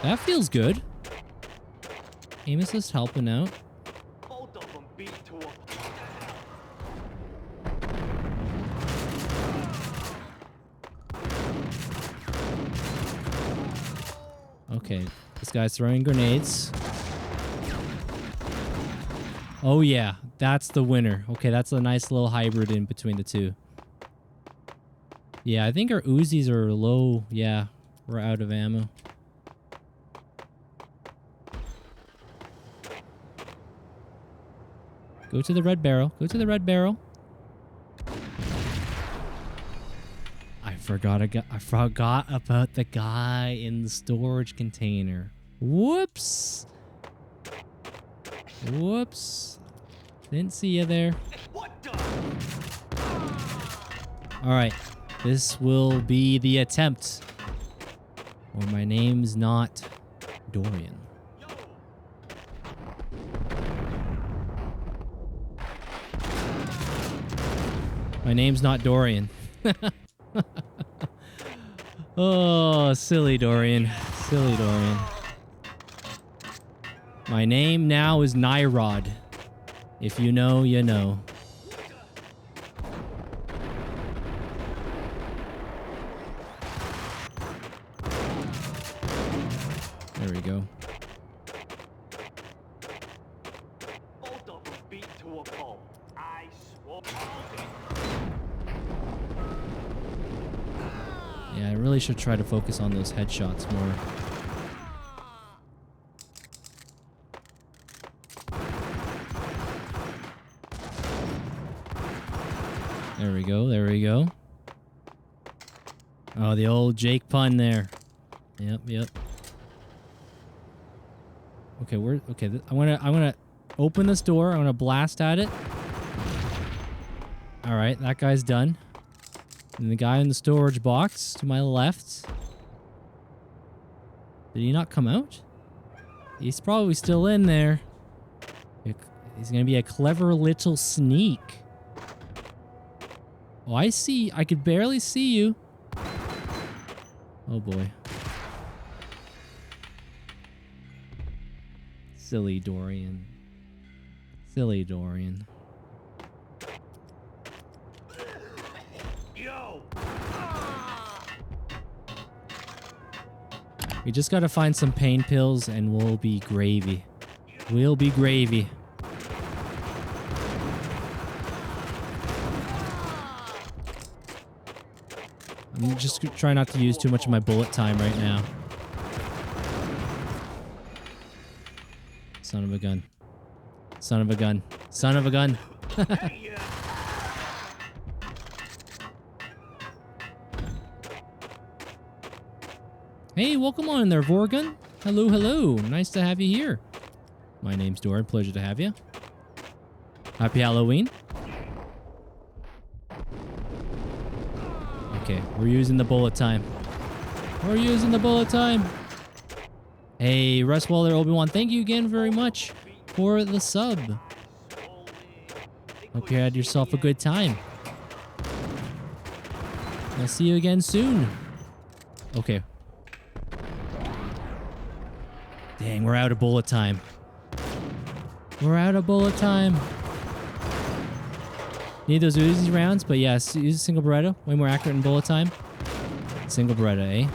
That feels good. Aim assist helping out. Okay, this guy's throwing grenades. Oh yeah, that's the winner. Okay, that's a nice little hybrid in between the two. Yeah, I think our Uzis are low. Yeah, we're out of ammo. Go to the red barrel. Go to the red barrel. I forgot about the guy in the storage container. Whoops. Whoops. Didn't see you there. All right. This will be the attempt. Or my name's not Dorian. My name's not Dorian. Oh, silly Dorian. Silly Dorian. My name now is Nyrod. If you know, you know. There we go. Yeah, I really should try to focus on those headshots more. There we go, there we go. Oh, the old Jake pun there. Yep, yep. Okay, I wanna open this door. I wanna blast at it. All right, that guy's done. And the guy in the storage box to my left. Did he not come out? He's probably still in there. He's gonna be a clever little sneak. Oh, I see. I could barely see you. Oh boy. Silly Dorian. Silly Dorian. Yo! We just gotta find some pain pills and we'll be gravy. We'll be gravy. I'm just trying not to use too much of my bullet time right now. Son of a gun. Son of a gun. Son of a gun. Hey, welcome on in there, Vorgun. Hello, hello. Nice to have you here. My name's Dorian. Pleasure to have you. Happy Halloween. Okay, we're using the bullet time. We're using the bullet time. Hey, Russ Waller, Obi-Wan, thank you again very much for the sub. Hope you had yourself a good time. I'll see you again soon. Okay. Dang, we're out of bullet time. We're out of bullet time. Need those Uzi rounds, but yes, use a single Beretta. Way more accurate in bullet time. Single Beretta, eh?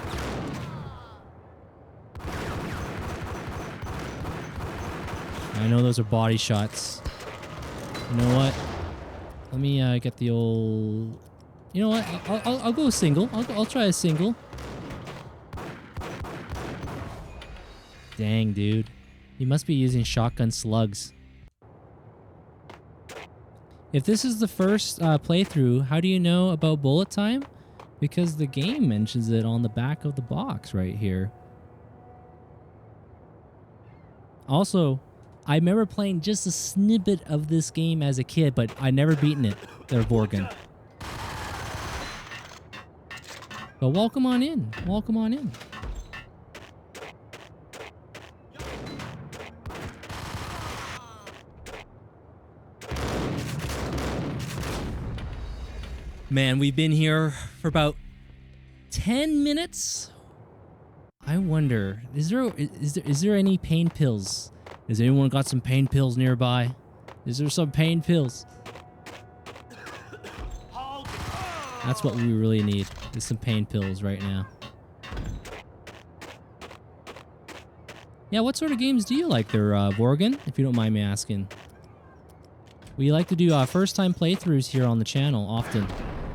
I know those are body shots. You know what? Let me get the old... You know what? I'll go single. I'll try a single. Dang, dude. You must be using shotgun slugs. If this is the first playthrough, how do you know about bullet time? Because the game mentions it on the back of the box right here. Also, I remember playing just a snippet of this game as a kid, but I never beaten it. They're Vorgan. But welcome on in. Welcome on in. Man, we've been here for about 10 minutes. I wonder, is there any pain pills? Has anyone got some pain pills nearby? Is there some pain pills? That's what we really need, is some pain pills right now. Yeah, what sort of games do you like there, Vorgan, if you don't mind me asking? We like to do first-time playthroughs here on the channel often.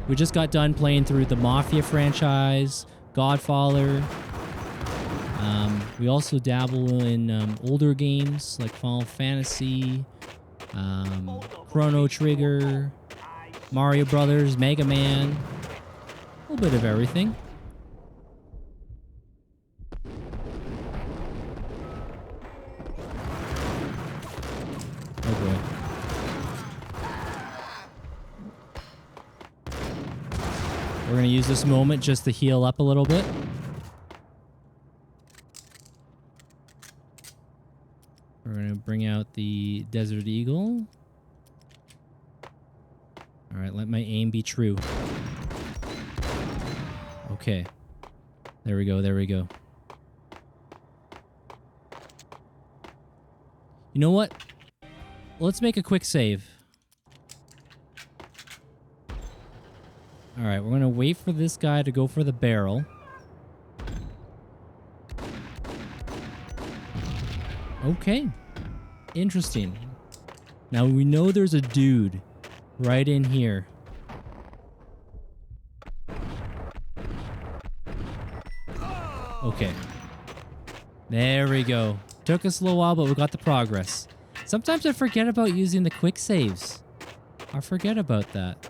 We just got done playing through the Mafia franchise, Godfather. We also dabble in older games like Final Fantasy, Chrono Trigger, Mario Brothers, Mega Man, a little bit of everything. Oh boy. We're going to use this moment just to heal up a little bit. We're going to bring out the Desert Eagle. All right, let my aim be true. Okay. There we go, there we go. You know what? Let's make a quick save. All right, we're going to wait for this guy to go for the barrel. Okay. Interesting. Now we know there's a dude right in here. Okay. There we go. Took us a little while, but we got the progress. Sometimes I forget about using the quick saves. I forget about that.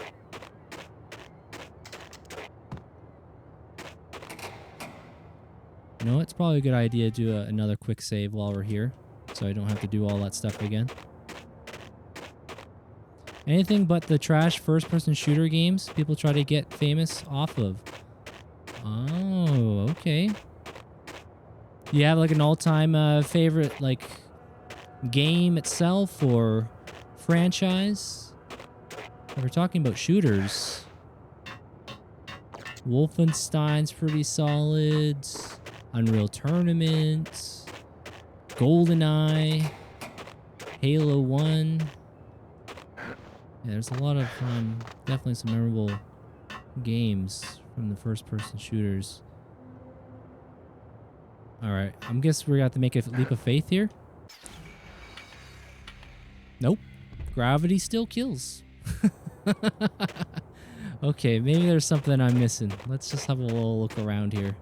You know, it's probably a good idea to do another quick save while we're here, so I don't have to do all that stuff again. Anything but the trash first-person shooter games people try to get famous off of. Oh, okay. Do you have like an all-time favorite like game itself or franchise? If we're talking about shooters, Wolfenstein's pretty solid. Unreal Tournament, GoldenEye, Halo 1. Yeah, there's a lot of definitely some memorable games from the first-person shooters. All right. I'm guess we're going to have to make a leap of faith here. Nope. Gravity still kills. Okay, maybe there's something I'm missing. Let's just have a little look around here.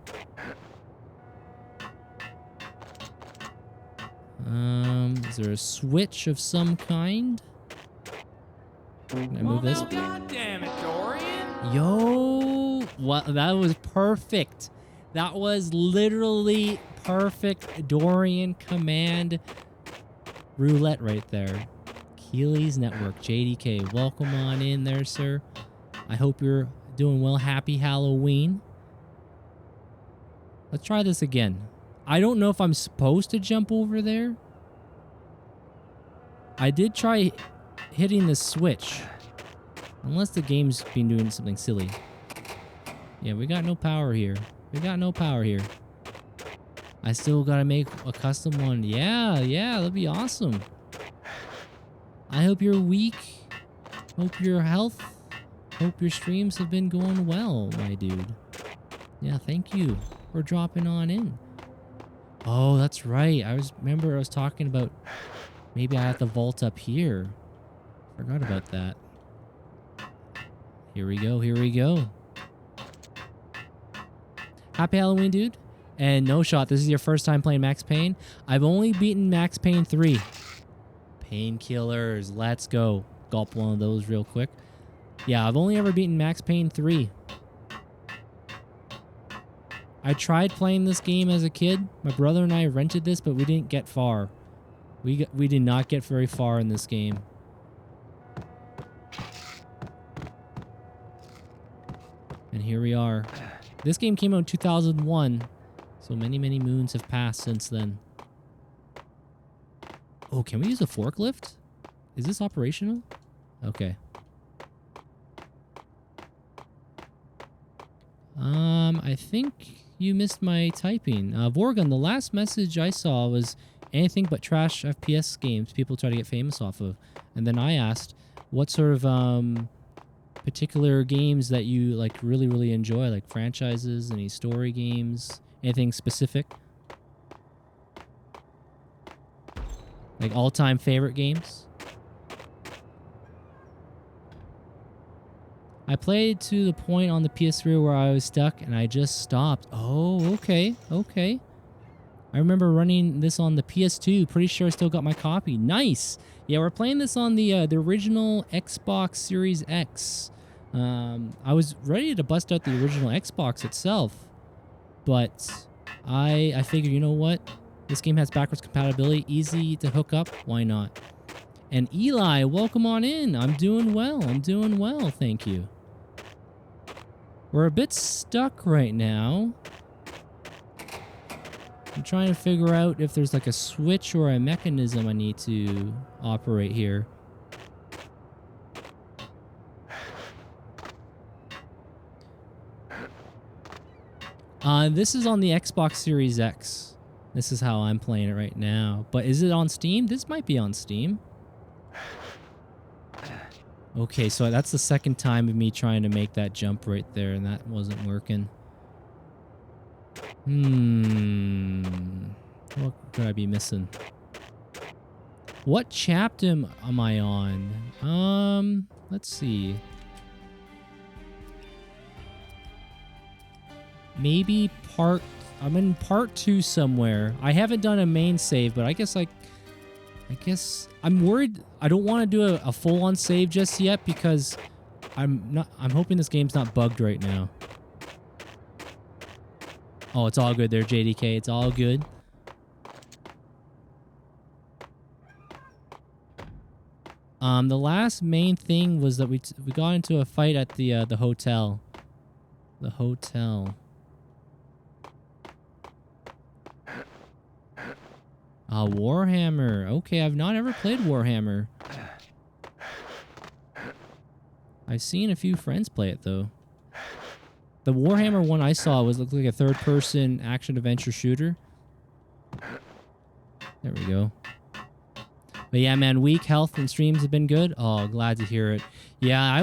Is there a switch of some kind? Can I move this? God damn it, Dorian! Yo! What? That was perfect. That was literally perfect Dorian command roulette right there. Keely's Network, JDK. Welcome on in there, sir. I hope you're doing well. Happy Halloween. Let's try this again. I don't know if I'm supposed to jump over there. I did try hitting the switch. Unless the game's been doing something silly. Yeah, we got no power here. We got no power here. I still gotta make a custom one. Yeah, that'd be awesome. I hope you're weak. Hope your health. Hope your streams have been going well, my dude. Yeah, thank you for dropping on in. Oh, that's right. Remember I was talking about maybe I have to vault up here. Forgot about that. Here we go. Here we go. Happy Halloween, dude. And no shot, this is your first time playing Max Payne. I've only beaten Max Payne 3. Painkillers. Let's go. Gulp one of those real quick. Yeah, I've only ever beaten Max Payne 3. I tried playing this game as a kid. My brother and I rented this, but we didn't get far. We did not get very far in this game. And here we are. This game came out in 2001, so many, many moons have passed since then. Oh, can we use a forklift? Is this operational? Okay. I think you missed my typing. Vorgun, the last message I saw was anything but trash FPS games people try to get famous off of. And then I asked what sort of particular games that you like really, really enjoy, like franchises, any story games, anything specific? Like all-time favorite games? I played to the point on the PS3 where I was stuck and I just stopped. Oh, okay, okay. I remember running this on the PS2. Pretty sure I still got my copy. Nice. Yeah, we're playing this on the original Xbox Series X. I was ready to bust out the original Xbox itself, but I figured, you know what? This game has backwards compatibility, easy to hook up. Why not? And Eli, welcome on in. I'm doing well. I'm doing well. Thank you. We're a bit stuck right now. I'm trying to figure out if there's like a switch or a mechanism I need to operate here. This is on the Xbox Series X. This is how I'm playing it right now. But is it on Steam? This might be on Steam. Okay, so that's the second time of me trying to make that jump right there, and that wasn't working. What could I be missing? What chapter am I on? Let's see. Maybe I'm in part 2 somewhere. I haven't done a main save, but I guess I'm worried. I don't want to do a full-on save just yet because I'm hoping this game's not bugged right now. Oh, it's all good there, JDK. It's all good. The last main thing was that we got into a fight at the hotel. The hotel. Warhammer. Okay, I've not ever played Warhammer. I've seen a few friends play it, though. The Warhammer one I saw looked like a third-person action-adventure shooter. There we go. But yeah, man, week health and streams have been good. Oh, glad to hear it. Yeah,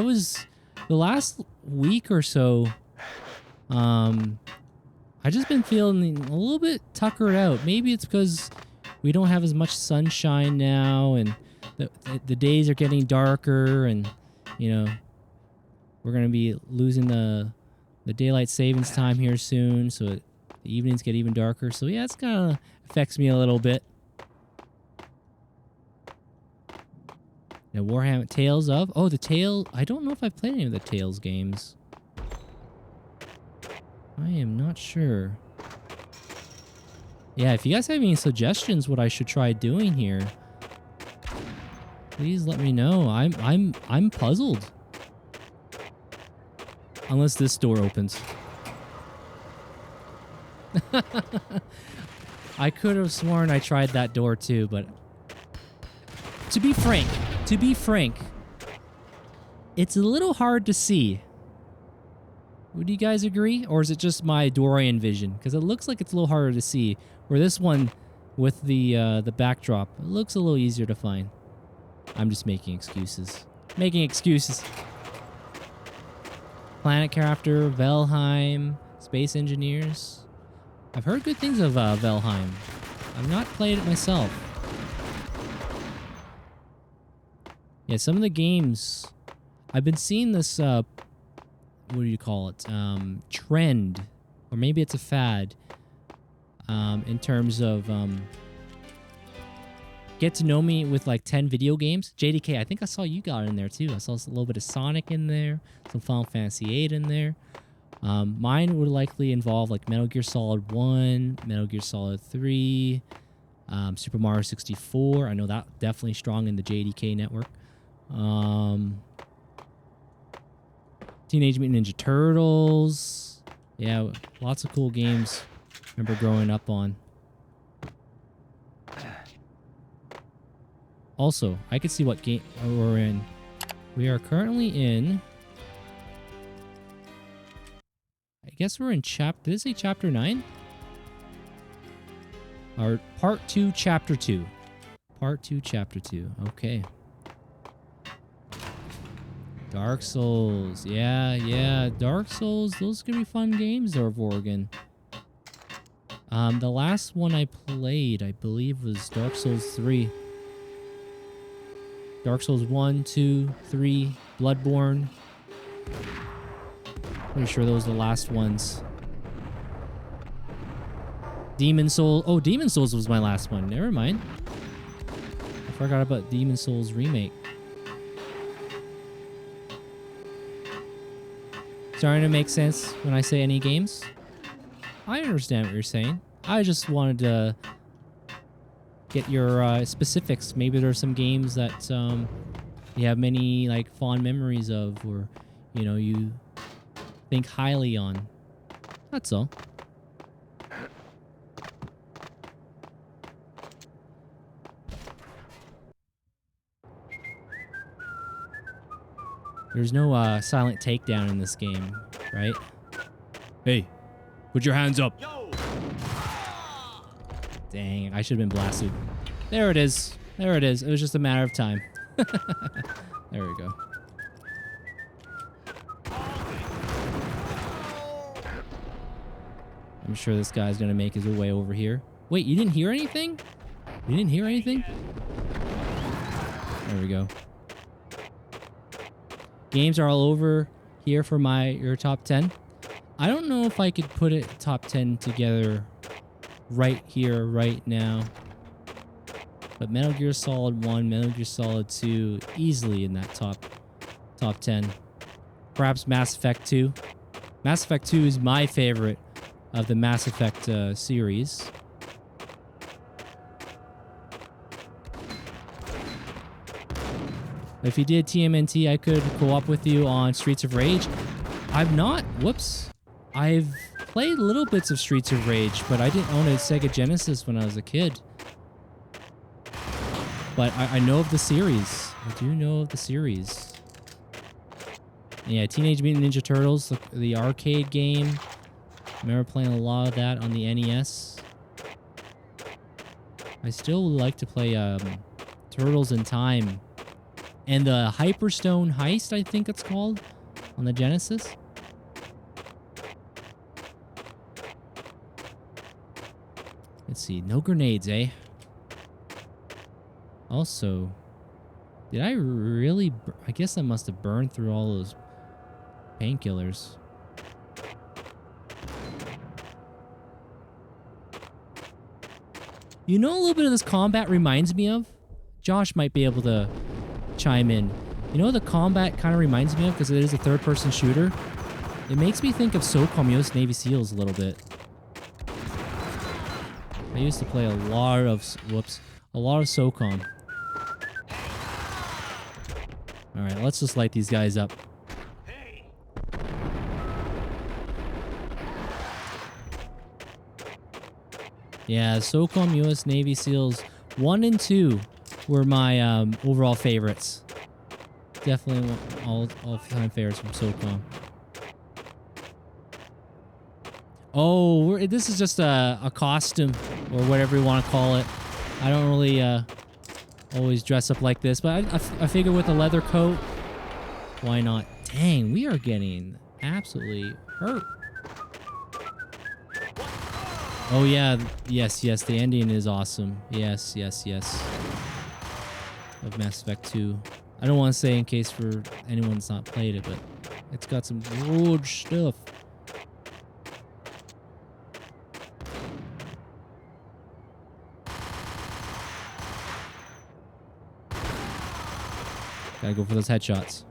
the last week or so, I I just been feeling a little bit tuckered out. Maybe it's because we don't have as much sunshine now, and the days are getting darker, and you know, we're gonna be losing the daylight savings time here soon, so the evenings get even darker. So yeah, it's kind of affects me a little bit. Now Warhammer Tales of the Tale. I don't know if I've played any of the Tales games. I am not sure. Yeah, if you guys have any suggestions what I should try doing here, please let me know. I'm puzzled. Unless this door opens. I could have sworn I tried that door too, but to be frank, it's a little hard to see. Would you guys agree? Or is it just my Dorian vision? Because it looks like it's a little harder to see. Where this one with the backdrop, it looks a little easier to find. I'm just making excuses. Planet Crafter, Valheim, Space Engineers. I've heard good things of Valheim. I've not played it myself. Yeah, some of the games... I've been seeing this, what do you call it? Trend. Or maybe it's a fad. In terms of... get to know me with like 10 video games. JDK, I think I saw you got in there too. I saw a little bit of Sonic in there. Some Final Fantasy VIII in there. Mine would likely involve like Metal Gear Solid 1, Metal Gear Solid 3, Super Mario 64. I know that definitely strong in the JDK network. Teenage Mutant Ninja Turtles. Yeah, lots of cool games. Remember growing up on. Also, I can see what game we're in. We are currently in... I guess we're in did it say chapter 9? Or part 2, chapter 2. Part 2, chapter 2. Okay. Dark Souls. Yeah. Dark Souls. Those are going to be fun games, Oregon. The last one I played, I believe, was Dark Souls 3. Dark Souls 1, 2, 3, Bloodborne. Pretty sure those are the last ones. Demon Souls. Oh, Demon Souls was my last one. Never mind. I forgot about Demon Souls remake. Starting to make sense when I say any games. I understand what you're saying. I just wanted to get your specifics. Maybe there's some games that you have many like fond memories of, or you know, you think highly on. That's all. There's no silent takedown in this game, right? Hey, put your hands up. Dang, I should have been blasted. There it is. There it is. It was just a matter of time. There we go. I'm sure this guy's gonna make his way over here. Wait, you didn't hear anything? You didn't hear anything? There we go. Games are all over here for your top 10. I don't know if I could put it top 10 together right here, right now. But Metal Gear Solid 1, Metal Gear Solid 2, easily in that top 10. Perhaps Mass Effect 2. Mass Effect 2 is my favorite of the Mass Effect series. If you did TMNT, I could co-op with you on Streets of Rage. I've not. Whoops. I've played little bits of Streets of Rage, but I didn't own a Sega Genesis when I was a kid. But I know of the series. I do know of the series. Yeah, Teenage Mutant Ninja Turtles, the arcade game. I remember playing a lot of that on the NES. I still would like to play Turtles in Time. And the Hyperstone Heist, I think it's called, on the Genesis. Let's see. No grenades, eh? Also, did I really... I guess I must have burned through all those painkillers. You know, a little bit of this combat reminds me of? Josh might be able to chime in. You know, the combat kind of reminds me of, because it is a third-person shooter. It makes me think of SOCOM US Navy SEALs a little bit. I used to play a lot of... Whoops. A lot of SOCOM. Alright, let's just light these guys up. Yeah, SOCOM US Navy SEALs 1 and 2 were my overall favorites. Definitely all-time favorites from SOCOM. Oh, this is just a costume, or whatever you want to call it. I don't really always dress up like this, but I figure with a leather coat, why not? Dang, we are getting absolutely hurt. Oh yeah, yes, the ending is awesome. Yes. Of Mass Effect 2. I don't want to say in case for anyone that's not played it, but it's got some good stuff. Gotta go for those headshots.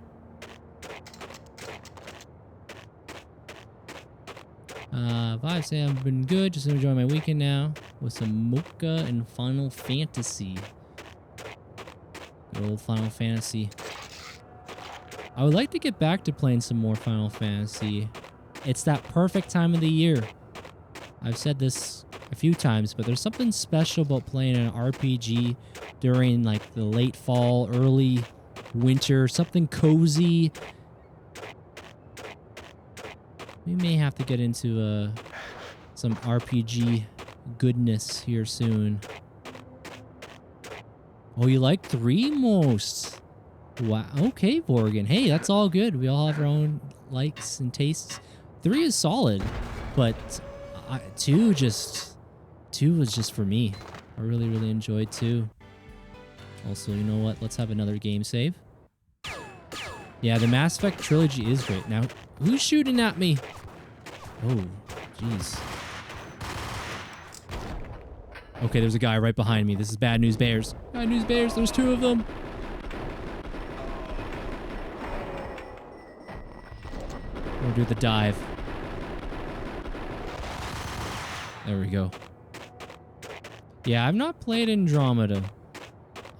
Vibes say I've been good. Just enjoying my weekend now with some Mocha and Final Fantasy. Good old Final Fantasy. I would like to get back to playing some more Final Fantasy. It's that perfect time of the year. I've said this a few times, but there's something special about playing an RPG during like the late fall, early winter, something cozy. We may have to get into some RPG goodness here soon. Oh, you like 3 most? Wow. Okay, Vorgan. Hey, that's all good. We all have our own likes and tastes. 3 is solid, but 2 was just for me. I really enjoyed 2. Also, you know what? Let's have another game save. Yeah, the Mass Effect trilogy is great. Now, who's shooting at me? Oh, jeez. Okay, there's a guy right behind me. This is bad news bears. Bad news bears. There's 2 of them. We'll do the dive. There we go. Yeah, I've not played Andromeda.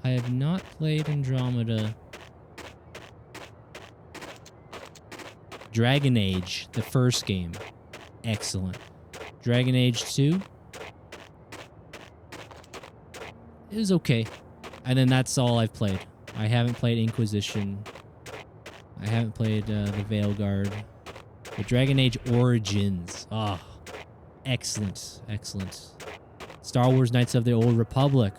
I have not played Andromeda. Dragon Age, the first game. Excellent. Dragon Age 2. It was okay. And then that's all I've played. I haven't played Inquisition. I haven't played the Veilguard. But Dragon Age Origins. Ah, excellent. Star Wars Knights of the Old Republic.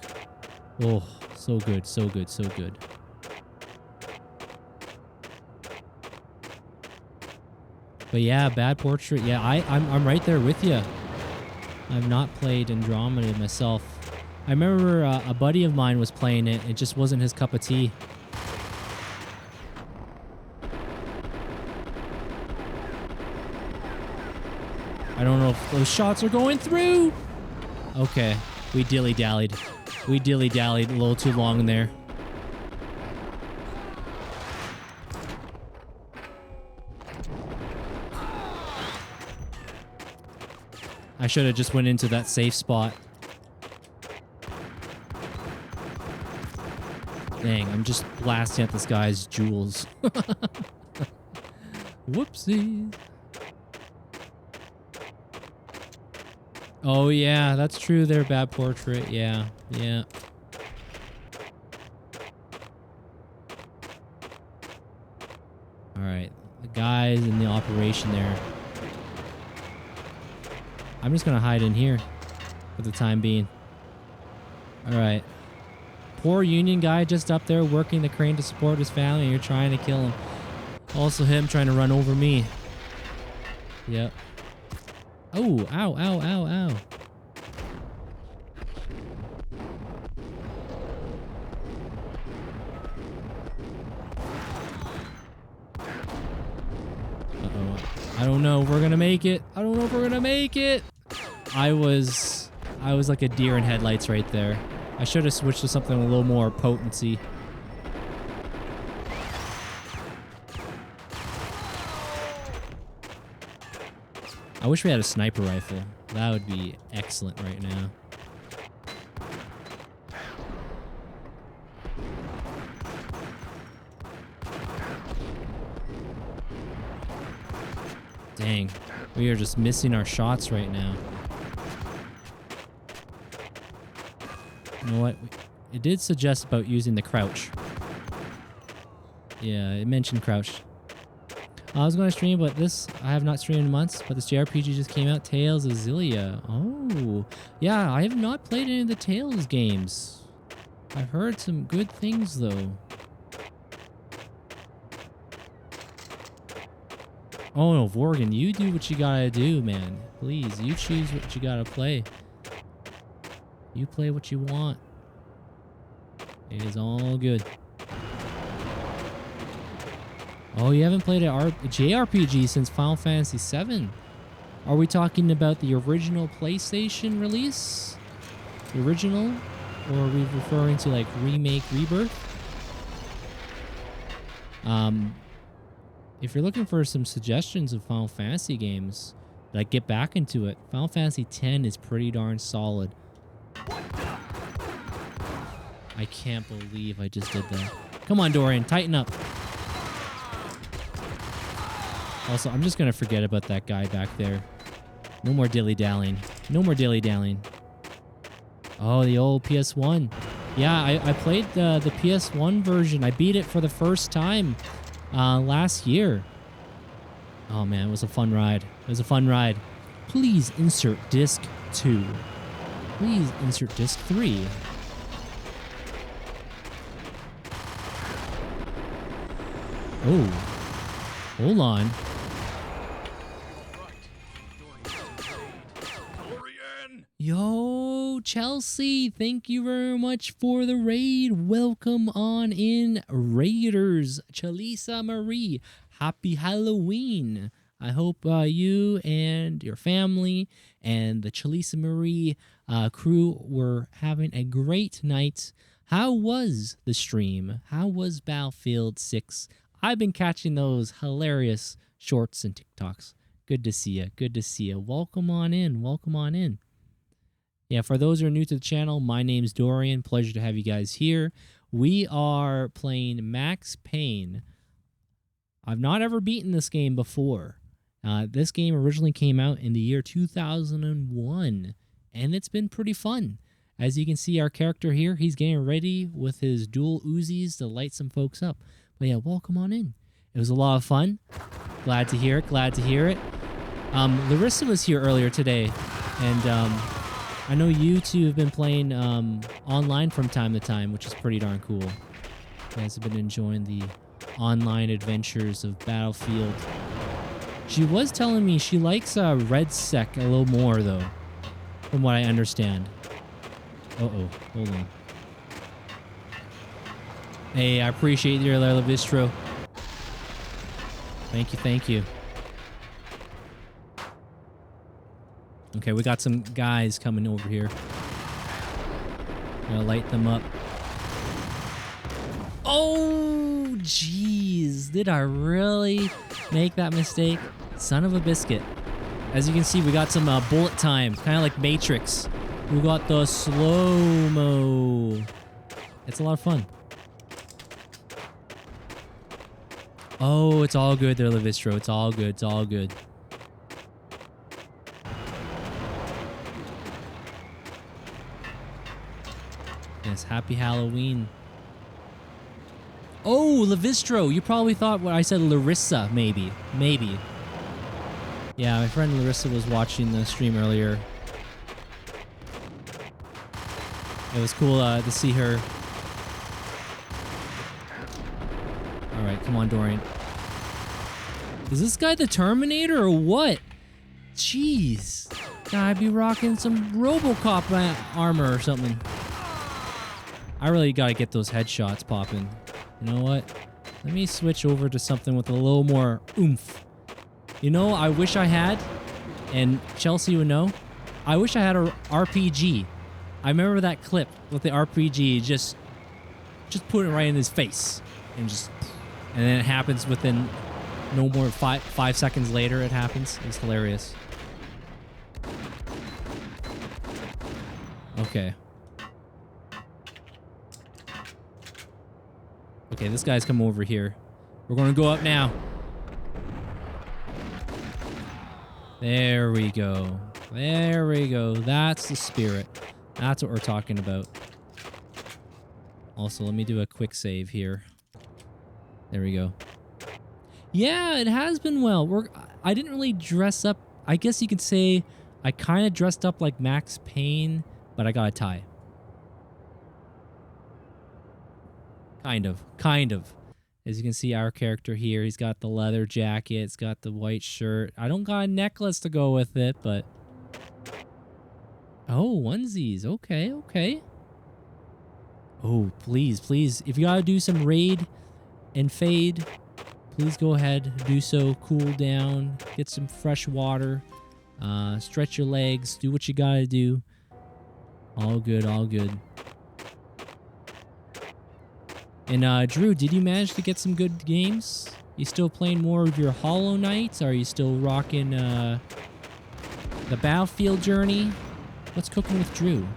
Oh, so good. But yeah, Bad Portrait. Yeah, I'm right there with you. I've not played Andromeda myself. I remember a buddy of mine was playing it. It just wasn't his cup of tea. I don't know if those shots are going through. Okay, we dilly-dallied. We dilly-dallied a little too long in there. I should have just went into that safe spot. Dang, I'm just blasting at this guy's jewels. Whoopsie. Oh yeah, that's true there, Bad Portrait. Yeah. Alright, the guys in the operation there. I'm just gonna hide in here for the time being. Alright. Poor Union guy just up there working the crane to support his family, and you're trying to kill him. Also him trying to run over me. Yep. Oh, ow. I don't know if we're gonna make it. I don't know if we're gonna make it. I was like a deer in headlights right there. I should have switched to something with a little more potency. I wish we had a sniper rifle. That would be excellent right now. Dang, we are just missing our shots right now. You know what? It did suggest about using the crouch. Yeah, it mentioned crouch. I was going to stream, but I have not streamed in months, but this JRPG just came out, Tales of Xillia. Oh, yeah, I have not played any of the Tales games. I've heard some good things, though. Oh, no, Vorgan, you do what you gotta do, man. Please, you choose what you gotta play. You play what you want. It is all good. Oh, you haven't played a JRPG since Final Fantasy VII? Are we talking about the original PlayStation release? The original? Or are we referring to like remake, rebirth? If you're looking for some suggestions of Final Fantasy games, like get back into it. Final Fantasy X is pretty darn solid. I can't believe I just did that. Come on, Dorian, tighten up. Also, I'm just going to forget about that guy back there. No more dilly-dallying. No more dilly-dallying. Oh, the old PS1. Yeah, I played the PS1 version. I beat it for the first time last year. Oh, man, it was a fun ride. It was a fun ride. Please insert disc 2. Please insert disc 3. Oh. Hold on. Yo, Chelsea, thank you very much for the raid. Welcome on in, Raiders. Chalisa Marie, happy Halloween. I hope you and your family and the Chalisa Marie crew were having a great night. How was the stream? How was Battlefield 6? I've been catching those hilarious shorts and TikToks. Good to see you. Good to see you. Welcome on in. Welcome on in. Yeah, for those who are new to the channel, my name's Dorian. Pleasure to have you guys here. We are playing Max Payne. I've not ever beaten this game before. This game originally came out in the year 2001, and it's been pretty fun. As you can see, our character here, he's getting ready with his dual Uzis to light some folks up. But yeah, welcome on in. It was a lot of fun. Glad to hear it. Glad to hear it. Larissa was here earlier today, and I know you two have been playing online from time to time, which is pretty darn cool. You guys have been enjoying the online adventures of Battlefield. She was telling me she likes Red Sec a little more, though, from what I understand. Uh-oh, hold on. Hey, I appreciate your Levistro. Thank you, thank you. Okay, we got some guys coming over here. Gonna light them up. Oh, jeez. Did I really make that mistake? Son of a biscuit. As you can see, we got some bullet time, kind of like Matrix. We got the slow-mo. It's a lot of fun. Oh, it's all good there, Levistro. It's all good. It's all good. Yes, happy Halloween. Oh, Levistro. You probably thought what I said Larissa, maybe. Maybe. Yeah, my friend Larissa was watching the stream earlier. It was cool to see her. Alright, come on, Dorian. Is this guy the Terminator or what? Jeez. I'd be rocking some RoboCop armor or something. I really gotta get those headshots popping. You know what? Let me switch over to something with a little more oomph. You know, I wish I had, and Chelsea would know, I wish I had a RPG. I remember that clip with the RPG, just put it right in his face, and then it happens within no more than 5 seconds later. It happens. It's hilarious. Okay. Okay, this guy's come over here. We're gonna go up now. There we go. There we go. That's the spirit. That's what we're talking about. Also, let me do a quick save here. There we go. Yeah, it has been well. I didn't really dress up. I guess you could say I kind of dressed up like Max Payne, but I got a tie. Kind of. As you can see, our character here, he's got the leather jacket, it's got the white shirt. I don't got a necklace to go with it, but... Oh, onesies. Okay, okay. Oh, please, please. If you gotta do some raid and fade, please go ahead, do so. Cool down, get some fresh water, stretch your legs, do what you gotta do. All good, all good. And Drew, did you manage to get some good games? You still playing more of your Hollow Knights? Are you still rocking the Battlefield Journey? What's cooking with Drew?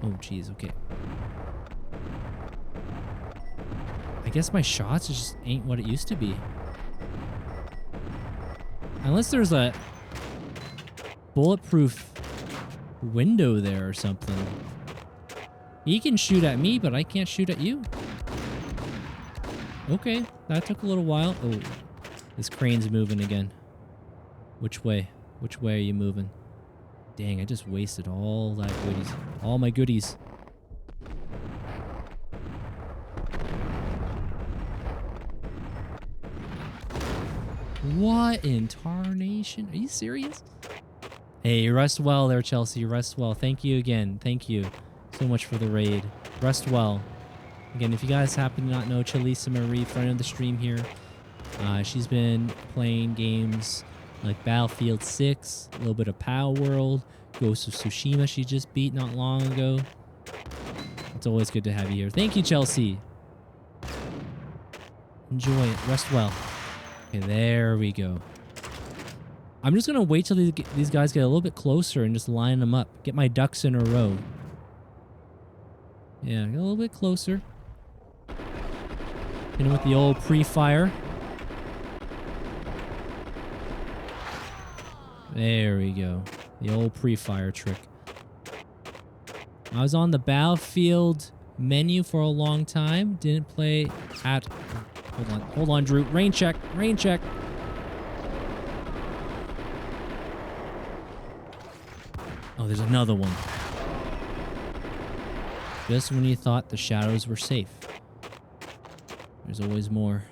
Oh, jeez, okay. I guess my shots just ain't what it used to be. Unless there's a bulletproof window there or something. He can shoot at me, but I can't shoot at you. Okay, that took a little while. Oh, this crane's moving again. Which way? Which way are you moving? Dang, I just wasted all that goodies. All my goodies. What in tarnation? Are you serious? Hey, rest well there, Chelsea. Rest well. Thank you again. Thank you so much for the raid. Rest well. Again, if you guys happen to not know Chalisa Marie, friend of the stream here, she's been playing games like Battlefield 6, a little bit of Power World, Ghost of Tsushima she just beat not long ago. It's always good to have you here. Thank you, Chelsea. Enjoy it. Rest well. Okay, there we go. I'm just going to wait till these guys get a little bit closer and just line them up. Get my ducks in a row. Yeah, get a little bit closer. Hit him with the old pre-fire. There we go. The old pre-fire trick. I was on the Battlefield menu for a long time. Didn't play at... Hold on. Hold on, Drew. Rain check. Rain check. Oh, there's another one. Just when you thought the shadows were safe. There's always more.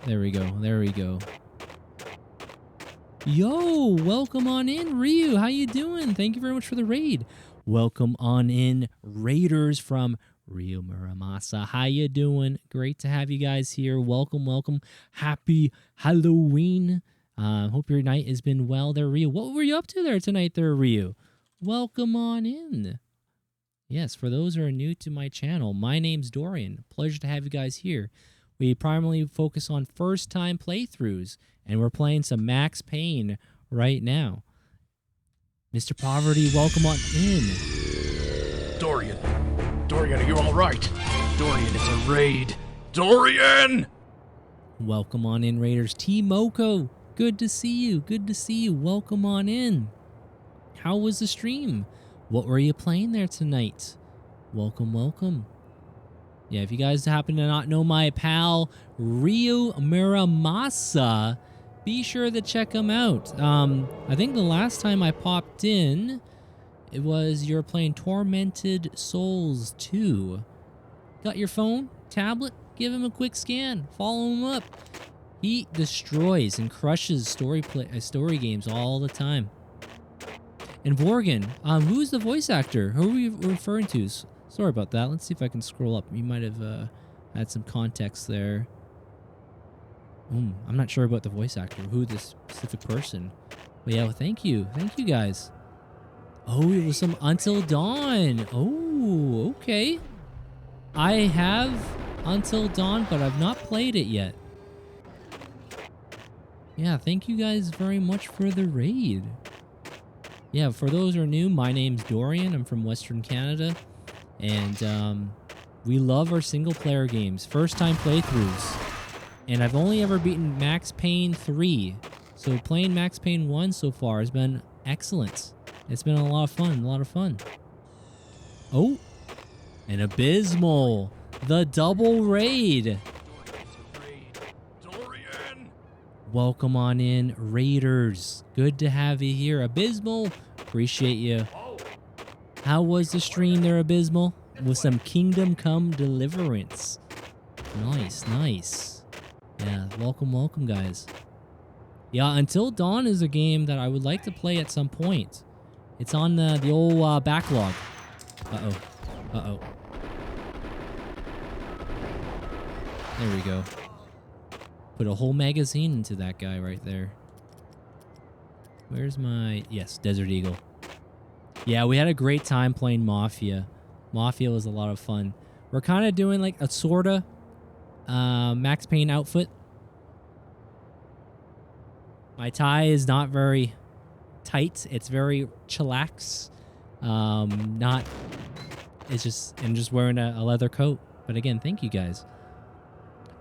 There we go. There we go. Yo, welcome on in, Ryu. How you doing? Thank you very much for the raid. Welcome on in, Raiders from Rio Muramasa. How you doing? Great to have you guys here. Welcome, welcome. Happy Halloween. Hope your night has been well there, Ryu. What were you up to there tonight there, Ryu? Welcome on in. Yes, for those who are new to my channel, my name's Dorian. Pleasure to have you guys here. We primarily focus on first-time playthroughs, and we're playing some Max Payne right now. Mr. Poverty, welcome on in. Dorian. Dorian, are you all right? Dorian, it's a raid. Dorian! Welcome on in, Raiders. T-Moko, good to see you. Good to see you. Welcome on in. How was the stream? What were you playing there tonight? Welcome, welcome. Yeah, if you guys happen to not know my pal, Rio Muramasa, be sure to check him out. I think the last time I popped in, it was you're playing Tormented Souls 2. Got your phone, tablet? Give him a quick scan. Follow him up. He destroys and crushes story games all the time. And Vorgan, who's the voice actor? Who are we referring to? Sorry about that. Let's see if I can scroll up. You might have had some context there. I'm not sure about the voice actor, who this specific person. But yeah, well, thank you. Thank you, guys. Oh, it was some Until Dawn. Oh, okay. I have Until Dawn, but I've not played it yet. Yeah, thank you guys very much for the raid. Yeah, for those who are new, my name's Dorian. I'm from Western Canada. And we love our single-player games. First-time playthroughs. And I've only ever beaten Max Payne 3. So playing Max Payne 1 so far has been excellent. It's been a lot of fun, Oh, an Abysmal. The double raid. Dorian! Welcome on in, Raiders. Good to have you here. Abysmal, appreciate you. How was the stream there, Abysmal? With some Kingdom Come Deliverance. Nice, nice. Yeah, welcome, guys. Yeah, Until Dawn is a game that I would like to play at some point. It's on the old backlog. Uh-oh. There we go. Put a whole magazine into that guy right there. Where's my... Yes, Desert Eagle. Yeah, we had a great time playing Mafia. Mafia was a lot of fun. We're kind of doing like a sorta Max Payne outfit. My tie is not very tight. It's very chillax. I'm just wearing a leather coat. But again, thank you guys.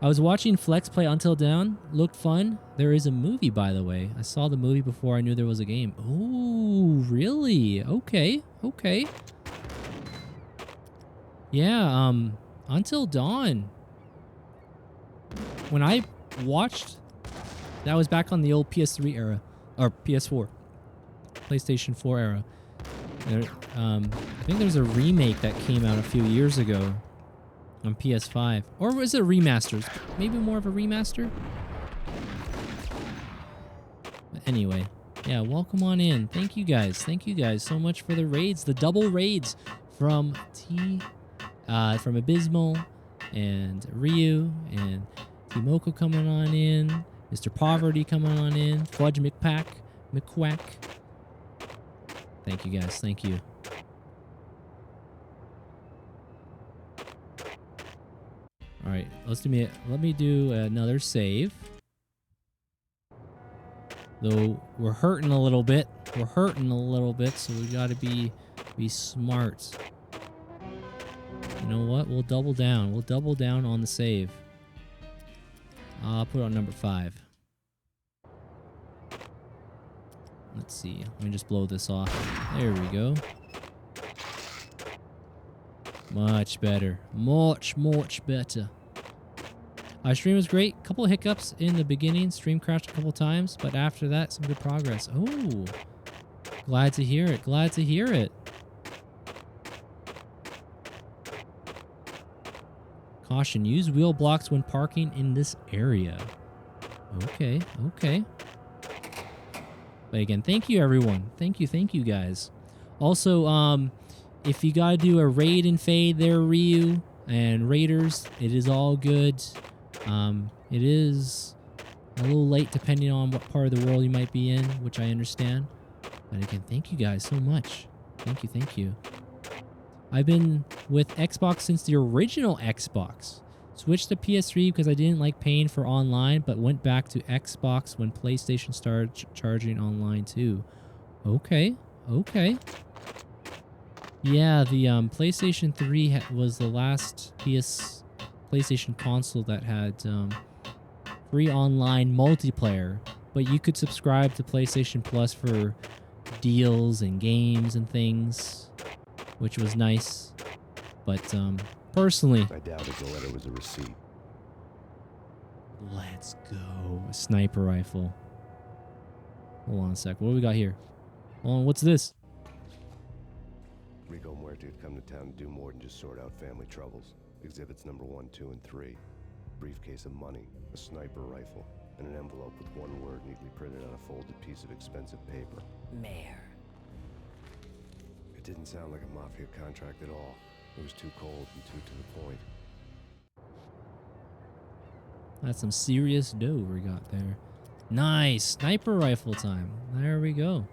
I was watching Flex play Until Dawn. Looked fun. There is a movie, by the way. I saw the movie before I knew there was a game. Oh, really? Okay. Yeah, Until Dawn. When I watched, that was back on the old PS3 era. Or PS4. PlayStation 4 era. I think there's a remake that came out a few years ago on PS5. Or was it a remaster? Maybe more of a remaster? But anyway, yeah, welcome on in. Thank you guys. Thank you guys so much for the raids. The double raids from from Abysmal and Ryu and Timoko coming on in. Mr. Poverty coming on in. Fudge McQuack. Thank you guys. Thank you. All right, let me do another save. Though we're hurting a little bit. So we got to be smart. You know what? We'll double down. We'll double down on the save. I'll put it on number 5. Let's see. Let me just blow this off. There we go. Much better. Much better. Our stream was great. Couple of hiccups in the beginning. Stream crashed a couple times, but after that, some good progress. Oh, glad to hear it. Glad to hear it. Caution, use wheel blocks when parking in this area. Okay. But again, thank you, everyone. Thank you, guys. Also, if you gotta do a raid and fade there, Ryu and Raiders, it is all good. It is a little late depending on what part of the world you might be in, which I understand. But again, thank you guys so much. Thank you. I've been with Xbox since the original Xbox. Switched to PS3 because I didn't like paying for online, but went back to Xbox when PlayStation started charging online too. Okay. Yeah, the PlayStation 3 was the last PlayStation console that had free online multiplayer, but you could subscribe to PlayStation Plus for deals and games and things, which was nice. But personally, I doubted the letter was a receipt. Let's go. A sniper rifle. Hold on a sec. What do we got here? Hold on, what's this? Rico Muerte had come to town to do more than just sort out family troubles. Exhibits number 1, 2, and 3. Briefcase of money, a sniper rifle, and an envelope with one word neatly printed on a folded piece of expensive paper. Mayor. It didn't sound like a mafia contract at all. It was too cold and too to the point. That's some serious dough we got there. Nice. Sniper rifle time. There we go.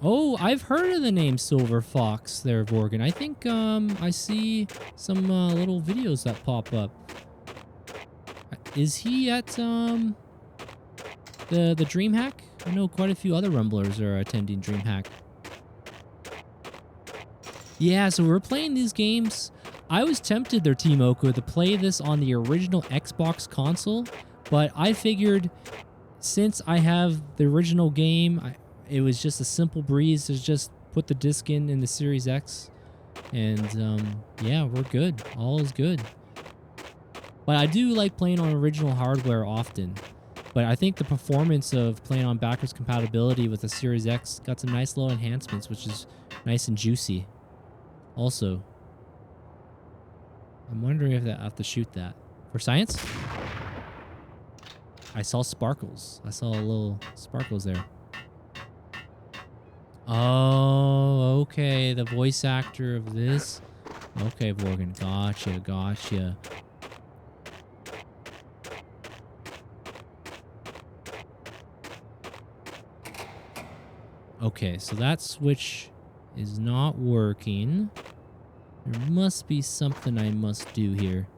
Oh, I've heard of the name Silver Fox there, Vorgan. I think I see some little videos that pop up. Is he at the DreamHack? I know quite a few other Rumblers are attending DreamHack. Yeah, so we're playing these games. I was tempted there, T-Moco, to play this on the original Xbox console, but I figured since I have the original game, it was just a simple breeze to just put the disc in the Series X, and yeah, we're good. All is good. But I do like playing on original hardware often. But I think the performance of playing on backwards compatibility with the Series X got some nice little enhancements, which is nice and juicy. Also, I'm wondering if I have to shoot that. For science? I saw sparkles. I saw a little sparkles there. Oh, okay. The voice actor of this. Okay, Vorgan. Gotcha, gotcha. Okay, so that switch is not working. There must be something I must do here.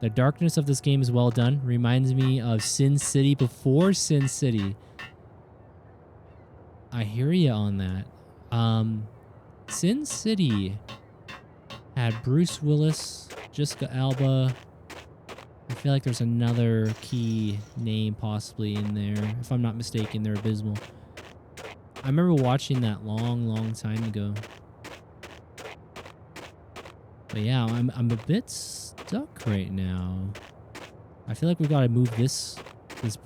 The darkness of this game is well done. Reminds me of Sin City before Sin City. I hear you on that. Sin City had Bruce Willis, Jessica Alba. I feel like there's another key name possibly in there. If I'm not mistaken, they're abysmal. I remember watching that long time ago. But yeah, I'm a bit stuck right now. I feel like we gotta move this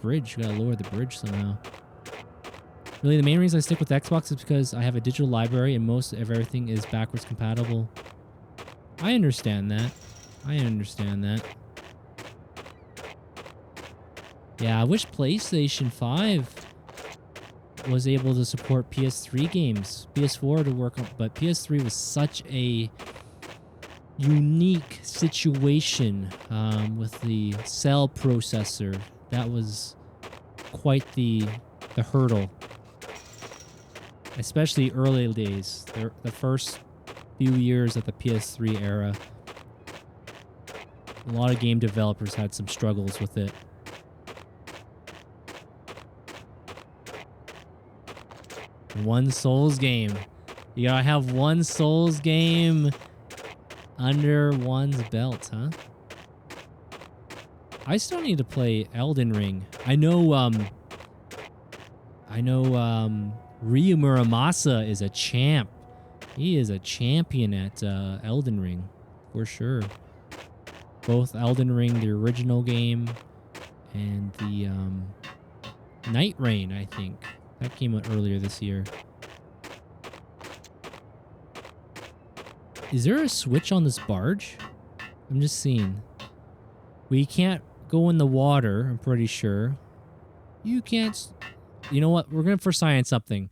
bridge. We gotta lower the bridge somehow. Really, the main reason I stick with Xbox is because I have a digital library and most of everything is backwards compatible. I understand that. I understand that. Yeah, I wish PlayStation 5 was able to support PS3 games. PS4 to work on, but PS3 was such a unique situation with the cell processor. That was quite the hurdle. Especially early days, the first few years of the PS3 era. A lot of game developers had some struggles with it. One Souls game. You gotta have one Souls game under one's belt, huh? I still need to play Elden Ring. I know Ryu Muramasa is a champ. He is a champion at Elden Ring, for sure. Both Elden Ring, the original game, and the Night Rain, I think. That came out earlier this year. Is there a switch on this barge? I'm just seeing. We can't go in the water, I'm pretty sure. You can't... You know what? We're going to for science something.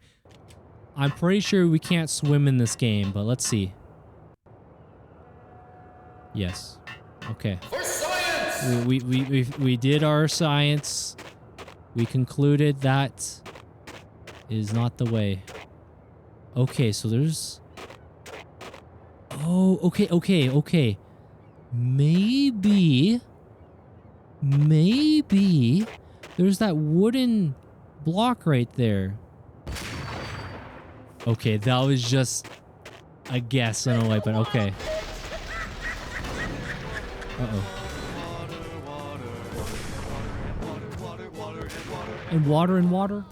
I'm pretty sure we can't swim in this game, but let's see. Yes. Okay. For science! We did our science. We concluded that is not the way. Okay, so there's... Oh, okay. Maybe there's that wooden block right there. Okay, that was just a guess. I don't know why, but okay. Uh-oh. And water.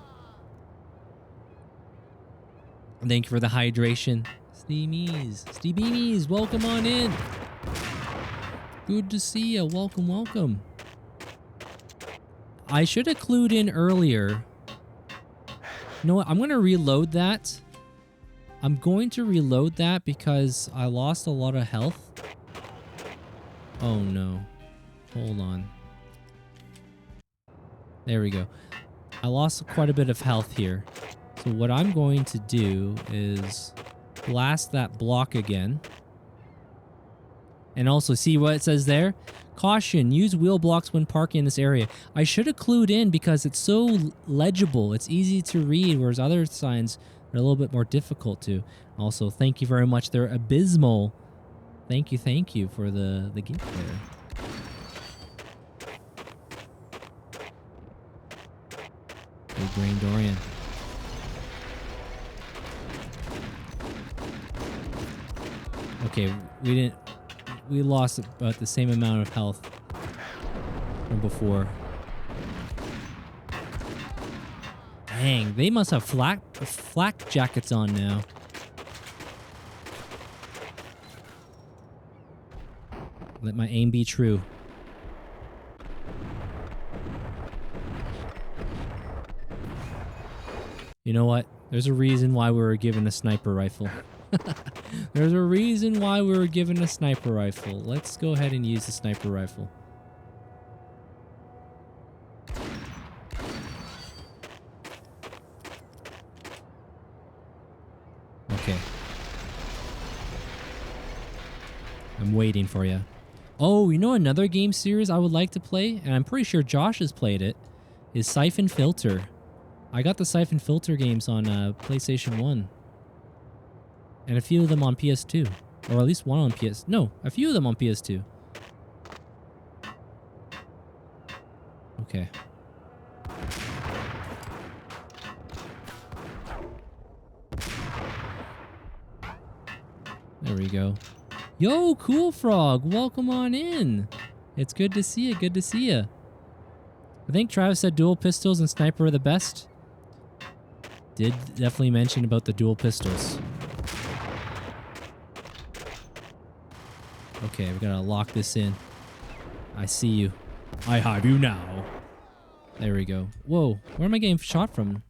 Thank you for the hydration. Steamies, welcome on in. Good to see you. Welcome. I should have clued in earlier. You know what? I'm going to reload that. I'm going to reload that because I lost a lot of health. Oh no. Hold on. There we go. I lost quite a bit of health here. So what I'm going to do is blast that block again. And also see what it says there? Caution, use wheel blocks when parking in this area. I should have clued in because it's so legible. It's easy to read, whereas other signs are a little bit more difficult to. Also, thank you very much. They're abysmal. Thank you for the gift there. Big brain Dorian. Okay, we lost about the same amount of health from before. Dang, they must have flak jackets on now. Let my aim be true. You know what? There's a reason why we were given a sniper rifle. There's a reason why we were given a sniper rifle. Let's go ahead and use the sniper rifle. Okay. I'm waiting for you. Oh, you know another game series I would like to play, and I'm pretty sure Josh has played it, is Siphon Filter. I got the Siphon Filter games on PlayStation 1. And a few of them on PS2. Or at least one on PS... No, a few of them on PS2. Okay. There we go. Yo, Cool Frog, welcome on in. It's good to see you, good to see you. I think Travis said dual pistols and sniper are the best. Did definitely mention about the dual pistols. Okay, we gotta lock this in. I see you. I have you now. There we go. Whoa, where am I getting shot from?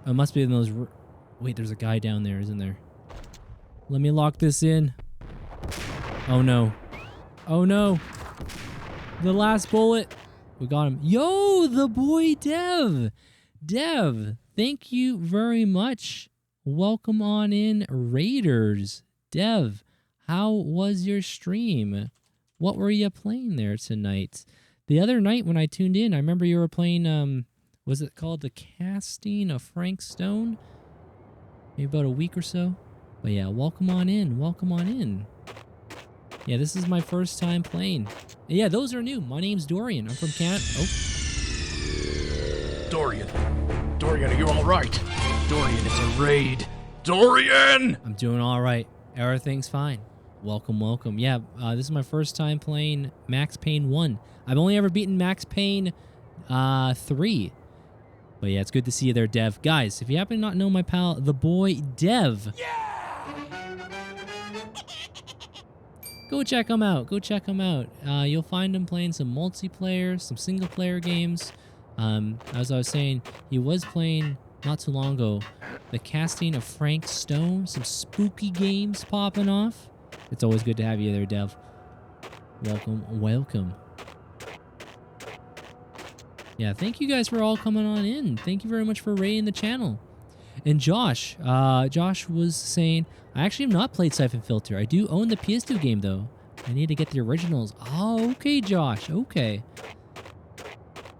Oh, it must be in those... Wait, there's a guy down there, isn't there? Let me lock this in. Oh no. Oh no. The last bullet. We got him. Yo, the boy Dev. Dev, thank you very much. Welcome on in, Raiders. Dev, how was your stream? What were you playing there tonight? The other night when I tuned in, I remember you were playing, was it called The Casting of Frank Stone? Maybe about a week or so. But yeah, welcome on in. Welcome on in. Yeah, this is my first time playing. Yeah, those are new. My name's Dorian. I'm from Canada. Oh. Dorian. Dorian, are you all right? Dorian, it's a raid. Dorian! I'm doing all right. Everything's fine. Welcome, welcome. Yeah, this is my first time playing Max Payne 1. I've only ever beaten Max Payne 3. But yeah, it's good to see you there, Dev. Guys, if you happen to not know my pal, the boy Dev. Yeah! Go check him out. Go check him out. You'll find him playing some multiplayer, some single-player games. As I was saying, he was playing not too long ago The Casting of Frank Stone. Some spooky games popping off. It's always good to have you there, Dev. Welcome, welcome. Yeah, thank you guys for all coming on in. Thank you very much for raiding the channel. And Josh, Josh was saying, I actually have not played Siphon Filter. I do own the PS2 game, though. I need to get the originals. Oh, okay, Josh. Okay.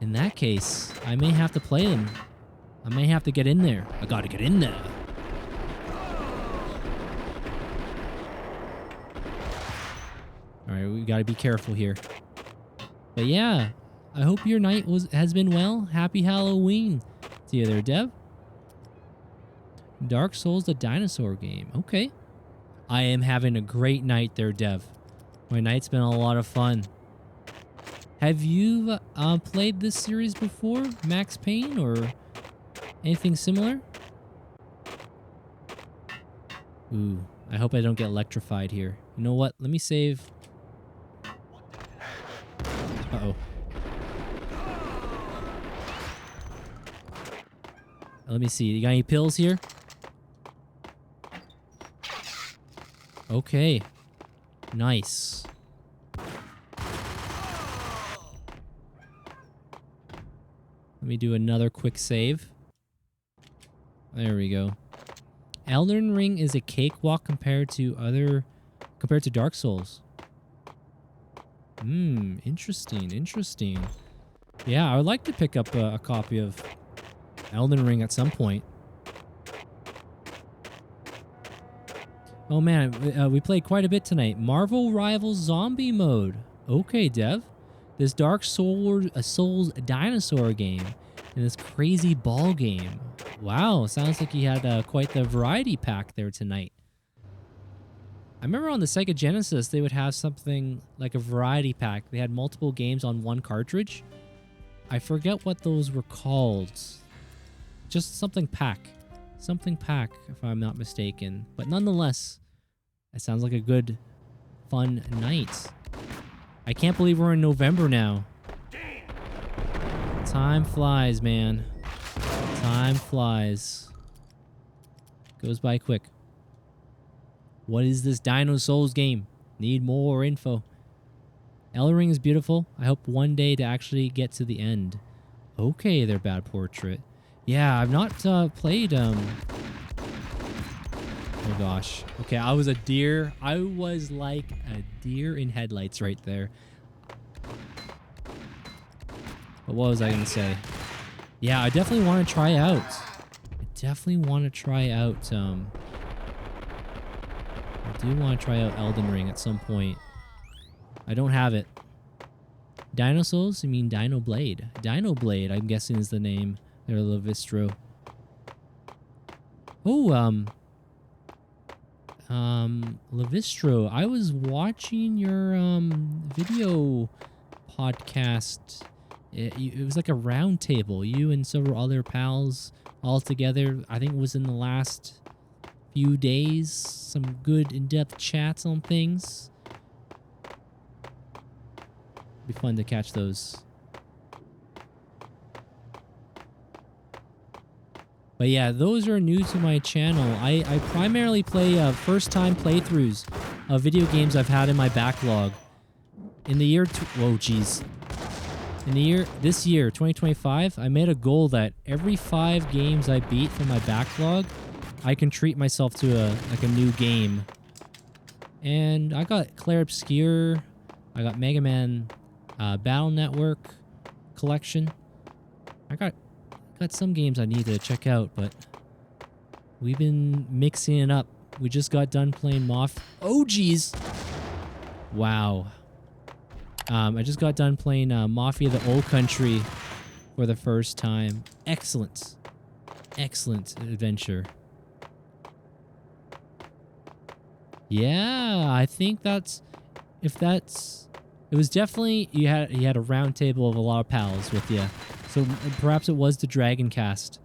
In that case, I may have to play them. I may have to get in there. I gotta get in there. All right, we gotta be careful here. But yeah, I hope your night has been well. Happy Halloween. See you there, Dev. Dark Souls, the dinosaur game. Okay. I am having a great night there, Dev. My night's been a lot of fun. Have you played this series before? Max Payne or anything similar? Ooh, I hope I don't get electrified here. You know what? Let me save. Uh-oh. Let me see. You got any pills here? Okay. Nice. Let me do another quick save. There we go. Elden Ring is a cakewalk compared to Dark Souls. Interesting, interesting. Yeah, I would like to pick up a copy of Elden Ring at some point. Oh man, we played quite a bit tonight. Marvel Rivals Zombie Mode. Okay, Dev. This Dark Souls dinosaur game and this crazy ball game. Wow, sounds like you had quite the variety pack there tonight. I remember on the Sega Genesis, they would have something like a variety pack. They had multiple games on one cartridge. I forget what those were called. Just something pack. Something pack, if I'm not mistaken. But nonetheless, it sounds like a good, fun night. I can't believe we're in November now. Time flies, man. Time flies. Goes by quick. What is this Dino Souls game? Need more info. Elden Ring is beautiful. I hope one day to actually get to the end. Okay, their bad portrait. Yeah, I've not played... Oh gosh. Okay, I was a deer. I was like a deer in headlights right there. But what was I going to say? Yeah, I definitely want to try out. I definitely want to try out... I do want to try out Elden Ring at some point. I don't have it. Dino Souls? You mean Dino Blade? Dino Blade, I'm guessing is the name. There, Levistro. Oh, Levistro, I was watching your video podcast. It was like a round table. You and several other pals all together. I think it was in the last few days. Some good in-depth chats on things. Be fun to catch those. But yeah, those are new to my channel. I primarily play first-time playthroughs of video games I've had in my backlog. In the year... Whoa, jeez. In the year... This year, 2025, I made a goal that every 5 games I beat from my backlog, I can treat myself to a new game. And I got Claire Obscure. I got Mega Man Battle Network collection. I got some games I need to check out, but we've been mixing it up. We just got done playing Oh, geez. Wow. I just got done playing Mafia the Old Country for the first time. Excellent. Excellent adventure. Yeah, I think that's... It was definitely... You had a round table of a lot of pals with you. So perhaps it was the Dragon Cast.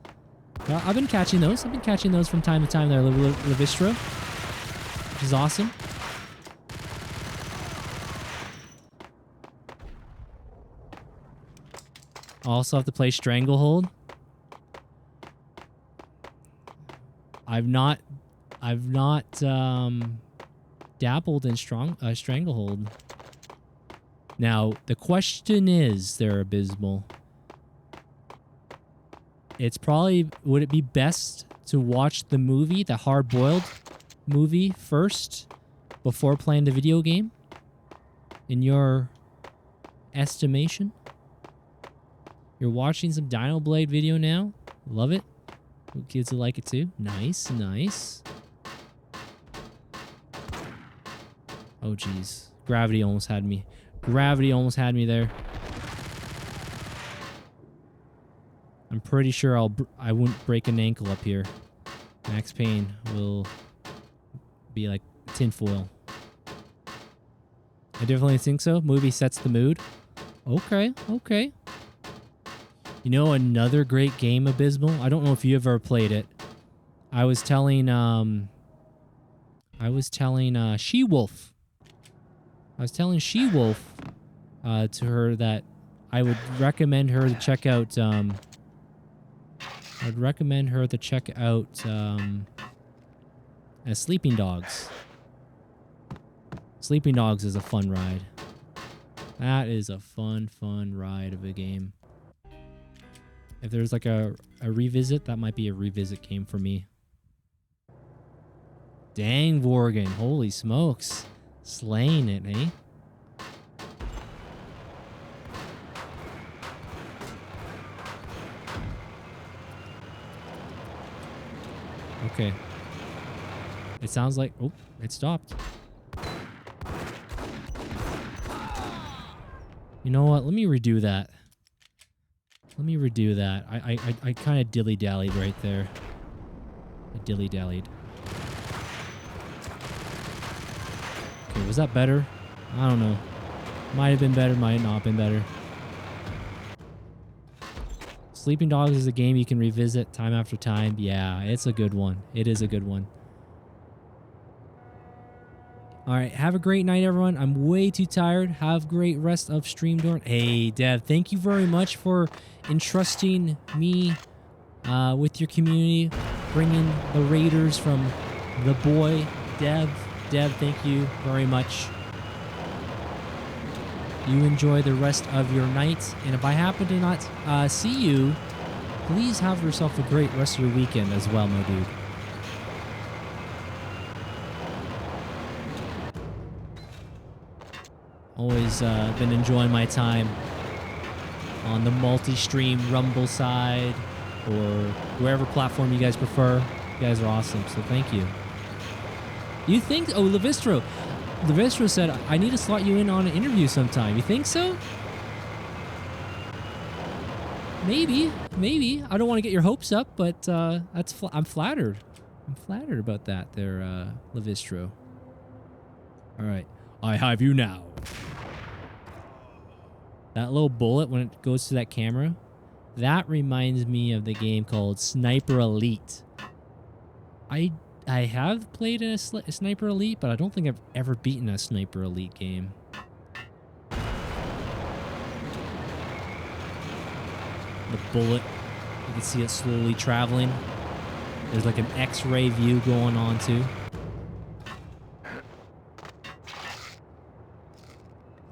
I've been catching those. I've been catching those from time to time there, Levistro. Which is awesome. Also have to play Stranglehold. I've not dabbled in Stranglehold. Now, the question is, there, Abysmal. It's probably... Would it be best to watch the movie, the Hard Boiled movie, first before playing the video game? In your estimation? You're watching some Dino Blade video now? Love it. Kids will like it too. Nice, nice. Oh, jeez. Gravity almost had me. Gravity almost had me there. I'm pretty sure I wouldn't break an ankle up here. Max Payne will be like tinfoil. I definitely think so. Movie sets the mood. Okay, okay. You know another great game, Abysmal? I don't know if you ever played it. I was telling She-Wolf. I was telling She-Wolf to her that I would recommend her to check out Sleeping Dogs. Sleeping Dogs is a fun ride. That is a fun ride of a game. If there's like a revisit, that might be a revisit game for me. Dang, Vorgan. Holy smokes. Slaying it, eh? Okay. It sounds like... Oh, it stopped. You know what? Let me redo that. Let me redo that. I kind of dilly-dallied right there. I dilly-dallied. Okay, was that better? I don't know. Might have been better, might not have been better. Sleeping Dogs is a game you can revisit time after time. Yeah, it's a good one. It is a good one. All right, have a great night, everyone. I'm way too tired. Have a great rest of stream, Dorian. Hey, Dev, thank you very much for entrusting me with your community, bringing the Raiders from the boy, Dev. Dev, thank you very much. You enjoy the rest of your night, and if I happen to not see you, please have yourself a great rest of your weekend as well, my dude. Always been enjoying my time on the multi-stream Rumble side or wherever platform you guys prefer. You guys are awesome, so thank you. You think... Oh, Levistro. Levistro said, I need to slot you in on an interview sometime. You think so? Maybe. Maybe. I don't want to get your hopes up, but I'm flattered. I'm flattered about that there, Levistro. All right. I have you now. That little bullet when it goes to that camera, that reminds me of the game called Sniper Elite. I have played a Sniper Elite, but I don't think I've ever beaten a Sniper Elite game. The bullet, you can see it slowly traveling. There's like an X-ray view going on too.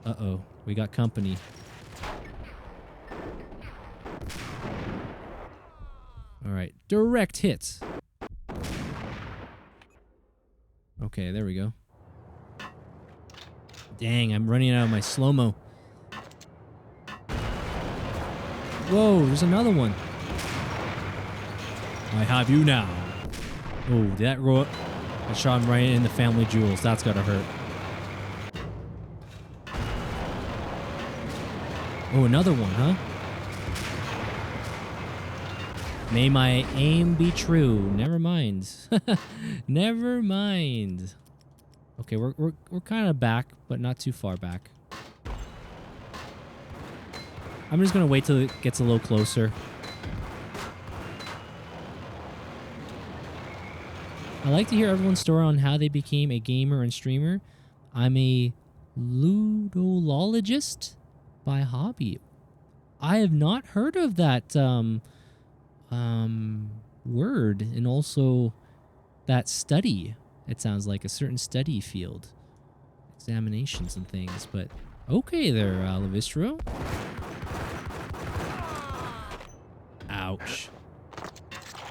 Uh-oh, we got company. All right, direct hits. Okay, there we go. Dang, I'm running out of my slow-mo. Whoa, there's another one. I have you now. Oh, did that roll up? I shot him right in the family jewels. That's gotta hurt. Oh, another one, huh? May my aim be true. Never mind. Never mind. Okay, we're kind of back, but not too far back. I'm just gonna wait till it gets a little closer. I like to hear everyone's story on how they became a gamer and streamer. I'm a ludologist by hobby. I have not heard of that word, and also that study. It sounds like a certain study field, examinations and things. But okay, there, Levistro. Ouch.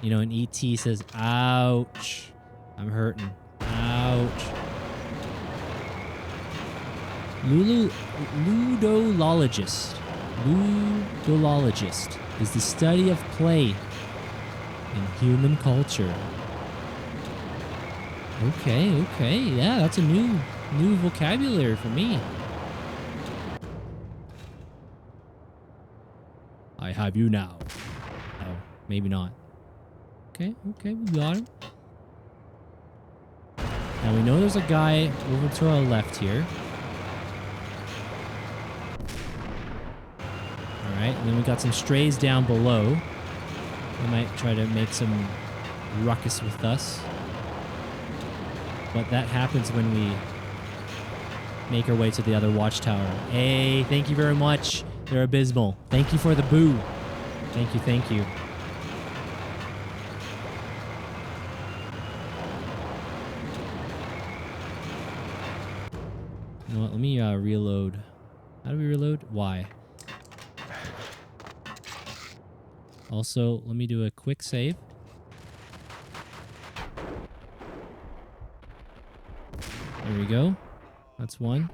You know, an ET says, "Ouch, I'm hurting. Ouch." Ludologist. Ludologist is the study of play in human culture. Okay, okay. Yeah, that's a new vocabulary for me. I have you now. Oh, maybe not. Okay, okay, we got him. Now we know there's a guy over to our left here. Alright, and then we got some strays down below. They might try to make some ruckus with us. But that happens when we make our way to the other watchtower. Hey, thank you very much. They're abysmal. Thank you for the boo. Thank you, thank you. You know what? Let me reload. How do we reload? Y. Also, let me do a quick save. There we go. That's one.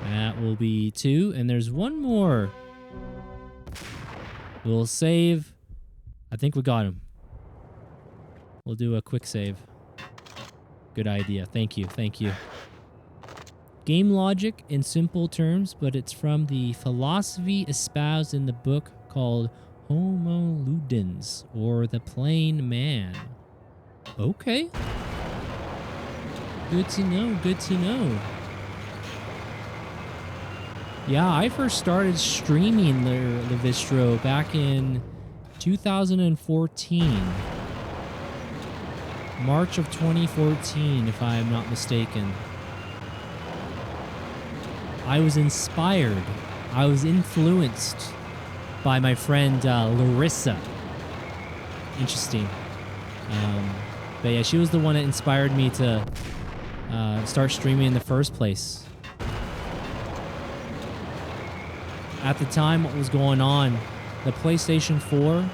That will be two. And there's one more. We'll save. I think we got him. We'll do a quick save. Good idea. Thank you. Thank you. Game logic in simple terms, but it's from the philosophy espoused in the book called Homo Ludens, or the Plain Man. Okay. Good to know. Good to know. Yeah, I first started streaming Levistro back in 2014. March of 2014, if I am not mistaken. I was inspired. I was influenced by my friend Larissa. Interesting. But yeah, she was the one that inspired me to start streaming in the first place. At the time, what was going on, the PlayStation 4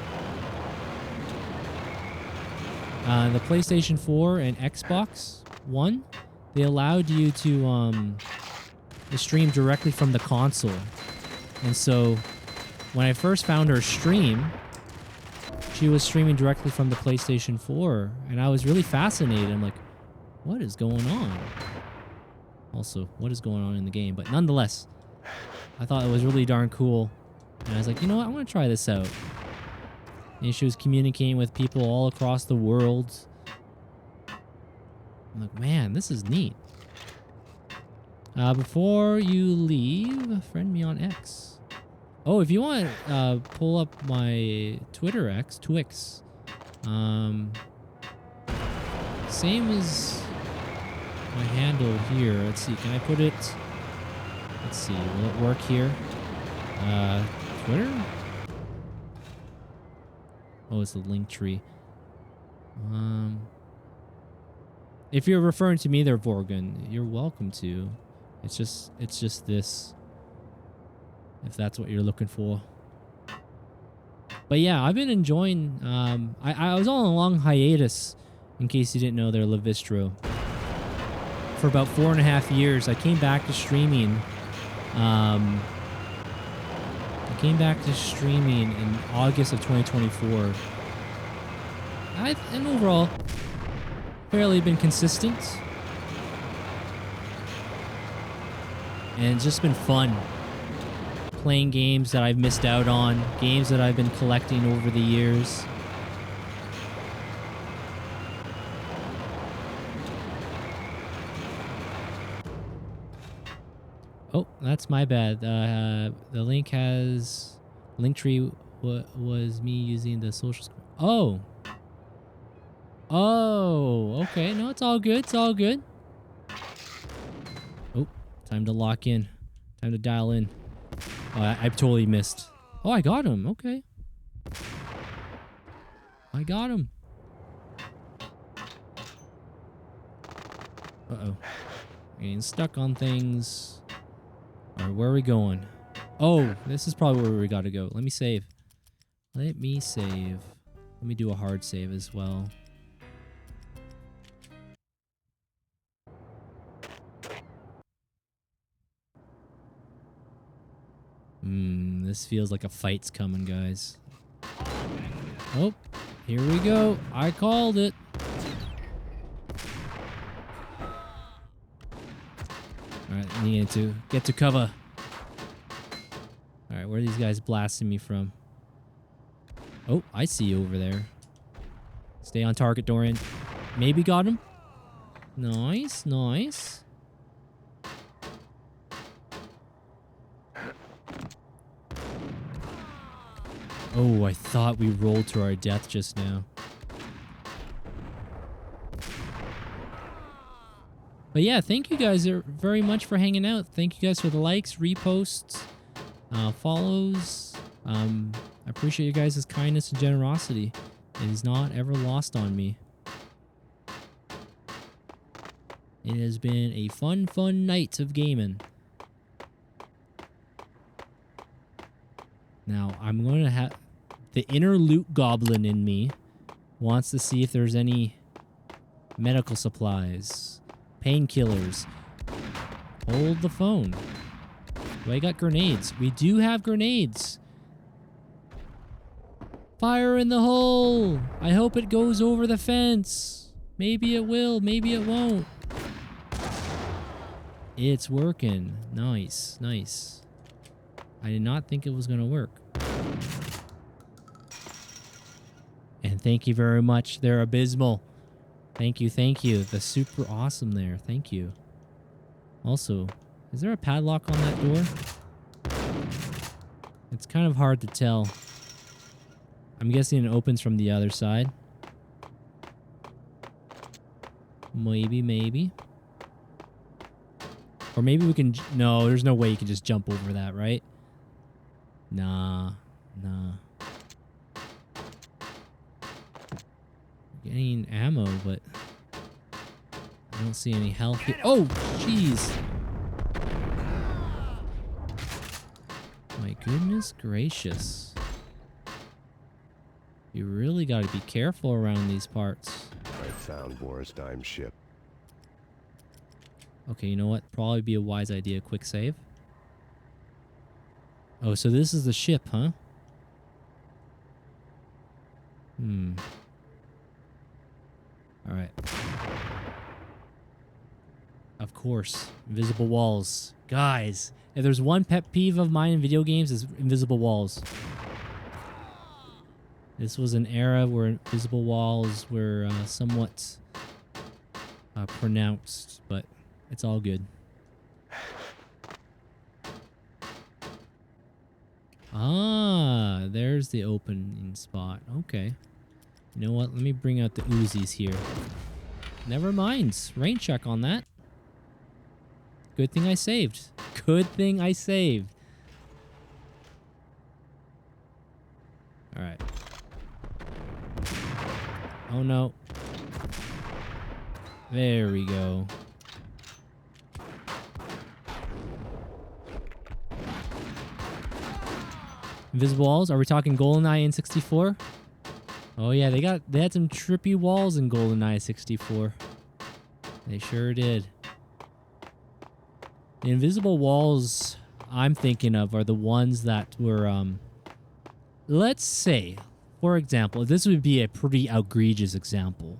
and Xbox One, they allowed you to stream directly from the console. And so when I first found her stream, she was streaming directly from the PlayStation 4, and I was really fascinated. I'm like, what is going on? Also, what is going on in the game? But nonetheless, I thought it was really darn cool. And I was like, you know what? I want to try this out. And she was communicating with people all across the world. I'm like, man, this is neat. Before you leave, friend me on X. Oh, if you want, pull up my Twitter X, Twix. Same as my handle here. Let's see, can I put it? Let's see, will it work here? Twitter? Oh, it's the link tree. If you're referring to me there, Vorgan, you're welcome to. It's just this. If that's what you're looking for. But yeah, I've been enjoying, I was on a long hiatus, in case you didn't know there, Levistro. For about 4.5 years, I came back to streaming. In August of 2024. And overall, fairly been consistent. And it's just been fun. Playing games that I've missed out on. Games that I've been collecting over the years. Oh, that's my bad. The link has... Linktree was me using the social... Oh! Oh, okay. No, it's all good. It's all good. Oh, time to lock in. Time to dial in. Oh, I totally missed. Oh, I got him. Okay. I got him. Uh-oh. Getting stuck on things. Alright, where are we going? Oh, this is probably where we gotta go. Let me save. Let me save. Let me do a hard save as well. This feels like a fight's coming, guys. Oh, here we go. I called it. Alright, I need to get to cover. Alright, where are these guys blasting me from? Oh, I see you over there. Stay on target, Dorian. Maybe got him. Nice, nice. Oh, I thought we rolled to our death just now. But yeah, thank you guys very much for hanging out. Thank you guys for the likes, reposts, follows. I appreciate you guys' kindness and generosity. It is not ever lost on me. It has been a fun night of gaming. Now, I'm going to have... The inner loot goblin in me wants to see if there's any medical supplies, painkillers. Hold the phone. Do I got grenades? We do have grenades. Fire in the hole! I hope it goes over the fence. Maybe it will, maybe it won't. It's working. Nice, nice. I did not think it was gonna work. And thank you very much. They're abysmal. Thank you, thank you. That's super awesome there. Thank you. Also, is there a padlock on that door? It's kind of hard to tell. I'm guessing it opens from the other side. Maybe, maybe. Or maybe we can... No, there's no way you can just jump over that, right? Nah. Nah. Getting ammo, but... I don't see any health here. Oh, jeez. My goodness gracious. You really got to be careful around these parts. I found Boris Dime's ship. Okay, you know what? Probably be a wise idea. Quick save. Oh, so this is the ship, huh? Alright. Of course. Invisible walls. Guys, if there's one pet peeve of mine in video games, is invisible walls. This was an era where invisible walls were somewhat pronounced, but it's all good. Ah, there's the opening spot. Okay. You know what? Let me bring out the Uzis here. Never mind. Rain check on that. Good thing I saved. Good thing I saved. All right. Oh no. There we go. Invisible walls? Are we talking GoldenEye N64? Oh yeah, they had some trippy walls in GoldenEye 64. They sure did. The invisible walls I'm thinking of are the ones that were let's say, for example, this would be a pretty egregious example.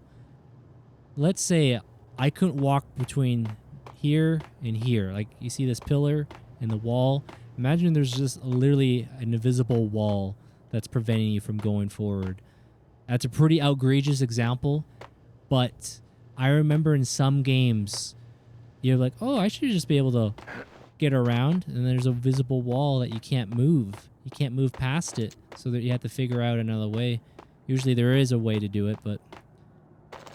Let's say I couldn't walk between here and here. Like, you see this pillar and the wall? Imagine there's just literally an invisible wall that's preventing you from going forward. That's a pretty outrageous example, but I remember in some games, you're like, oh, I should just be able to get around, and there's a visible wall that you can't move. You can't move past it, so that you have to figure out another way. Usually there is a way to do it, but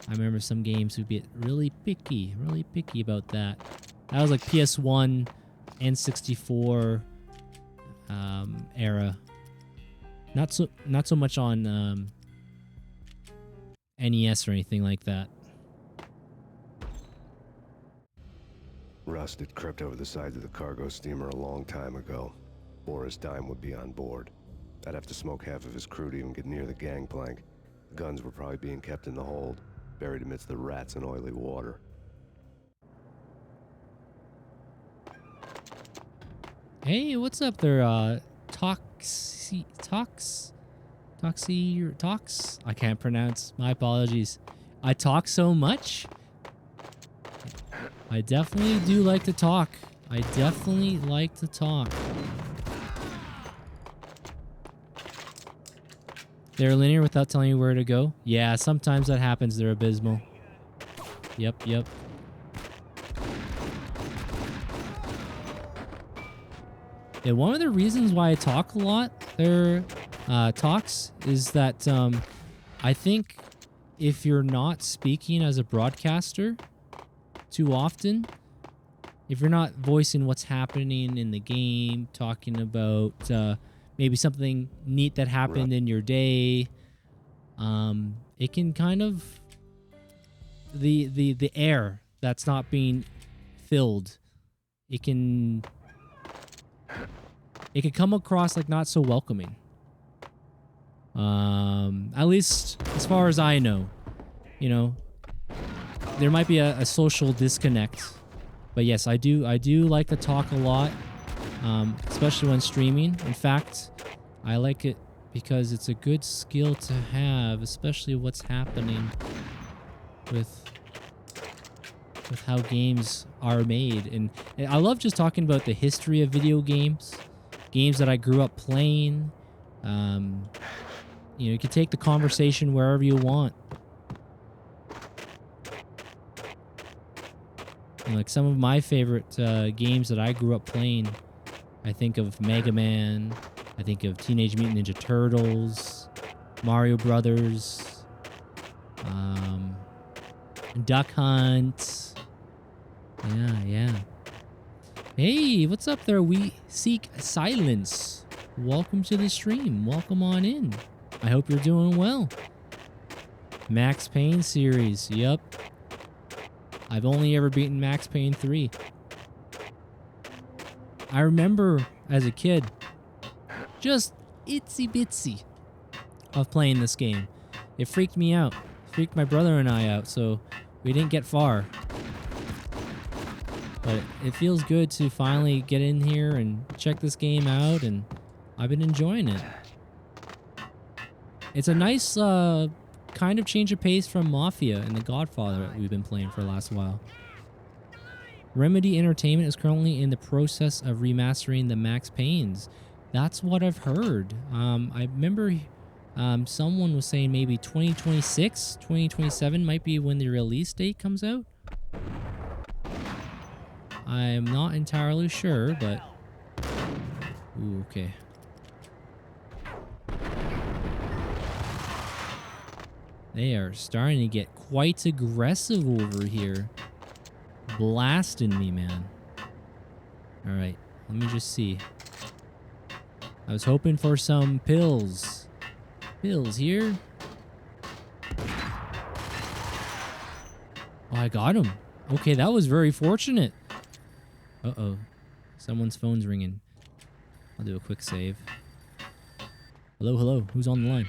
I remember some games would be really picky about that. That was like PS1, N64 era. Not so much on NES or anything like that. Rust had crept over the sides of the cargo steamer a long time ago. Boris Dime would be on board. I'd have to smoke half of his crew to even get near the gangplank. The guns were probably being kept in the hold, buried amidst the rats and oily water. Hey, what's up there, Tox? I can't pronounce. My apologies. I talk so much. I definitely do like to talk. I definitely like to talk. They're linear without telling you where to go? Yeah, sometimes that happens. They're abysmal. Yep. Yeah, one of the reasons why I talk a lot there, talks, is that I think if you're not speaking as a broadcaster too often, if you're not voicing what's happening in the game, talking about maybe something neat that happened in your day, it can kind of the air that's not being filled, it can come across like not so welcoming. At least as far as I know, you know, there might be a social disconnect, but yes, I do like to talk a lot, especially when streaming. In fact, I like it because it's a good skill to have, especially what's happening with how games are made. And I love just talking about the history of video games, games that I grew up playing. You can take the conversation wherever you want. And like some of my favorite games that I grew up playing, I think of Mega Man, I think of Teenage Mutant Ninja Turtles, Mario Brothers, Duck Hunt. Yeah. Hey, what's up there? We seek silence. Welcome to the stream. Welcome on in. I hope you're doing well. Max Payne series. Yep. I've only ever beaten Max Payne 3. I remember as a kid, just itsy bitsy of playing this game. It freaked me out. Freaked my brother and I out, so we didn't get far. But it feels good to finally get in here and check this game out, and I've been enjoying it. It's a nice kind of change of pace from Mafia and The Godfather that we've been playing for the last while. Remedy Entertainment is currently in the process of remastering the Max Paynes. That's what I've heard. I remember someone was saying maybe 2026, 2027 might be when the release date comes out. I'm not entirely sure, but... Ooh, okay. They are starting to get quite aggressive over here. Blasting me, man. Alright, let me just see. I was hoping for some pills. Pills here. Oh, I got him. Okay, that was very fortunate. Uh-oh. Someone's phone's ringing. I'll do a quick save. Hello. Who's on the line?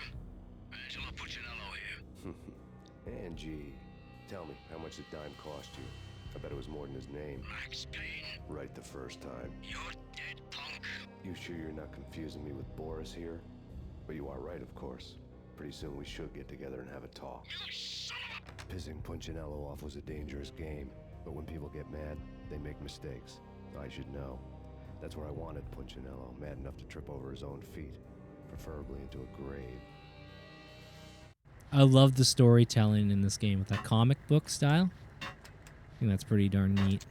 Angie, tell me, how much did Dime cost you? I bet it was more than his name. Max Payne. Right the first time. You're dead, punk. You sure you're not confusing me with Boris here? But you are right, of course. Pretty soon we should get together and have a talk. Pissing Punchinello off was a dangerous game, but when people get mad, they make mistakes. I should know. That's where I wanted Punchinello, mad enough to trip over his own feet, preferably into a grave. I love the storytelling in this game with that comic book style. I think that's pretty darn neat.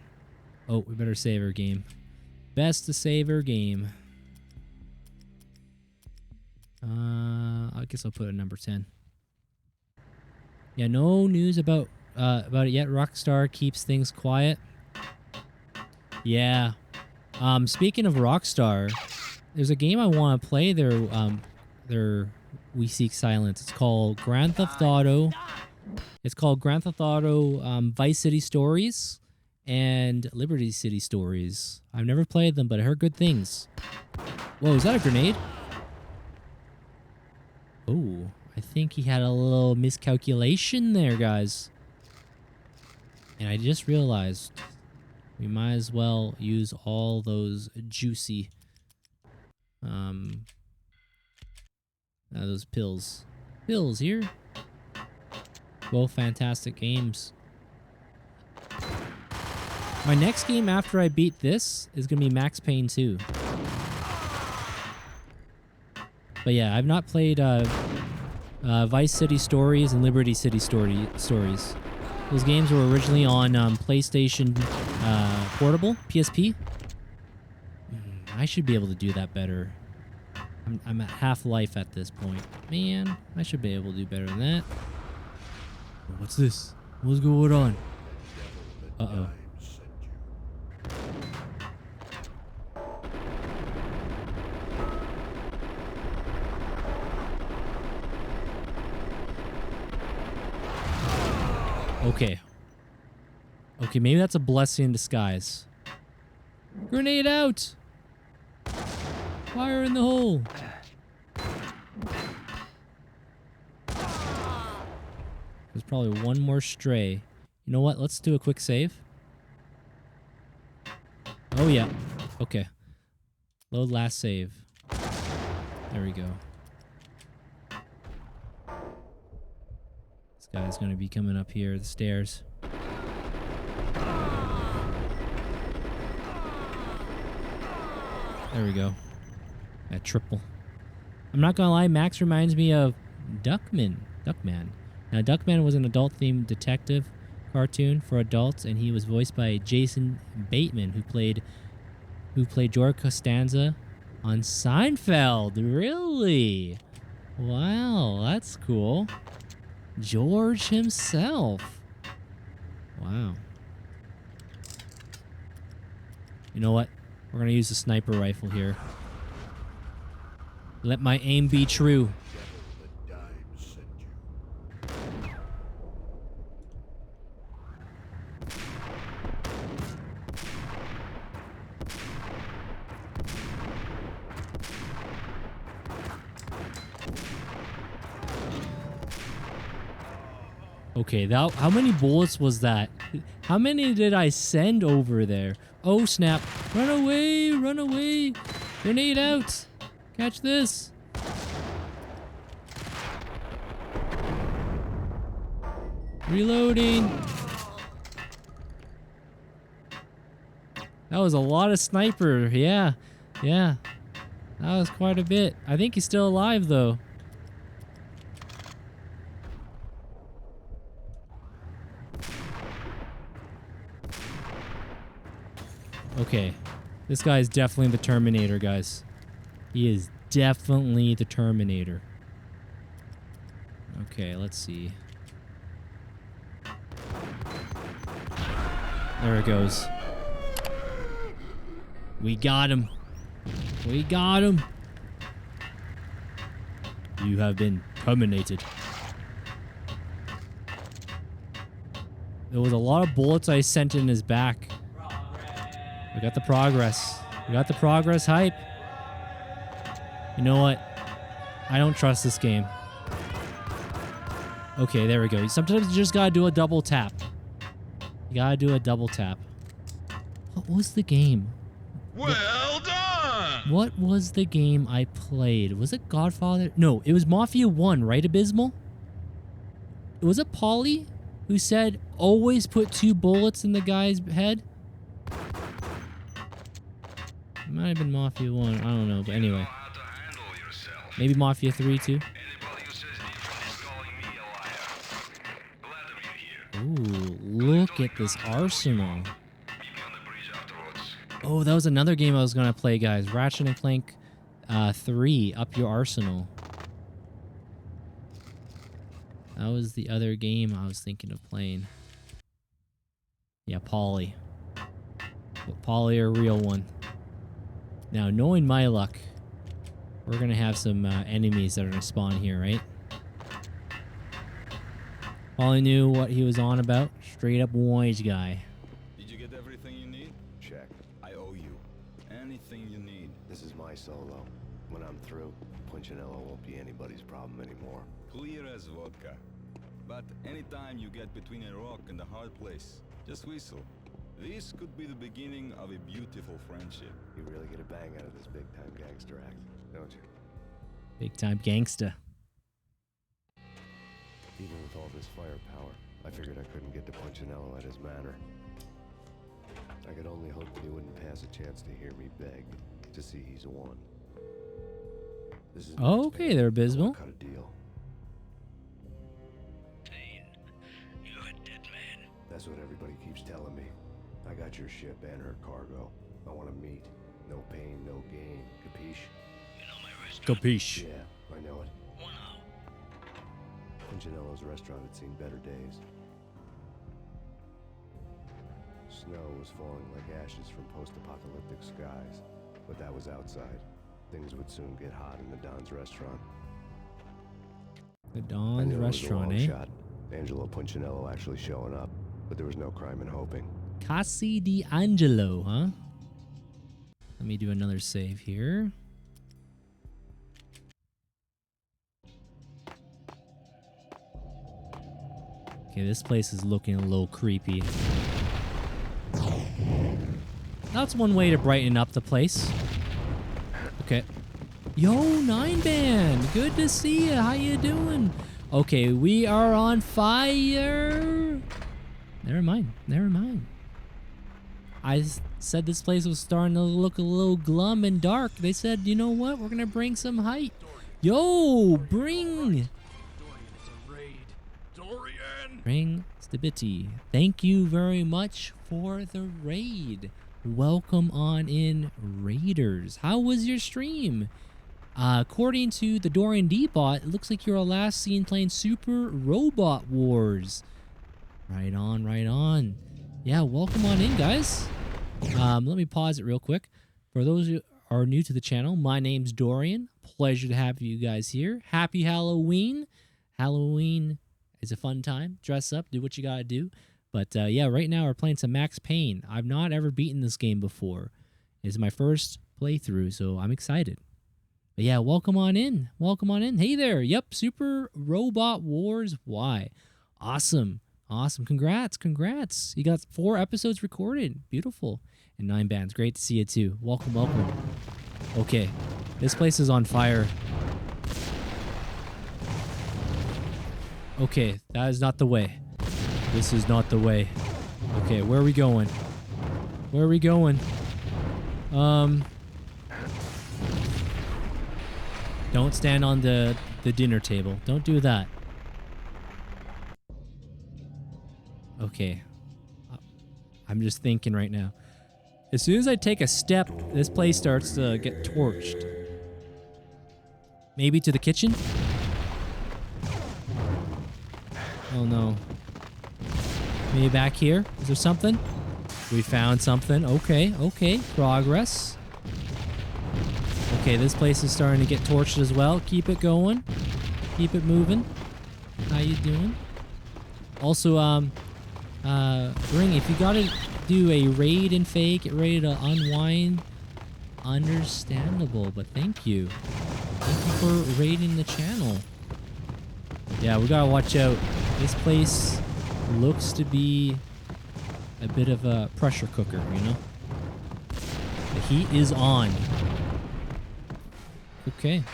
Oh, we better save our game. Best to save our game. I guess I'll put it number 10. Yeah, no news about it yet. Rockstar keeps things quiet. Yeah. Speaking of Rockstar, there's a game I want to play. Their We Seek Silence. It's called Grand Theft Auto. It's called Grand Theft Auto Vice City Stories and Liberty City Stories. I've never played them, but I heard good things. Whoa, is that a grenade? Oh, I think he had a little miscalculation there, guys. And I just realized we might as well use all those juicy those pills. Pills here. Both fantastic games. My next game after I beat this is going to be Max Payne 2. But yeah, I've not played Vice City Stories and Liberty City Stories. Those games were originally on PlayStation Portable, PSP. I should be able to do that better. I'm at half-life at this point. Man, I should be able to do better than that. What's this? What's going on? Uh-oh. Okay. Okay, maybe that's a blessing in disguise. Grenade out! Fire in the hole! There's probably one more stray. You know what? Let's do a quick save. Oh, yeah. Okay. Load last save. There we go. This guy's gonna be coming up here the stairs. There we go. That triple. I'm not gonna lie, Max reminds me of Duckman. Now, Duckman was an adult-themed detective cartoon for adults, and he was voiced by Jason Bateman, who played George Costanza on Seinfeld. Really? Wow, that's cool. George himself. Wow. You know what? We're gonna use the sniper rifle here. Let my aim be true. Okay, how many bullets was that? How many did I send over there? Oh, snap. Run away, run away. Grenade out. Catch this. Reloading. That was a lot of sniper. Yeah. That was quite a bit. I think he's still alive, though. Okay, this guy is definitely the Terminator, guys. He is definitely the Terminator. Okay, let's see. There it goes. We got him. We got him. You have been terminated. There was a lot of bullets I sent in his back. We got the progress. We got the progress hype. You know what? I don't trust this game. Okay, there we go. Sometimes you just gotta do a double tap. You gotta do a double tap. What was the game? Well done! What was the game I played? Was it Godfather? No, it was Mafia 1, right, Abysmal? Was it Paulie who said, always put 2 bullets in the guy's head? It might have been Mafia 1. I don't know. But anyway. Maybe Mafia 3 too. Ooh, look at this arsenal. Oh, that was another game I was going to play, guys. Ratchet and Clank 3, Up Your Arsenal. That was the other game I was thinking of playing. Yeah, Paulie. But Paulie, a real one. Now, knowing my luck, we're going to have some enemies that are going to spawn here, right? Paulie knew what he was on about. Straight up wise guy. Did you get everything you need? Check. I owe you. Anything you need. This is my solo. When I'm through, Punchinello won't be anybody's problem anymore. Clear as vodka. But anytime you get between a rock and a hard place, just whistle. This could be the beginning of a beautiful friendship. You really get a bang out of this big-time gangster act, don't you? Big-time gangsta. Even with all this firepower, I figured I couldn't get to Punchinello at his manor. I could only hope that he wouldn't pass a chance to hear me beg to see he's won. This is okay, there, Abysmal. Cut a deal. You're a dead man. That's what everybody keeps telling me. I got your ship and her cargo. I want to meet. No pain, no gain. Capiche? You know my restaurant? Capiche. Yeah, I know it. Punchinello's restaurant had seen better days. Snow was falling like ashes from post-apocalyptic skies, but that was outside. Things would soon get hot in the Don's restaurant. The Don's restaurant, eh? Shot. Angelo Punchinello actually showing up, but there was no crime in hoping. Casa di Angelo, huh? Let me do another save here. Okay, this place is looking a little creepy. That's one way to brighten up the place. Okay. Yo, 9 Band! Good to see you. How you doing? Okay, we are on fire. Never mind. Never mind. I said this place was starting to look a little glum and dark. They said, you know what? We're going to bring some height. Yo, bring. Bring stability. Thank you very much for the raid. Welcome on in, Raiders. How was your stream? According to the Dorian D-bot, it looks like you're last seen playing Super Robot Wars. Right on, right on. Yeah, welcome on in, guys. Let me pause it real quick. For those who are new to the channel, my name's Dorian. Pleasure to have you guys here. Happy Halloween. Halloween is a fun time. Dress up, do what you gotta do. But yeah, right now we're playing some Max Payne. I've not ever beaten this game before. It's my first playthrough, so I'm excited. But yeah, welcome on in. Welcome on in. Hey there. Yep, Super Robot Wars Y. Awesome. Awesome. Congrats. Congrats. You got 4 episodes recorded. Beautiful. And 9 bands. Great to see you too. Welcome, welcome. Okay. This place is on fire. Okay, that is not the way. This is not the way. Okay, where are we going? Where are we going? Don't stand on the dinner table. Don't do that. Okay. I'm just thinking right now. As soon as I take a step, this place starts to get torched. Maybe to the kitchen? Oh no. Maybe back here? Is there something? We found something. Okay, okay. Progress. Okay, this place is starting to get torched as well. Keep it going. Keep it moving. How you doing? Also, Ring, if you gotta do a raid and fake, get ready to unwind. Understandable, but thank you. Thank you for raiding the channel. Yeah, we gotta watch out. This place looks to be a bit of a pressure cooker, you know? The heat is on. Okay.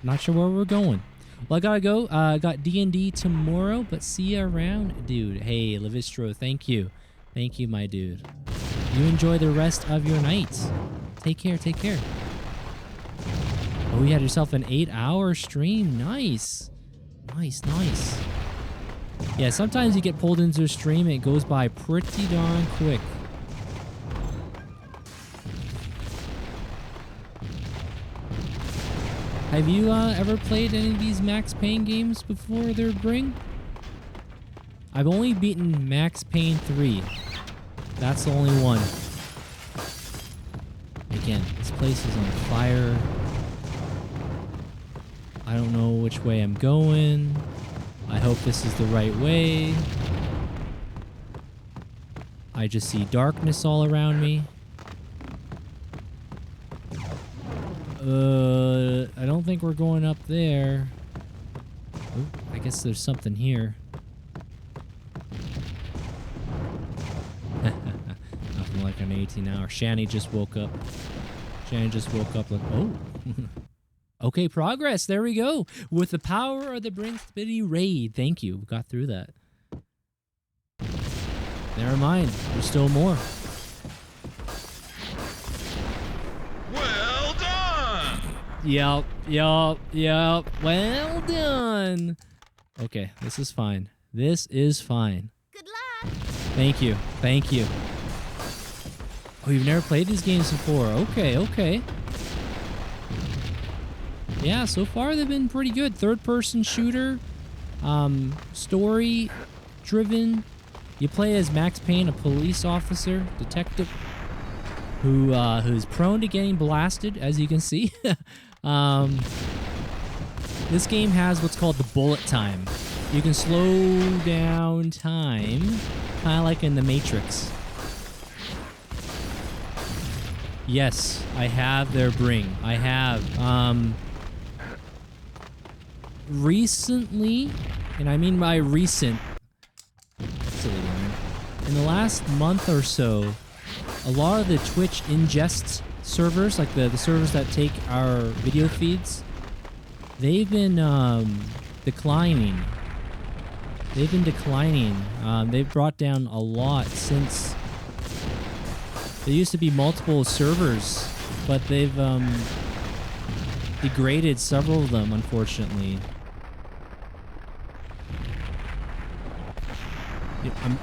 Not sure where we're going. Well, I gotta go. Got D&D tomorrow, but see you around, dude. Hey, Levistro, thank you. Thank you, my dude. You enjoy the rest of your night. Take care, take care. Oh, you had yourself an 8-hour stream. Nice. Nice, nice. Yeah, sometimes you get pulled into a stream and it goes by pretty darn quick. Have you ever played any of these Max Payne games before their bring? I've only beaten Max Payne 3. That's the only one. Again, this place is on fire. I don't know which way I'm going. I hope this is the right way. I just see darkness all around me. I don't think we're going up there. Ooh, I guess there's something here. Nothing like an 18-hour. Shanny just woke up. Shanny just woke up like, oh. Okay, progress. There we go. With the power of the Bring Stability raid. Thank you. We got through that. Never mind. There's still more. Well done! Yup. Well done. Okay, this is fine. This is fine. Good luck. Thank you. Thank you. Oh, you've never played these games before. Okay. Yeah, so far they've been pretty good. Third-person shooter, story-driven. You play as Max Payne, a police officer, detective, who's prone to getting blasted, as you can see. This game has what's called the bullet time. You can slow down time, kind of like in the Matrix. Yes, I have their bring. I have. Recently, and I mean by recent, in the last month or so, a lot of the Twitch ingest servers, like the servers that take our video feeds, they've been declining. They've been declining. They've brought down a lot since. There used to be multiple servers, but they've degraded several of them, unfortunately.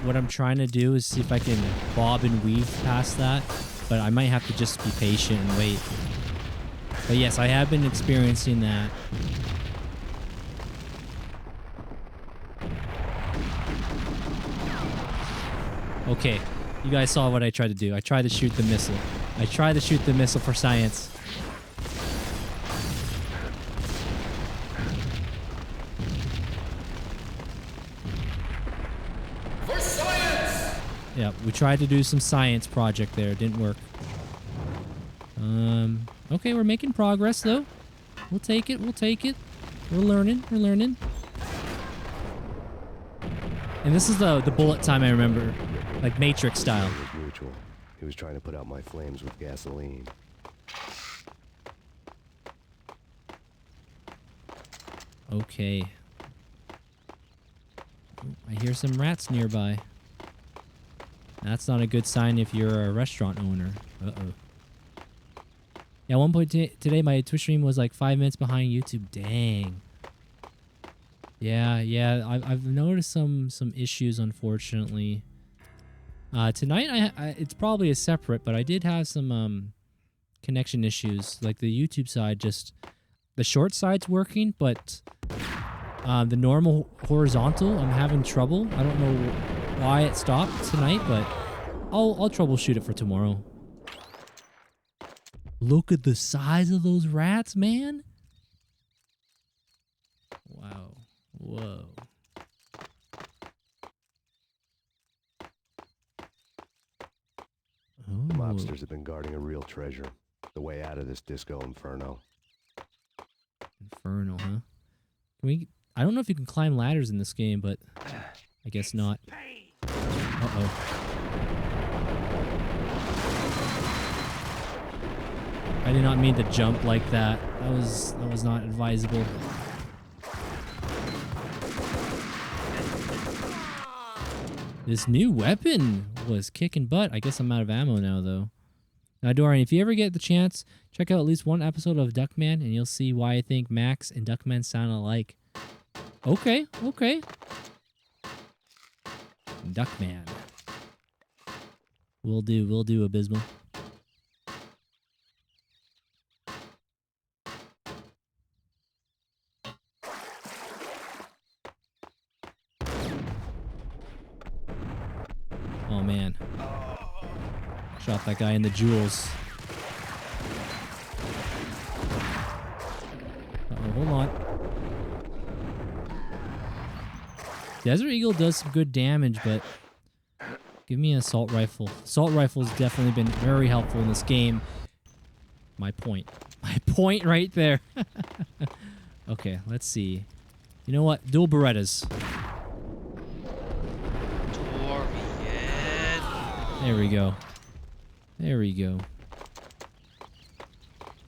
What I'm trying to do is see if I can bob and weave past that, but I might have to just be patient and wait. But yes, I have been experiencing that. Okay, you guys saw what I tried to do. I tried to shoot the missile. I tried to shoot the missile for science. For science! Yeah, we tried to do some science project there. It didn't work. Okay, we're making progress though. We'll take it. We'll take it. We're learning. We're learning. And this is the bullet time I remember, like Matrix style. It was mutual. He was trying to put out my flames with gasoline. Okay. I hear some rats nearby. That's not a good sign if you're a restaurant owner. Uh-oh. Yeah, at one point today, my Twitch stream was like 5 minutes behind YouTube. Dang. Yeah, I've noticed some issues, unfortunately. Tonight, it's probably a separate, but I did have some connection issues. Like the YouTube side, just the short side's working, but the normal horizontal, I'm having trouble. I don't know why it stopped tonight, but I'll troubleshoot it for tomorrow. Look at the size of those rats, man. Wow. Whoa. The mobsters have been guarding a real treasure. The way out of this disco inferno. Inferno, huh? Can we... I don't know if you can climb ladders in this game, but I guess not. Uh-oh. I did not mean to jump like that. That was not advisable. This new weapon was kicking butt. I guess I'm out of ammo now, though. Now, Dorian, if you ever get the chance, check out at least one episode of Duckman, and you'll see why I think Max and Duckman sound alike. Okay, okay. Duckman. Will do, Abysmal. Oh, man. Shot that guy in the jewels. Uh-oh, hold on. Desert Eagle does some good damage, but give me an assault rifle. Assault rifle's definitely been very helpful in this game. My point. My point right there. Okay, let's see. You know what? Dual Berettas. There we go. There we go.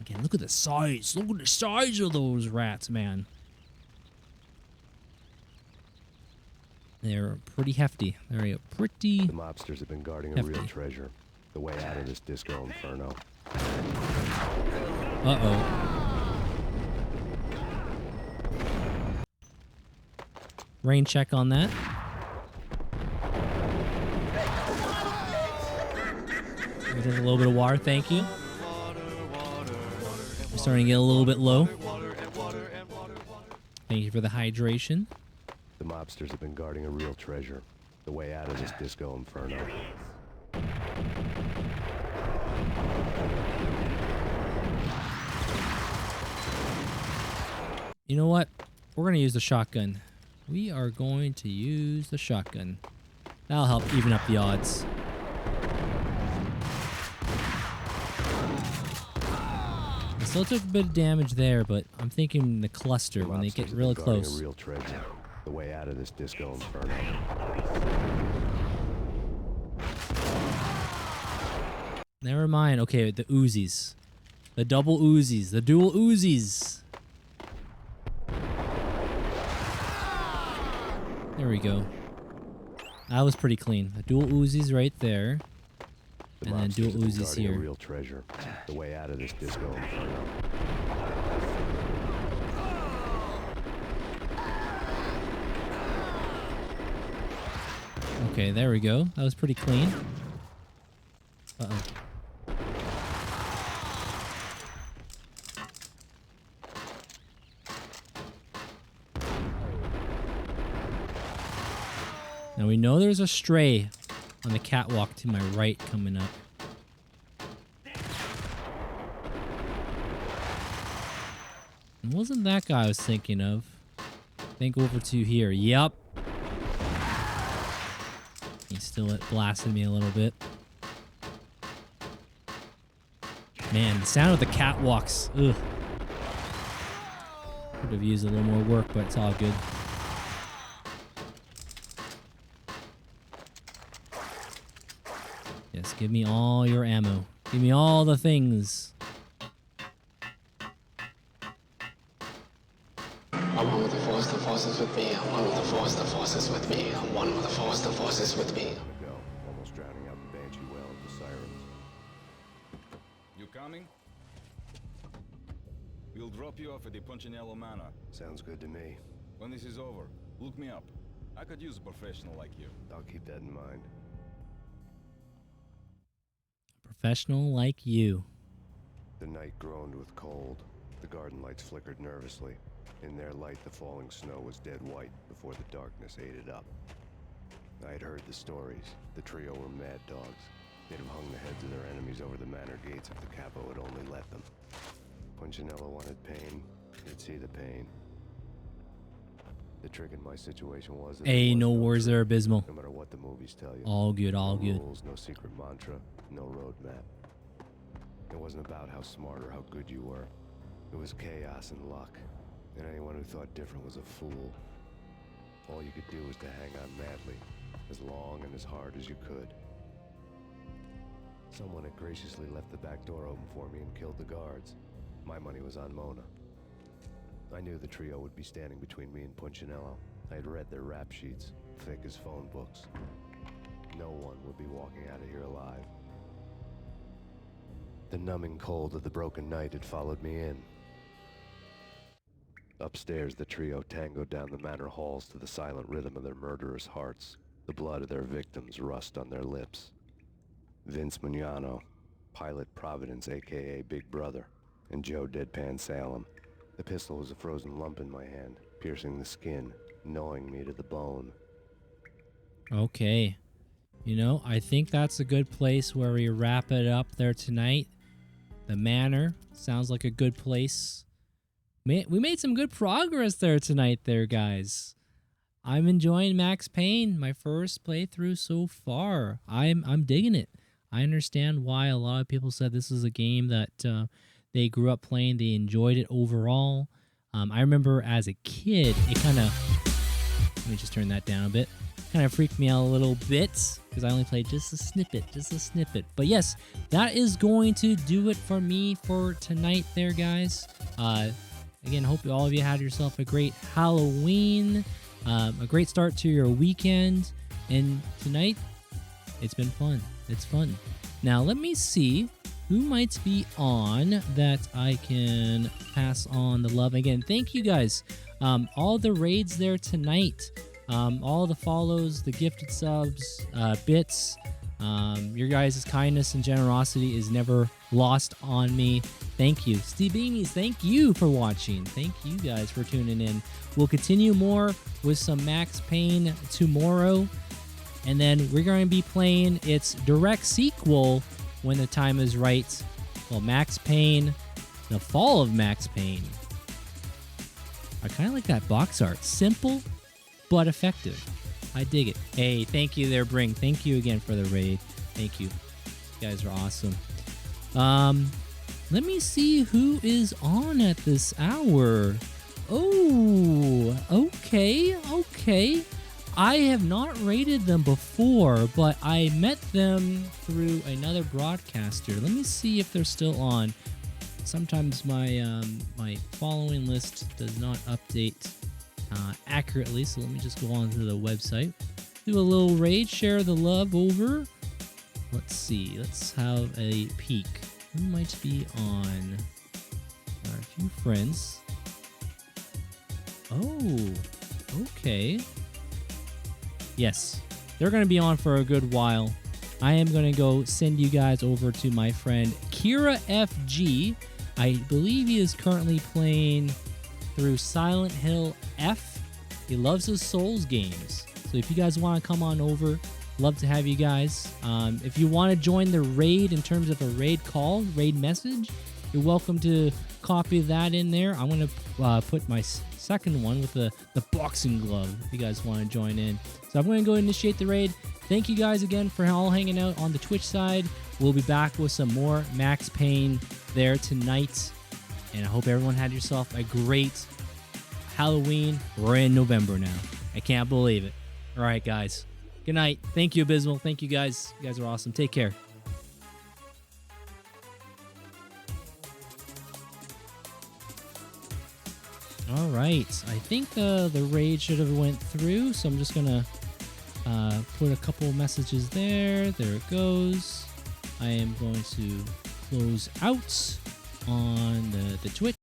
Again, look at the size. Look at the size of those rats, man. They're pretty hefty. They're pretty The mobsters have been guarding a real treasure. The way out of this disco inferno. Uh-oh. Rain check on that. We did a little bit of water, thank you. We're starting to get a little bit low. Thank you for the hydration. The mobsters have been guarding a real treasure. The way out of this disco inferno. You know what? We're going to use the shotgun. We are going to use the shotgun. That'll help even up the odds. I still took a bit of damage there, but I'm thinking the cluster when they get really close. A real treasure. The way out of this disco inferno. Never mind. Okay, the Uzis. The double Uzis. The dual Uzis. There we go. That was pretty clean. A dual Uzis right there. The And then dual mobsters have been Uzis guarding a here. real treasure. The way out of this disco inferno. Okay, there we go. That was pretty clean. Uh-oh. Now we know there's a stray on the catwalk to my right coming up. It wasn't that guy I was thinking of. Think over to here. Yup. He's still blasting me a little bit. Man, the sound of the catwalks. Ugh. Could have used a little more work, but it's all good. Yes, give me all your ammo. Give me all the things. I'm one with the force is with me. I'm one with the force is with me. I'm one with the force is with me. Go, almost drowning out the banshee wail of the sirens. You coming? We'll drop you off at the Punchinello Manor. Sounds good to me. When this is over, look me up. I could use a professional like you. I'll keep that in mind. Professional like you. The night groaned with cold. The garden lights flickered nervously. In their light, the falling snow was dead white before the darkness ate it up. I had heard the stories. The trio were mad dogs. They'd have hung the heads of their enemies over the manor gates if the capo had only let them. Punchinello wanted pain. He'd see the pain. The trick in my situation was that Hey, there was no words are abysmal. no matter what the movies tell you. All good, all no good. rules, no secret mantra, no roadmap. It wasn't about how smart or how good you were. It was chaos and luck. And anyone who thought different was a fool. All you could do was to hang on madly, as long and as hard as you could. Someone had graciously left the back door open for me and killed the guards. My money was on Mona. I knew the trio would be standing between me and Punchinello. I had read their rap sheets, thick as phone books. No one would be walking out of here alive. The numbing cold of the broken night had followed me in. Upstairs, the trio tangoed down the manor halls to the silent rhythm of their murderous hearts, the blood of their victims rust on their lips. Vince Mugnano, Pilot Providence, a.k.a. Big Brother, and Joe Deadpan Salem. The pistol was a frozen lump in my hand, piercing the skin, gnawing me to the bone. Okay. You know, I think that's a good place where we wrap it up there tonight. The manor sounds like a good place. We made some good progress there tonight there, guys. I'm enjoying Max Payne, my first playthrough so far. I'm digging it. I understand why a lot of people said this is a game that they grew up playing. They enjoyed it overall. I remember as a kid, it kind of... Let me just turn that down a bit. Kind of freaked me out a little bit because I only played just a snippet. But yes, that is going to do it for me for tonight there, guys. Again, hope all of you had yourself a great Halloween, a great start to your weekend, and tonight, it's been fun. It's fun. Now, let me see who might be on that I can pass on the love. Again, thank you guys. All the raids there tonight, all the follows, the gifted subs, bits, your guys' kindness and generosity is never lost on me. Thank you. Steve Beanies, thank you for watching. Thank you guys for tuning in. We'll continue more with some Max Payne tomorrow. And then we're going to be playing its direct sequel when the time is right. Well, Max Payne, The Fall of Max Payne. I kind of like that box art. Simple, but effective. I dig it. Hey, thank you there, Bring. Thank you again for the raid. Thank you. You guys are awesome. Let me see who is on at this hour. Oh, okay. I have not rated them before, but I met them through another broadcaster. Let me see if they're still on. Sometimes my my following list does not update accurately. So let me just go on to the website. Do a little raid, share the love over. Let's see. Let's have a peek. Who might be on? A few friends. Oh, okay. Yes, they're going to be on for a good while. I am going to go send you guys over to my friend Kira FG. I believe he is currently playing through Silent Hill F. He loves his Souls games. So if you guys want to come on over, love to have you guys. If you want to join the raid in terms of a raid call, raid message, you're welcome to copy that in there. I'm going to put my second one with the boxing glove if you guys want to join in. So I'm going to go initiate the raid. Thank you guys again for all hanging out on the Twitch side. We'll be back with some more Max Payne there tonight. And I hope everyone had yourself a great Halloween. We're in November now. I can't believe it. All right, guys. Good night. Thank you, Abysmal. Thank you, guys. You guys are awesome. Take care. All right. I think the raid should have went through, so I'm just going to put a couple messages there. There it goes. I am going to close out on the Twitch.